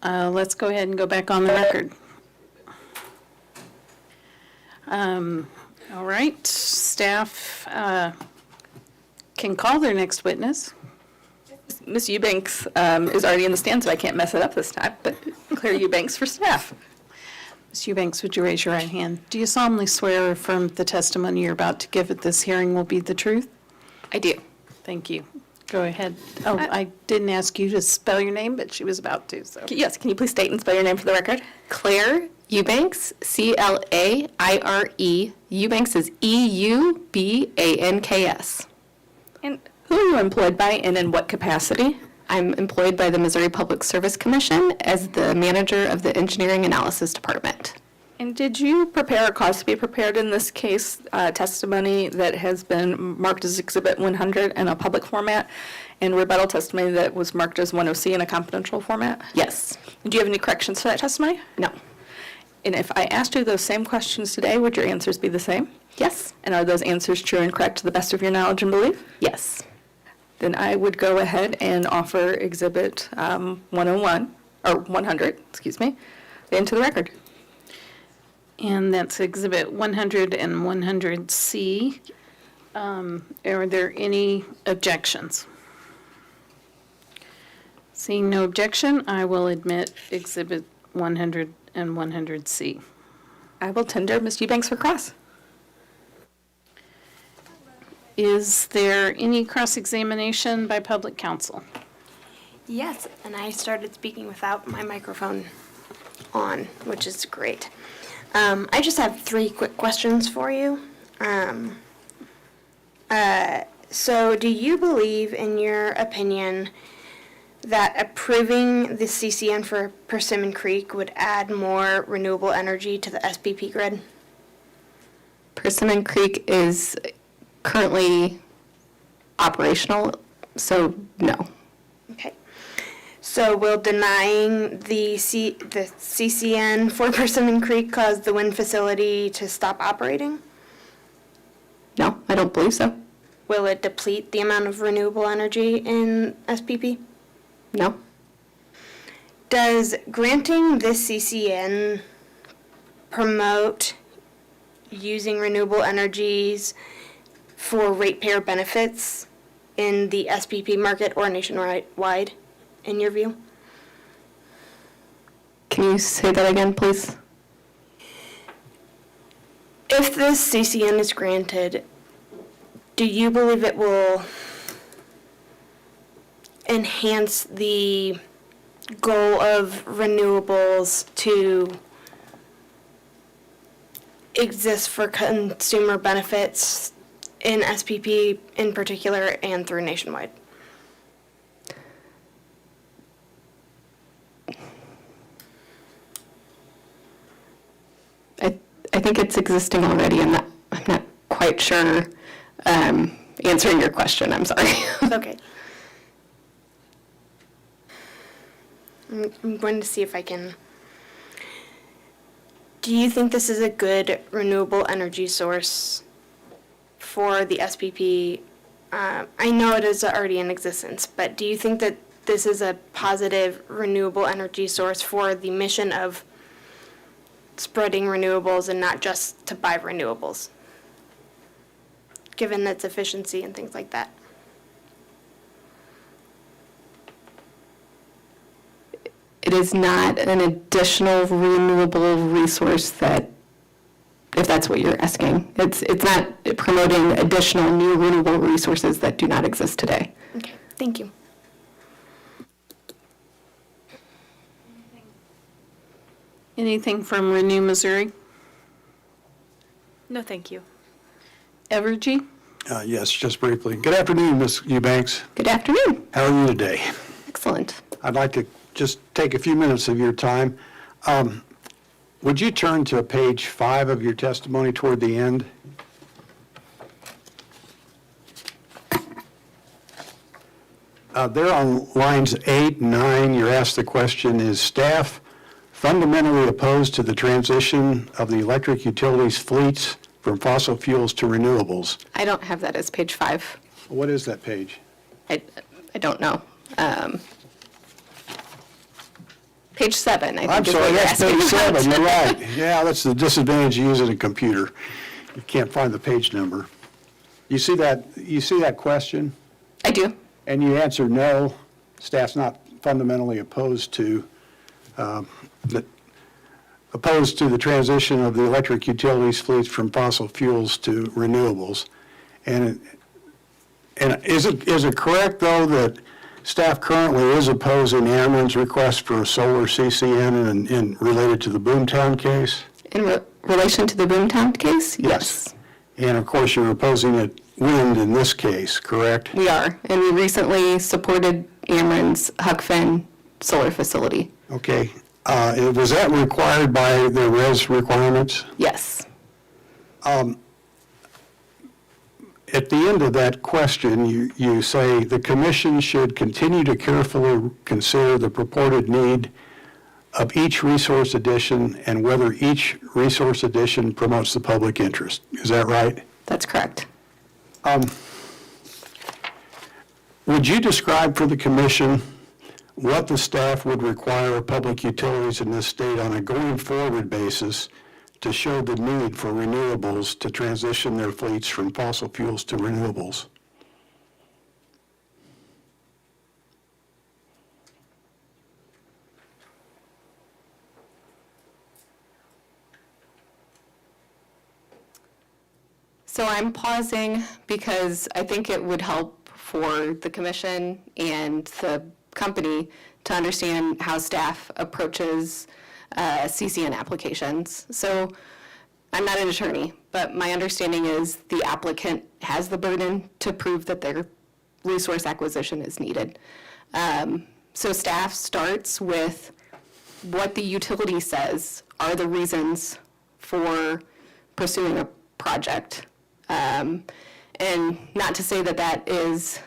let's go ahead and go back on the record. All right, staff can call their next witness. Ms. Eubanks is already in the stands, so I can't mess it up this time, but Claire Eubanks for staff. Ms. Eubanks, would you raise your right hand? Do you solemnly swear or affirm the testimony you're about to give at this hearing will be the truth? I do. Thank you. Go ahead. Oh, I didn't ask you to spell your name, but she was about to, so. Yes, can you please state and spell your name for the record? Claire Eubanks, C-L-A-I-R-E. Eubanks is E-U-B-A-N-K-S. And who are you employed by and in what capacity? I'm employed by the Missouri Public Service Commission as the manager of the Engineering Analysis Department. And did you prepare or cause to be prepared in this case testimony that has been marked as Exhibit 100 in a public format and rebuttal testimony that was marked as 10C in a confidential format? Yes. And do you have any corrections to that testimony? No. And if I asked you those same questions today, would your answers be the same? Yes. And are those answers true and correct to the best of your knowledge and belief? Yes. Then I would go ahead and offer Exhibit 101, or 100, excuse me, into the record. And that's Exhibit 100 and 100C. Are there any objections? Seeing no objection, I will admit Exhibit 100 and 100C. I will tender Ms. Eubanks for cross. Is there any cross-examination by public counsel? Yes, and I started speaking without my microphone on, which is great. I just have 3 quick questions for you. So do you believe, in your opinion, that approving the CCN for Persimmon Creek would add more renewable energy to the SPP grid? Persimmon Creek is currently operational, so no. Okay. So will denying the CCN for Persimmon Creek cause the wind facility to stop operating? No, I don't believe so. Will it deplete the amount of renewable energy in SPP? No. Does granting this CCN promote using renewable energies for ratepayer benefits in the SPP market or nationwide, in your view? Can you say that again, please? If this CCN is granted, do you believe it will enhance the goal of renewables to exist for consumer benefits in SPP in particular and through nationwide? I think it's existing already. I'm not quite sure answering your question. I'm sorry. Okay. I'm going to see if I can. Do you think this is a good renewable energy source for the SPP? I know it is already in existence, but do you think that this is a positive renewable energy source for the mission of spreading renewables and not just to buy renewables, given its efficiency and things like that? It is not an additional renewable resource that, if that's what you're asking. It's not promoting additional new renewable resources that do not exist today. Okay, thank you. Anything from Renew Missouri? No, thank you. Evergy? Yes, just briefly. Good afternoon, Ms. Eubanks. Good afternoon. How are you today? Excellent. I'd like to just take a few minutes of your time. Would you turn to page 5 of your testimony toward the end? There on lines 8 and 9, you're asked the question, is staff fundamentally opposed to the transition of the electric utilities fleets from fossil fuels to renewables? I don't have that as page 5. What is that page? I don't know. Page 7, I think. I'm is sorry, what you're that's asking page about. 7, you're right. Yeah, that's the disadvantage of using a computer. You can't find the page number. You see that question? I do. And you answer no, staff's not fundamentally opposed to the transition of the electric utilities fleets from fossil fuels to renewables. And is it correct, though, that staff currently is opposing Ameren's request for a solar CCN and related to the Boomtown case? In relation to the Boomtown case? Yes. And of course, you're opposing it wind in this case, correct? We are, and we recently supported Ameren's Huck Finn solar facility. Okay. Was that required by the res requirements? Yes. At the end of that question, you say the commission should continue to carefully consider the purported need of each resource addition and whether each resource addition promotes the public interest. Is that right? That's correct. Would you describe for the commission what the staff would require of public utilities in this state on a going forward basis to show the need for renewables to transition their fleets from fossil fuels to renewables? So I'm pausing because I think it would help for the commission and the company to understand how staff approaches CCN applications. So I'm not an attorney, but my understanding is the applicant has the burden to prove that their resource acquisition is needed. So staff starts with what the utility says are the reasons for pursuing a project. And not to say that that is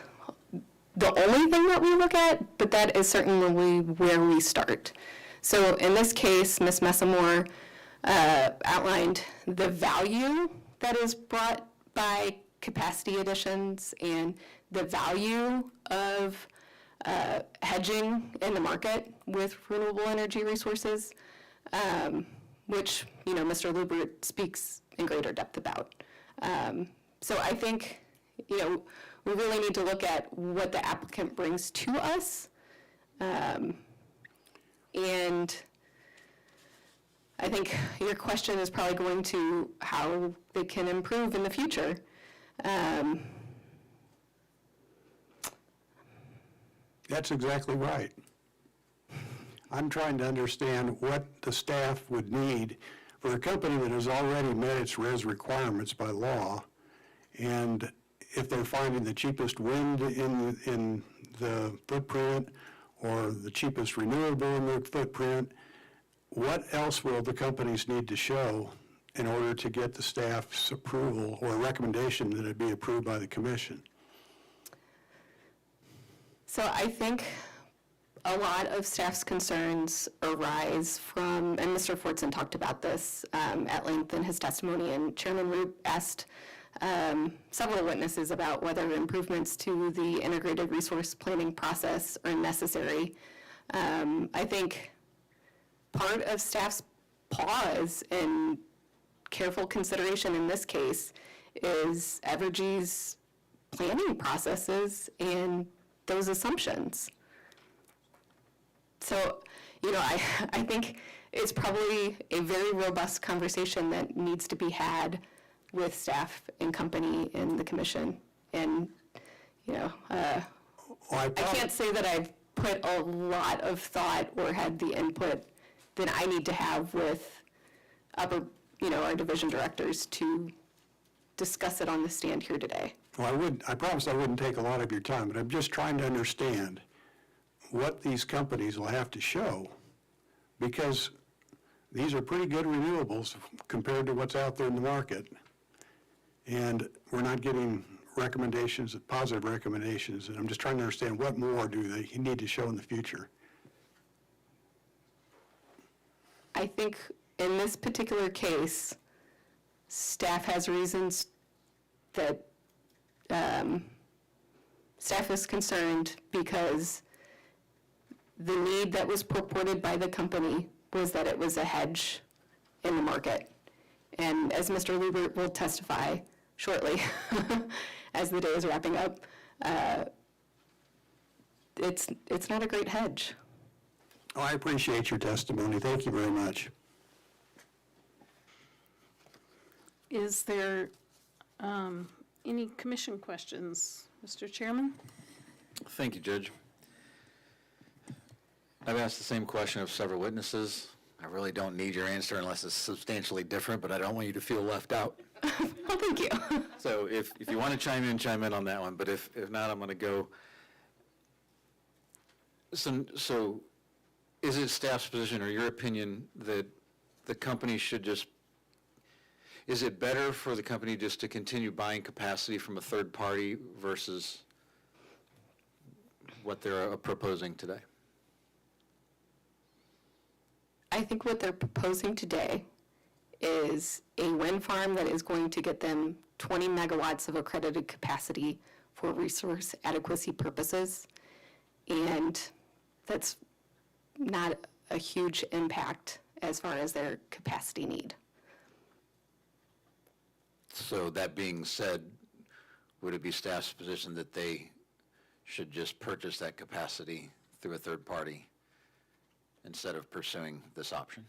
the only thing that we look at, but that is certainly where we start. So in this case, Ms. Messamore outlined the value that is brought by capacity additions and the value of hedging in the market with renewable energy resources, which, Mr. Lubert speaks in greater depth about. So I think, we really need to look at what the applicant brings to us. And I think your question is probably going to how they can improve in the future. That's exactly right. I'm trying to understand what the staff would need for a company that has already met its res requirements by law, and if they're finding the cheapest wind in the footprint or the cheapest renewable in the footprint, what else will the companies need to show in order to get the staff's approval or recommendation that it be approved by the commission? So I think a lot of staff's concerns arise from, and Mr. Fortson talked about this at length in his testimony, and Chairman Roop asked several witnesses about whether improvements to the integrated resource planning process are necessary. I think part of staff's pause and careful consideration in this case is Evergy's planning processes and those assumptions. So, I think it's probably a very robust conversation that needs to be had with staff and company and the commission. And, I can't say that I've put a lot of thought or had the input that I need to have with our division directors to discuss it on the stand here today. Well, I promise I wouldn't take a lot of your time, but I'm just trying to understand what these companies will have to show, because these are pretty good renewables compared to what's out there in the market. And we're not getting recommendations, positive recommendations, and I'm just trying to understand what more do they need to show in the future. I think in this particular case, staff has reasons that staff is concerned because the need that was purported by the company was that it was a hedge in the market. And as Mr. Liebert will testify shortly, as the day is wrapping up, it's not a great hedge. Oh, I appreciate your testimony. Thank you very much. Is there any commission questions, Mr. Chairman? Thank you, Judge. I've asked the same question of several witnesses. I really don't need your answer unless it's substantially different, but I don't want you to feel left out. Oh, thank you. So if you want to chime in on that one, but if not, I'm going to go. So is it staff's position or your opinion that the company should just, is it better for the company just to continue buying capacity from a third party versus what they're proposing today? I think what they're proposing today is a wind farm that is going to get them 20 megawatts of accredited capacity for resource adequacy purposes. And that's not a huge impact as far as their capacity need. So that being said, would it be staff's position that they should just purchase that capacity through a third party instead of pursuing this option?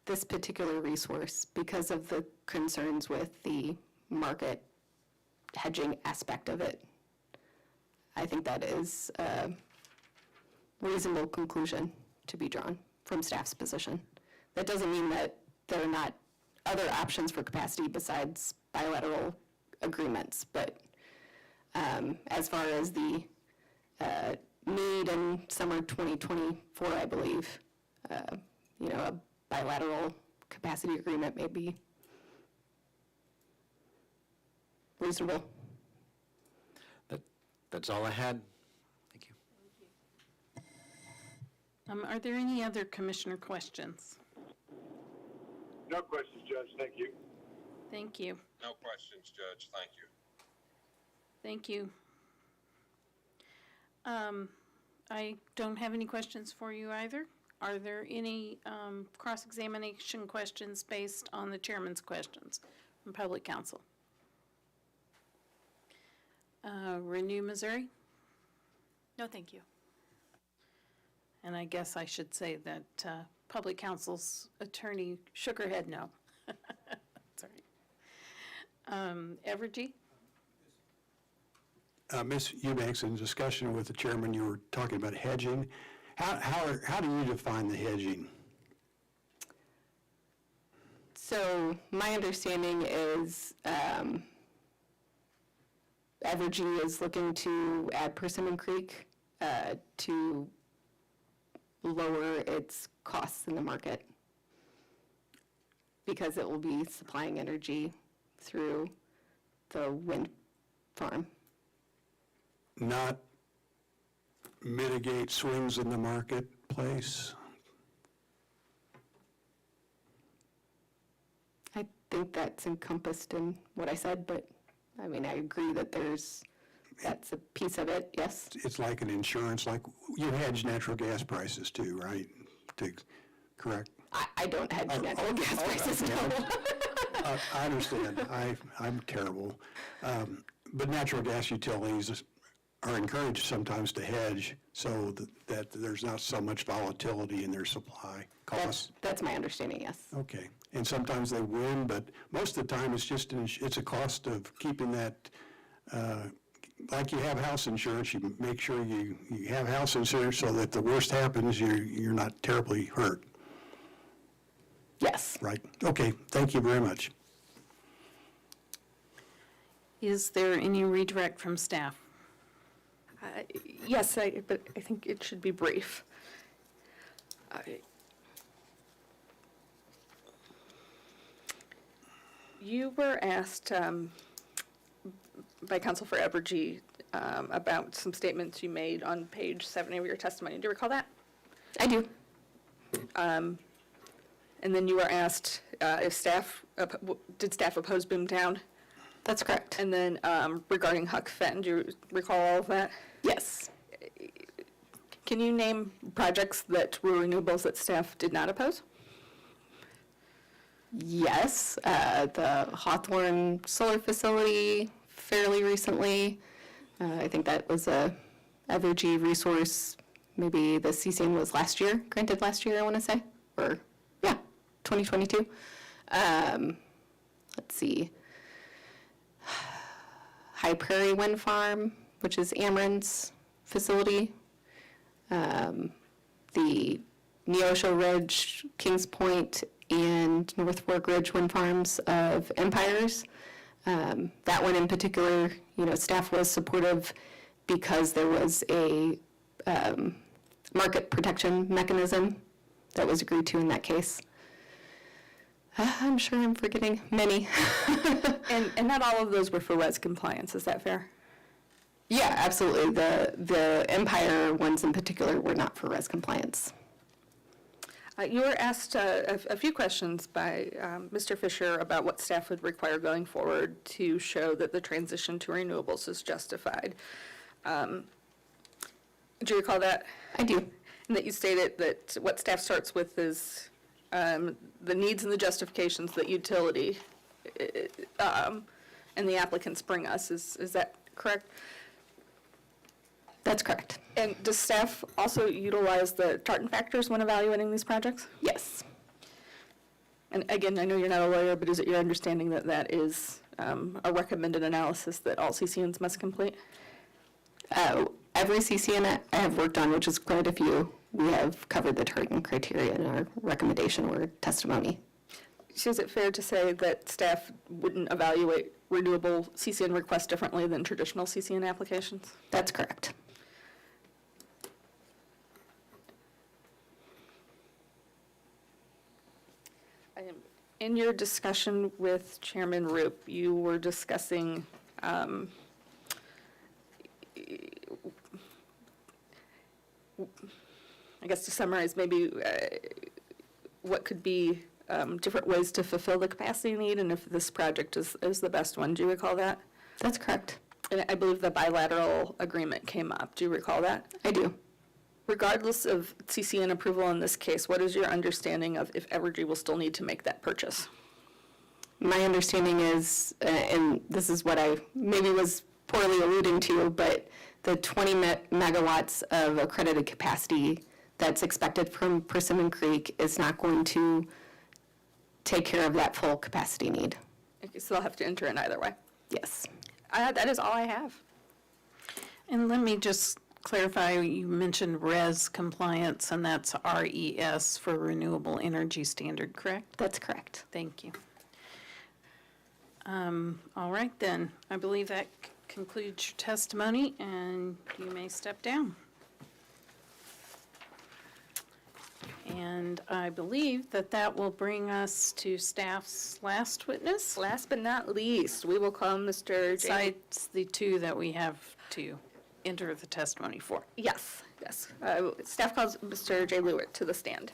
This particular resource, because of the concerns with the market hedging aspect of it, I think that is a reasonable conclusion to be drawn from staff's position. That doesn't mean that there are not other options for capacity besides bilateral agreements, but as far as the need in summer 2024, I believe, a bilateral capacity agreement may be reasonable. That's all I had. Thank you. Are there any other commissioner questions? No questions, Judge. Thank you. Thank you. No questions, Judge. Thank you. Thank you. I don't have any questions for you either. Are there any cross-examination questions based on the chairman's questions from public counsel? Renew Missouri? No, thank you. And I guess I should say that public counsel's attorney shook her head no. Sorry. Evergy? Ms. Eubanks, in discussion with the chairman, you were talking about hedging. How do you define the hedging? So my understanding is Evergy is looking to add Persimmon Creek to lower its costs in the market because it will be supplying energy through the wind farm. Not mitigate swings in the marketplace? I think that's encompassed in what I said, but I mean, I agree that that's a piece of it, yes. It's like an insurance, like you hedge natural gas prices too, right? Correct? I don't hedge natural gas prices, no. I understand. I'm terrible. But natural gas utilities are encouraged sometimes to hedge so that there's not so much volatility in their supply costs. That's my understanding, yes. Okay. And sometimes they win, but most of the time it's a cost of keeping that, like you have house insurance, you make sure you have house insurance so that the worst happens, you're not terribly hurt. Yes. Right. Okay. Thank you very much. Is there any redirect from staff? Yes, but I think it should be brief. You were asked by counsel for Evergy about some statements you made on page 7 of your testimony. Do you recall that? I do. And then you were asked if did staff oppose Boomtown? That's correct. And then regarding Huck Fenn, do you recall all of that? Yes. Can you name projects that were renewables that staff did not oppose? Yes, the Hawthorne Solar Facility fairly recently. I think that was a Evergy resource. Maybe the CCN was last year, granted last year, I want to say, or yeah, 2022. Let's see. High Prairie Wind Farm, which is Ameren's facility. The Neosho Ridge, Kings Point, and North Fork Ridge wind farms of Empires. That one in particular, staff was supportive because there was a market protection mechanism that was agreed to in that case. I'm sure I'm forgetting many. And not all of those were for res compliance, is that fair? Yeah, absolutely. The Empire ones in particular were not for res compliance. You were asked a few questions by Mr. Fisher about what staff would require going forward to show that the transition to renewables is justified. Do you recall that? I do. And that you stated that what staff starts with is the needs and the justifications that utility and the applicants bring us. Is that correct? That's correct. And does staff also utilize the Tartan factors when evaluating these projects? Yes. And again, I know you're not a lawyer, but is it your understanding that that is a recommended analysis that all CCNs must complete? Every CCN I have worked on, which is quite a few, we have covered the Tartan criteria in our recommendation or testimony. So is it fair to say that staff wouldn't evaluate renewable CCN requests differently than traditional CCN applications? That's correct. In your discussion with Chairman Roop, you were discussing I guess to summarize, maybe what could be different ways to fulfill the capacity need, and if this project is the best one. Do you recall that? That's correct. And I believe the bilateral agreement came up. Do you recall that? I do. Regardless of CCN approval in this case, what is your understanding of if Evergy will still need to make that purchase? My understanding is, and this is what I maybe was poorly alluding to, but the 20 megawatts of accredited capacity that's expected from Persimmon Creek is not going to take care of that full capacity need. Okay, so they'll have to enter in either way. Yes. That is all I have. And let me just clarify, you mentioned RES compliance, and that's RES for Renewable Energy Standard, correct? That's correct. Thank you. All right, then. I believe that concludes your testimony, and you may step down. And I believe that that will bring us to staff's last witness. Last but not least, we will call Mr. J. Besides the two that we have to enter the testimony for. Yes, yes. Staff calls Mr. J. Lewitt to the stand.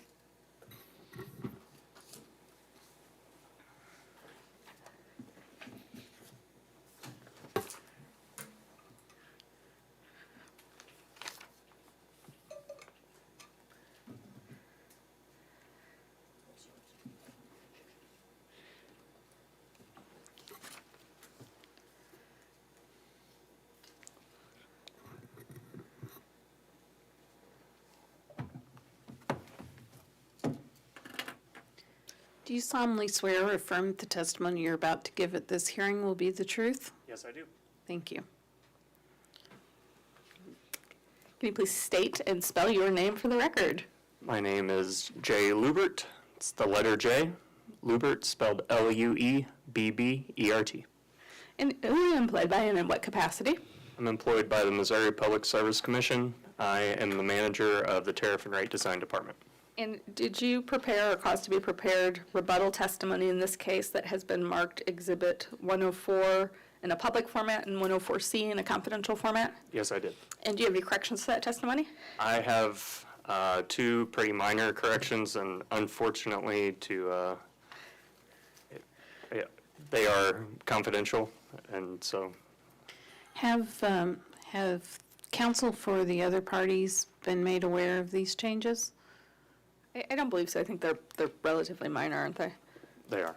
Do you solemnly swear or affirm that the testimony you're about to give at this hearing will be the truth? Yes, I do. Thank you. Can you please state and spell your name for the record? My name is Jay Lubert. It's the letter J. Lubert spelled Luebbert. And who are you employed by and in what capacity? I'm employed by the Missouri Public Service Commission. I am the manager of the Tariff and Rate Design Department. And did you prepare or cause to be prepared rebuttal testimony in this case that has been marked Exhibit 104 in a public format and 104C in a confidential format? Yes, I did. And do you have any corrections to that testimony? I have two pretty minor corrections, and unfortunately, they are confidential, and so. Have counsel for the other parties been made aware of these changes? I don't believe so. I think they're relatively minor, aren't they? They are.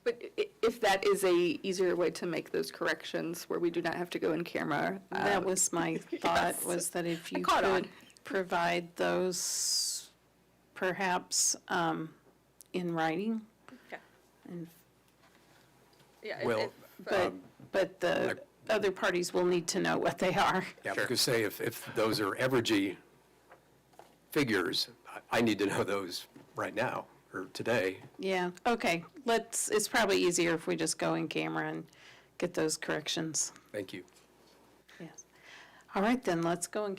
But if that is a easier way to make those corrections where we do not have to go in camera. That was my thought, yes. was that if I you caught on. could provide those perhaps in writing. Okay. And Yeah, Well, But the other parties will need to know what they are. Yeah, because say if those are Evergy figures, I need to know those right now or today. Yeah, okay, it's probably easier if we just go in camera and get those corrections. Thank you. Yes. All right, then, let's go in.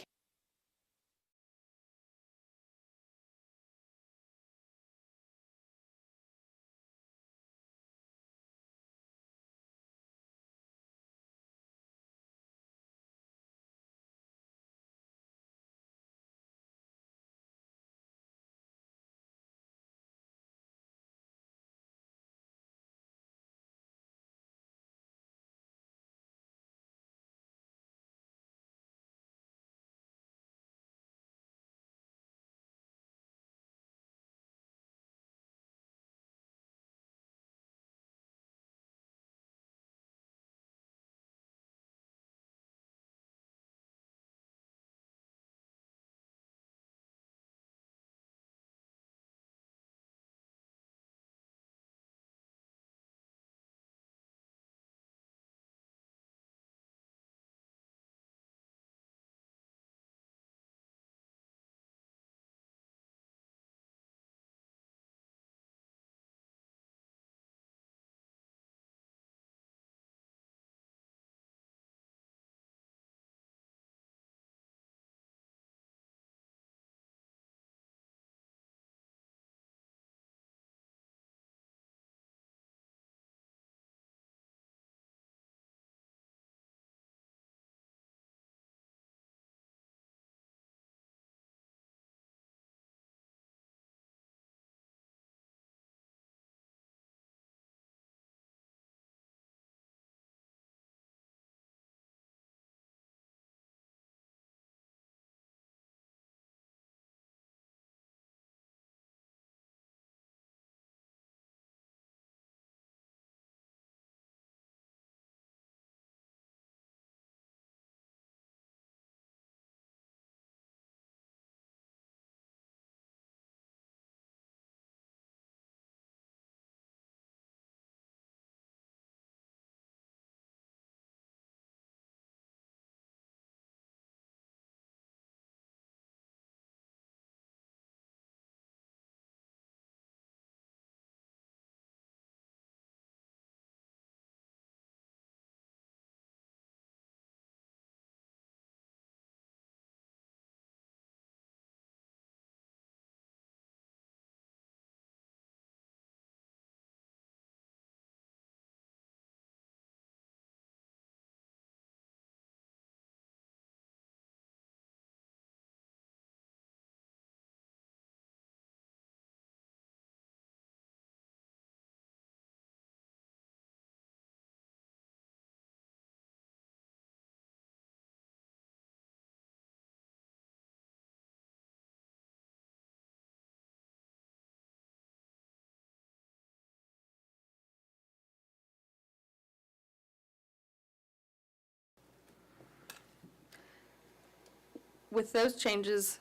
With those changes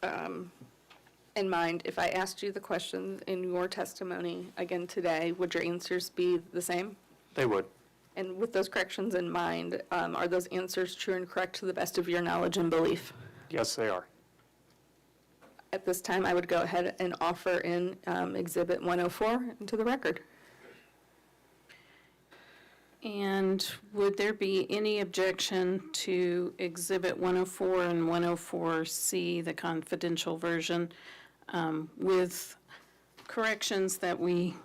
in mind, if I asked you the questions in your testimony again today, would your answers be the same? They would. And with those corrections in mind, are those answers true and correct to the best of your knowledge and belief? Yes, they are. At this time, I would go ahead and offer in Exhibit 104 into the record. And would there be any objection to Exhibit 104 and 104C, the confidential version, with corrections that we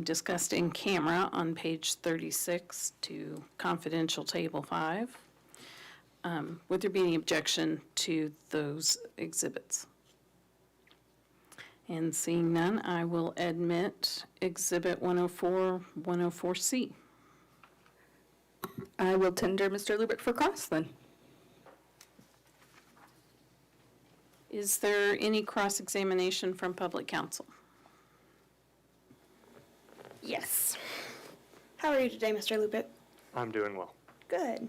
discussed in camera on page 36 to confidential Table 5? Would there be any objection to those exhibits? And seeing none, I will admit Exhibit 104, 104C. I will tender Mr. Lubick for cross then. Is there any cross-examination from public counsel? Yes. How are you today, Mr. Lubick? I'm doing well. Good.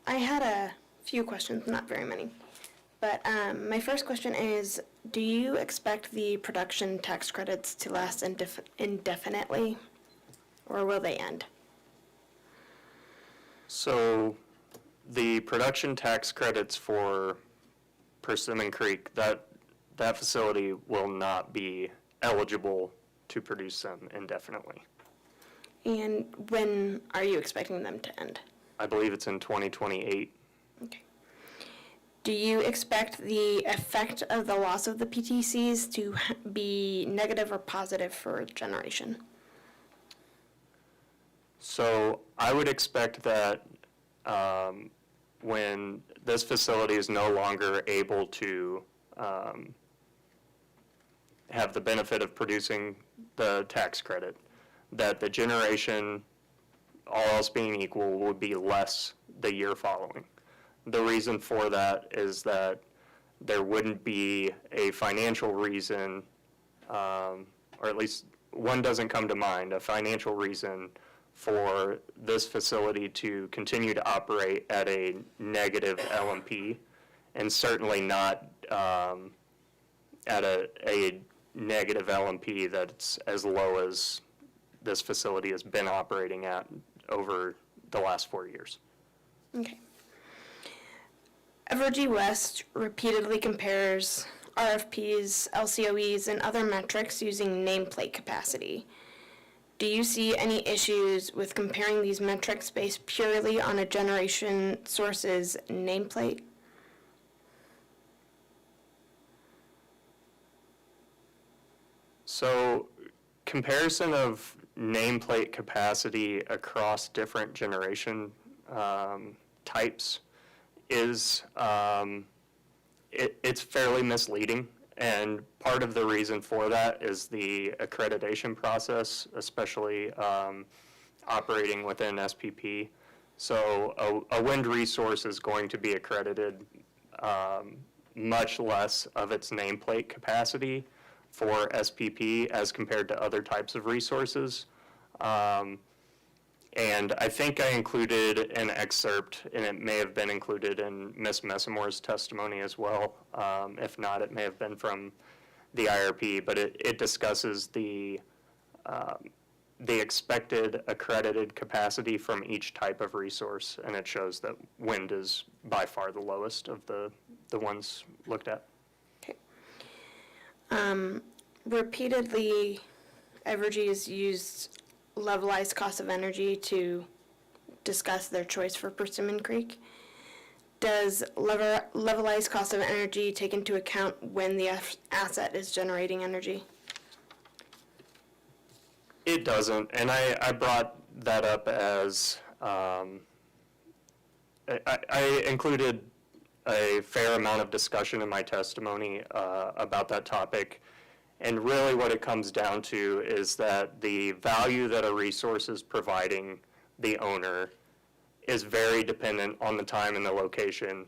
I had a few questions, not very many. But my first question is, do you expect the production tax credits to last indefinitely, or will they end? So the production tax credits for Persimmon Creek, that facility will not be eligible to produce them indefinitely. And when are you expecting them to end? I believe it's in 2028. Okay. Do you expect the effect of the loss of the PTCs to be negative or positive for generation? So I would expect that when this facility is no longer able to have the benefit of producing the tax credit, that the generation, all else being equal, would be less the year following. The reason for that is that there wouldn't be a financial reason, or at least one doesn't come to mind, a financial reason for this facility to continue to operate at a negative LMP, and certainly not at a negative LMP that's as low as this facility has been operating at over the last 4 years. Okay. Evergy West repeatedly compares RFPs, LCOEs, and other metrics using nameplate capacity. Do you see any issues with comparing these metrics based purely on a generation source's nameplate? So comparison of nameplate capacity across different generation types is, it's fairly misleading. And part of the reason for that is the accreditation process, especially operating within SPP. So a wind resource is going to be accredited much less of its nameplate capacity for SPP as compared to other types of resources. And I think I included an excerpt, and it may have been included in Ms. Messimore's testimony as well. If not, it may have been from the IRP, but it discusses the expected accredited capacity from each type of resource, and it shows that wind is by far the lowest of the ones looked at. Okay. Repeatedly, Evergy has used levelized cost of energy to discuss their choice for Persimmon Creek. Does levelized cost of energy take into account when the asset is generating energy? It doesn't, and I brought that up as, I included a fair amount of discussion in my testimony about that topic. And really what it comes down to is that the value that a resource is providing the owner is very dependent on the time and the location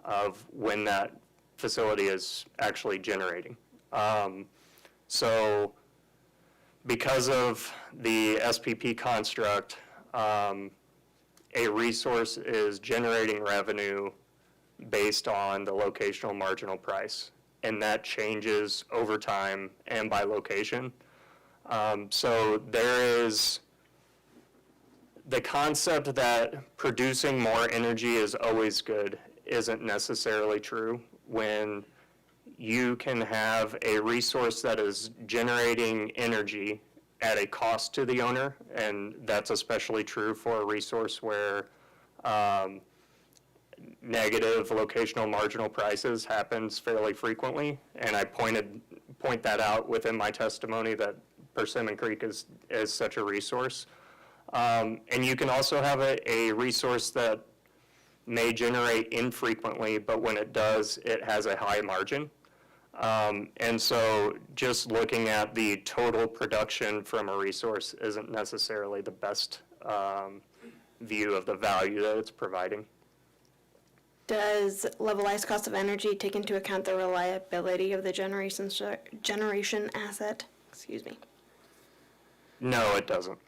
of when that facility is actually generating. So because of the SPP construct, a resource is generating revenue based on the locational marginal price, and that changes over time and by location. So there is the concept that producing more energy is always good isn't necessarily true. When you can have a resource that is generating energy at a cost to the owner, and that's especially true for a resource where negative locational marginal prices happens fairly frequently, and I point that out within my testimony that Persimmon Creek is such a resource. And you can also have a resource that may generate infrequently, but when it does, it has a high margin. And so just looking at the total production from a resource isn't necessarily the best view of the value that it's providing. Does levelized cost of energy take into account the reliability of the generation asset? Excuse me. No, it doesn't.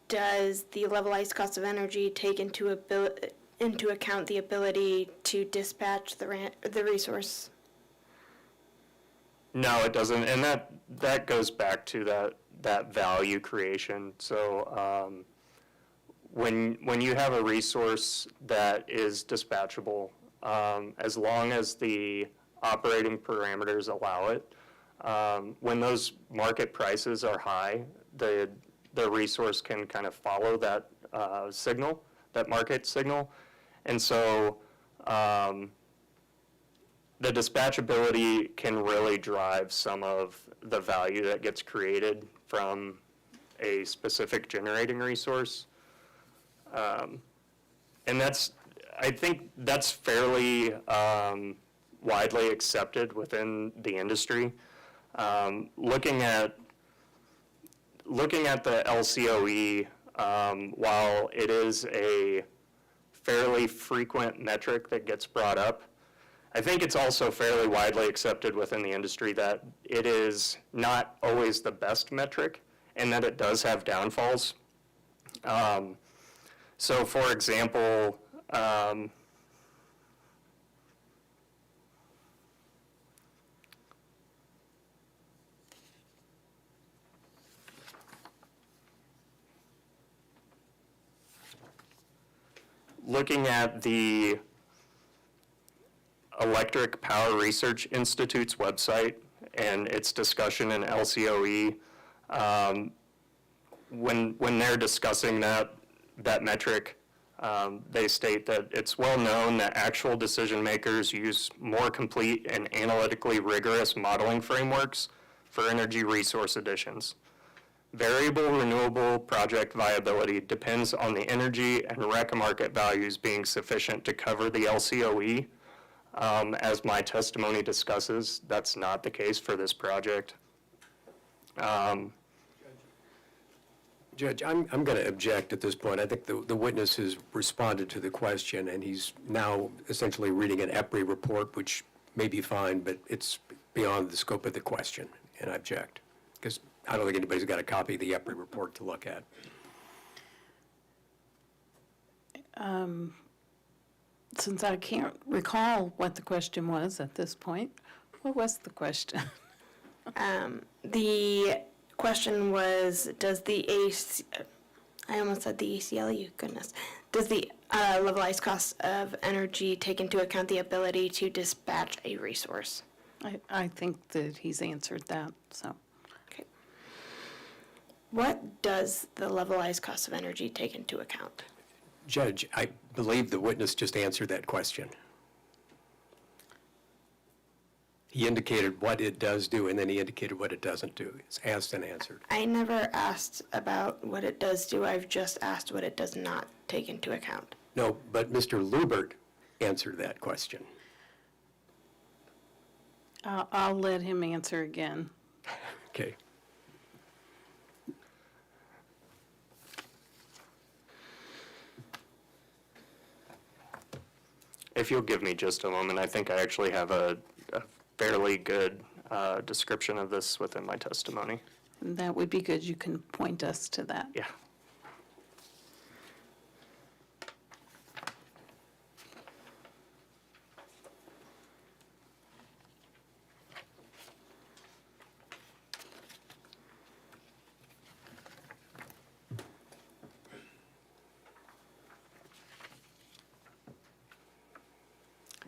Does the levelized cost of energy take into account the ability to dispatch the resource? No, it doesn't, and that goes back to that value creation. So when you have a resource that is dispatchable, as long as the operating parameters allow it, when those market prices are high, the resource can kind of follow that signal, that market signal, and so the dispatchability can really drive some of the value that gets created from a specific generating resource. And I think that's fairly widely accepted within the industry. Looking at the LCOE, while it is a fairly frequent metric that gets brought up, I think it's also fairly widely accepted within the industry that it is not always the best metric and that it does have downfalls. So for example, looking at the Electric Power Research Institute's website and its discussion in LCOE, when they're discussing that metric, they state that it's well known that actual decision makers use more complete and analytically rigorous modeling frameworks for energy resource additions. Variable renewable project viability depends on the energy and REC market values being sufficient to cover the LCOE. As my testimony discusses, that's not the case for this project. Judge, I'm going to object at this point. I think the witness has responded to the question, and he's now essentially reading an EPRI report, which may be fine, but it's beyond the scope of the question, and I object. Because I don't think anybody's got a copy of the EPRI report to look at. Since I can't recall what the question was at this point, what was the question? The question was, does the I almost said the ACLU, goodness. Does the levelized cost of energy take into account the ability to dispatch a resource? I think that he's answered that, so. Okay. What does the levelized cost of energy take into account? Judge, I believe the witness just answered that question. He indicated what it does do, and then he indicated what it doesn't do. It's asked and answered. I never asked about what it does do. I've just asked what it does not take into account. No, but Mr. Lubert answered that question. I'll let him answer again. Okay. If you'll give me just a moment, I think I actually have a fairly good description of this within my testimony. That would be good. You can point us to that. Yeah.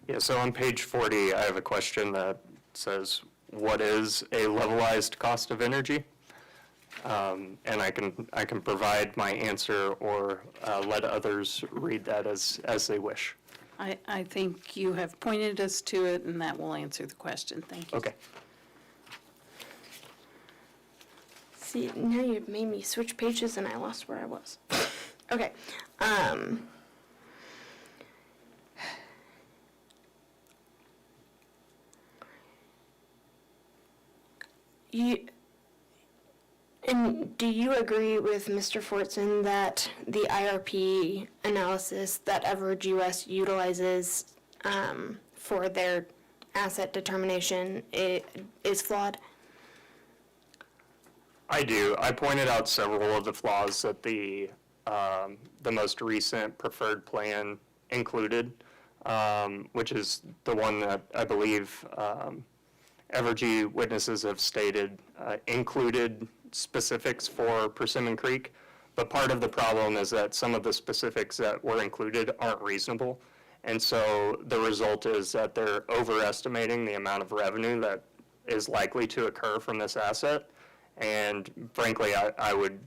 Yeah, so on page 40, I have a question that says, what is a levelized cost of energy? And I can provide my answer or let others read that as they wish. I think you have pointed us to it, and that will answer the question. Thank you. Okay. See, now you've made me switch pages and I lost where I was. Okay. And do you agree with Mr. Fortson that the IRP analysis that Evergy West utilizes for their asset determination is flawed? I do. I pointed out several of the flaws that the most recent preferred plan included, which is the one that I believe Evergy witnesses have stated included specifics for Persimmon Creek. But part of the problem is that some of the specifics that were included aren't reasonable. And so the result is that they're overestimating the amount of revenue that is likely to occur from this asset. And frankly, I would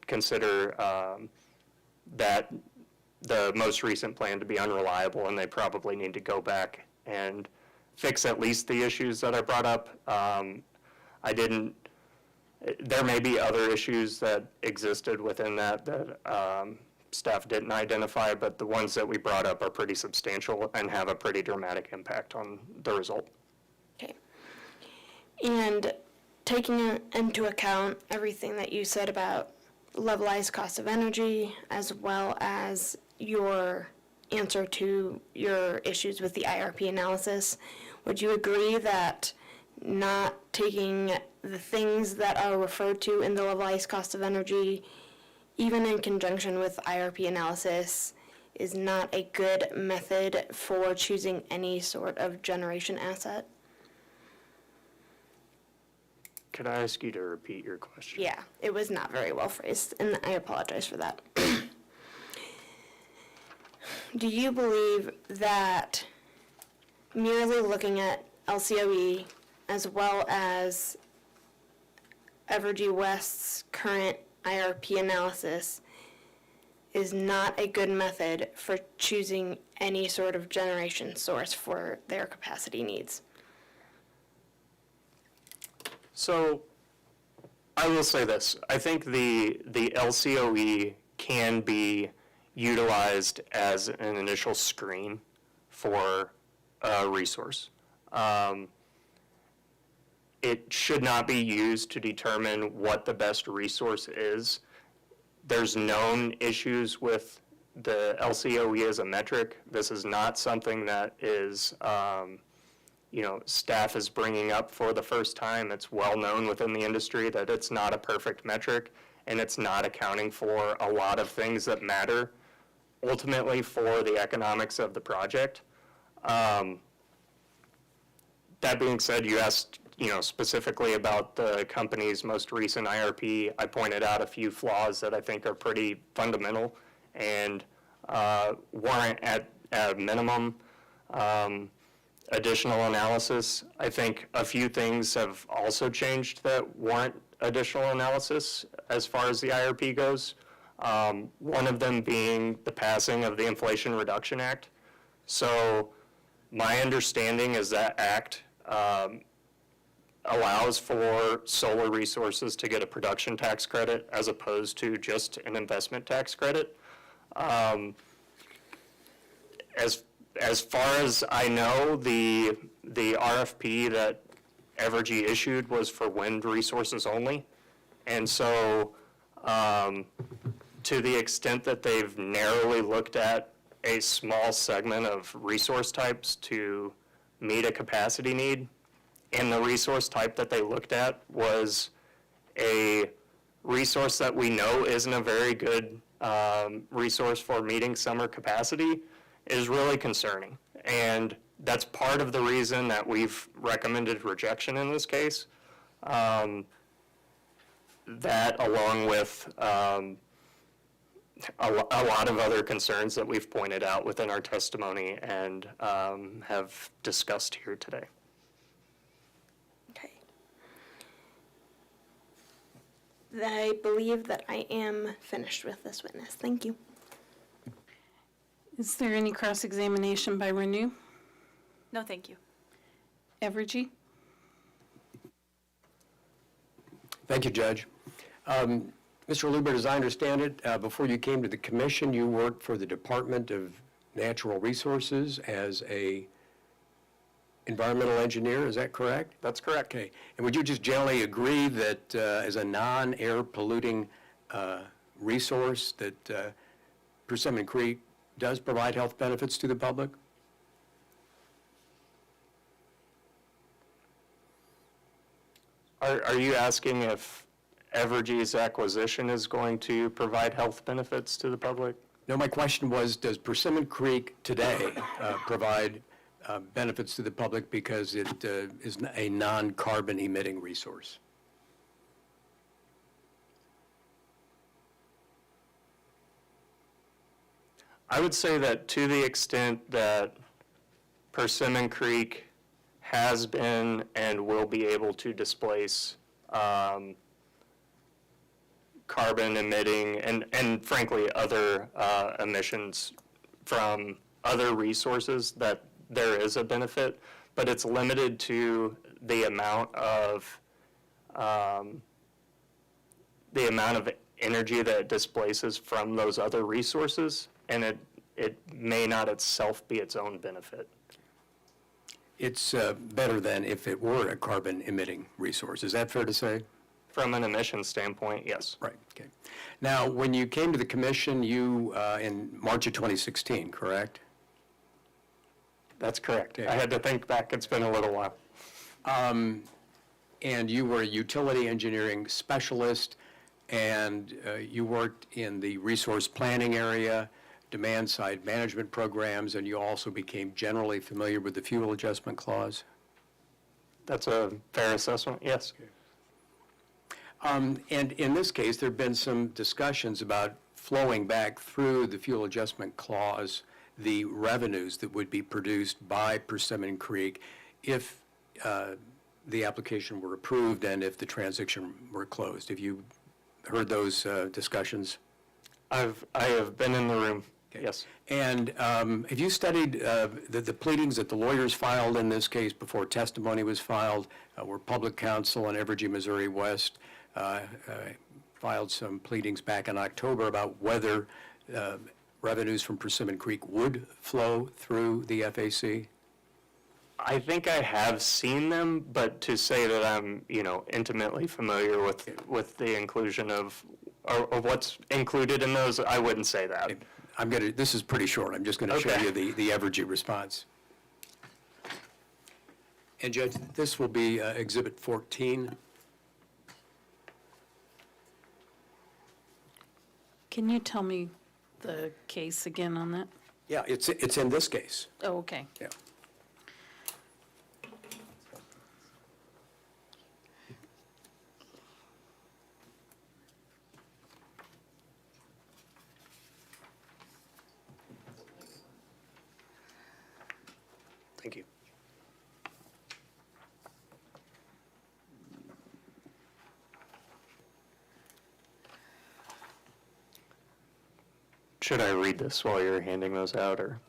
consider that the most recent plan to be unreliable, and they probably need to go back and fix at least the issues that I brought up. There may be other issues that existed within that staff didn't identify, but the ones that we brought up are pretty substantial and have a pretty dramatic impact on the result. Okay. And taking into account everything that you said about levelized cost of energy, as well as your answer to your issues with the IRP analysis, would you agree that not taking the things that are referred to in the levelized cost of energy, even in conjunction with IRP analysis, is not a good method for choosing any sort of generation asset? Could I ask you to repeat your question? Yeah, it was not very well phrased, and I apologize for that. Do you believe that merely looking at LCOE as well as Evergy West's current IRP analysis is not a good method for choosing any sort of generation source for their capacity needs? So I will say this. I think the LCOE can be utilized as an initial screen for a resource. It should not be used to determine what the best resource is. There's known issues with the LCOE as a metric. This is not something that is staff is bringing up for the first time. It's well known within the industry that it's not a perfect metric, and it's not accounting for a lot of things that matter ultimately for the economics of the project. That being said, you asked specifically about the company's most recent IRP. I pointed out a few flaws that I think are pretty fundamental and warrant at a minimum additional analysis. I think a few things have also changed that warrant additional analysis as far as the IRP goes. One of them being the passing of the Inflation Reduction Act. So my understanding is that act allows for solar resources to get a production tax credit as opposed to just an investment tax credit. As far as I know, the RFP that Evergy issued was for wind resources only. And so to the extent that they've narrowly looked at a small segment of resource types to meet a capacity need, and the resource type that they looked at was a resource that we know isn't a very good resource for meeting summer capacity, is really concerning. And that's part of the reason that we've recommended rejection in this case. That along with a lot of other concerns that we've pointed out within our testimony and have discussed here today. Okay. I believe that I am finished with this witness. Thank you. Is there any cross-examination by Renew? No, thank you. Evergy? Thank you, Judge. Mr. Lubert, as I understand it, before you came to the commission, you worked for the Department of Natural Resources as a environmental engineer, is that correct? That's correct. Okay. And would you just generally agree that as a non-air polluting resource, that Persimmon Creek does provide health benefits to the public? Are you asking if Evergy's acquisition is going to provide health benefits to the public? No, my question was, does Persimmon Creek today provide benefits to the public because it is a non-carbon emitting resource? I would say that to the extent that Persimmon Creek has been and will be able to displace carbon emitting and frankly other emissions from other resources, that there is a benefit, but it's limited to the amount of energy that it displaces from those other resources, and it may not itself be its own benefit. It's better than if it were a carbon emitting resource. Is that fair to say? From an emission standpoint, yes. Right, okay. Now, when you came to the commission, you, in March of 2016, correct? That's correct. Okay. I had to think back. It's been a little while. And you were a utility engineering specialist, and you worked in the resource planning area, demand-side management programs, and you also became generally familiar with the fuel adjustment clause? That's a fair assessment, yes. And in this case, there have been some discussions about flowing back through the fuel adjustment clause the revenues that would be produced by Persimmon Creek if the application were approved and if the transaction were closed. Have you heard those discussions? I have been in the room, yes. And have you studied the pleadings that the lawyers filed in this case before testimony was filed, where Public Counsel and Evergy, Missouri West filed some pleadings back in October about whether revenues from Persimmon Creek would flow through the FAC? I think I have seen them, but to say that I'm, intimately familiar with the inclusion of what's included in those, I wouldn't say that. This is pretty short. I'm just going to show Okay. you the Evergy response. And Judge, this will be Exhibit 14. Can you tell me the case again on that? Yeah, it's in this case. Oh, okay. Yeah. Thank you. Should I read this while you're handing those out, or?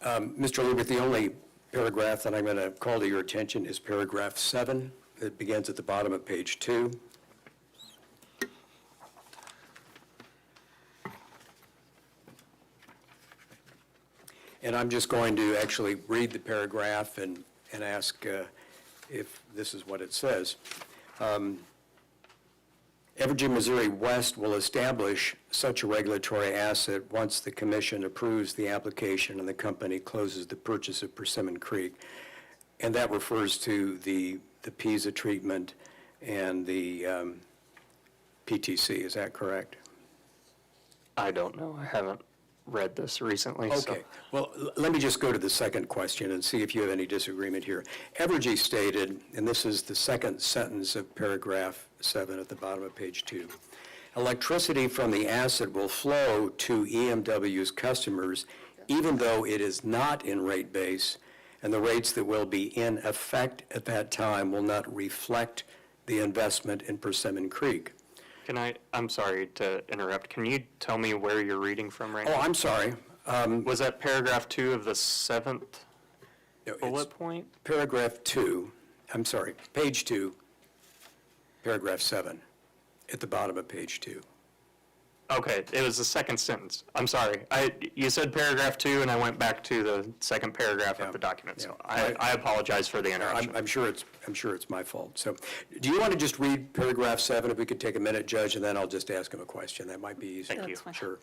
Mr. Lubert, the only paragraph that I'm going to call to your attention is paragraph 7. It begins at the bottom of page 2. And I'm just going to actually read the paragraph and ask if this is what it says. Evergy, Missouri West will establish such a regulatory asset once the commission approves the application and the company closes the purchase of Persimmon Creek. And that refers to the PISA treatment and the PTC, is that correct? I don't know. I haven't read this recently. Okay. Well, let me just go to the second question and see if you have any disagreement here. Evergy stated, and this is the second sentence of paragraph 7 at the bottom of page 2, electricity from the asset will flow to EMW's customers even though it is not in rate base, and the rates that will be in effect at that time will not reflect the investment in Persimmon Creek. I'm sorry to interrupt. Can you tell me where you're reading from right now? Oh, I'm sorry. Was that paragraph 2 of the 7th No, bullet it's point? Paragraph 2, I'm sorry, page 2, paragraph 7, at the bottom of page 2. Okay, it was the second sentence. I'm sorry. You said paragraph 2, and I went back to the second paragraph of the document, so I apologize for the interruption. I'm sure it's my fault. So, do you want to just read paragraph 7, if we could take a minute, Judge, and then I'll just ask him a question? That might be easier. Thank you. That's fine. Sure.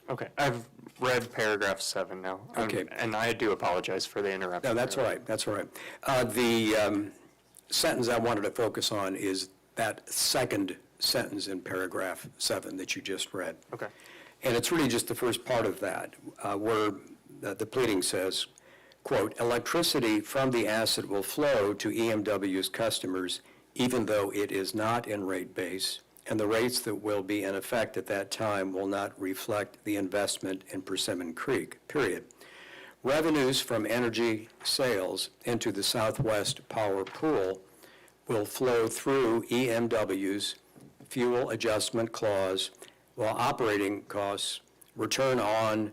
Okay, I've read paragraph 7 now. Okay. And I do apologize for the interruption. No, that's all right, that's all right. The sentence I wanted to focus on is that second sentence in paragraph 7 that you just read. Okay. And it's really just the first part of that, where the pleading says, quote, "Electricity from the asset will flow to EMW's customers even though it is not in rate base, and the rates that will be in effect at that time will not reflect the investment in Persimmon Creek, period. Revenues from energy sales into the Southwest Power Pool will flow through EMW's fuel adjustment clause, while operating costs, return on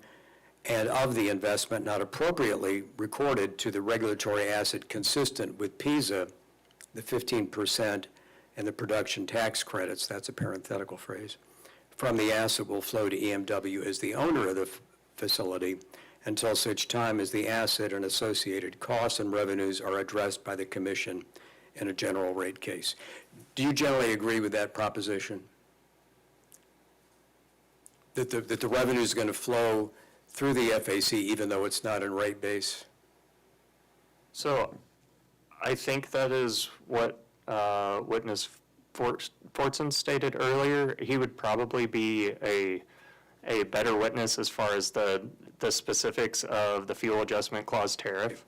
and of the investment not appropriately recorded to the regulatory asset consistent with PISA, the 15% and the production tax credits," that's a parenthetical phrase, "from the asset will flow to EMW as the owner of the facility until such time as the asset and associated costs and revenues are addressed by the commission in a general rate case." Do you generally agree with that proposition? That the revenue is going to flow through the FAC even though it's not in rate base? So I think that is what witness Fortson stated earlier. He would probably be a better witness as far as the specifics of the fuel adjustment clause tariff.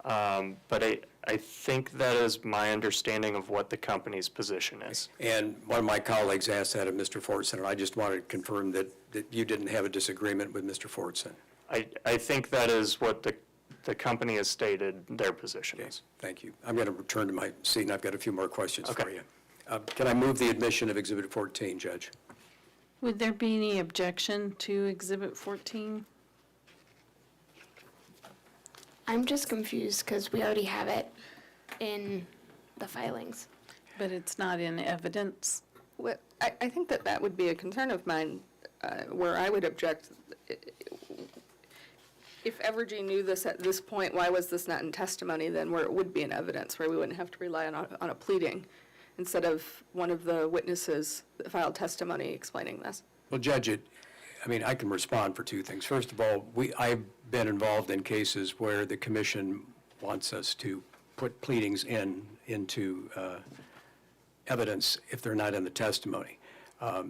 But I think that is my understanding of what the company's position is. And one of my colleagues asked that of Mr. Fortson, and I just wanted to confirm that you didn't have a disagreement with Mr. Fortson. I think that is what the company has stated their position is. Thank you. I'm going to return to my seat, and I've got a few more questions for Okay. you. Can I move the admission of Exhibit 14, Judge? Would there be any objection to Exhibit 14? I'm just confused because we already have it in the filings. But it's not in evidence? Well, I think that would be a concern of mine, where I would object. If Evergy knew this at this point, why was this not in testimony then, where it would be in evidence, where we wouldn't have to rely on a pleading instead of one of the witnesses that filed testimony explaining this? Well, Judge, I can respond for two things. First of all, I've been involved in cases where the commission wants us to put pleadings into evidence if they're not in the testimony.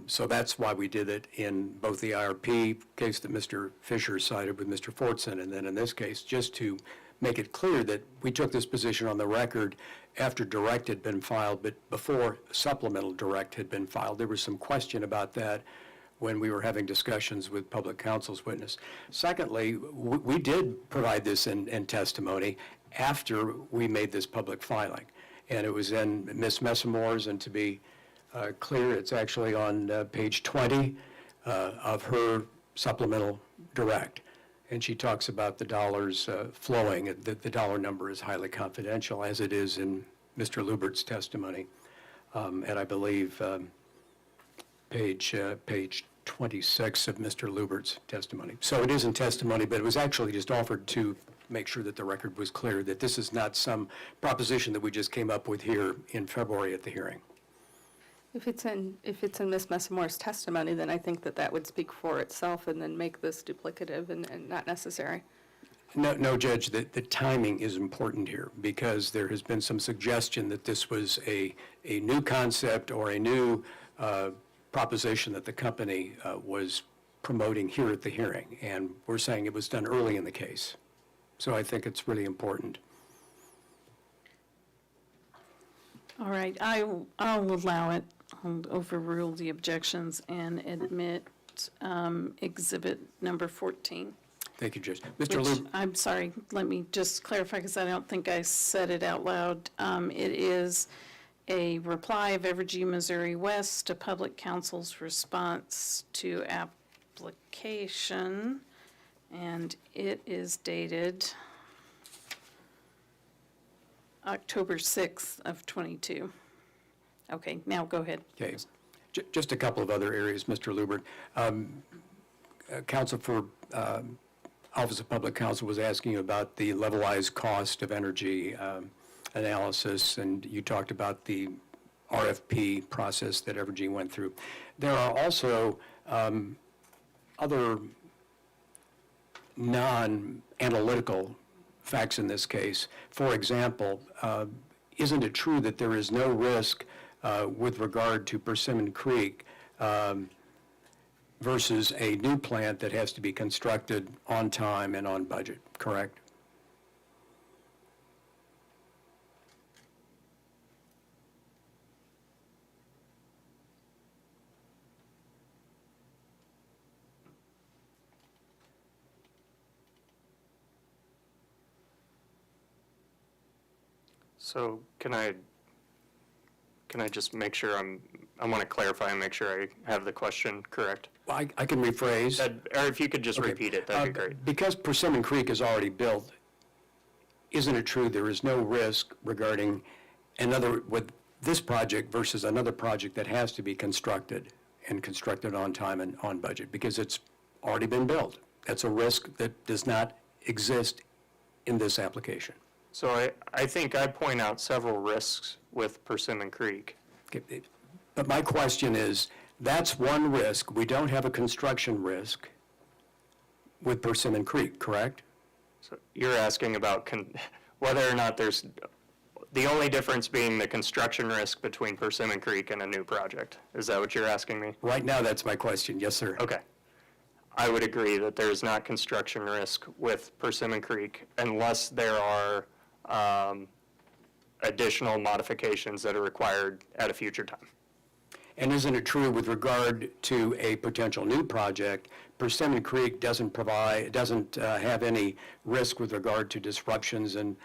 So that's why we did it in both the IRP case that Mr. Fisher cited with Mr. Fortson, and then in this case, just to make it clear that we took this position on the record after direct had been filed, but before supplemental direct had been filed. There was some question about that when we were having discussions with public counsel's witness. Secondly, we did provide this in testimony after we made this public filing. And it was in Ms. Messamore's, and to be clear, it's actually on page 20 of her supplemental direct. And she talks about the dollars flowing. The dollar number is highly confidential, as it is in Mr. Lubert's testimony. And I believe page 26 of Mr. Lubert's testimony. So it is in testimony, but it was actually just offered to make sure that the record was clear, that this is not some proposition that we just came up with here in February at the hearing. If it's in Ms. Messamore's testimony, then I think that would speak for itself and then make this duplicative and not necessary. No, Judge, the timing is important here, because there has been some suggestion that this was a new concept or a new proposition that the company was promoting here at the hearing, and we're saying it was done early in the case. So I think it's really important. All right, I'll allow it. I'll overrule the objections and admit exhibit number 14. Thank you, Judge. Which, Mr. Lube? I'm sorry, let me just clarify, because I don't think I said it out loud. It is a reply of Evergy, Missouri West to Public Counsel's response to application, and it is dated October 6th of '22. Okay, now go ahead. Okay. Just a couple of other areas, Mr. Lubert. Counsel for Office of Public Counsel was asking you about the levelized cost of energy analysis, and you talked about the RFP process that Evergy went through. There are also other non-analytical facts in this case. For example, isn't it true that there is no risk with regard to Persimmon Creek versus a new plant that has to be constructed on time and on budget, correct? So can I just make sure I want to clarify and make sure I have the question correct? Well, I can rephrase. Or if you could just Okay. repeat it, that'd be great. Because Persimmon Creek is already built, isn't it true there is no risk regarding with this project versus another project that has to be constructed and constructed on time and on budget, because it's already been built? That's a risk that does not exist in this application. So I think I point out several risks with Persimmon Creek. Okay, but my question is, that's one risk. We don't have a construction risk with Persimmon Creek, correct? So you're asking about whether or not there's, the only difference being the construction risk between Persimmon Creek and a new project. Is that what you're asking me? Right now, that's my question. Yes, sir. Okay. I would agree that there is not construction risk with Persimmon Creek unless there are additional modifications that are required at a future time. And isn't it true with regard to a potential new project, Persimmon Creek doesn't have any risk with regard to disruptions in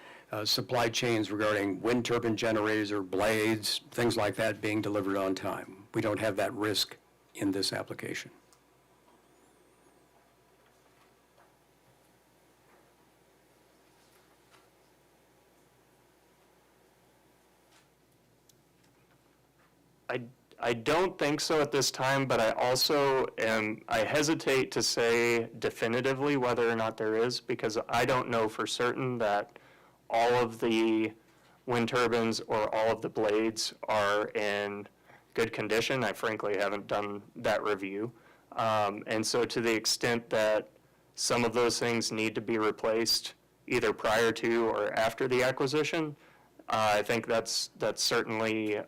supply chains regarding wind turbine generators or blades, things like that being delivered on time? We don't have that risk in this application. I don't think so at this time, but I hesitate to say definitively whether or not there is, because I don't know for certain that all of the wind turbines or all of the blades are in good condition. I frankly haven't done that review. And so to the extent that some of those things need to be replaced either prior to or after the acquisition, I think that's certainly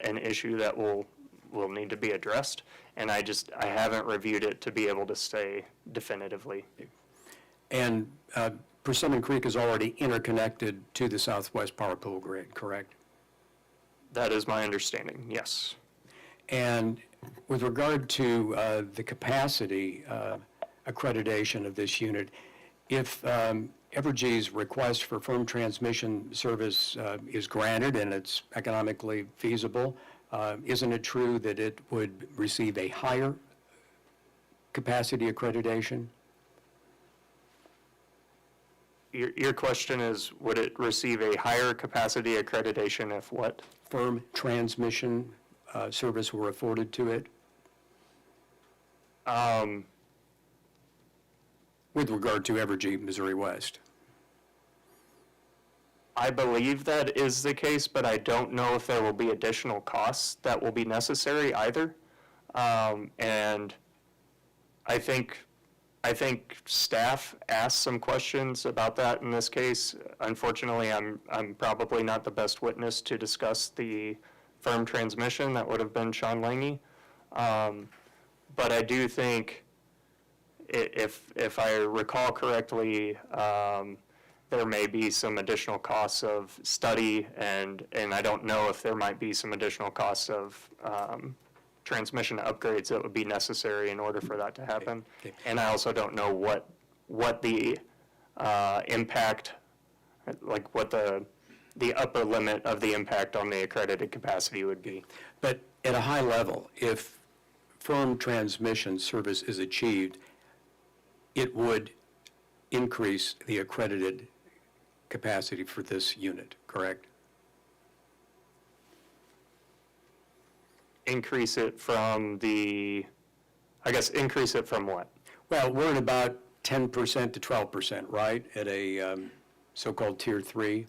an issue that will need to be addressed, and I haven't reviewed it to be able to say definitively. And Persimmon Creek is already interconnected to the Southwest Power Pool grid, correct? That is my understanding, yes. And with regard to the capacity accreditation of this unit, if Evergy's request for firm transmission service is granted and it's economically feasible, isn't it true that it would receive a higher capacity accreditation? Your question is, would it receive a higher capacity accreditation if what? Firm transmission service were afforded to it? With regard to Evergy, Missouri West. I believe that is the case, but I don't know if there will be additional costs that will be necessary either. And I think I think staff asked some questions about that in this case. Unfortunately, I'm probably not the best witness to discuss the firm transmission. That would have been Sean Lange. But I do think, if I recall correctly, there may be some additional costs of study, and I don't know if there might be some additional costs of transmission upgrades that would be necessary in order for that to happen. Okay. And I also don't know what the impact, like what the upper limit of the impact on the accredited capacity would be. But at a high level, if firm transmission service is achieved, it would increase the accredited capacity for this unit, correct? Increase it from increase it from what? Well, we're at about 10% to 12%, right, at a so-called Tier 3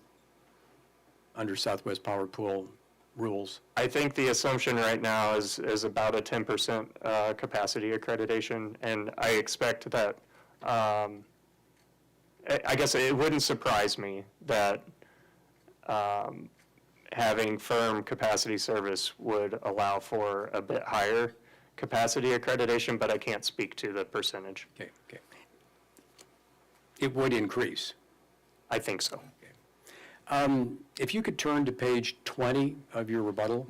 under Southwest Power Pool rules. I think the assumption right now is about a 10% capacity accreditation, and I expect that, I guess it wouldn't surprise me that having firm capacity service would allow for a bit higher capacity accreditation, but I can't speak to the percentage. Okay. It would increase. I think so. If you could turn to page 20 of your rebuttal.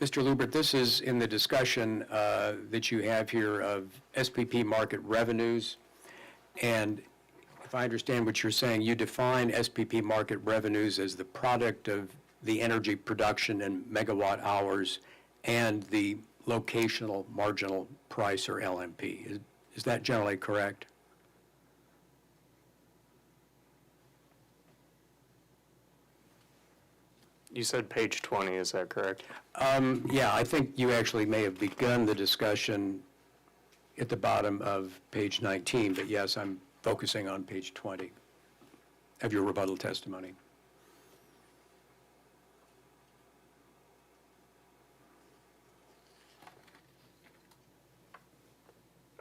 Mr. Lubert, this is in the discussion that you have here of SPP market revenues. And if I understand what you're saying, you define SPP market revenues as the product of the energy production in megawatt hours and the locational marginal price, or LMP. Is that generally correct? You said page 20, is that correct? Yeah, I think you actually may have begun the discussion at the bottom of page 19, but yes, I'm focusing on page 20 of your rebuttal testimony.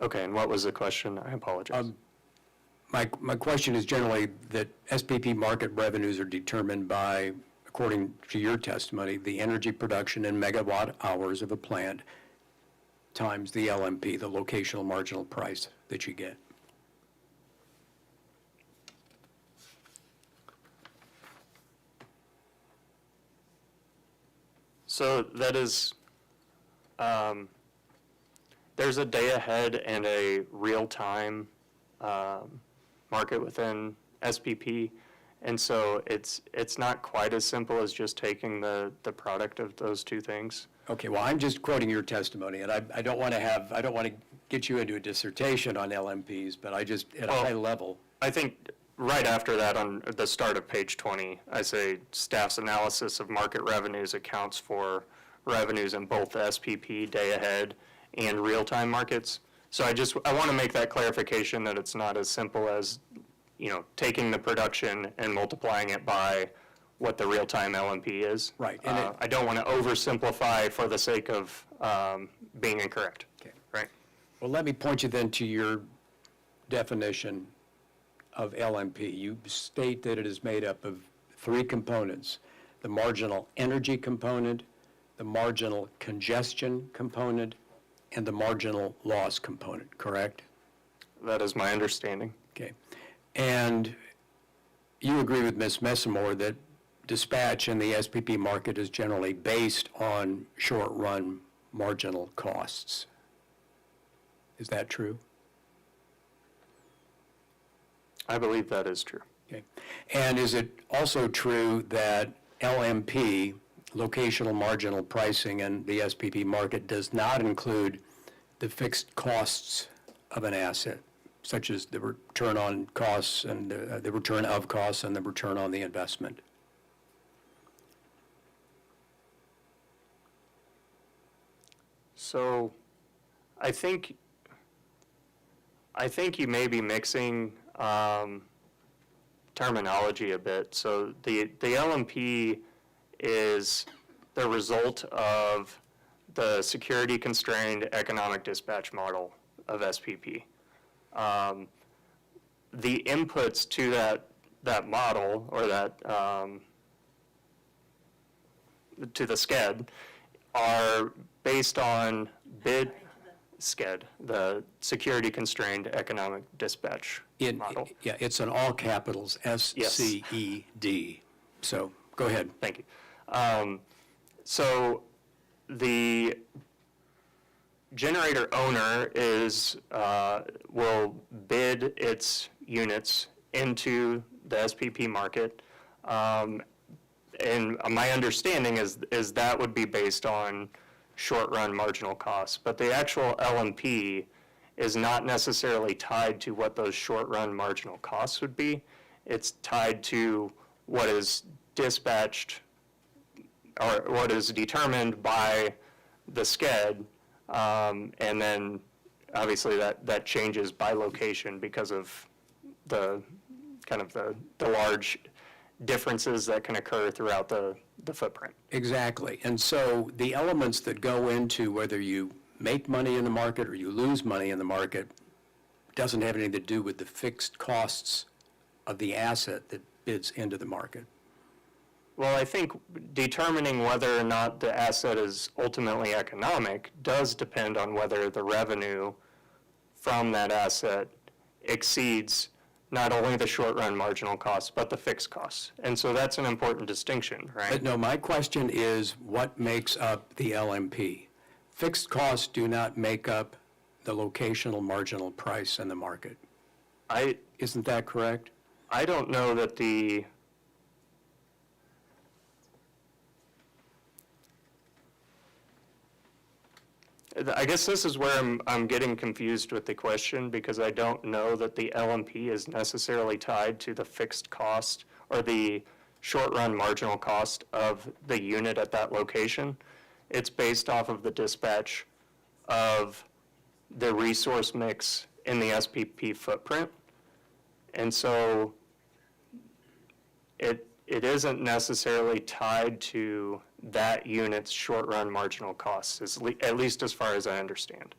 Okay, and what was the question? I apologize. My question is generally that SPP market revenues are determined by, according to your testimony, the energy production in megawatt hours of a plant times the LMP, the locational marginal price that you get. So that is, there's a day ahead and a real-time market within SPP. And so it's not quite as simple as just taking the product of those two things. Okay, well, I'm just quoting your testimony, and I don't want to get you into a dissertation on LMPs, but I just, at a high level. I think right after that, on the start of page 20, I say staff's analysis of market revenues accounts for revenues in both the SPP, day ahead, and real-time markets. So I want to make that clarification that it's not as simple as, taking the production and multiplying it by what the real-time LMP is. Right. I don't want to oversimplify for the sake of being incorrect. Okay. Right. Well, let me point you then to your definition of LMP. You state that it is made up of three components: the marginal energy component, the marginal congestion component, and the marginal loss component, correct? That is my understanding. Okay. And you agree with Ms. Messamore that dispatch in the SPP market is generally based on short-run marginal costs. Is that true? I believe that is true. Okay. And is it also true that LMP, locational marginal pricing, in the SPP market does not include the fixed costs of an asset, such as the return on costs and the return of costs and the return on the investment? So I think you may be mixing terminology a bit. So the LMP is the result of the security-constrained economic dispatch model of SPP. The inputs to that model, or that, to the SCED, are based on SCED, the security-constrained economic dispatch model. Yeah, it's in all capitals, SCED. So, go ahead. Thank you. So the generator owner will bid its units into the SPP market. And my understanding is that would be based on short-run marginal costs. But the actual LMP is not necessarily tied to what those short-run marginal costs would be. It's tied to what is dispatched, or what is determined by the SCED, and then obviously that changes by location because of the kind of the large differences that can occur throughout the footprint. Exactly. And so the elements that go into whether you make money in the market or you lose money in the market doesn't have anything to do with the fixed costs of the asset that bids into the market. Well, I think determining whether or not the asset is ultimately economic does depend on whether the revenue from that asset exceeds not only the short-run marginal costs, but the fixed costs. And so that's an important distinction, right? But no, my question is what makes up the LMP? Fixed costs do not make up the locational marginal price in the market. Isn't that correct? I don't know that I guess this is where I'm getting confused with the question, because I don't know that the LMP is necessarily tied to the fixed cost or the short-run marginal cost of the unit at that location. It's based off of the dispatch of the resource mix in the SPP footprint. And so it isn't necessarily tied to that unit's short-run marginal costs, at least as far as I understand.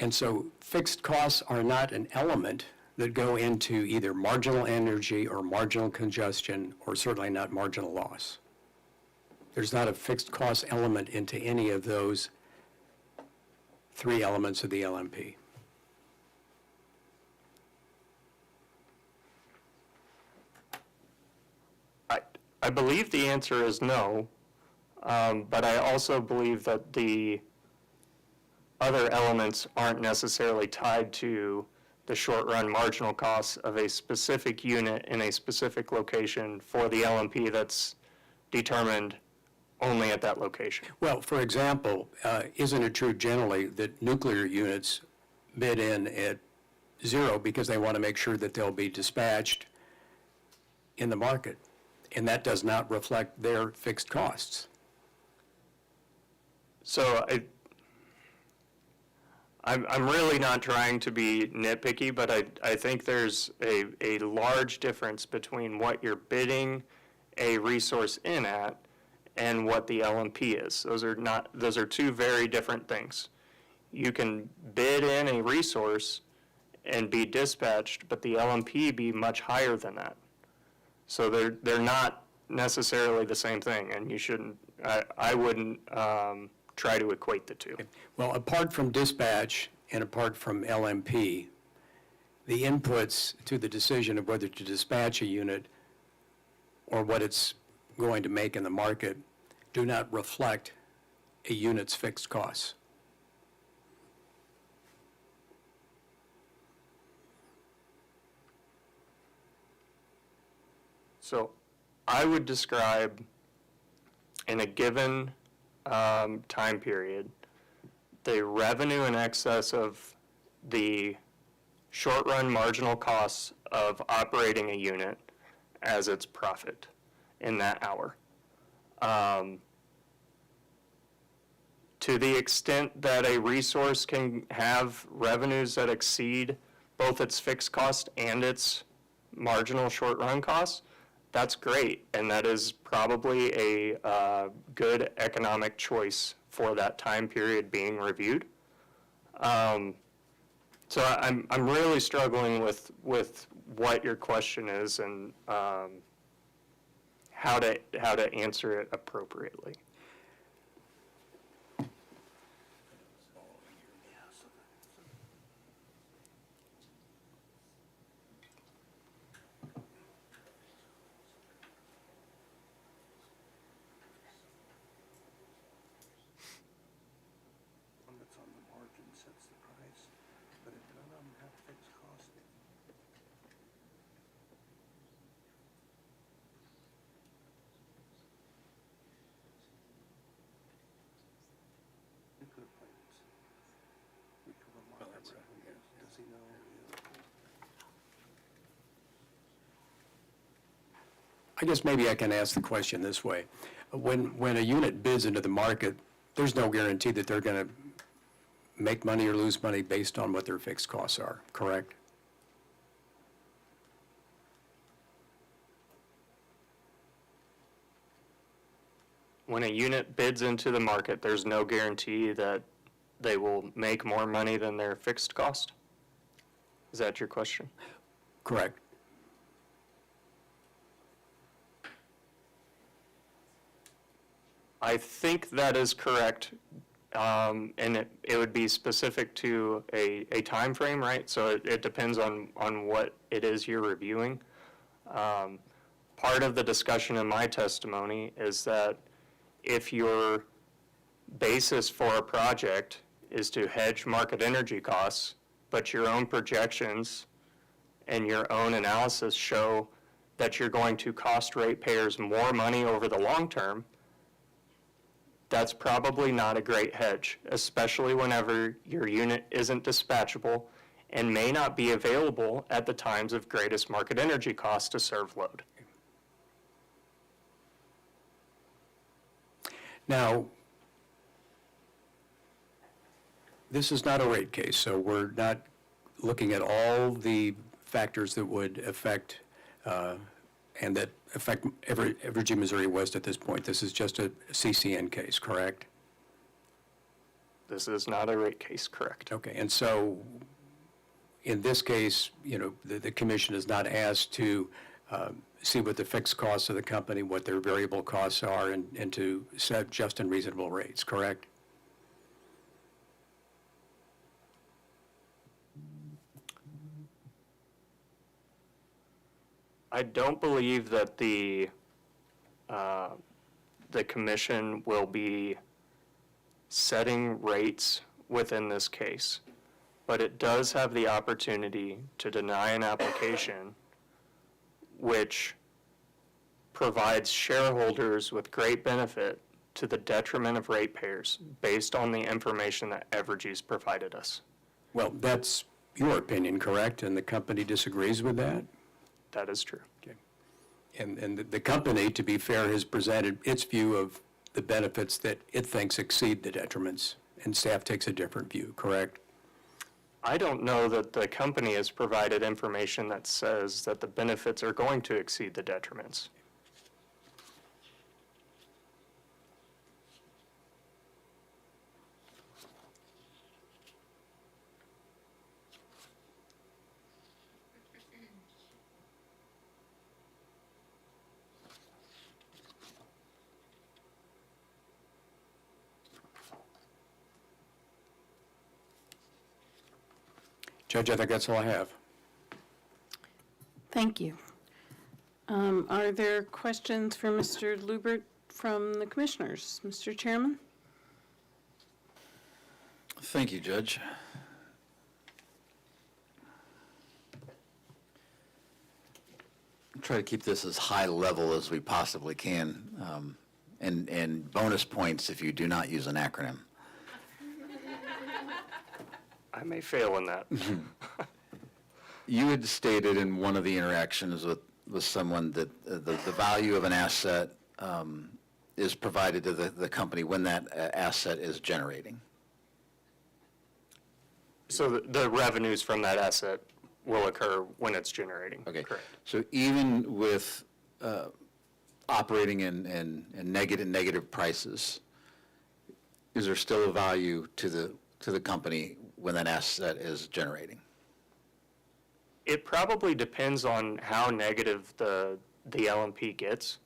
And so fixed costs are not an element that go into either marginal energy or marginal congestion, or certainly not marginal loss. There's not a fixed cost element into any of those three elements of the LMP. I believe the answer is no, but I also believe that the other elements aren't necessarily tied to the short-run marginal costs of a specific unit in a specific location for the LMP that's determined only at that location. Well, for example, isn't it true generally that nuclear units bid in at zero because they want to make sure that they'll be dispatched in the market? And that does not reflect their fixed costs. So I'm really not trying to be nitpicky, but I think there's a large difference between what you're bidding a resource in at and what the LMP is. Those are two very different things. You can bid in a resource and be dispatched, but the LMP be much higher than that. So they're not necessarily the same thing, and you shouldn't, I wouldn't try to equate the two. Well, apart from dispatch and apart from LMP, the inputs to the decision of whether to dispatch a unit or what it's going to make in the market do not reflect a unit's fixed costs. So I would describe in a given time period, the revenue in excess of the short-run marginal costs of operating a unit as its profit in that hour. To the extent that a resource can have revenues that exceed both its fixed cost and its marginal short-run costs, that's great, and that is probably a good economic choice for that time period being reviewed. So I'm really struggling with what your question is and how to answer it appropriately. One that's on the margin sets the price, but if none of them have fixed costs. Nuclear plants. We cover markets. Does he know? I guess maybe I can ask the question this way. When a unit bids into the market, there's no guarantee that they're going to make money or lose money based on what their fixed costs are, correct? When a unit bids into the market, there's no guarantee that they will make more money than their fixed cost? Is that your question? Correct. I think that is correct, and it would be specific to a time frame, right? So it depends on what it is you're reviewing. Part of the discussion in my testimony is that if your basis for a project is to hedge market energy costs, but your own projections and your own analysis show that you're going to cost ratepayers more money over the long term, that's probably not a great hedge, especially whenever your unit isn't dispatchable and may not be available at the times of greatest market energy cost to serve load. Now, this is not a rate case, so we're not looking at all the factors that would affect and that affect Evergy, Missouri West at this point. This is just a CCN case, correct? This is not a rate case, correct? Okay, and so in this case, you know, the commission is not asked to see what the fixed costs of the company, what their variable costs are, and to set just and reasonable rates, correct? I don't believe that the commission will be setting rates within this case, but it does have the opportunity to deny an application which provides shareholders with great benefit to the detriment of ratepayers based on the information that Evergy's provided us. Well, that's your opinion, correct? And the company disagrees with that? That is true. Okay. And the company, to be fair, has presented its view of the benefits that it thinks exceed the detriments, and staff takes a different view, correct? I don't know that the company has provided information that says that the benefits are going to exceed the detriments. Judge, I think that's all I have. Thank you. Are there questions for Mr. Lubert from the commissioners? Mr. Chairman? Thank you, Judge. Try to keep this as high level as we possibly can, and bonus points if you do not use an acronym. I may fail in that. You had stated in one of the interactions with someone that the value of an asset is provided to the company when that asset is generating. So the revenues from that asset will occur when it's generating. Okay. Correct. So even with operating in negative prices, is there still a value to the company when that asset is generating? It probably depends on how negative the LMP gets.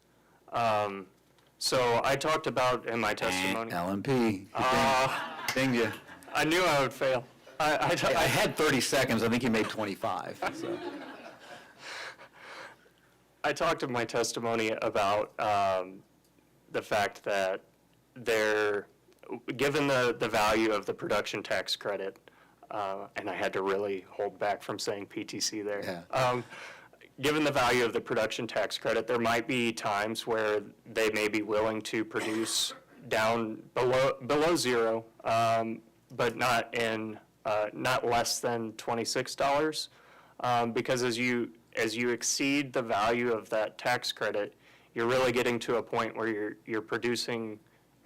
So I talked about in my testimony. LMP. Dinged you. I knew I would fail. I had 30 seconds. I think you made 25. So. I talked in my testimony about the fact that given the value of the production tax credit, and I had to really hold back from saying PTC there. Yeah. Given the value of the production tax credit, there might be times where they may be willing to produce down below zero, but not less than $26, because as you exceed the value of that tax credit, you're really getting to a point where you're producing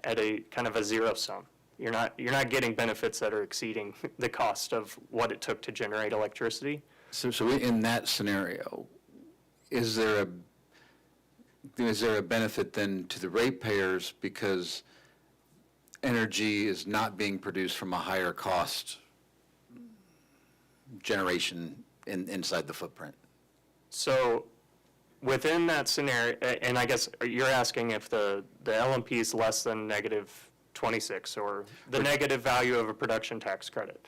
at a kind of a zero sum. You're not getting benefits that are exceeding the cost of what it took to generate electricity. So in that scenario, is there a benefit then to the ratepayers because energy is not being produced from a higher cost generation inside the footprint? So within that scenario, and I guess you're asking if the LMP is less than negative 26 or the negative value of a production tax credit.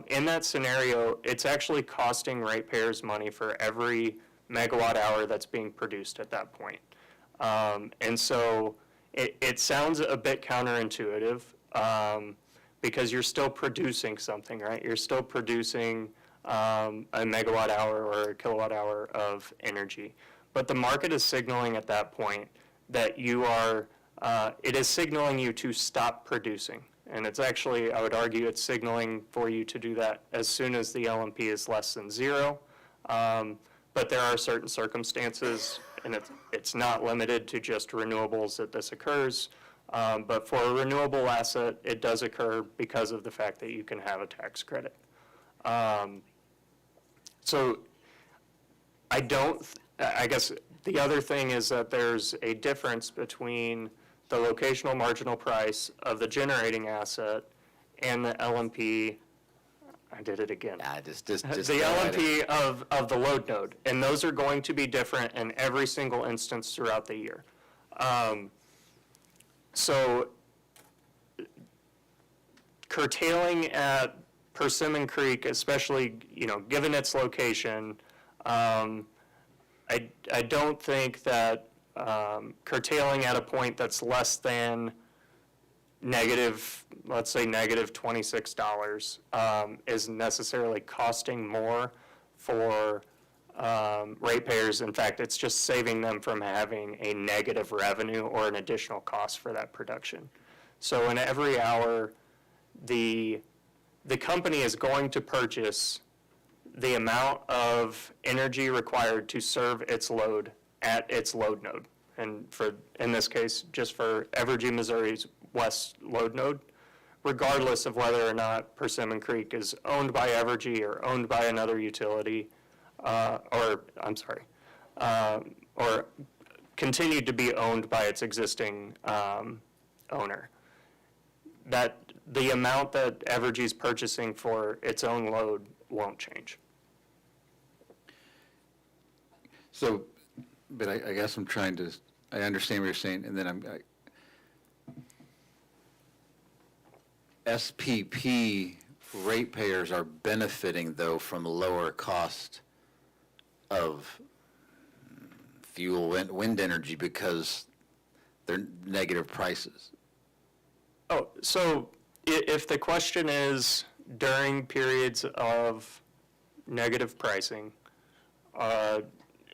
In that scenario, it's actually costing ratepayers money for every megawatt hour that's being produced at that point. And so it sounds a bit counterintuitive because you're still producing something, right? You're still producing a megawatt hour or a kilowatt hour of energy. But the market is signaling at that point that it is signaling you to stop producing. And it's actually, I would argue, it's signaling for you to do that as soon as the LMP is less than zero. But there are certain circumstances, and it's not limited to just renewables that this occurs. But for a renewable asset, it does occur because of the fact that you can have a tax credit. So I guess the other thing is that there's a difference between the locational marginal price of the generating asset and the LMP. I did it again. Just the LMP of the load node, and those are going to be different in every single instance throughout the year. So curtailing at Persimmon Creek, especially given its location, I don't think that curtailing at a point that's less than let's say negative $26, is necessarily costing more for ratepayers. In fact, it's just saving them from having a negative revenue or an additional cost for that production. So in every hour, the company is going to purchase the amount of energy required to serve its load at its load node. And in this case, just for Evergy, Missouri's West load node, regardless of whether or not Persimmon Creek is owned by Evergy or owned by another utility, or continued to be owned by its existing owner. That the amount that Evergy is purchasing for its own load won't change. So, but I guess I understand what you're saying, and then SPP ratepayers are benefiting, though, from lower cost of fuel and wind energy because they're negative prices. Oh, so if the question is during periods of negative pricing,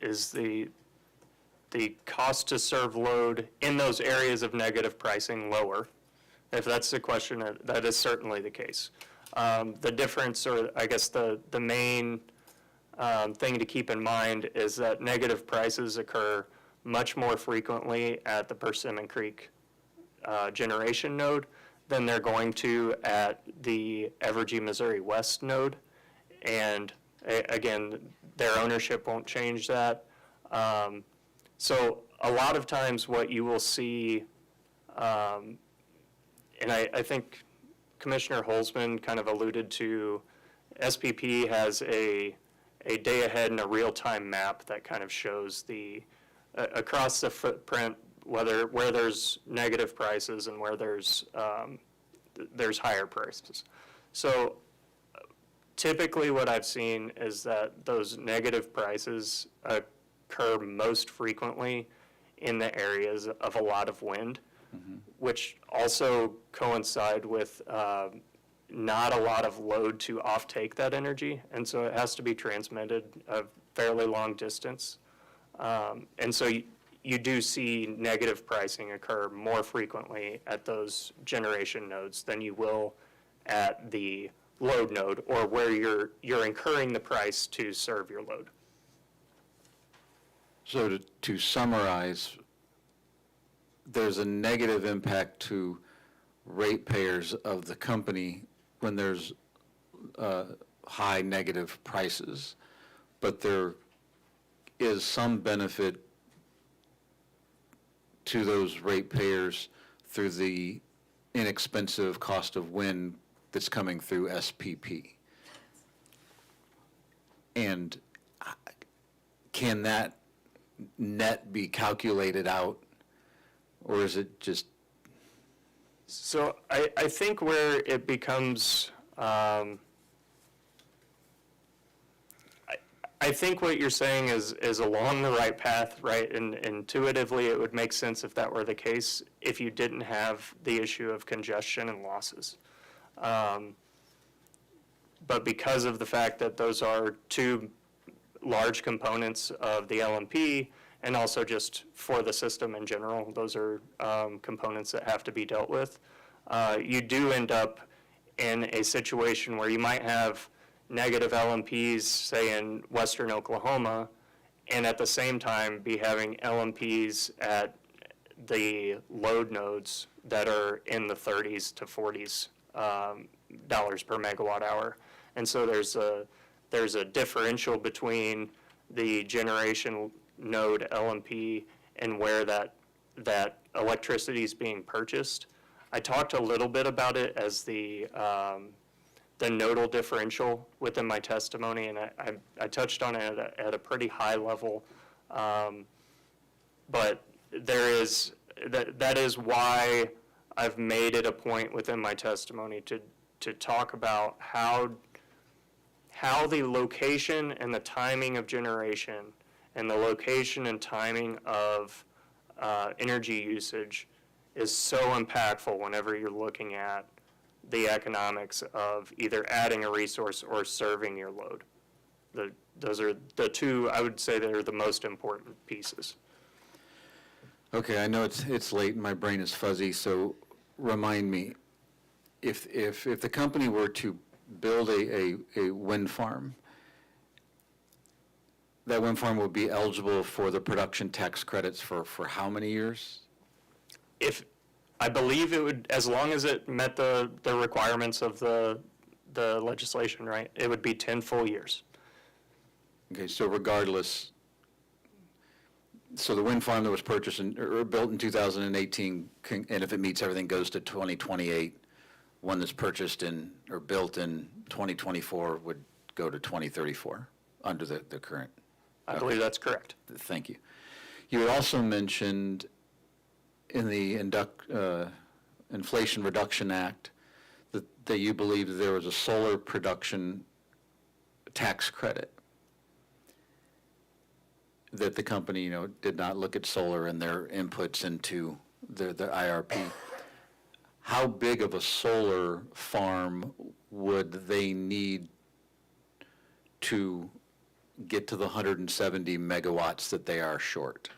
is the cost to serve load in those areas of negative pricing lower? If that's the question, that is certainly the case. The difference, or I guess the main thing to keep in mind is that negative prices occur much more frequently at the Persimmon Creek generation node than they're going to at the Evergy, Missouri West node. And again, their ownership won't change that. So a lot of times what you will see, and I think Commissioner Holzman kind of alluded to, SPP has a day ahead and a real-time map that kind of shows the, across the footprint, where there's negative prices and where there's higher prices. So typically what I've seen is that those negative prices occur most frequently in the areas of a lot of wind, which also coincide with not a lot of load to offtake that energy. And so it has to be transmitted a fairly long distance. And so you do see negative pricing occur more frequently at those generation nodes than you will at the load node, or where you're incurring the price to serve your load. So to summarize, there's a negative impact to ratepayers of the company when there's high negative prices, but there is some benefit to those ratepayers through the inexpensive cost of wind that's coming through SPP. And can that net be calculated out, or is it just? So I think where it becomes, I think what you're saying is along the right path, right? And intuitively, it would make sense if that were the case, if you didn't have the issue of congestion and losses. But because of the fact that those are two large components of the LMP, and also just for the system in general, those are components that have to be dealt with, you do end up in a situation where you might have negative LMPs, say in western Oklahoma, and at the same time be having LMPs at the load nodes that are in the 30s to 40s dollars per megawatt hour. And so there's a differential between the generation node LMP and where that electricity is being purchased. I talked a little bit about it as the nodal differential within my testimony, and I touched on it at a pretty high level. But that is why I've made it a point within my testimony to talk about how the location and the timing of generation and the location and timing of energy usage is so impactful whenever you're looking at the economics of either adding a resource or serving your load. Those are the two, I would say, that are the most important pieces. Okay, I know it's late and my brain is fuzzy, so remind me, if the company were to build a wind farm, that wind farm would be eligible for the production tax credits for how many years? I believe it would, as long as it met the requirements of the legislation, right, it would be 10 full years. Okay, so regardless, so the wind farm that was purchased or built in 2018, and if it meets everything, goes to 2028. One that's purchased or built in 2024 would go to 2034 under the current. I believe that's correct. Thank you. You had also mentioned in the Inflation Reduction Act that you believe there was a solar production tax credit, that the company, did not look at solar and their inputs into the IRP. How big of a solar farm would they need to get to the 170 megawatts that they are short?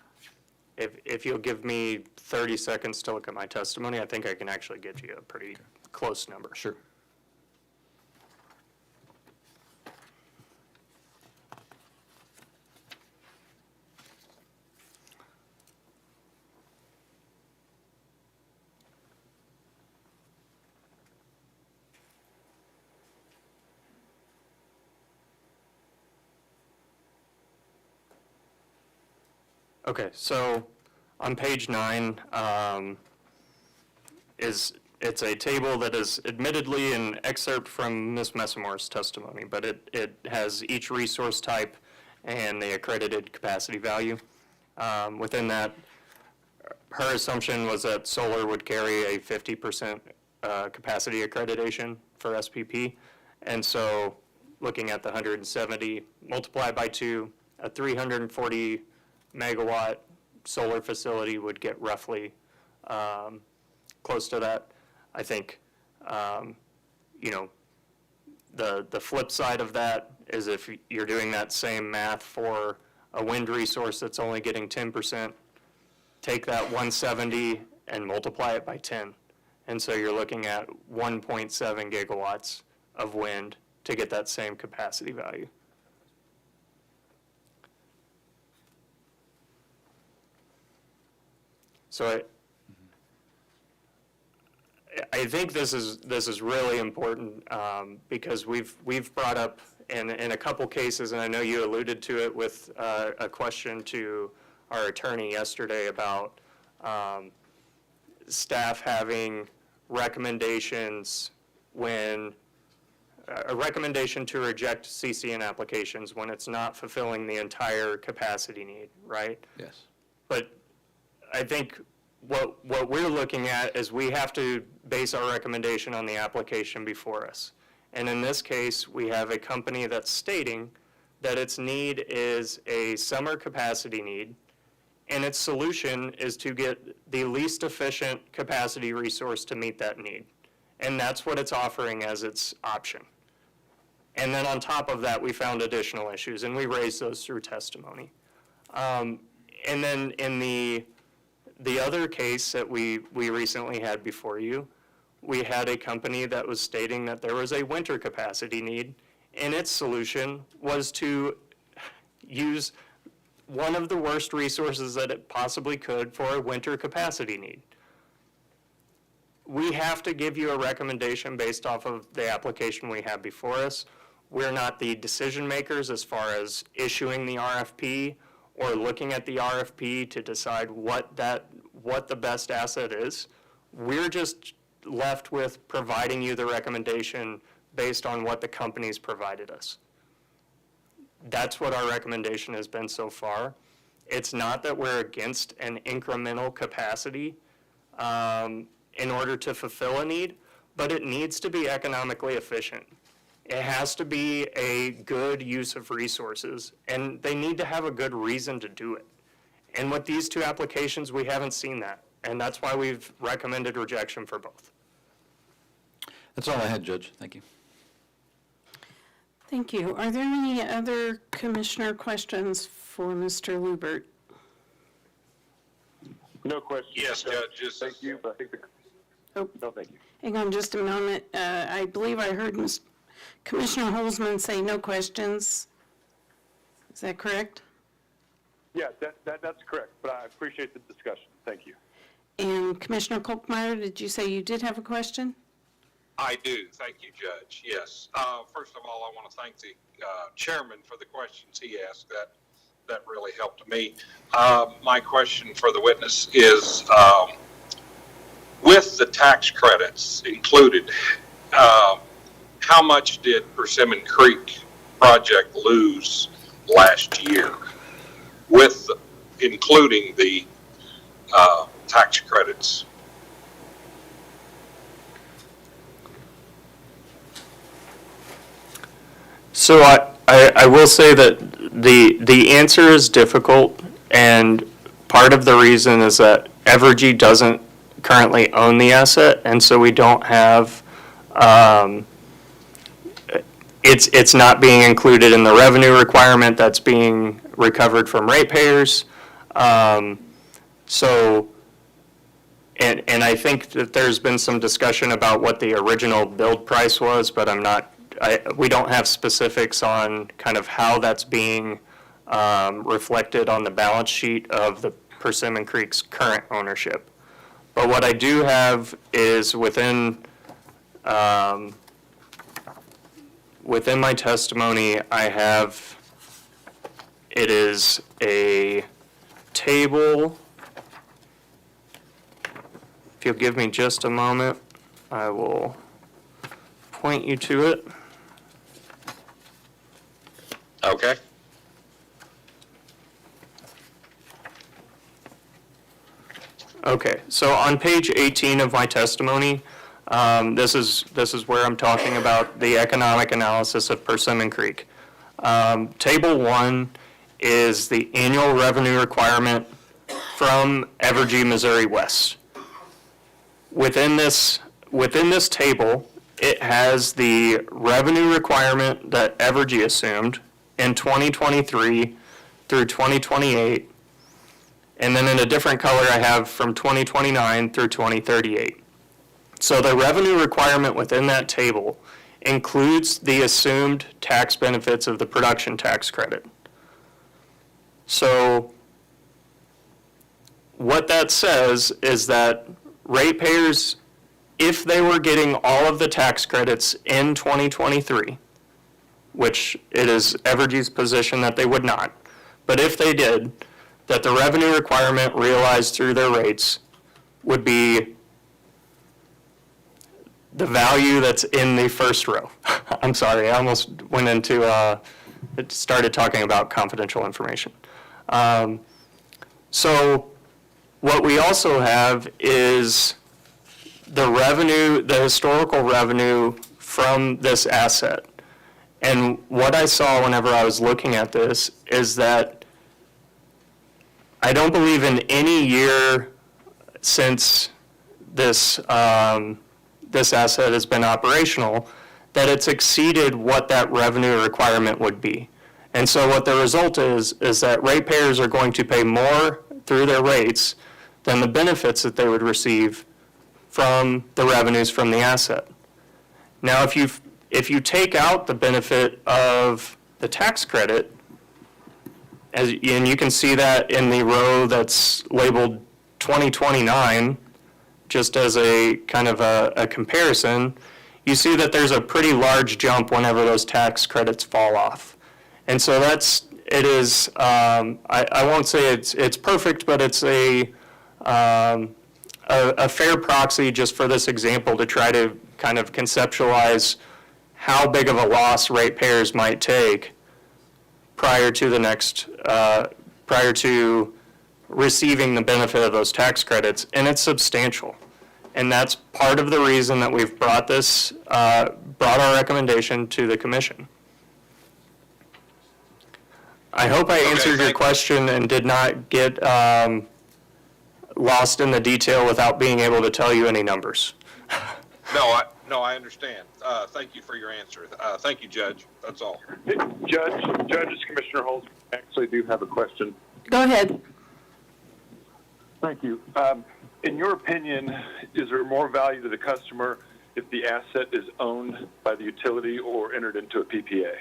If you'll give me 30 seconds to look at my testimony, I think I can actually get you a pretty close number. Sure. Okay, so on page 9, it's a table that is admittedly an excerpt from Ms. Messamore's testimony, but it has each resource type and the accredited capacity value. Within that, her assumption was that solar would carry a 50% capacity accreditation for SPP. And so looking at the 170 multiplied by 2, a 340 megawatt solar facility would get roughly close to that. I think, the flip side of that is if you're doing that same math for a wind resource that's only getting 10%, take that 170 and multiply it by 10. And so you're looking at 1.7 gigawatts of wind to get that same capacity value. So I think this is really important because we've brought up in a couple cases, and I know you alluded to it with a question to our attorney yesterday about staff having recommendations when a recommendation to reject CCN applications when it's not fulfilling the entire capacity need, right? Yes. But I think what we're looking at is we have to base our recommendation on the application before us. And in this case, we have a company that's stating that its need is a summer capacity need, and its solution is to get the least efficient capacity resource to meet that need. And that's what it's offering as its option. And then on top of that, we found additional issues, and we raised those through testimony. And then in the other case that we recently had before you, we had a company that was stating that there was a winter capacity need, and its solution was to use one of the worst resources that it possibly could for a winter capacity need. We have to give you a recommendation based off of the application we have before us. We're not the decision makers as far as issuing the RFP or looking at the RFP to decide what the best asset is. We're just left with providing you the recommendation based on what the company's provided us. That's what our recommendation has been so far. It's not that we're against an incremental capacity in order to fulfill a need, but it needs to be economically efficient. It has to be a good use of resources, and they need to have a good reason to do it. And with these two applications, we haven't seen that, and that's why we've recommended rejection for both. That's all I had, Judge. Thank you. Thank you. Are there any other commissioner questions for Mr. Lubert? No questions. Yes, Judge. Thank you, but I think Oh. no, thank you. Hang on just a moment. I believe I heard Commissioner Holzman say no questions. Is that correct? Yeah, that's correct, but I appreciate the discussion. Thank you. And Commissioner Kolkmeyer, did you say you did have a question? I do. Thank you, Judge. Yes. First of all, I want to thank the chairman for the questions he asked. That really helped me. My question for the witness is, with the tax credits included, how much did Persimmon Creek project lose last year with including the tax credits? So I will say that the answer is difficult, and part of the reason is that Evergy doesn't currently own the asset, and so we don't have, it's not being included in the revenue requirement that's being recovered from ratepayers. So, and I think that there's been some discussion about what the original build price was, but we don't have specifics on kind of how that's being reflected on the balance sheet of the Persimmon Creek's current ownership. But what I do have is within my testimony, I have, it is a table, if you'll give me just a moment, I will point you to it. Okay. Okay, so on page 18 of my testimony, this is where I'm talking about the economic analysis of Persimmon Creek. Table 1 is the annual revenue requirement from Evergy, Missouri West. Within this table, it has the revenue requirement that Evergy assumed in 2023 through 2028. And then in a different color, I have from 2029 through 2038. So the revenue requirement within that table includes the assumed tax benefits of the production tax credit. So what that says is that ratepayers, if they were getting all of the tax credits in 2023, which it is Evergy's position that they would not, but if they did, that the revenue requirement realized through their rates would be the value that's in the first row. I'm sorry, I almost went into, started talking about confidential information. So what we also have is the revenue, the historical revenue from this asset. And what I saw whenever I was looking at this is that I don't believe in any year since this, this asset has been operational that it's exceeded what that revenue requirement would be. And so what the result is that ratepayers are going to pay more through their rates than the benefits that they would receive from the revenues from the asset. Now, if you take out the benefit of the tax credit, and you can see that in the row that's labeled 2029, just as a kind of a comparison, you see that there's a pretty large jump whenever those tax credits fall off. And so it is, I won't say it's perfect, but it's a fair proxy just for this example to try to kind of conceptualize how big of a loss ratepayers might take prior to the next, prior to receiving the benefit of those tax credits, and it's substantial. And that's part of the reason that we've brought our recommendation to the commission. I hope I answered your question and did not get lost in the detail without being able to tell you any numbers. No, I understand. Thank you for your answer. Thank you, Judge. That's all. Judges, Commissioner Holmes, actually do have a question. Go ahead. Thank you. In your opinion, is there more value to the customer if the asset is owned by the utility or entered into a PPA?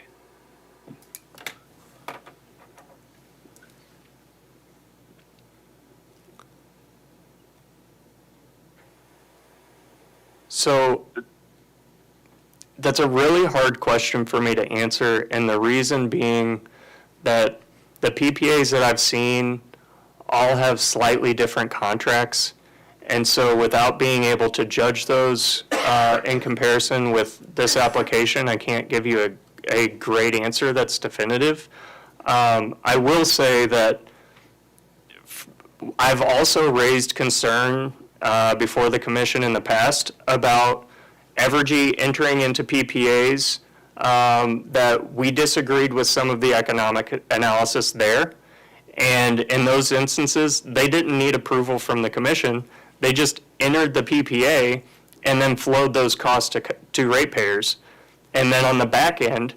So that's a really hard question for me to answer, and the reason being that the PPAs that I've seen all have slightly different contracts, and so without being able to judge those in comparison with this application, I can't give you a great answer that's definitive. I will say that I've also raised concern before the commission in the past about Evergy entering into PPAs that we disagreed with some of the economic analysis there. And in those instances, they didn't need approval from the commission. They just entered the PPA and then flowed those costs to ratepayers. And then on the back end,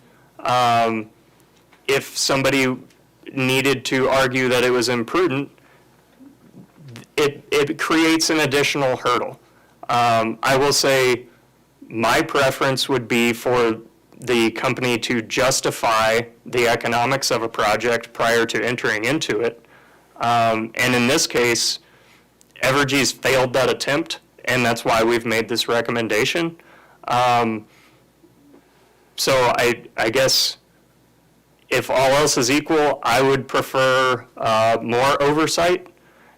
if somebody needed to argue that it was imprudent, it creates an additional hurdle. I will say my preference would be for the company to justify the economics of a project prior to entering into it. And in this case, Evergy's failed that attempt, and that's why we've made this recommendation. So I guess if all else is equal, I would prefer more oversight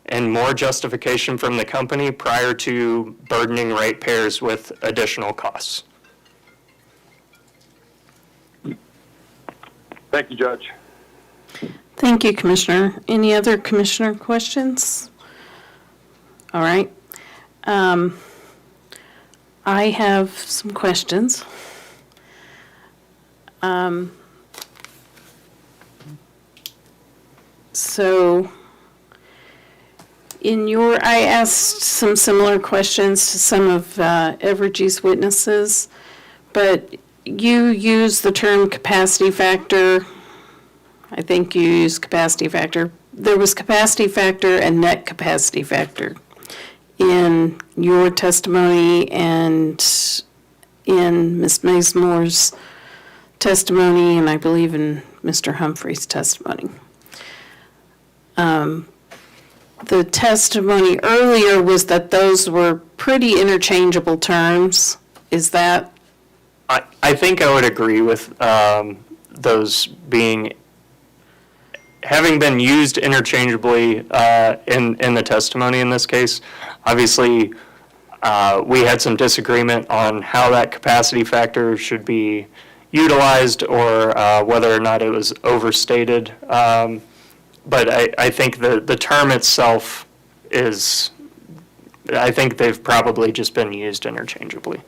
and more justification from the company prior to burdening ratepayers with additional costs. Thank you, Judge. Thank you, Commissioner. Any other commissioner questions? All right. I have some questions. So, I asked some similar questions to some of Evergy's witnesses, but you use the term capacity factor. I think you used capacity factor. There was capacity factor and net capacity factor in your testimony and in Ms. Mazemore's testimony, and I believe in Mr. Humphrey's testimony. The testimony earlier was that those were pretty interchangeable terms. Is that? I think I would agree with those having been used interchangeably in the testimony in this case. Obviously, we had some disagreement on how that capacity factor should be utilized or whether or not it was overstated. But I think the term itself I think they've probably just been used interchangeably.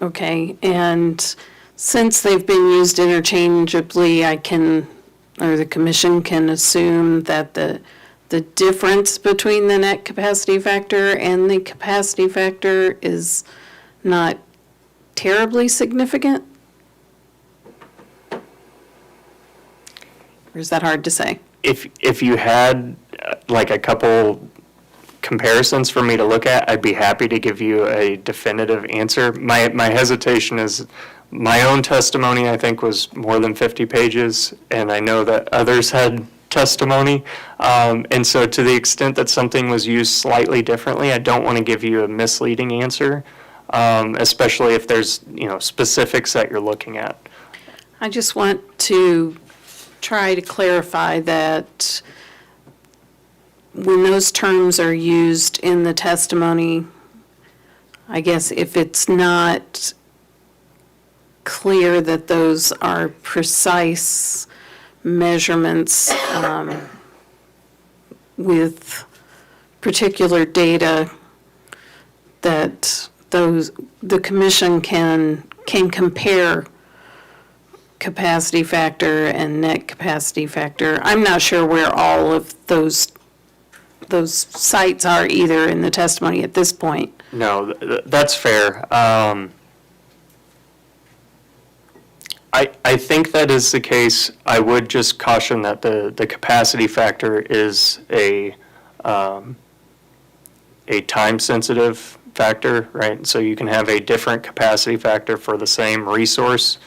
Okay, and since they've been used interchangeably, the commission can assume that the difference between the net capacity factor and the capacity factor is not terribly significant? Or is that hard to say? If you had like a couple comparisons for me to look at, I'd be happy to give you a definitive answer. My hesitation is my own testimony, I think, was more than 50 pages, and I know that others had testimony. And so to the extent that something was used slightly differently, I don't want to give you a misleading answer, especially if there's, specifics that you're looking at. I just want to try to clarify that when those terms are used in the testimony, I guess if it's not clear that those are precise measurements with particular data, that the commission can compare capacity factor and net capacity factor. I'm not sure where all of those sites are either in the testimony at this point. No, that's fair. I think that is the case. I would just caution that the capacity factor is a time-sensitive factor, right? So you can have a different capacity factor for the same resource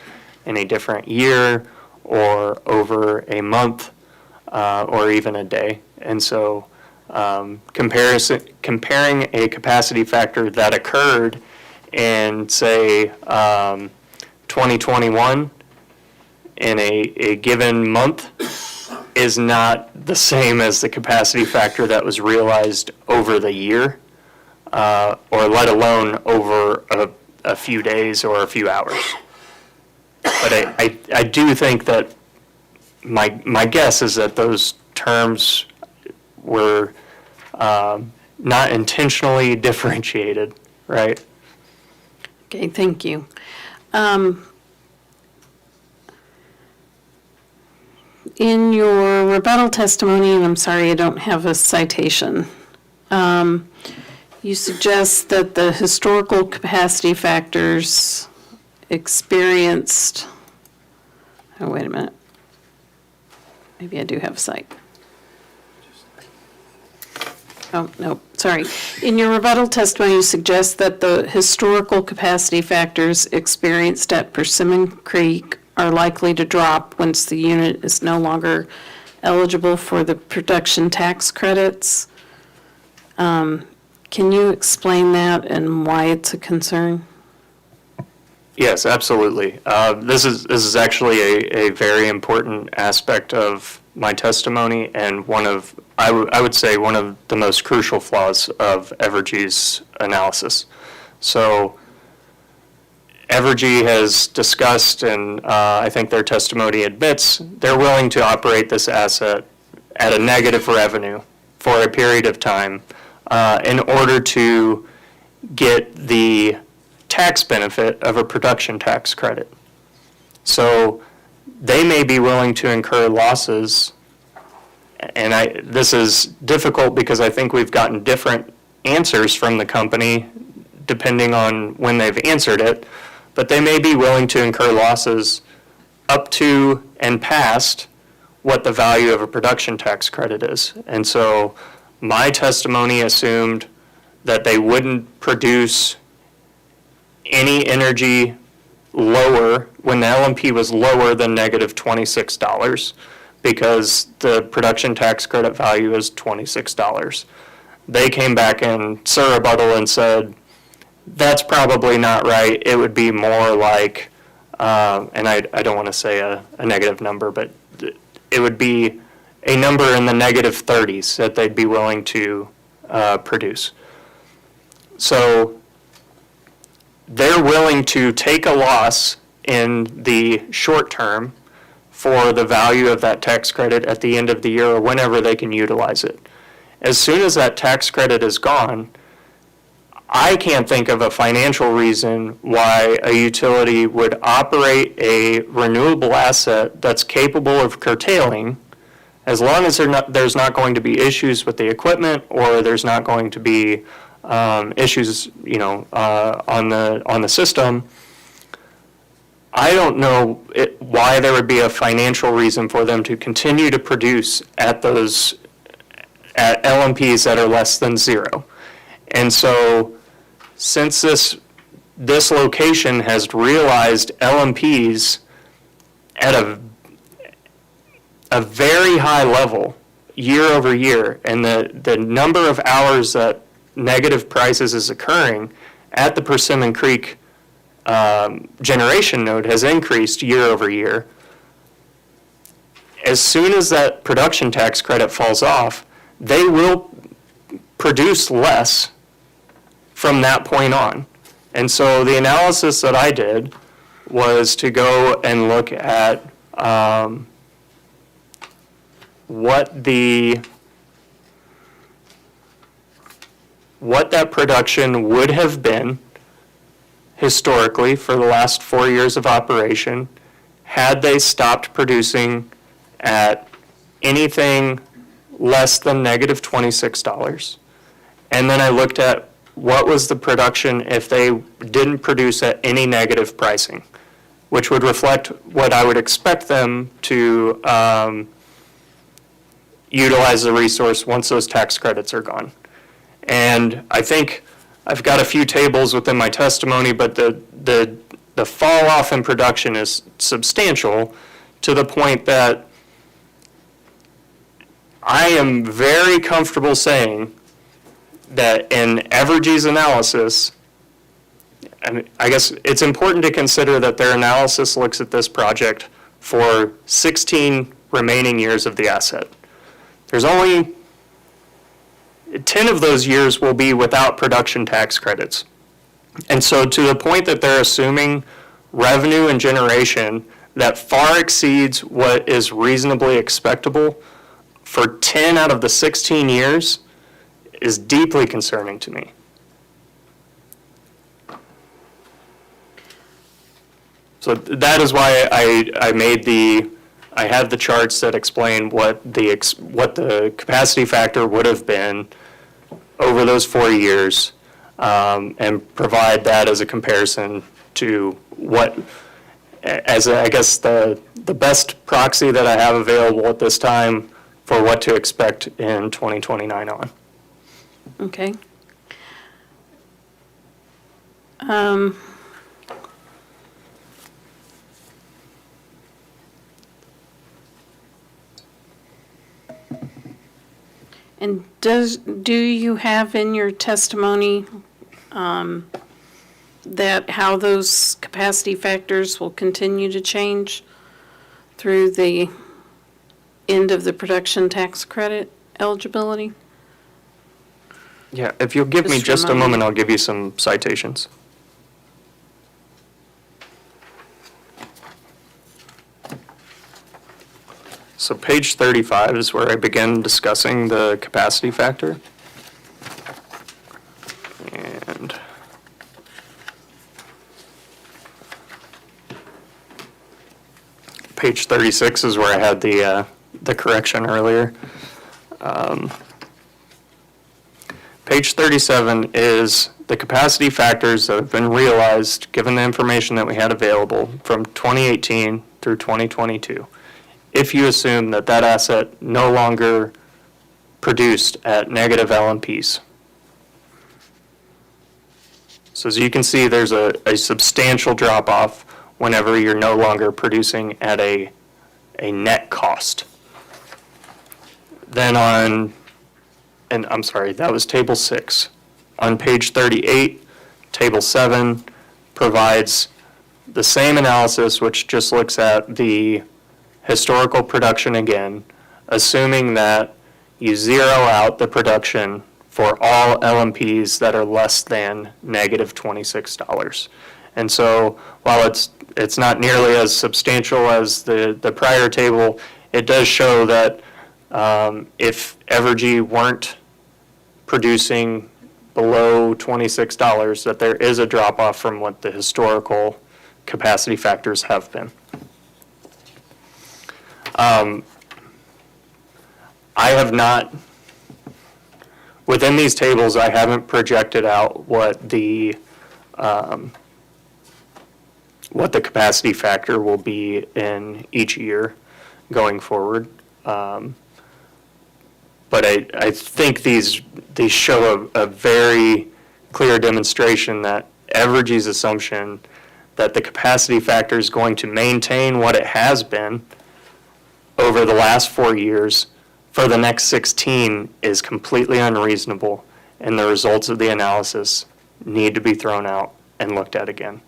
in a different year or over a month or even a day. And so comparing a capacity factor that occurred in, say, 2021 in a given month is not the same as the capacity factor that was realized over the year, or let alone over a few days or a few hours. But I do think that my guess is that those terms were not intentionally differentiated, right? Okay, thank you. In your rebuttal testimony, and I'm sorry I don't have a citation, you suggest that the historical capacity factors experienced, oh, wait a minute. Maybe I do have a cite. Oh, no, sorry. In your rebuttal testimony, you suggest that the historical capacity factors experienced at Persimmon Creek are likely to drop once the unit is no longer eligible for the production tax credits. Can you explain that and why it's a concern? Yes, absolutely. This is actually a very important aspect of my testimony, and I would say one of the most crucial flaws of Evergy's analysis. So Evergy has discussed, and I think their testimony admits, they're willing to operate this asset at a negative revenue for a period of time in order to get the tax benefit of a production tax credit. So they may be willing to incur losses, and this is difficult because I think we've gotten different answers from the company depending on when they've answered it, but they may be willing to incur losses up to and past what the value of a production tax credit is. And so my testimony assumed that they wouldn't produce any energy lower when the LMP was lower than negative $26 because the production tax credit value is $26. They came back in surrebuttal and said, that's probably not right. It would be more like, and I don't want to say a negative number, but it would be a number in the negative 30s that they'd be willing to produce. So they're willing to take a loss in the short term for the value of that tax credit at the end of the year or whenever they can utilize it. As soon as that tax credit is gone, I can't think of a financial reason why a utility would operate a renewable asset that's capable of curtailing as long as there's not going to be issues with the equipment or there's not going to be issues, on the system. I don't know why there would be a financial reason for them to continue to produce at LMPs that are less than zero. And so, since this location has realized LMPs at a very high level year over year, and the number of hours that negative prices is occurring at the Persimmon Creek generation node has increased year over year. As soon as that production tax credit falls off, they will produce less from that point on. And so the analysis that I did was to go and look at what that production would have been historically for the last 4 years of operation had they stopped producing at anything less than negative $26. And then I looked at what was the production if they didn't produce at any negative pricing, which would reflect what I would expect them to utilize the resource once those tax credits are gone. And I think I've got a few tables within my testimony, but the fall off in production is substantial to the point that I am very comfortable saying that in Evergy's analysis, I guess it's important to consider that their analysis looks at this project for 16 remaining years of the asset. There's only 10 of those years will be without production tax credits. And so to the point that they're assuming revenue and generation that far exceeds what is reasonably expectable for 10 out of the 16 years is deeply concerning to me. So that is why I have the charts that explain what the capacity factor would have been over those 4 years, and provide that as a comparison to I guess the best proxy that I have available at this time for what to expect in 2029 on. Okay. And do you have in your testimony that how those capacity factors will continue to change through the end of the production tax credit eligibility? Yeah, if you'll give me Just just a remind me. moment, I'll give you some citations. So page 35 is where I begin discussing the capacity factor. And page 36 is where I had the correction earlier. Page 37 is the capacity factors that have been realized, given the information that we had available from 2018 through 2022. If you assume that that asset no longer produced at negative LMPs. So as you can see, there's a substantial drop-off whenever you're no longer producing at a net cost. Then and I'm sorry, that was Table 6. On page 38, Table 7 provides the same analysis, which just looks at the historical production again, assuming that you zero out the production for all LMPs that are less than negative $26. And so while it's not nearly as substantial as the prior table, it does show that if Evergy weren't producing below $26, that there is a drop-off from what the historical capacity factors have been. I have not, within these tables, I haven't projected out what the capacity factor will be in each year going forward. But I think these show a very clear demonstration that Evergy's assumption that the capacity factor is going to maintain what it has been over the last 4 years for the next 16 is completely unreasonable, and the results of the analysis need to be thrown out and looked at again.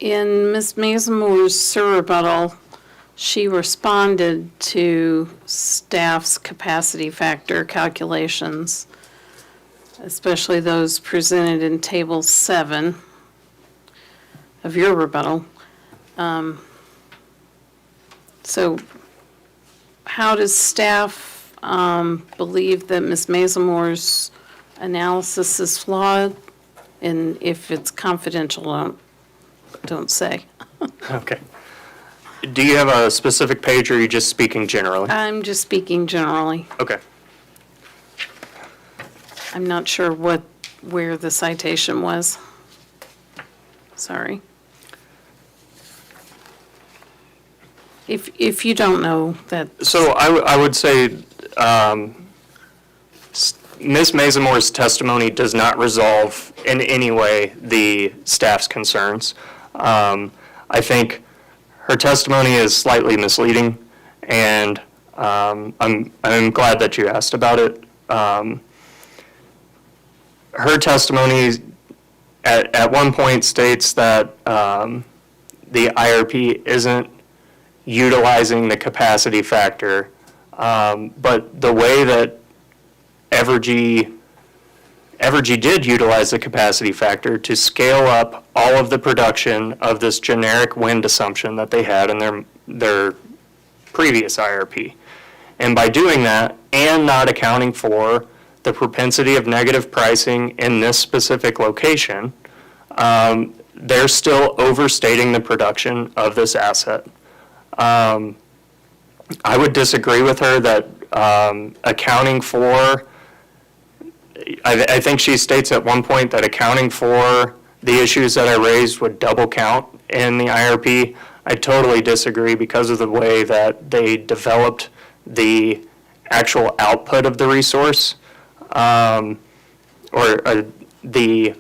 In Ms. Mazemore's rebuttal, she responded to staff's capacity factor calculations, especially those presented in Table 7 of your rebuttal. So how does staff believe that Ms. Mazemore's analysis is flawed? And if it's confidential, don't say. Okay. Do you have a specific page, or are you just speaking generally? I'm just speaking generally. Okay. I'm not sure where the citation was. Sorry. If you don't know that. So I would say Ms. Mazemore's testimony does not resolve in any way the staff's concerns. I think her testimony is slightly misleading, and I'm glad that you asked about it. Her testimony at one point states that the IRP isn't utilizing the capacity factor, but the way that Evergy did utilize the capacity factor to scale up all of the production of this generic wind assumption that they had in their previous IRP. And by doing that, and not accounting for the propensity of negative pricing in this specific location, they're still overstating the production of this asset. I would disagree with her that accounting for, I think she states at one point that accounting for the issues that I raised would double count in the IRP. I totally disagree because of the way that they developed the actual output of the resource. Or the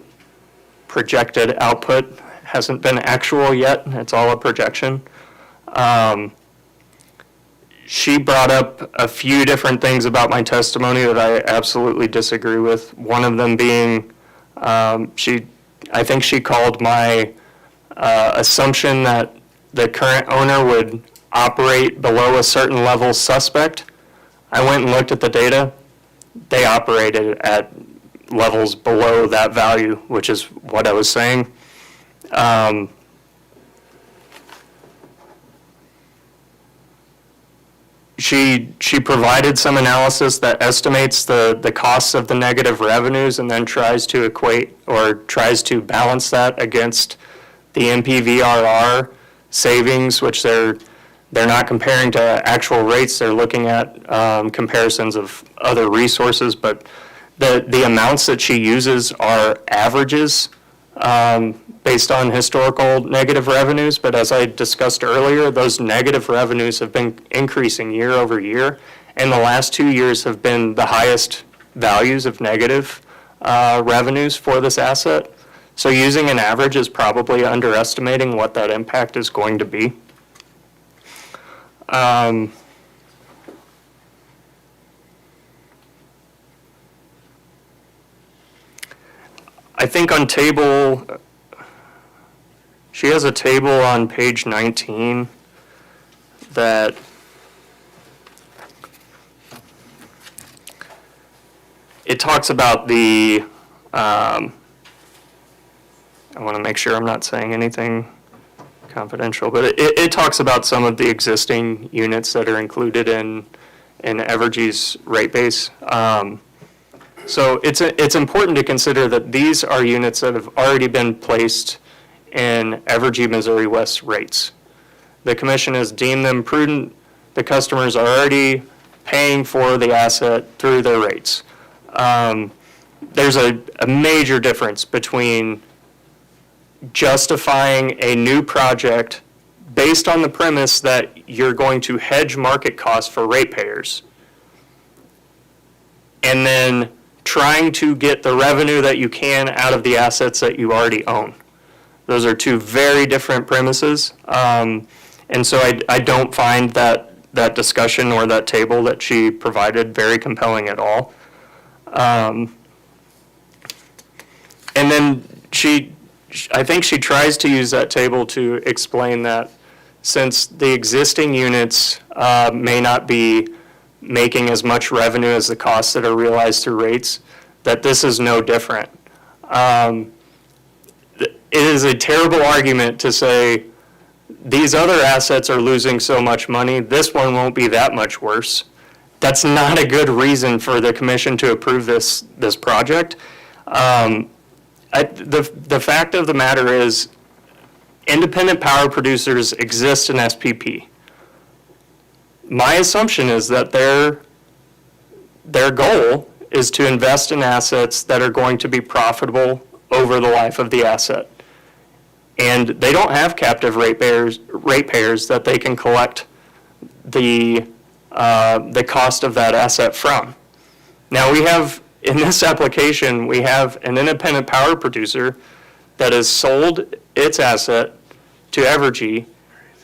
projected output hasn't been actual yet. It's all a projection. She brought up a few different things about my testimony that I absolutely disagree with. One of them being, I think she called my assumption that the current owner would operate below a certain level suspect. I went and looked at the data. They operated at levels below that value, which is what I was saying. She provided some analysis that estimates the costs of the negative revenues and then tries to equate or tries to balance that against the MPVRR savings, which they're not comparing to actual rates. They're looking at comparisons of other resources, but the amounts that she uses are averages based on historical negative revenues. But as I discussed earlier, those negative revenues have been increasing year over year, and the last 2 years have been the highest values of negative revenues for this asset. So using an average is probably underestimating what that impact is going to be. I think on she has a table on page 19 that it talks about the, I want to make sure I'm not saying anything confidential, but it talks about some of the existing units that are included in Evergy's rate base. So it's important to consider that these are units that have already been placed in Evergy Missouri West rates. The commission has deemed them prudent. The customers are already paying for the asset through their rates. There's a major difference between justifying a new project based on the premise that you're going to hedge market costs for ratepayers and then trying to get the revenue that you can out of the assets that you already own. Those are two very different premises. And so I don't find that discussion or that table that she provided very compelling at all. And then I think she tries to use that table to explain that since the existing units may not be making as much revenue as the costs that are realized through rates, that this is no different. It is a terrible argument to say these other assets are losing so much money, this one won't be that much worse. That's not a good reason for the commission to approve this project. The fact of the matter is independent power producers exist in SPP. My assumption is that their goal is to invest in assets that are going to be profitable over the life of the asset. And they don't have captive ratepayers that they can collect the cost of that asset from. Now we have, in this application, we have an independent power producer that has sold its asset to Evergy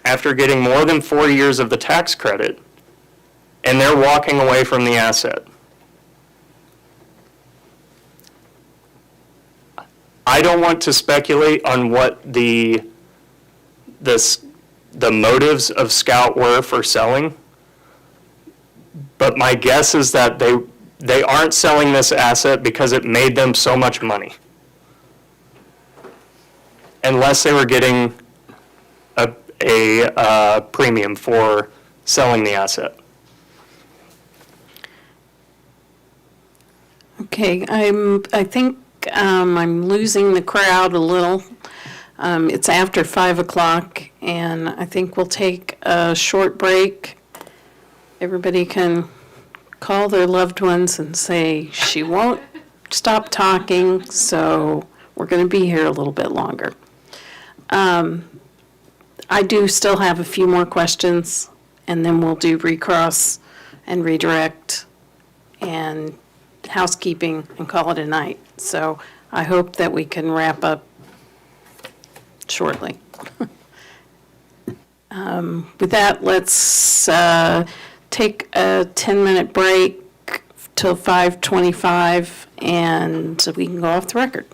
after getting more than 4 years of the tax credit, and they're walking away from the asset. I don't want to speculate on what the motives of Scout were for selling, but my guess is that they aren't selling this asset because it made them so much money, unless they were getting a premium for selling the asset. Okay, I think I'm losing the crowd a little. It's after 5 o'clock, and I think we'll take a short break. Everybody can call their loved ones and say, she won't stop talking, so we're going to be here a little bit longer. I do still have a few more questions, and then we'll do recross and redirect and housekeeping and call it a night. So I hope that we can wrap up shortly. With that, let's take a 10-minute break till 5:25, and we can go off the record.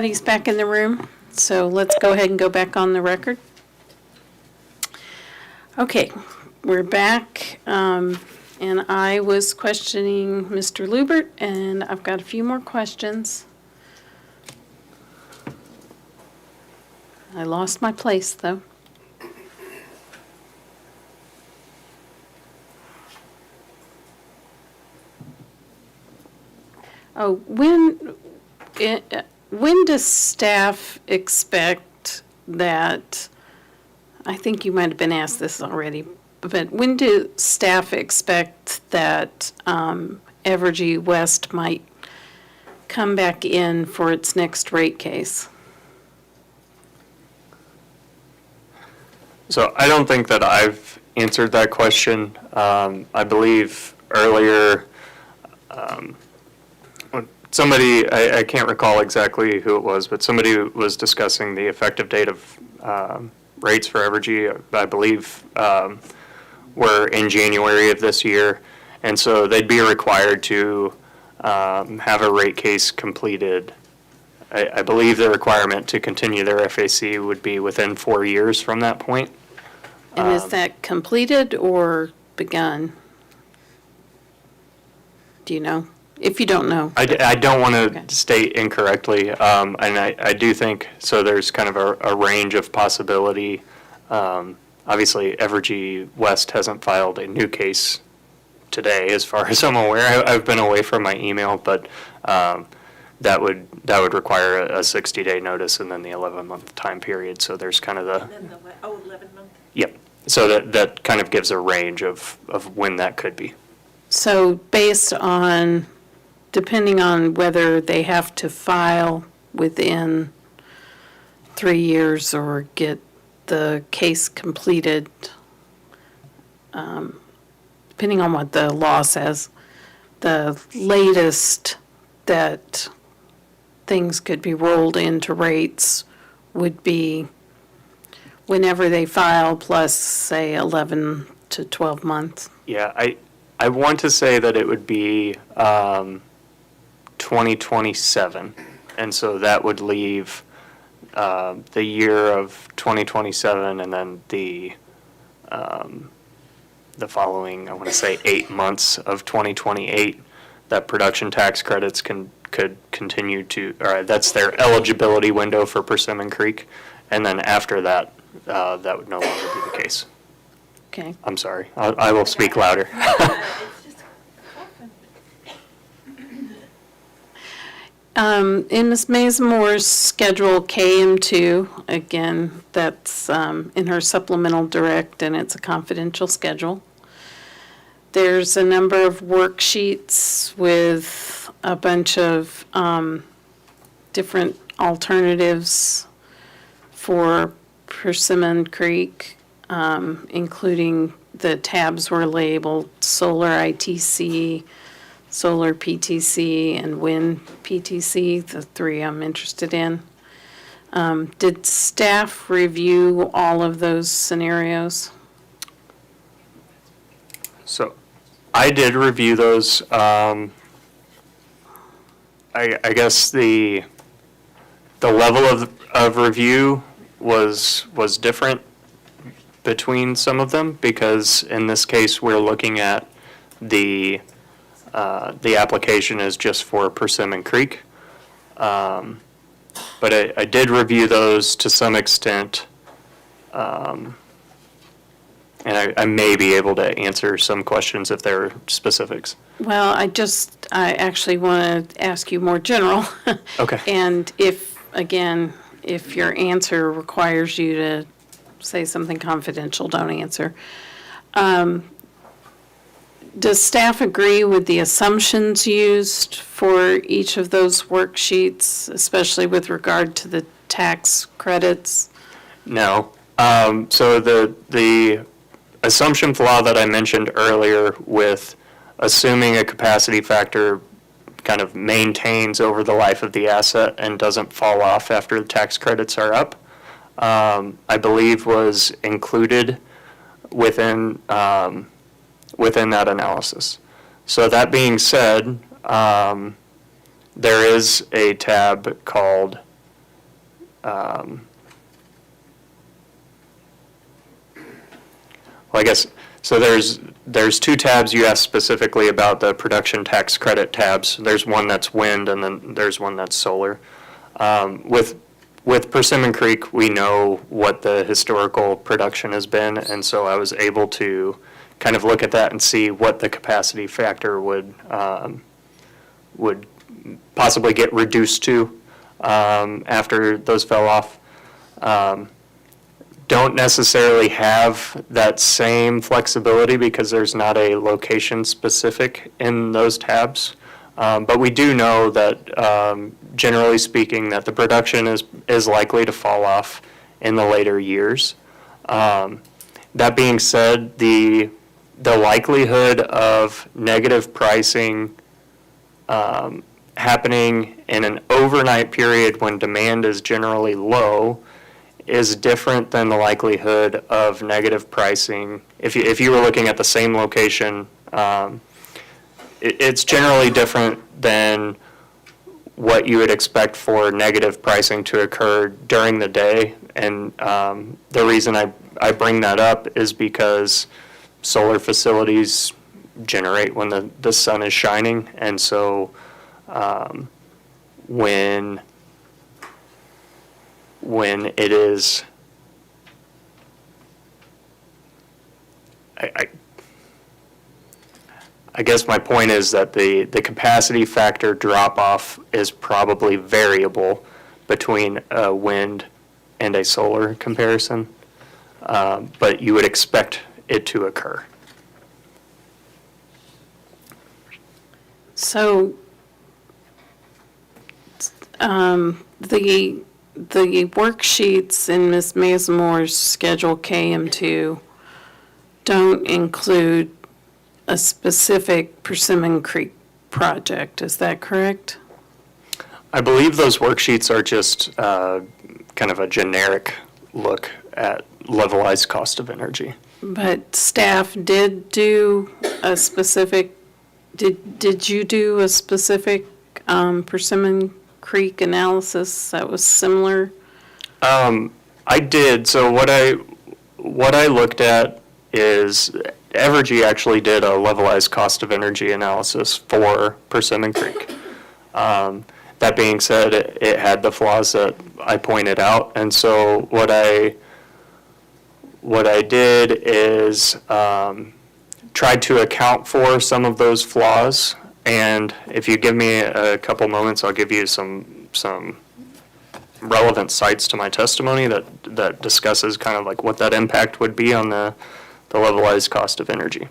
He's back in the room, so let's go ahead and go back on the record. Okay, we're back, and I was questioning Mr. Lubert, and I've got a few more questions. I lost my place, though. Oh, when does staff expect that, I think you might have been asked this already, but when do staff expect that Evergy West might come back in for its next rate case? So I don't think that I've answered that question. I believe earlier, somebody, I can't recall exactly who it was, but somebody was discussing the effective date of rates for Evergy, I believe, were in January of this year. And so they'd be required to have a rate case completed. I believe the requirement to continue their FAC would be within 4 years from that point. And is that completed or begun? Do you know? If you don't know. I don't want Okay. to state incorrectly, and I do think, so there's kind of a range of possibility. Obviously, Evergy West hasn't filed a new case today, as far as I'm aware. I've been away from my email, but that would require a 60-day notice and then the 11-month time period. So there's kind of the... And then the, 11-month? Yep. So that kind of gives a range of when that could be. So based on, depending on whether they have to file within 3 years or get the case completed, depending on what the law says, the latest that things could be rolled into rates would be whenever they file plus, say, 11 to 12 months. Yeah, I want to say that it would be 2027, and so that would leave the year of 2027 and then the following, I want to say, 8 months of 2028, that production tax credits could continue to, or that's their eligibility window for Persimmon Creek, and then after that, that would no longer be the case. Okay. I'm sorry, I will speak louder. In Ms. Mazemore's schedule KM2, again, that's in her supplemental direct, and it's a confidential schedule. There's a number of worksheets with a bunch of different alternatives for Persimmon Creek, including the tabs were labeled solar ITC, solar PTC, and wind PTC, the three I'm interested in. Did staff review all of those scenarios? So I did review those. I guess the level of review was different between some of them, because in this case we're looking at the application is just for Persimmon Creek. But I did review those to some extent, and I may be able to answer some questions if there are specifics. Well, I actually want to ask you more general. Okay. And if your answer requires you to say something confidential, don't answer. Does staff agree with the assumptions used for each of those worksheets, especially with regard to the tax credits? No. So the assumption flaw that I mentioned earlier with assuming a capacity factor kind of maintains over the life of the asset and doesn't fall off after the tax credits are up, I believe was included within that analysis. So that being said, there is a tab called well, I guess, so there's two tabs you asked specifically about, the production tax credit tabs. There's one that's wind, and then there's one that's solar. With Persimmon Creek, we know what the historical production has been, and so I was able to kind of look at that and see what the capacity factor would possibly get reduced to after those fell off. Don't necessarily have that same flexibility because there's not a location specific in those tabs. But we do know that, generally speaking, that the production is likely to fall off in the later years. That being said, the likelihood of negative pricing happening in an overnight period when demand is generally low is different than the likelihood of negative pricing. If you were looking at the same location, it's generally different than what you would expect for negative pricing to occur during the day. And the reason I bring that up is because solar facilities generate when the sun is shining. And so when it is, I guess my point is that the capacity factor drop-off is probably variable between a wind and a solar comparison, but you would expect it to occur. So the worksheets in Ms. Mazamore's Schedule KM2 don't include a specific Persimmon Creek project, is that correct? I believe those worksheets are just kind of a generic look at levelized cost of energy. But staff did do a specific, did you do a specific Persimmon Creek analysis that was similar? I did. So what I looked at is Evergy actually did a levelized cost of energy analysis for Persimmon Creek. That being said, it had the flaws that I pointed out, and so what I did is tried to account for some of those flaws. And if you give me a couple moments, I'll give you some relevant cites to my testimony that discusses kind of like what that impact would be on the levelized cost of energy.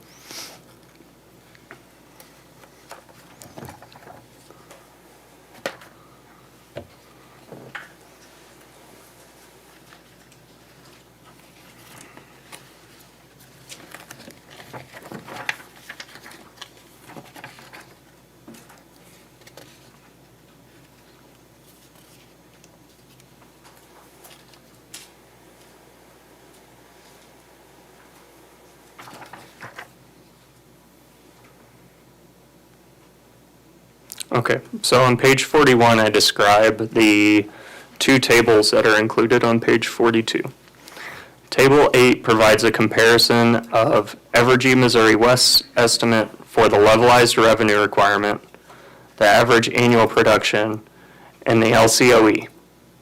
Okay, so on page 41, I describe the two tables that are included on page 42. Table 8 provides a comparison of Evergy, Missouri West's estimate for the levelized revenue requirement, the average annual production, and the LCOE,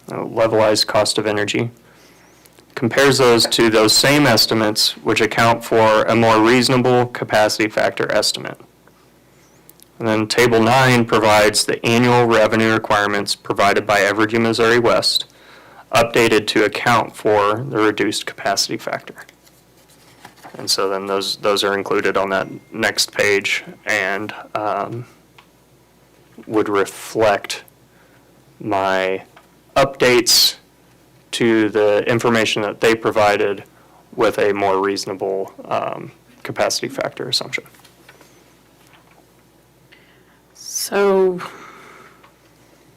levelized cost of energy. Compares those to those same estimates, which account for a more reasonable capacity factor estimate. And then Table 9 provides the annual revenue requirements provided by Evergy, Missouri West, updated to account for the reduced capacity factor. And so then those are included on that next page and would reflect my updates to the information that they provided with a more reasonable capacity factor assumption. So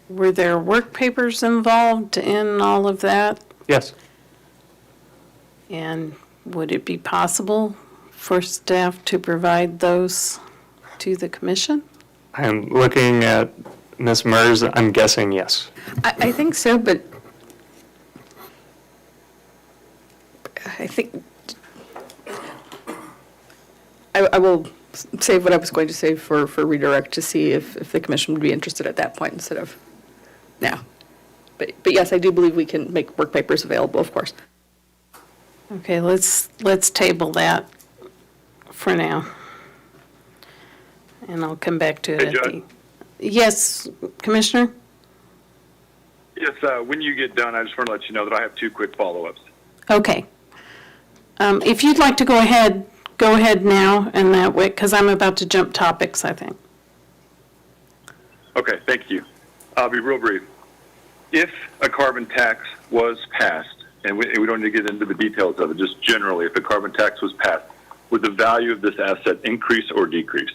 were there work papers involved in all of that? Yes. And would it be possible for staff to provide those to the commission? I'm looking at Ms. Mers. I'm guessing yes. I think so, but I think, I will save what I was going to say for redirect to see if the commission would be interested at that point instead of now. But yes, I do believe we can make work papers available, of course. Okay, let's table that for now. And I'll come back to it Hey, at Judge. the... Yes, Commissioner? Yes, when you get done, I just want to let you know that I have 2 quick follow-ups. Okay. If you'd like to go ahead now, and that way, because I'm about to jump topics, I think. Okay, thank you. I'll be real brief. If a carbon tax was passed, and we don't need to get into the details of it, just generally, if a carbon tax was passed, would the value of this asset increase or decrease?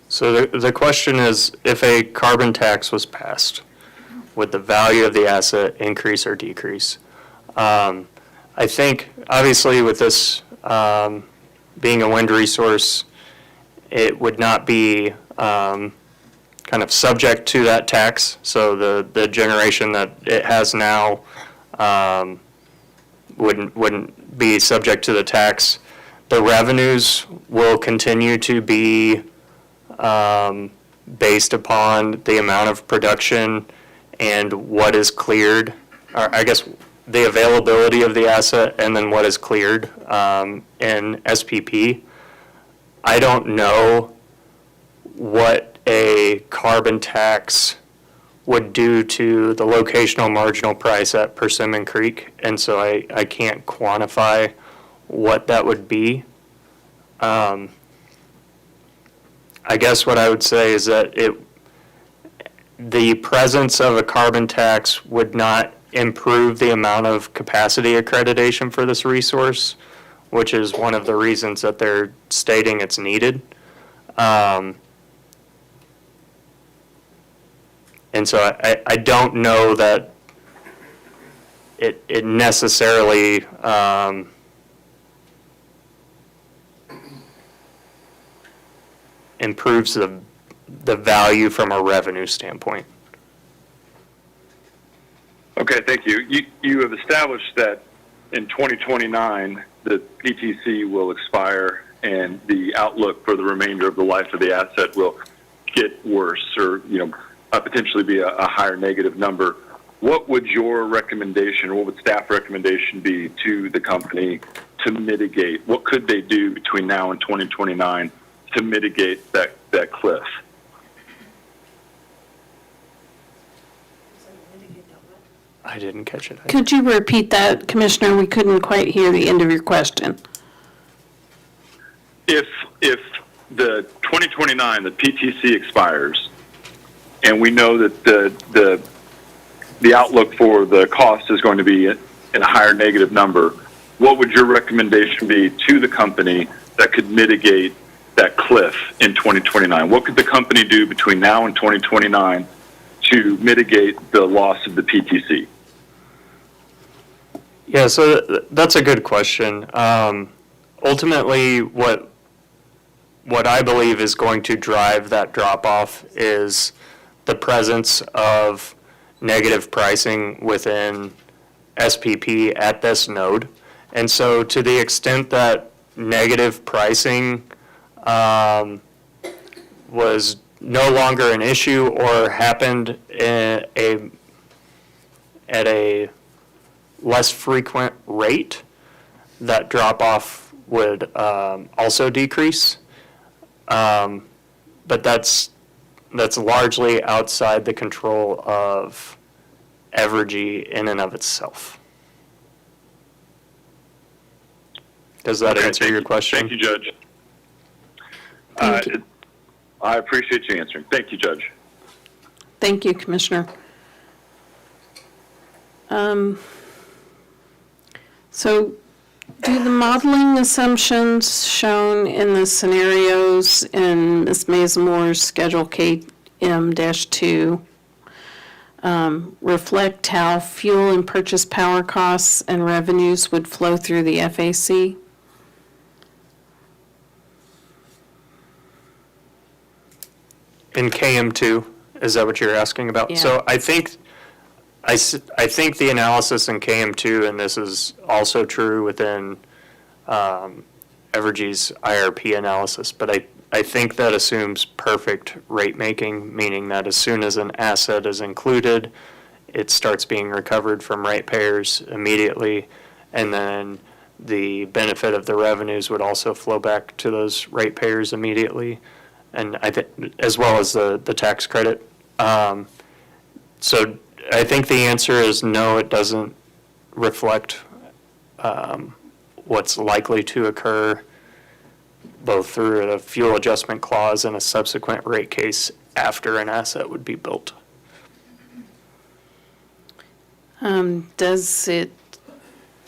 So the question is, if a carbon tax was passed, would the value of the asset increase or decrease? I think, obviously, with this being a wind resource, it would not be kind of subject to that tax. So the generation that it has now wouldn't be subject to the tax. The revenues will continue to be based upon the amount of production and what is cleared, or I guess the availability of the asset and then what is cleared in SPP. I don't know what a carbon tax would do to the locational marginal price at Persimmon Creek, and so I can't quantify what that would be. I guess what I would say is that the presence of a carbon tax would not improve the amount of capacity accreditation for this resource, which is one of the reasons that they're stating it's needed. And so I don't know that it necessarily improves the value from a revenue standpoint. Okay, thank you. You have established that in 2029, the PTC will expire and the outlook for the remainder of the life of the asset will get worse or, potentially be a higher negative number. What would your recommendation, or what would staff recommendation be to the company to mitigate? What could they do between now and 2029 to mitigate that cliff? I didn't catch it. Could you repeat that, Commissioner? We couldn't quite hear the end of your question. If the 2029, the PTC expires, and we know that the outlook for the cost is going to be in a higher negative number, what would your recommendation be to the company that could mitigate that cliff in 2029? What could the company do between now and 2029 to mitigate the loss of the PTC? Yeah, so that's a good question. Ultimately, what I believe is going to drive that drop-off is the presence of negative pricing within SPP at this node. And so to the extent that negative pricing was no longer an issue or happened at a less frequent rate, that drop-off would also decrease. But that's largely outside the control of Evergy in and of itself. Does that answer your question? Thank you, Judge. Thank you. I appreciate you answering. Thank you, Judge. Thank you, Commissioner. So do the modeling assumptions shown in the scenarios in Ms. Mazemore's Schedule KM-2 reflect how fuel and purchase power costs and revenues would flow through the FAC? In KM2, is that what you're asking about? Yeah. So I think the analysis in KM2, and this is also true within Evergy's IRP analysis, but I think that assumes perfect rate making, meaning that as soon as an asset is included, it starts being recovered from ratepayers immediately, and then the benefit of the revenues would also flow back to those ratepayers immediately, and I think as well as the tax credit. So I think the answer is no, it doesn't reflect what's likely to occur both through a fuel adjustment clause and a subsequent rate case after an asset would be built. Does it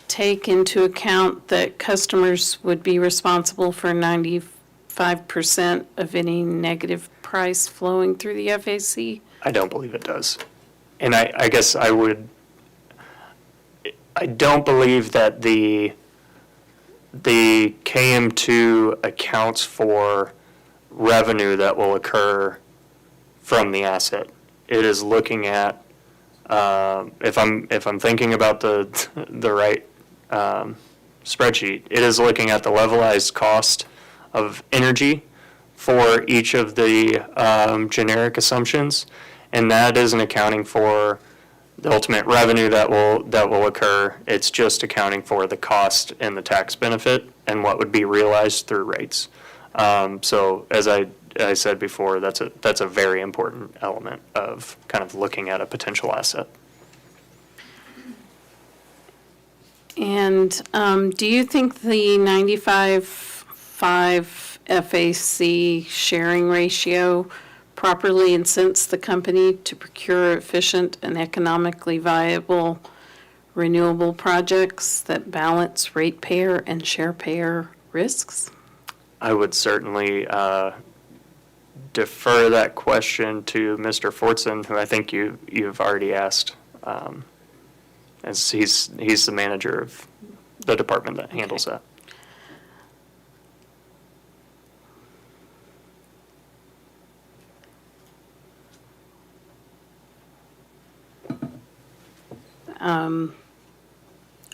take into account that customers would be responsible for 95% of any negative price flowing through the FAC? I don't believe it does. And I guess I don't believe that the KM2 accounts for revenue that will occur from the asset. It is looking at, if I'm thinking about the right spreadsheet, it is looking at the levelized cost of energy for each of the generic assumptions, and that isn't accounting for the ultimate revenue that will occur. It's just accounting for the cost and the tax benefit and what would be realized through rates. So as I said before, that's a very important element of kind of looking at a potential asset. And do you think the 95-5 FAC sharing ratio properly incents the company to procure efficient and economically viable renewable projects that balance ratepayer and sharepayer risks? I would certainly defer that question to Mr. Fortson, who I think you've already asked, as he's the manager of the department that handles that.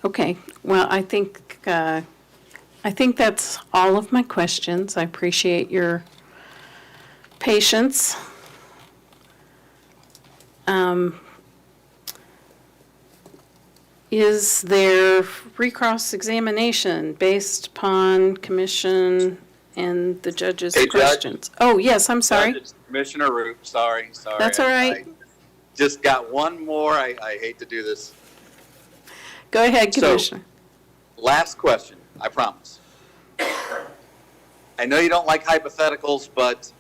Okay, well, I think that's all of my questions. I appreciate your patience. Is there recross examination based upon commission and the judge's Hey, Judge. questions? Oh, yes, I'm sorry. Commissioner Roop, sorry. That's all right. I just got one more. I hate to do this. Go ahead, So, Commissioner. Last question, I promise. I know you don't like hypotheticals, but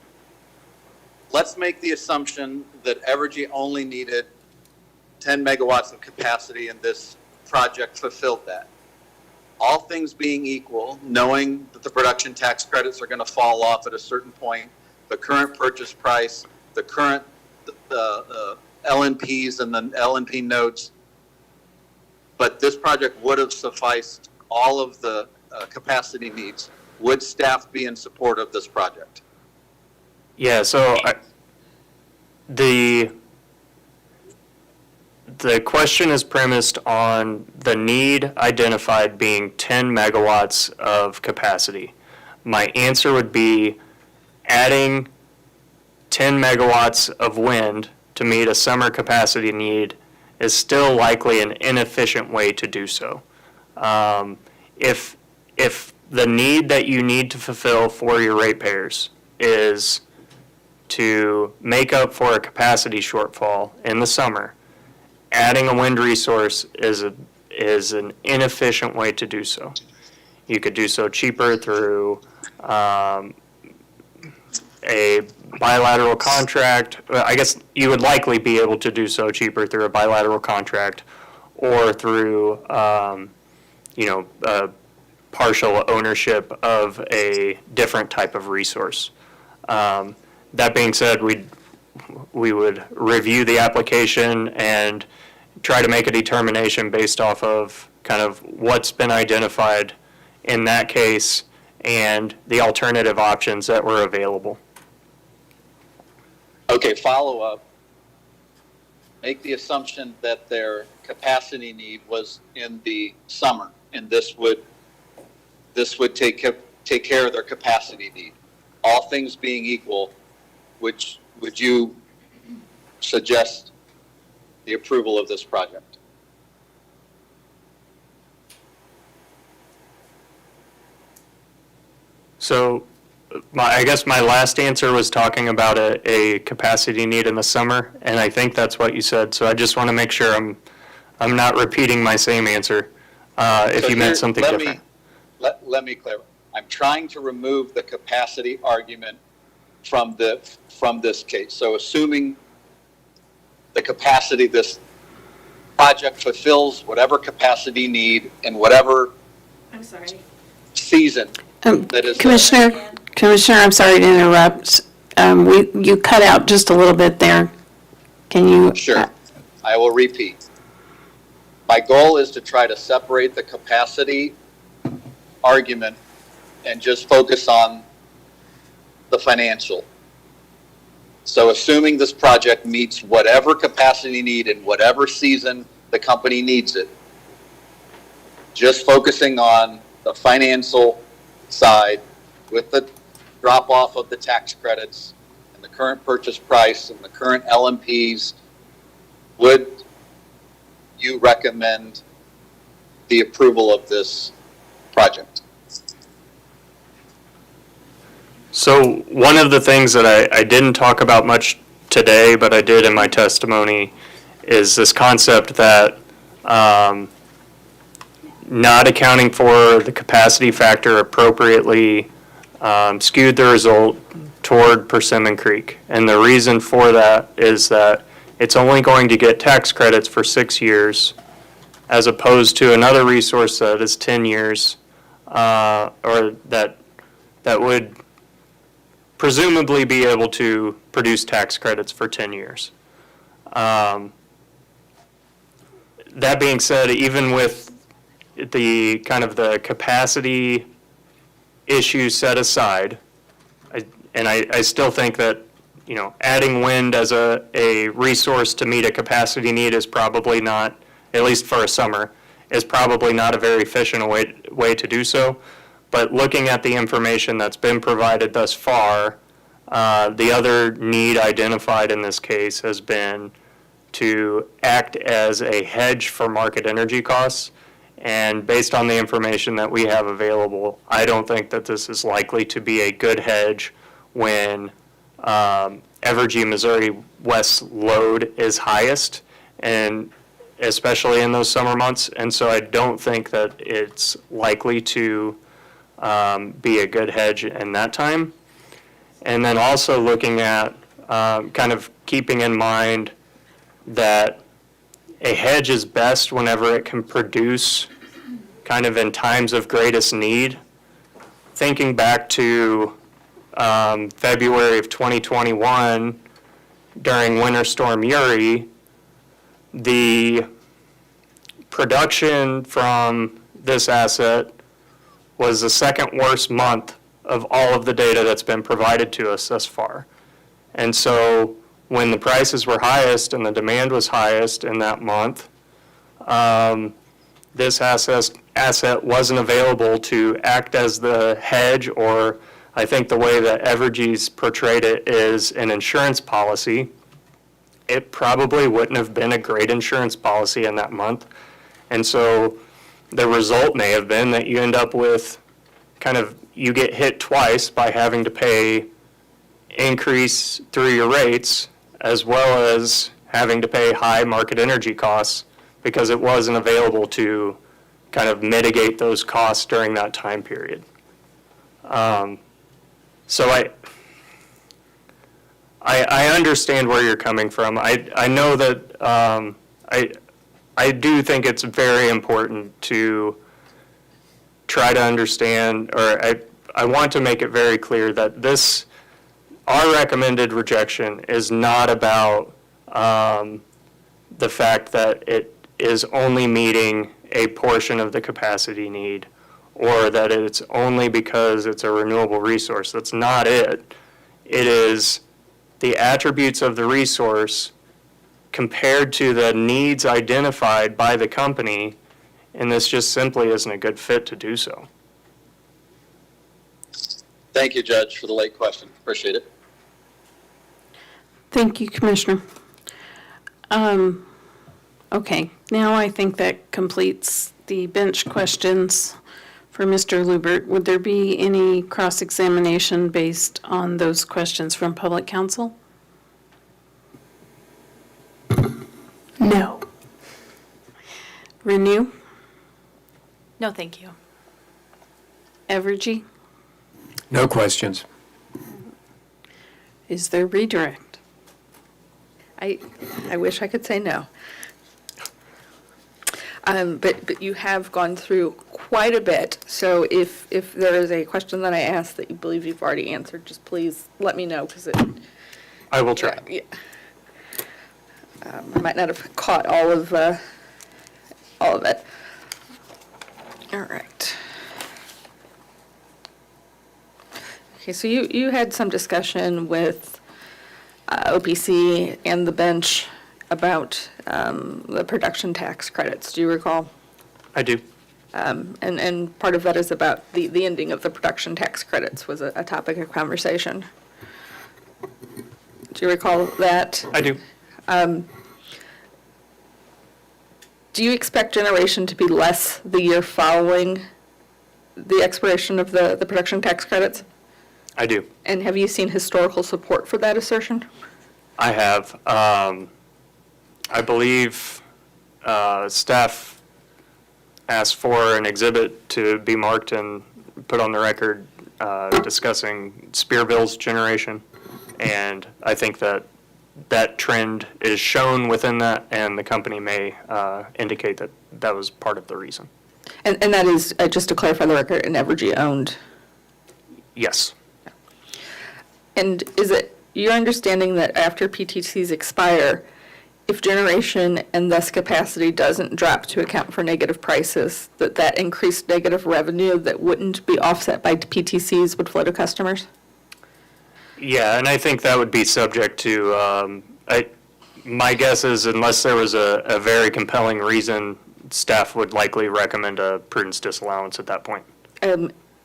let's make the assumption that Evergy only needed 10 megawatts of capacity and this project fulfilled that. All things being equal, knowing that the production tax credits are going to fall off at a certain point, the current purchase price, the current LNPs and the LNP notes, but this project would have sufficed all of the capacity needs. Would staff be in support of this project? Yeah, so the question is premised on the need identified being 10 megawatts of capacity. My answer would be adding 10 megawatts of wind to meet a summer capacity need is still likely an inefficient way to do so. If the need that you need to fulfill for your ratepayers is to make up for a capacity shortfall in the summer, adding a wind resource is an inefficient way to do so. You could do so cheaper through a bilateral contract. I guess you would likely be able to do so cheaper through a bilateral contract or through, partial ownership of a different type of resource. That being said, we would review the application and try to make a determination based off of kind of what's been identified in that case and the alternative options that were available. Okay, follow up. Make the assumption that their capacity need was in the summer, and this would take care of their capacity need. All things being equal, would you suggest the approval of this project? So I guess my last answer was talking about a capacity need in the summer, and I think that's what you said. So I just want to make sure I'm not repeating my same answer if you meant something different. Let me clarify. I'm trying to remove the capacity argument from this case. So assuming the capacity, this project fulfills whatever capacity need in whatever I'm sorry. season that is Commissioner, I'm sorry to interrupt. You cut out just a little bit there. Can you? Sure. I will repeat. My goal is to try to separate the capacity argument and just focus on the financial. So assuming this project meets whatever capacity need in whatever season the company needs it, just focusing on the financial side with the drop off of the tax credits and the current purchase price and the current LMPs, would you recommend the approval of this project? So one of the things that I didn't talk about much today, but I did in my testimony, is this concept that not accounting for the capacity factor appropriately skewed the result toward Persimmon Creek. And the reason for that is that it's only going to get tax credits for 6 years, as opposed to another resource that is 10 years, or that would presumably be able to produce tax credits for 10 years. That being said, even with the kind of the capacity issue set aside, I still think that, you know, adding wind as a resource to meet a capacity need is probably not, at least for a summer, is probably not a very efficient way to do so. But looking at the information that's been provided thus far, the other need identified in this case has been to act as a hedge for market energy costs. And based on the information that we have available, I don't think that this is likely to be a good hedge when Evergy, Missouri West load is highest, and especially in those summer months. And so I don't think that it's likely to be a good hedge in that time. And then also looking at kind of keeping in mind that a hedge is best whenever it can produce kind of in times of greatest need. Thinking back to February of 2021 during Winter Storm Uri, the production from this asset was the second worst month of all of the data that's been provided to us thus far. And so when the prices were highest and the demand was highest in that month, this asset wasn't available to act as the hedge, or I think the way that Evergy's portrayed it is an insurance policy. It probably wouldn't have been a great insurance policy in that month. And so the result may have been that you end up with kind of, you get hit twice by having to pay increase through your rates, as well as having to pay high market energy costs because it wasn't available to kind of mitigate those costs during that time period. So I understand where you're coming from. I know that I do think it's very important to try to understand, or I want to make it very clear that this, our recommended rejection is not about the fact that it is only meeting a portion of the capacity need, or that it's only because it's a renewable resource. That's not it. It is the attributes of the resource compared to the needs identified by the company, and this just simply isn't a good fit to do so. Thank you, Judge, for the late question. Appreciate it. Thank you, Commissioner. Okay, now I think that completes the bench questions for Mr. Lubert. Would there be any cross-examination based on those questions from public counsel? No. Renew? No, thank you. Evergy? No questions. Is there redirect? I wish I could say no. But you have gone through quite a bit, so if there is a question that I asked that you believe you've already answered, just please let me know, because I will try. yeah. I might not have caught all of it. All right. Okay, so you had some discussion with OPC and the bench about the production tax credits. Do you recall? I do. And part of that is about the ending of the production tax credits was a topic of conversation. Do you recall that? I do. Do you expect generation to be less the year following the expiration of the production tax credits? I do. And have you seen historical support for that assertion? I have. I believe staff asked for an exhibit to be marked and put on the record discussing Spearville's generation. And I think that that trend is shown within that, and the company may indicate that that was part of the reason. And that is, just to clarify the record, an Evergy owned? Yes. And is it your understanding that after PTCs expire, if generation and thus capacity doesn't drop to account for negative prices, that increased negative revenue that wouldn't be offset by PTCs would flow to customers? Yeah, and I think that would be subject to, my guess is unless there was a very compelling reason, staff would likely recommend a prudence disallowance at that point.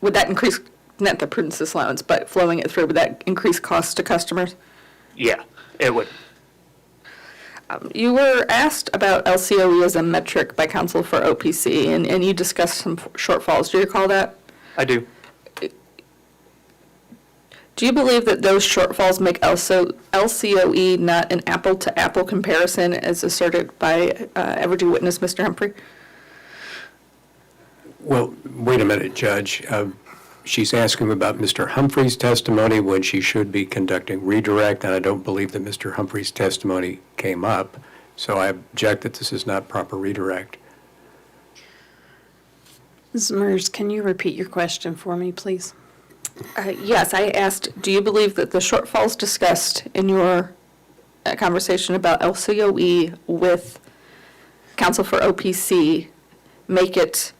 Would that increase, not the prudence disallowance, but flowing it through, would that increase costs to customers? Yeah, it would. You were asked about LCOE as a metric by counsel for OPC, and you discussed some shortfalls. Do you recall that? I do. Do you believe that those shortfalls make LCOE not an apple-to-apple comparison as asserted by Evergy witness Mr. Humphrey? Well, wait a minute, Judge. She's asking about Mr. Humphrey's testimony when she should be conducting redirect, and I don't believe that Mr. Humphrey's testimony came up, so I object that this is not proper redirect. Ms. Mers, can you repeat your question for me, please? Yes, I asked, do you believe that the shortfalls discussed in your conversation about LCOE with counsel for OPC make it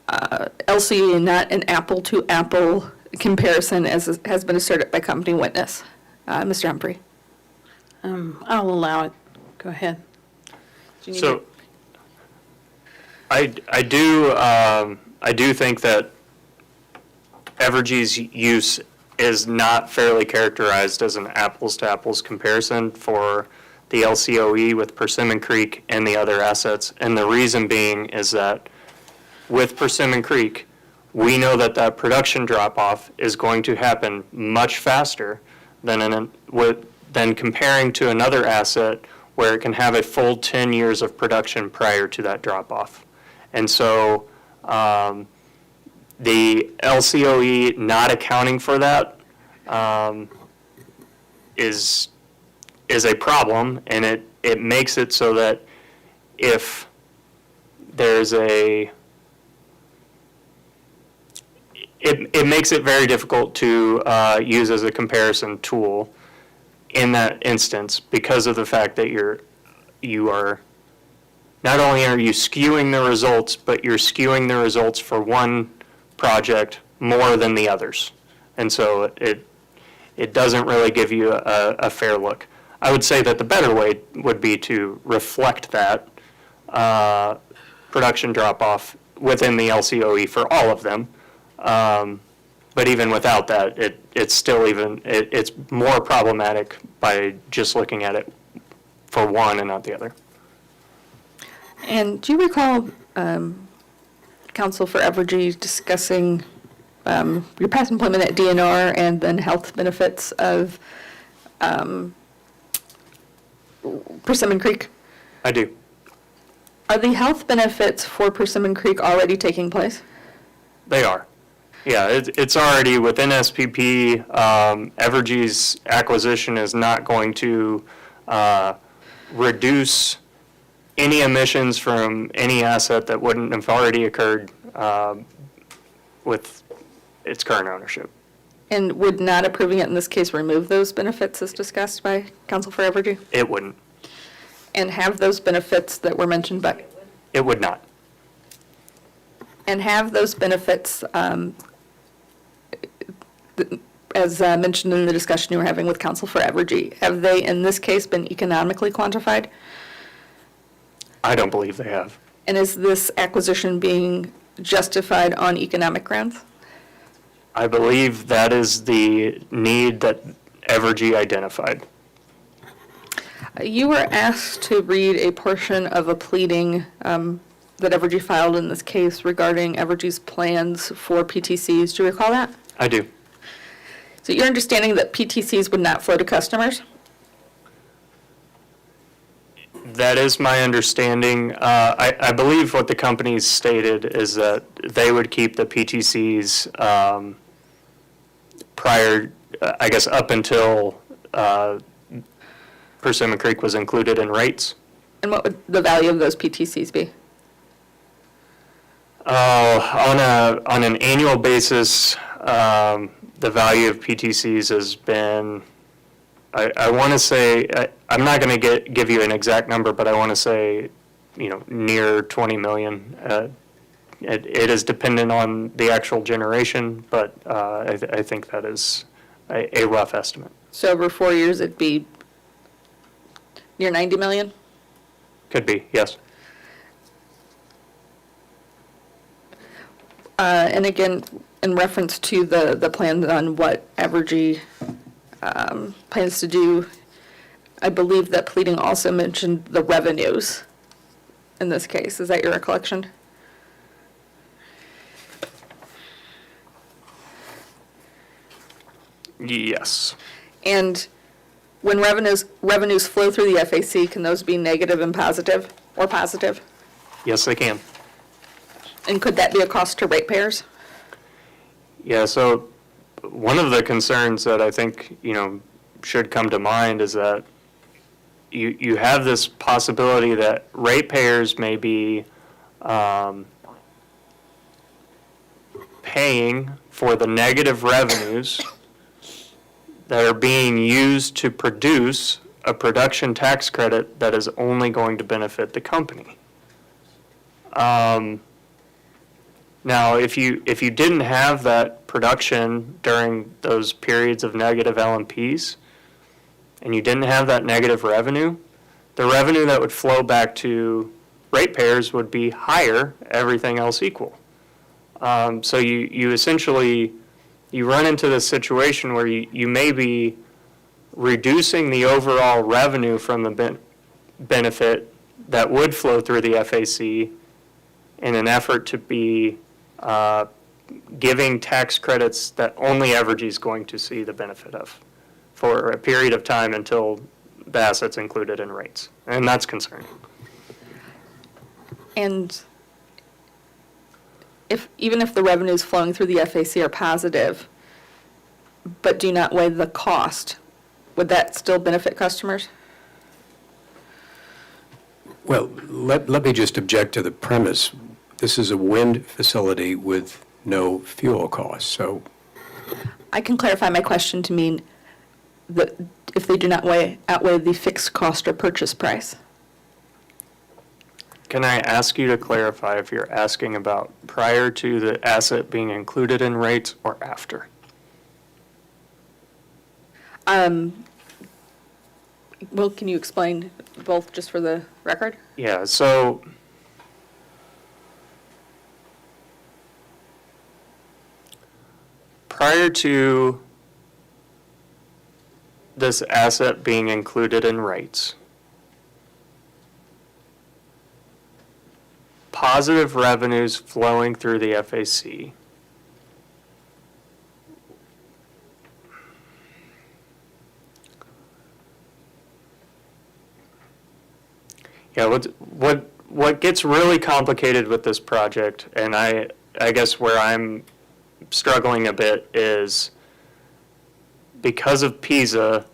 LCOE not an apple-to-apple comparison as has been asserted by company witness? Mr. Humphrey? I'll allow it. Go ahead. So, I do think that Evergy's use is not fairly characterized as an apples-to-apples comparison for the LCOE with Persimmon Creek and the other assets. And the reason being is that with Persimmon Creek, we know that that production drop-off is going to happen much faster than comparing to another asset where it can have a full 10 years of production prior to that drop-off. And so the LCOE not accounting for that is a problem, and it makes it so that if there's it makes it very difficult to use as a comparison tool in that instance because of the fact that you are not only are you skewing the results, but you're skewing the results for one project more than the others. And so it doesn't really give you a fair look. I would say that the better way would be to reflect that production drop-off within the LCOE for all of them. But even without that, it's still it's more problematic by just looking at it for one and not the other. And do you recall Council for Evergy discussing your past employment at DNR and then health benefits of Persimmon Creek? I do. Are the health benefits for Persimmon Creek already taking place? They are. Yeah, it's already within SPP. Evergy's acquisition is not going to reduce any emissions from any asset that wouldn't have already occurred with its current ownership. And would not approving it in this case remove those benefits as discussed by Council for Evergy? It wouldn't. And have those benefits that were mentioned by? It would not. And have those benefits, as mentioned in the discussion you were having with Council for Evergy, have they in this case been economically quantified? I don't believe they have. And is this acquisition being justified on economic grounds? I believe that is the need that Evergy identified. You were asked to read a portion of a pleading that Evergy filed in this case regarding Evergy's plans for PTCs. Do you recall that? I do. So your understanding that PTCs would not flow to customers? That is my understanding. I believe what the company stated is that they would keep the PTCs prior, I guess, up until Persimmon Creek was included in rates. And what would the value of those PTCs be? On an annual basis, the value of PTCs has been, I want to say, I'm not going to give you an exact number, but I want to say, near 20 million. It is dependent on the actual generation, but I think that is a rough estimate. So over 4 years, it'd be near 90 million? Could be, yes. And again, in reference to the plan on what Evergy plans to do, I believe that pleading also mentioned the revenues in this case. Is that your recollection? Yes. And when revenues flow through the FAC, can those be negative and positive, or positive? Yes, they can. And could that be a cost to ratepayers? Yeah, so one of the concerns that I think, should come to mind is that you have this possibility that ratepayers may be paying for the negative revenues that are being used to produce a production tax credit that is only going to benefit the company. Now, if you didn't have that production during those periods of negative LMPs, and you didn't have that negative revenue, the revenue that would flow back to ratepayers would be higher, everything else equal. So you essentially, you run into this situation where you may be reducing the overall revenue from the benefit that would flow through the FAC in an effort to be giving tax credits that only Evergy is going to see the benefit of for a period of time until the asset's included in rates. And that's concerning. And even if the revenues flowing through the FAC are positive, but do not weigh the cost, would that still benefit customers? Well, let me just object to the premise. This is a wind facility with no fuel costs, so. I can clarify my question to mean that if they do not outweigh the fixed cost or purchase price. Can I ask you to clarify if you're asking about prior to the asset being included in rates or after? Well, can you explain both just for the record? Yeah, so prior to this asset being included in rates, positive revenues flowing through the FAC yeah, what gets really complicated with this project, and I guess where I'm struggling a bit is because of PISA,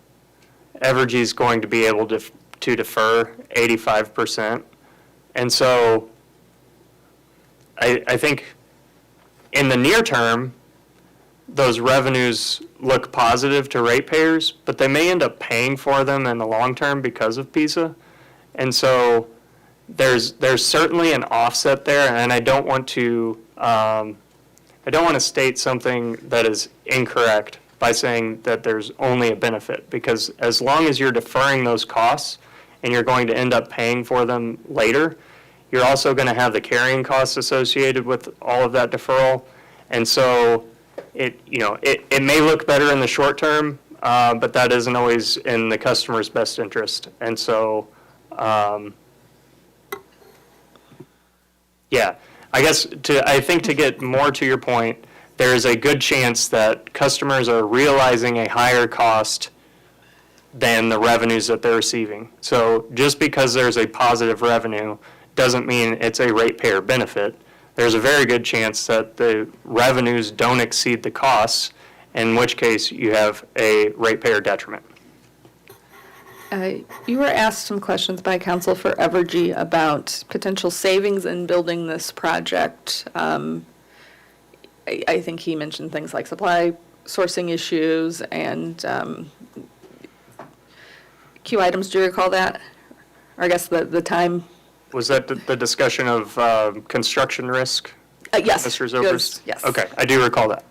Evergy is going to be able to defer 85%. And so I think in the near term, those revenues look positive to ratepayers, but they may end up paying for them in the long term because of PISA. And so there's certainly an offset there, and I don't want to state something that is incorrect by saying that there's only a benefit, because as long as you're deferring those costs and you're going to end up paying for them later, you're also going to have the carrying costs associated with all of that deferral. And so it may look better in the short term, but that isn't always in the customer's best interest. And so, yeah, I think to get more to your point, there is a good chance that customers are realizing a higher cost than the revenues that they're receiving. So just because there's a positive revenue doesn't mean it's a ratepayer benefit. There's a very good chance that the revenues don't exceed the costs, in which case you have a ratepayer detriment. You were asked some questions by counsel for Evergy about potential savings in building this project. I think he mentioned things like supply sourcing issues and queue items. Do you recall that? Or I guess the time? Was that the discussion of construction risk? Yes. Mr. Zobrist? Yes. Okay, I do recall that.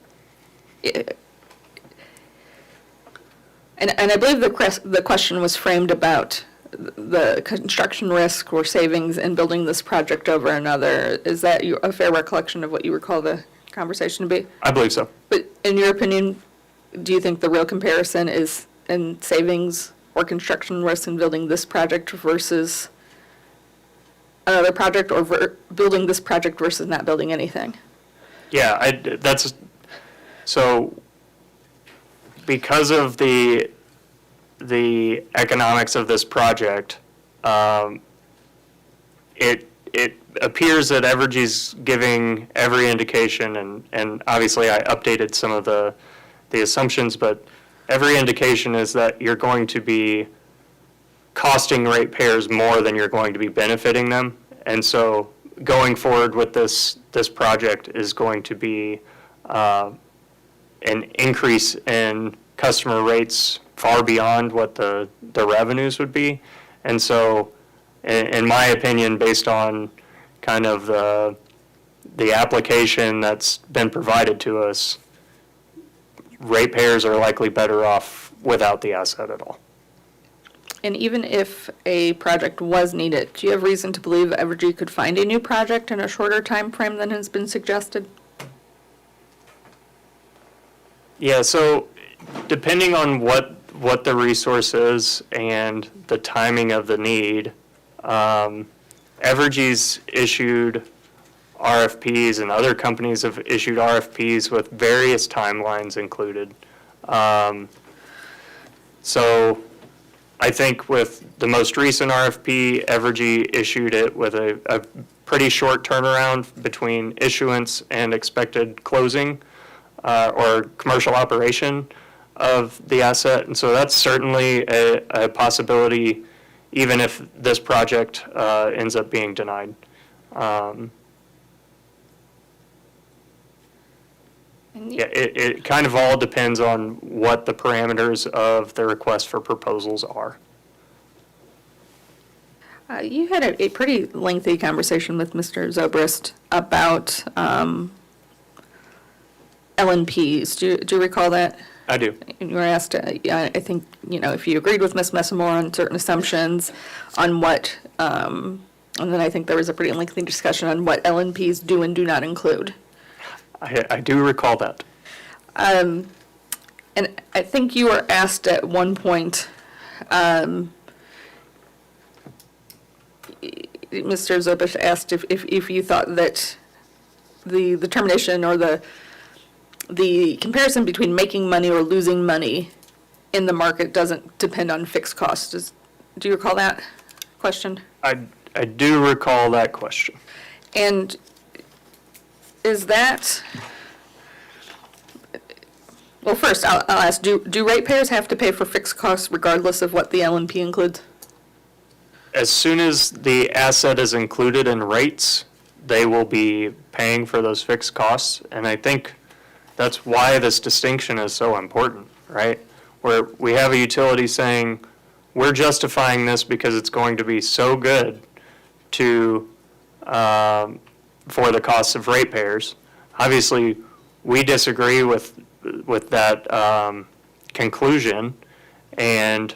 And I believe the question was framed about the construction risk or savings in building this project over another. Is that a fair recollection of what you recall the conversation to be? I believe so. But in your opinion, do you think the real comparison is in savings or construction risk in building this project versus another project, or building this project versus not building anything? Yeah, so because of the economics of this project, it appears that Evergy's giving every indication, and obviously I updated some of the assumptions, but every indication is that you're going to be costing ratepayers more than you're going to be benefiting them. And so going forward with this project is going to be an increase in customer rates far beyond what the revenues would be. And so in my opinion, based on kind of the application that's been provided to us, ratepayers are likely better off without the asset at all. And even if a project was needed, do you have reason to believe Evergy could find a new project in a shorter time frame than has been suggested? Yeah, so depending on what the resource is and the timing of the need, Evergy's issued RFPs and other companies have issued RFPs with various timelines included. So I think with the most recent RFP, Evergy issued it with a pretty short turnaround between issuance and expected closing or commercial operation of the asset. And so that's certainly a possibility, even if this project ends up being denied. Yeah, it kind of all depends on what the parameters of the request for proposals are. You had a pretty lengthy conversation with Mr. Zobrist about LNPs. Do you recall that? I do. And you were asked, I think, if you agreed with Ms. Messamore on certain assumptions on what, and then I think there was a pretty lengthy discussion on what LNPs do and do not include. I do recall that. And I think you were asked at one point, Mr. Zobish asked if you thought that the determination or the comparison between making money or losing money in the market doesn't depend on fixed costs. Do you recall that question? I do recall that question. And is that, well, first, I'll ask, do ratepayers have to pay for fixed costs regardless of what the LNP includes? As soon as the asset is included in rates, they will be paying for those fixed costs. And I think that's why this distinction is so important, right? Where we have a utility saying, we're justifying this because it's going to be so good to, for the costs of ratepayers. Obviously, we disagree with that conclusion, and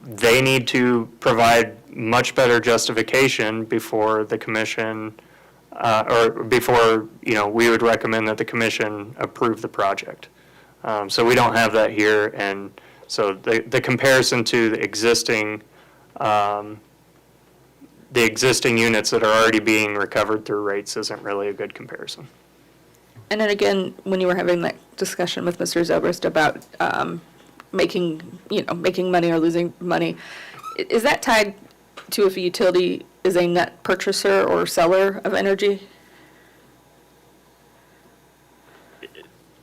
they need to provide much better justification before the commission, or before, we would recommend that the commission approve the project. So we don't have that here, and so the comparison to the existing units that are already being recovered through rates isn't really a good comparison. And then again, when you were having that discussion with Mr. Zobrist about making money or losing money, is that tied to if a utility is a net purchaser or seller of energy?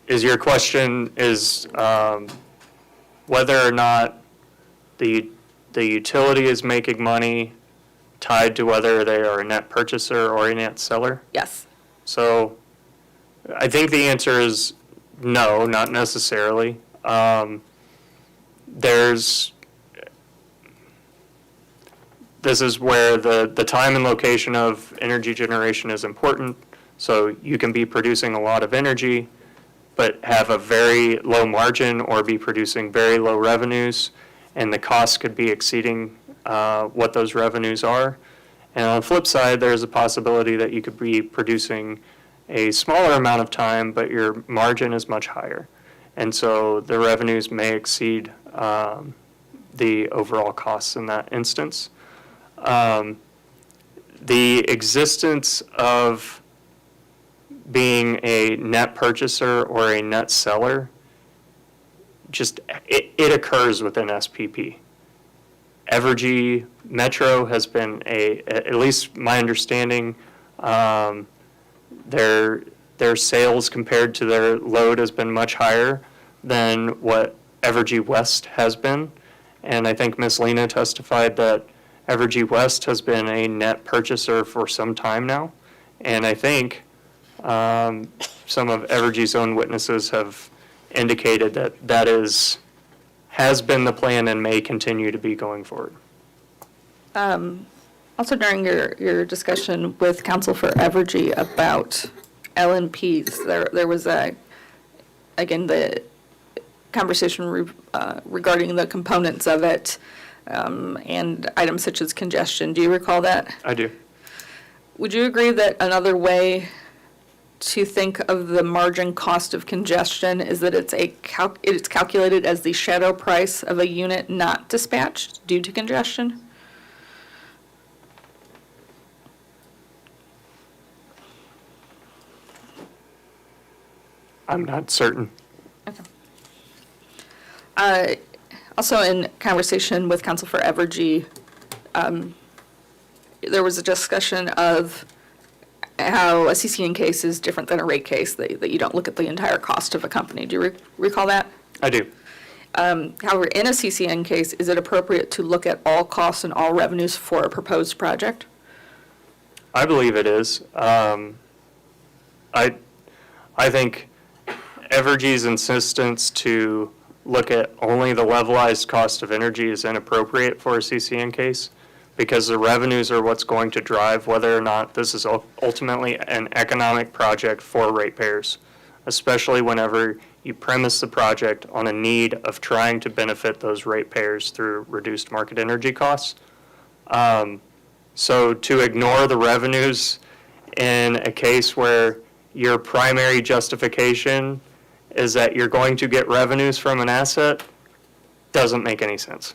Is your question whether or not the utility is making money tied to whether they are a net purchaser or a net seller? Yes. So I think the answer is no, not necessarily. This is where the time and location of energy generation is important. So you can be producing a lot of energy, but have a very low margin or be producing very low revenues, and the costs could be exceeding what those revenues are. And on the flip side, there's a possibility that you could be producing a smaller amount of time, but your margin is much higher. And so the revenues may exceed the overall costs in that instance. The existence of being a net purchaser or a net seller, it occurs within SPP. Evergy Metro has been at least my understanding, their sales compared to their load has been much higher than what Evergy West has been. And I think Ms. Lena testified that Evergy West has been a net purchaser for some time now. And I think some of Evergy's own witnesses have indicated that has been the plan and may continue to be going forward. Also during your discussion with Counsel for Evergy about LNPs, there was again, the conversation regarding the components of it and items such as congestion. Do you recall that? I do. Would you agree that another way to think of the margin cost of congestion is that it's calculated as the shadow price of a unit not dispatched due to congestion? I'm not certain. Okay. Also in conversation with Counsel for Evergy, there was a discussion of how a CCN case is different than a rate case, that you don't look at the entire cost of a company. Do you recall that? I do. However, in a CCN case, is it appropriate to look at all costs and all revenues for a proposed project? I believe it is. I think Evergy's insistence to look at only the levelized cost of energy is inappropriate for a CCN case, because the revenues are what's going to drive whether or not this is ultimately an economic project for ratepayers, especially whenever you premise the project on a need of trying to benefit those ratepayers through reduced market energy costs. So to ignore the revenues in a case where your primary justification is that you're going to get revenues from an asset doesn't make any sense.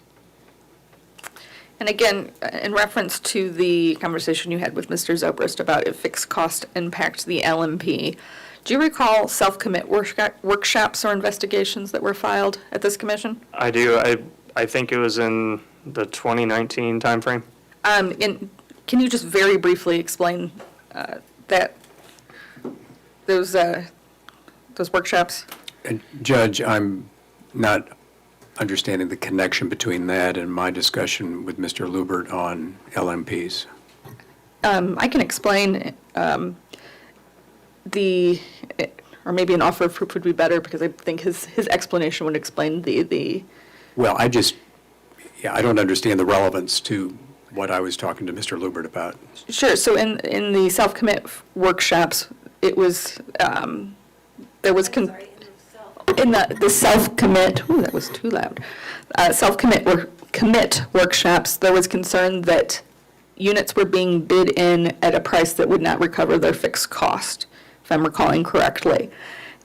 And again, in reference to the conversation you had with Mr. Zobrist about if fixed cost impacts the LMP, do you recall self-commit workshops or investigations that were filed at this commission? I do. I think it was in the 2019 timeframe. And can you just very briefly explain that those workshops? And Judge, I'm not understanding the connection between that and my discussion with Mr. Lubert on LMPs. I can explain or maybe an offer of proof would be better because I think his explanation would explain the. Well, I don't understand the relevance to what I was talking to Mr. Lubert about. Sure. So in the self-commit workshops, it was there was in the self-commit. Ooh, that was too loud. Commit workshops. There was concern that units were being bid in at a price that would not recover their fixed cost, if I'm recalling correctly.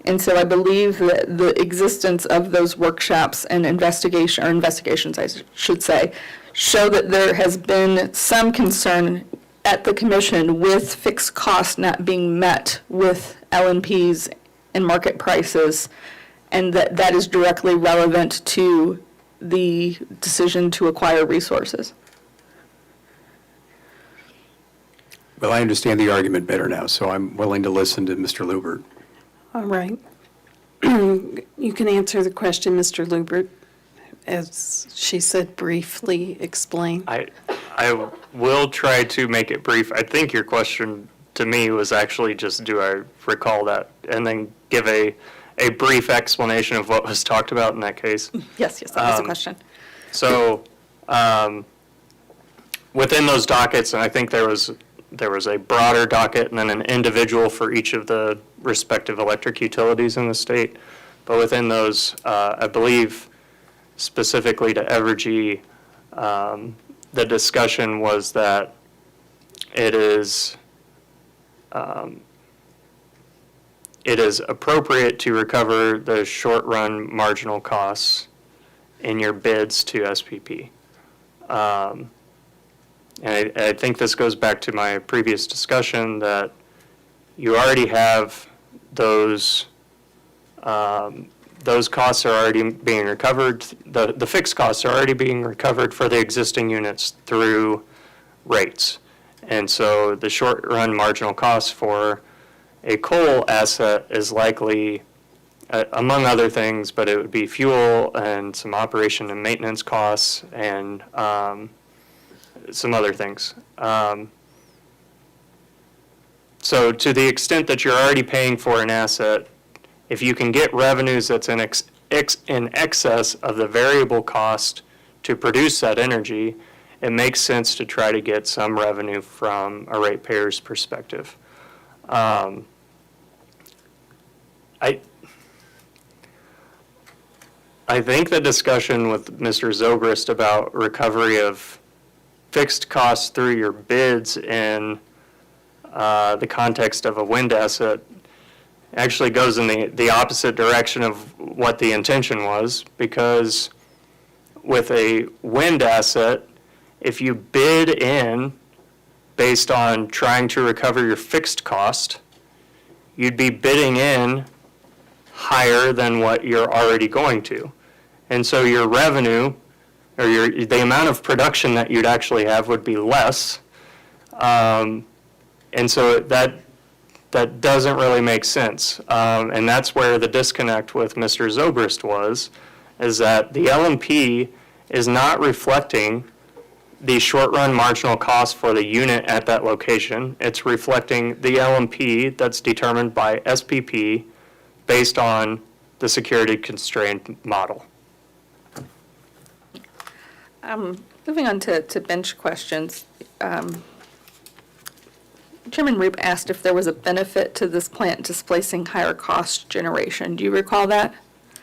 And so I believe that the existence of those workshops and investigations, I should say, show that there has been some concern at the commission with fixed costs not being met with LNPs and market prices, and that is directly relevant to the decision to acquire resources. Well, I understand the argument better now, so I'm willing to listen to Mr. Lubert. All right. You can answer the question, Mr. Lubert, as she said, briefly explain. I will try to make it brief. I think your question to me was actually just, do I recall that? And then give a brief explanation of what was talked about in that case. Yes, that was the question. So within those dockets, and I think there was a broader docket and then an individual for each of the respective electric utilities in the state. But within those, I believe specifically to Evergy, the discussion was that it is appropriate to recover the short-run marginal costs in your bids to SPP. And I think this goes back to my previous discussion that you already have those costs are already being recovered. The fixed costs are already being recovered for the existing units through rates. And so the short-run marginal cost for a coal asset is likely, among other things, but it would be fuel and some operation and maintenance costs and some other things. So to the extent that you're already paying for an asset, if you can get revenues that's in excess of the variable cost to produce that energy, it makes sense to try to get some revenue from a ratepayer's perspective. I think the discussion with Mr. Zobrist about recovery of fixed costs through your bids in the context of a wind asset actually goes in the opposite direction of what the intention was, because with a wind asset, if you bid in based on trying to recover your fixed cost, you'd be bidding in higher than what you're already going to. And so your revenue, or the amount of production that you'd actually have would be less. And so that doesn't really make sense. And that's where the disconnect with Mr. Zobrist was, is that the LMP is not reflecting the short-run marginal cost for the unit at that location. It's reflecting the LMP that's determined by SPP based on the security constraint model. Moving on to bench questions. Chairman Roop asked if there was a benefit to this plant displacing higher cost generation. Do you recall that?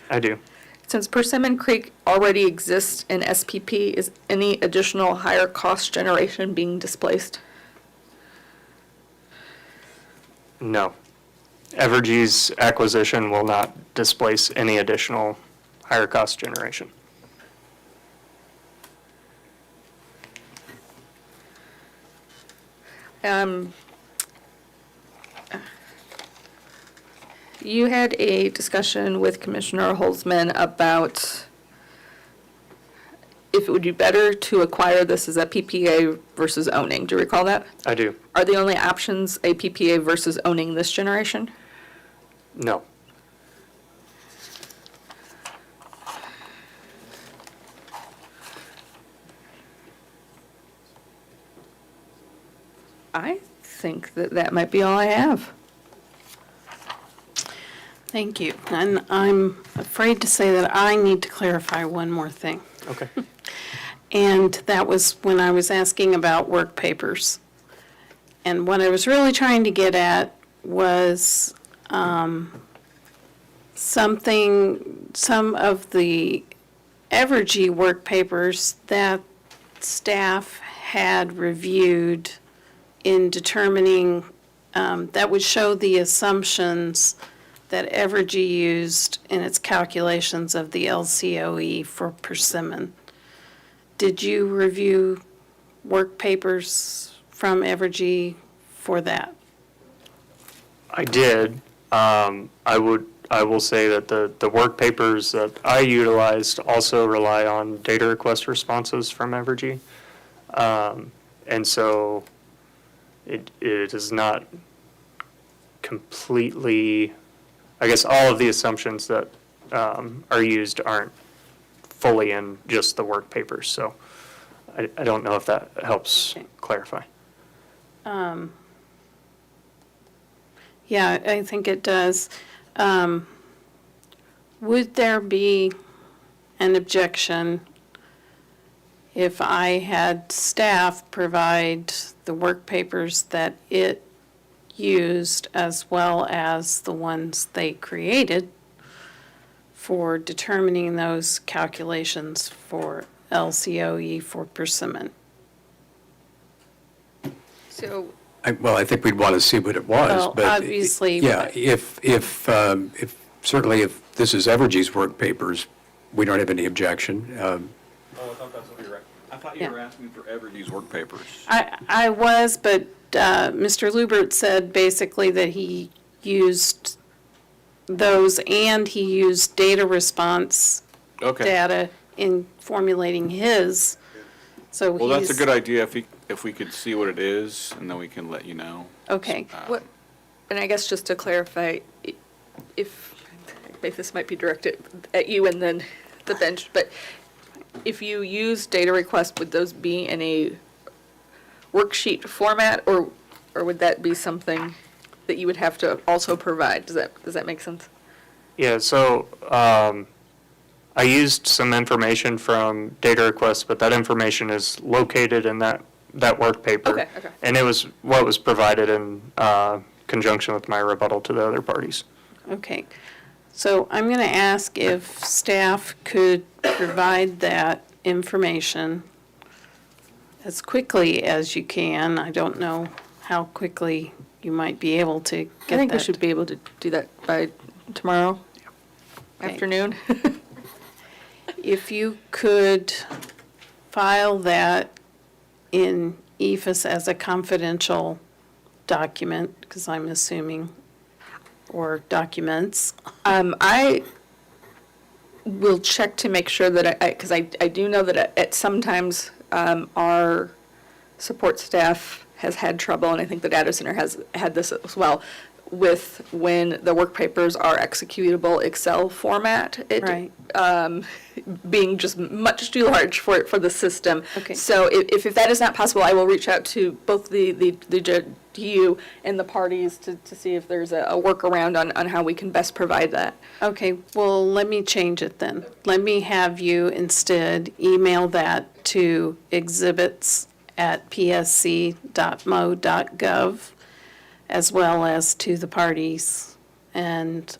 I do. Since Persimmon Creek already exists in SPP, is any additional higher cost generation being displaced? No. Evergy's acquisition will not displace any additional higher cost generation. You had a discussion with Commissioner Holzman about if it would be better to acquire this as a PPA versus owning. Do you recall that? I do. Are the only options a PPA versus owning this generation? No. I think that that might be all I have. Thank you. And I'm afraid to say that I need to clarify one more thing. Okay. And that was when I was asking about work papers. And what I was really trying to get at was some of the Evergy work papers that staff had reviewed in determining, that would show the assumptions that Evergy used in its calculations of the LCOE for Persimmon. Did you review work papers from Evergy for that? I did. I will say that the work papers that I utilized also rely on data request responses from Evergy. And so it is not completely, I guess all of the assumptions that are used aren't fully in just the work papers. So I don't know if that helps clarify. Yeah, I think it does. Would there be an objection if I had staff provide the work papers that it used as well as the ones they created for determining those calculations for LCOE for Persimmon? So Well, I think we'd want to see what it was, Well, but. obviously, Yeah, but- certainly if this is Evergy's work papers, we don't have any objection. Oh, I thought that's what you were, I thought you Yeah. were asking for Evergy's work papers. I was, but Mr. Lubert said basically that he used those and he used data response data in formulating his. So Well, that's a he's- good idea if we could see what it is, and then we can let you know. Okay. What, and I guess just to clarify, if this might be directed at you and then the bench, but if you use data requests, would those be in a worksheet format, or would that be something that you would have to also provide? Does that make sense? Yeah, so I used some information from data requests, but that information is located in that work paper. Okay. And it was what was provided in conjunction with my rebuttal to the other parties. Okay. So I'm going to ask if staff could provide that information as quickly as you can. I don't know how quickly you might be able to get that. I think we should be able to do that by tomorrow Okay. afternoon. If you could file that in EFS as a confidential document, because I'm assuming, or documents. I will check to make sure that because I do know that at sometimes our support staff has had trouble, and I think the data center has had this as well, with when the work papers are executable Excel format. Right. Being just much too large for the system. Okay. So if that is not possible, I will reach out to both the GU and the parties to see if there's a workaround on how we can best provide that. Okay, well, let me change it then. Let me have you instead email that to exhibits@psc.mo.gov, as well as to the parties. And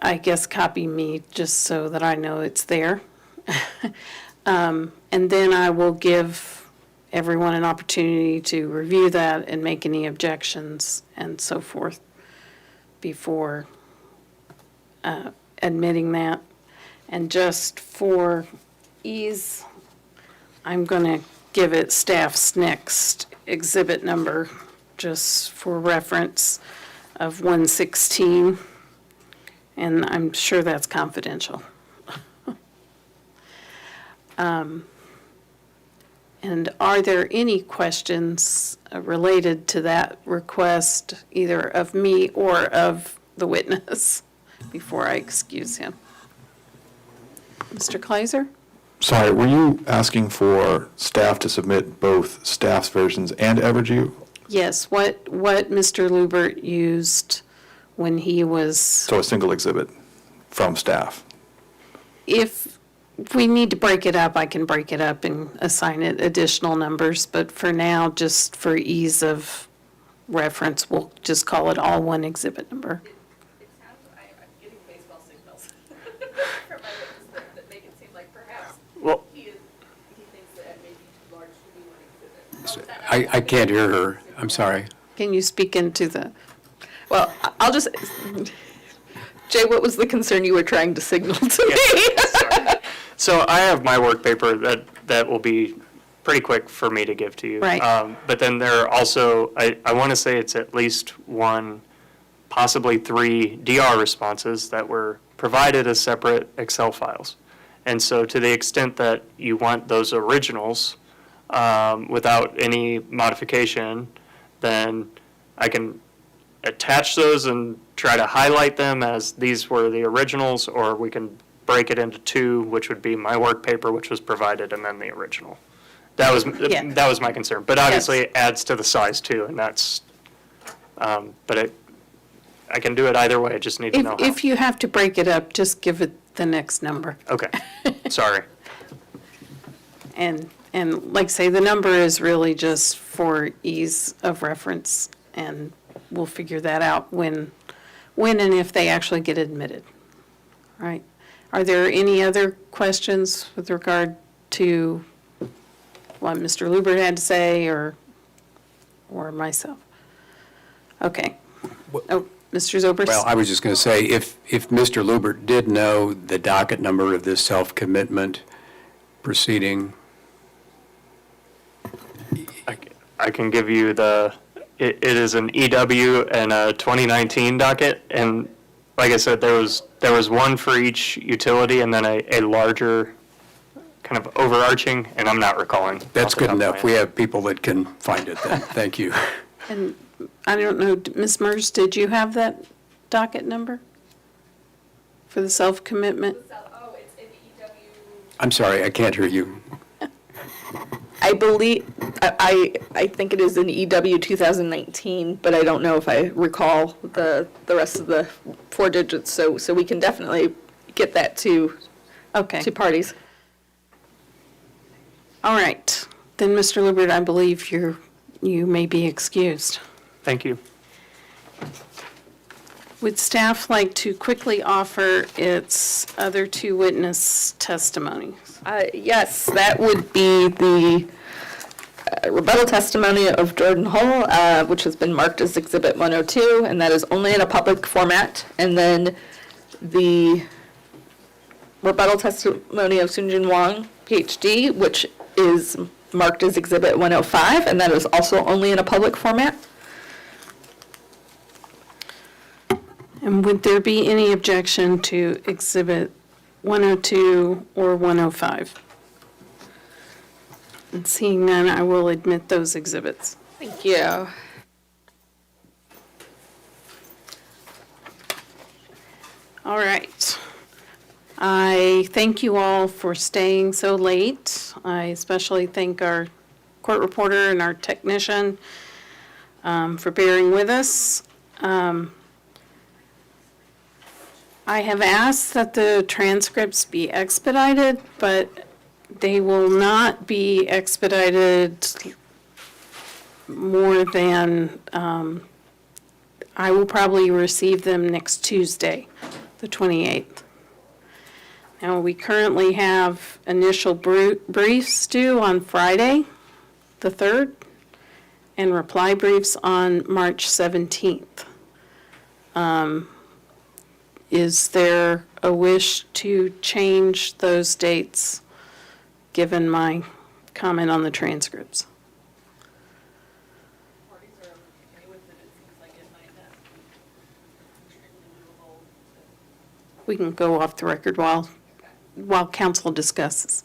I guess copy me just so that I know it's there. And then I will give everyone an opportunity to review that and make any objections and so forth before admitting that. And just for ease, I'm going to give it staff's next exhibit number, just for reference, of 116. And I'm sure that's confidential. And are there any questions related to that request, either of me or of the witness, before I excuse him? Mr. Kleiser? Sorry, were you asking for staff to submit both staff's versions and Evergy? Yes, what Mr. Lubert used when he was... So a single exhibit from staff? If we need to break it up, I can break it up and assign it additional numbers, but for now, just for ease of reference, we'll just call it all one exhibit number. It sounds, I'm getting baseball signals from my witness that make it seem like perhaps he thinks that it may be too large to be one exhibit. I can't hear her. I'm sorry. Can you speak into the... Well, I'll just, Jay, what was the concern you were trying to signal to me? So I have my work paper that will be pretty quick for me to give to you. Right. But then there are also, I want to say it's at least one, possibly 3 DR responses that were provided as separate Excel files. And so to the extent that you want those originals without any modification, then I can attach those and try to highlight them as these were the originals, or we can break it into 2, which would be my work paper, which was provided, and then the original. That was my concern. But obviously it adds to the size too, and that's, but I can do it either way, I just need to know how. If you have to break it up, just give it the next number. Okay, sorry. And like I say, the number is really just for ease of reference, and we'll figure that out when and if they actually get admitted. Right? Are there any other questions with regard to what Mr. Lubert had to say or myself? Okay. Oh, Mr. Zobers? Well, I was just going to say, if Mr. Lubert did know the docket number of this self-commitment proceeding. I can give you it is an EW and a 2019 docket, and like I said, there was one for each utility and then a larger kind of overarching, and I'm not recalling. That's good enough. We have people that can find it then. Thank you. And I don't know, Ms. Mers, did you have that docket number for the self-commitment? Oh, it's in EW. I'm sorry, I can't hear you. I believe, I think it is in EW 2019, but I don't know if I recall the rest of the 4 digits, so we can definitely get that to parties. All right. Then, Mr. Lubert, I believe you may be excused. Thank you. Would staff like to quickly offer its other 2 witness testimonies? Yes, that would be the rebuttal testimony of Jordan Hull, which has been marked as Exhibit 102, and that is only in a public format. And then the rebuttal testimony of Soonjin Wang, PhD, which is marked as Exhibit 105, and that is also only in a public format. And would there be any objection to Exhibit 102 or 105? And seeing none, I will admit those exhibits. Thank you. All right. I thank you all for staying so late. I especially thank our court reporter and our technician for bearing with us. I have asked that the transcripts be expedited, but they will not be expedited more than, I will probably receive them next Tuesday, the 28th. Now, we currently have initial briefs due on Friday, the 3rd, and reply briefs on March 17th. Is there a wish to change those dates, given my comment on the transcripts? We can go off the record while council discusses.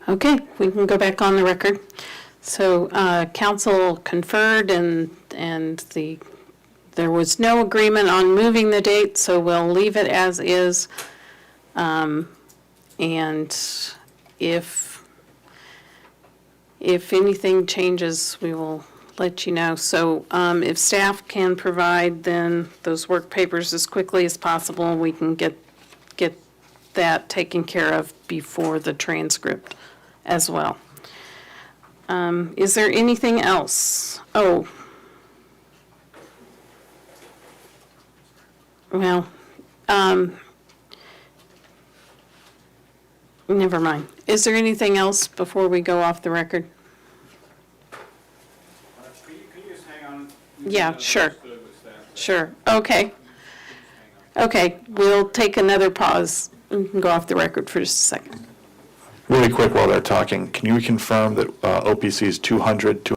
Okay, we can go back on the record. So council conferred and there was no agreement on moving the date, so we'll leave it as is. And if anything changes, we will let you know. So if staff can provide then those work papers as quickly as possible, we can get that taken care of before the transcript as well. Is there anything else? Oh. Well, never mind. Is there anything else before we go off the record? Can you just hang on? Yeah, sure. Sure, okay. Okay, we'll take another pause and go off the record for just a second. Really quick while they're talking, can you confirm that OPC's 200,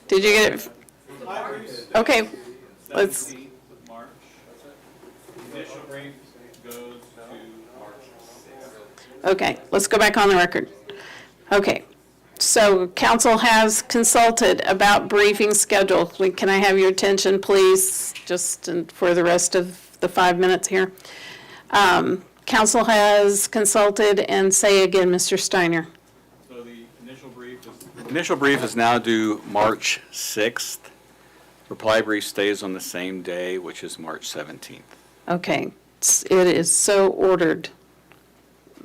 Did you get it? Okay, let's, March. Initial brief goes to March 6th. okay, let's go back on the record. Okay, so council has consulted about briefing schedule. Can I have your attention, please, just for the rest of the 5 minutes here? Council has consulted, and say again, Mr. Steiner. So the initial brief is now due March 6th. Reply brief stays on the same day, which is March 17th. Okay, it is so ordered.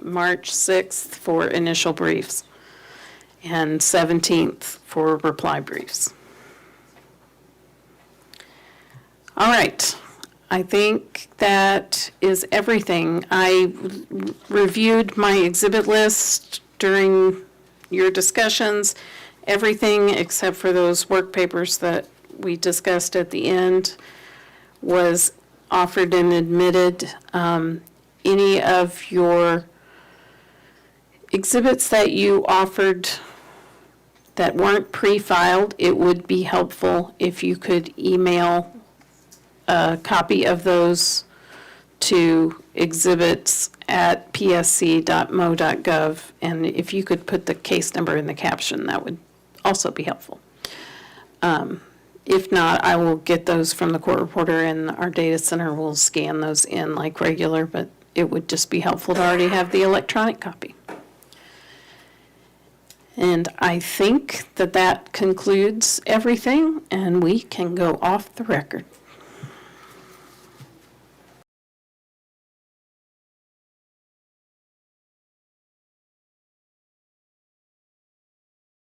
March 6th for initial briefs and 17th for reply briefs. All right, I think that is everything. I reviewed my exhibit list during your discussions, everything except for those work papers that we discussed at the end was offered and admitted. Any of your exhibits that you offered that weren't pre-filed, it would be helpful if you could email a copy of those to exhibits@psc.mo.gov, and if you could put the case number in the caption, that would also be helpful. If not, I will get those from the court reporter, and our data center will scan those in like regular, but it would just be helpful to already have the electronic copy. And I think that concludes everything, and we can go off the record.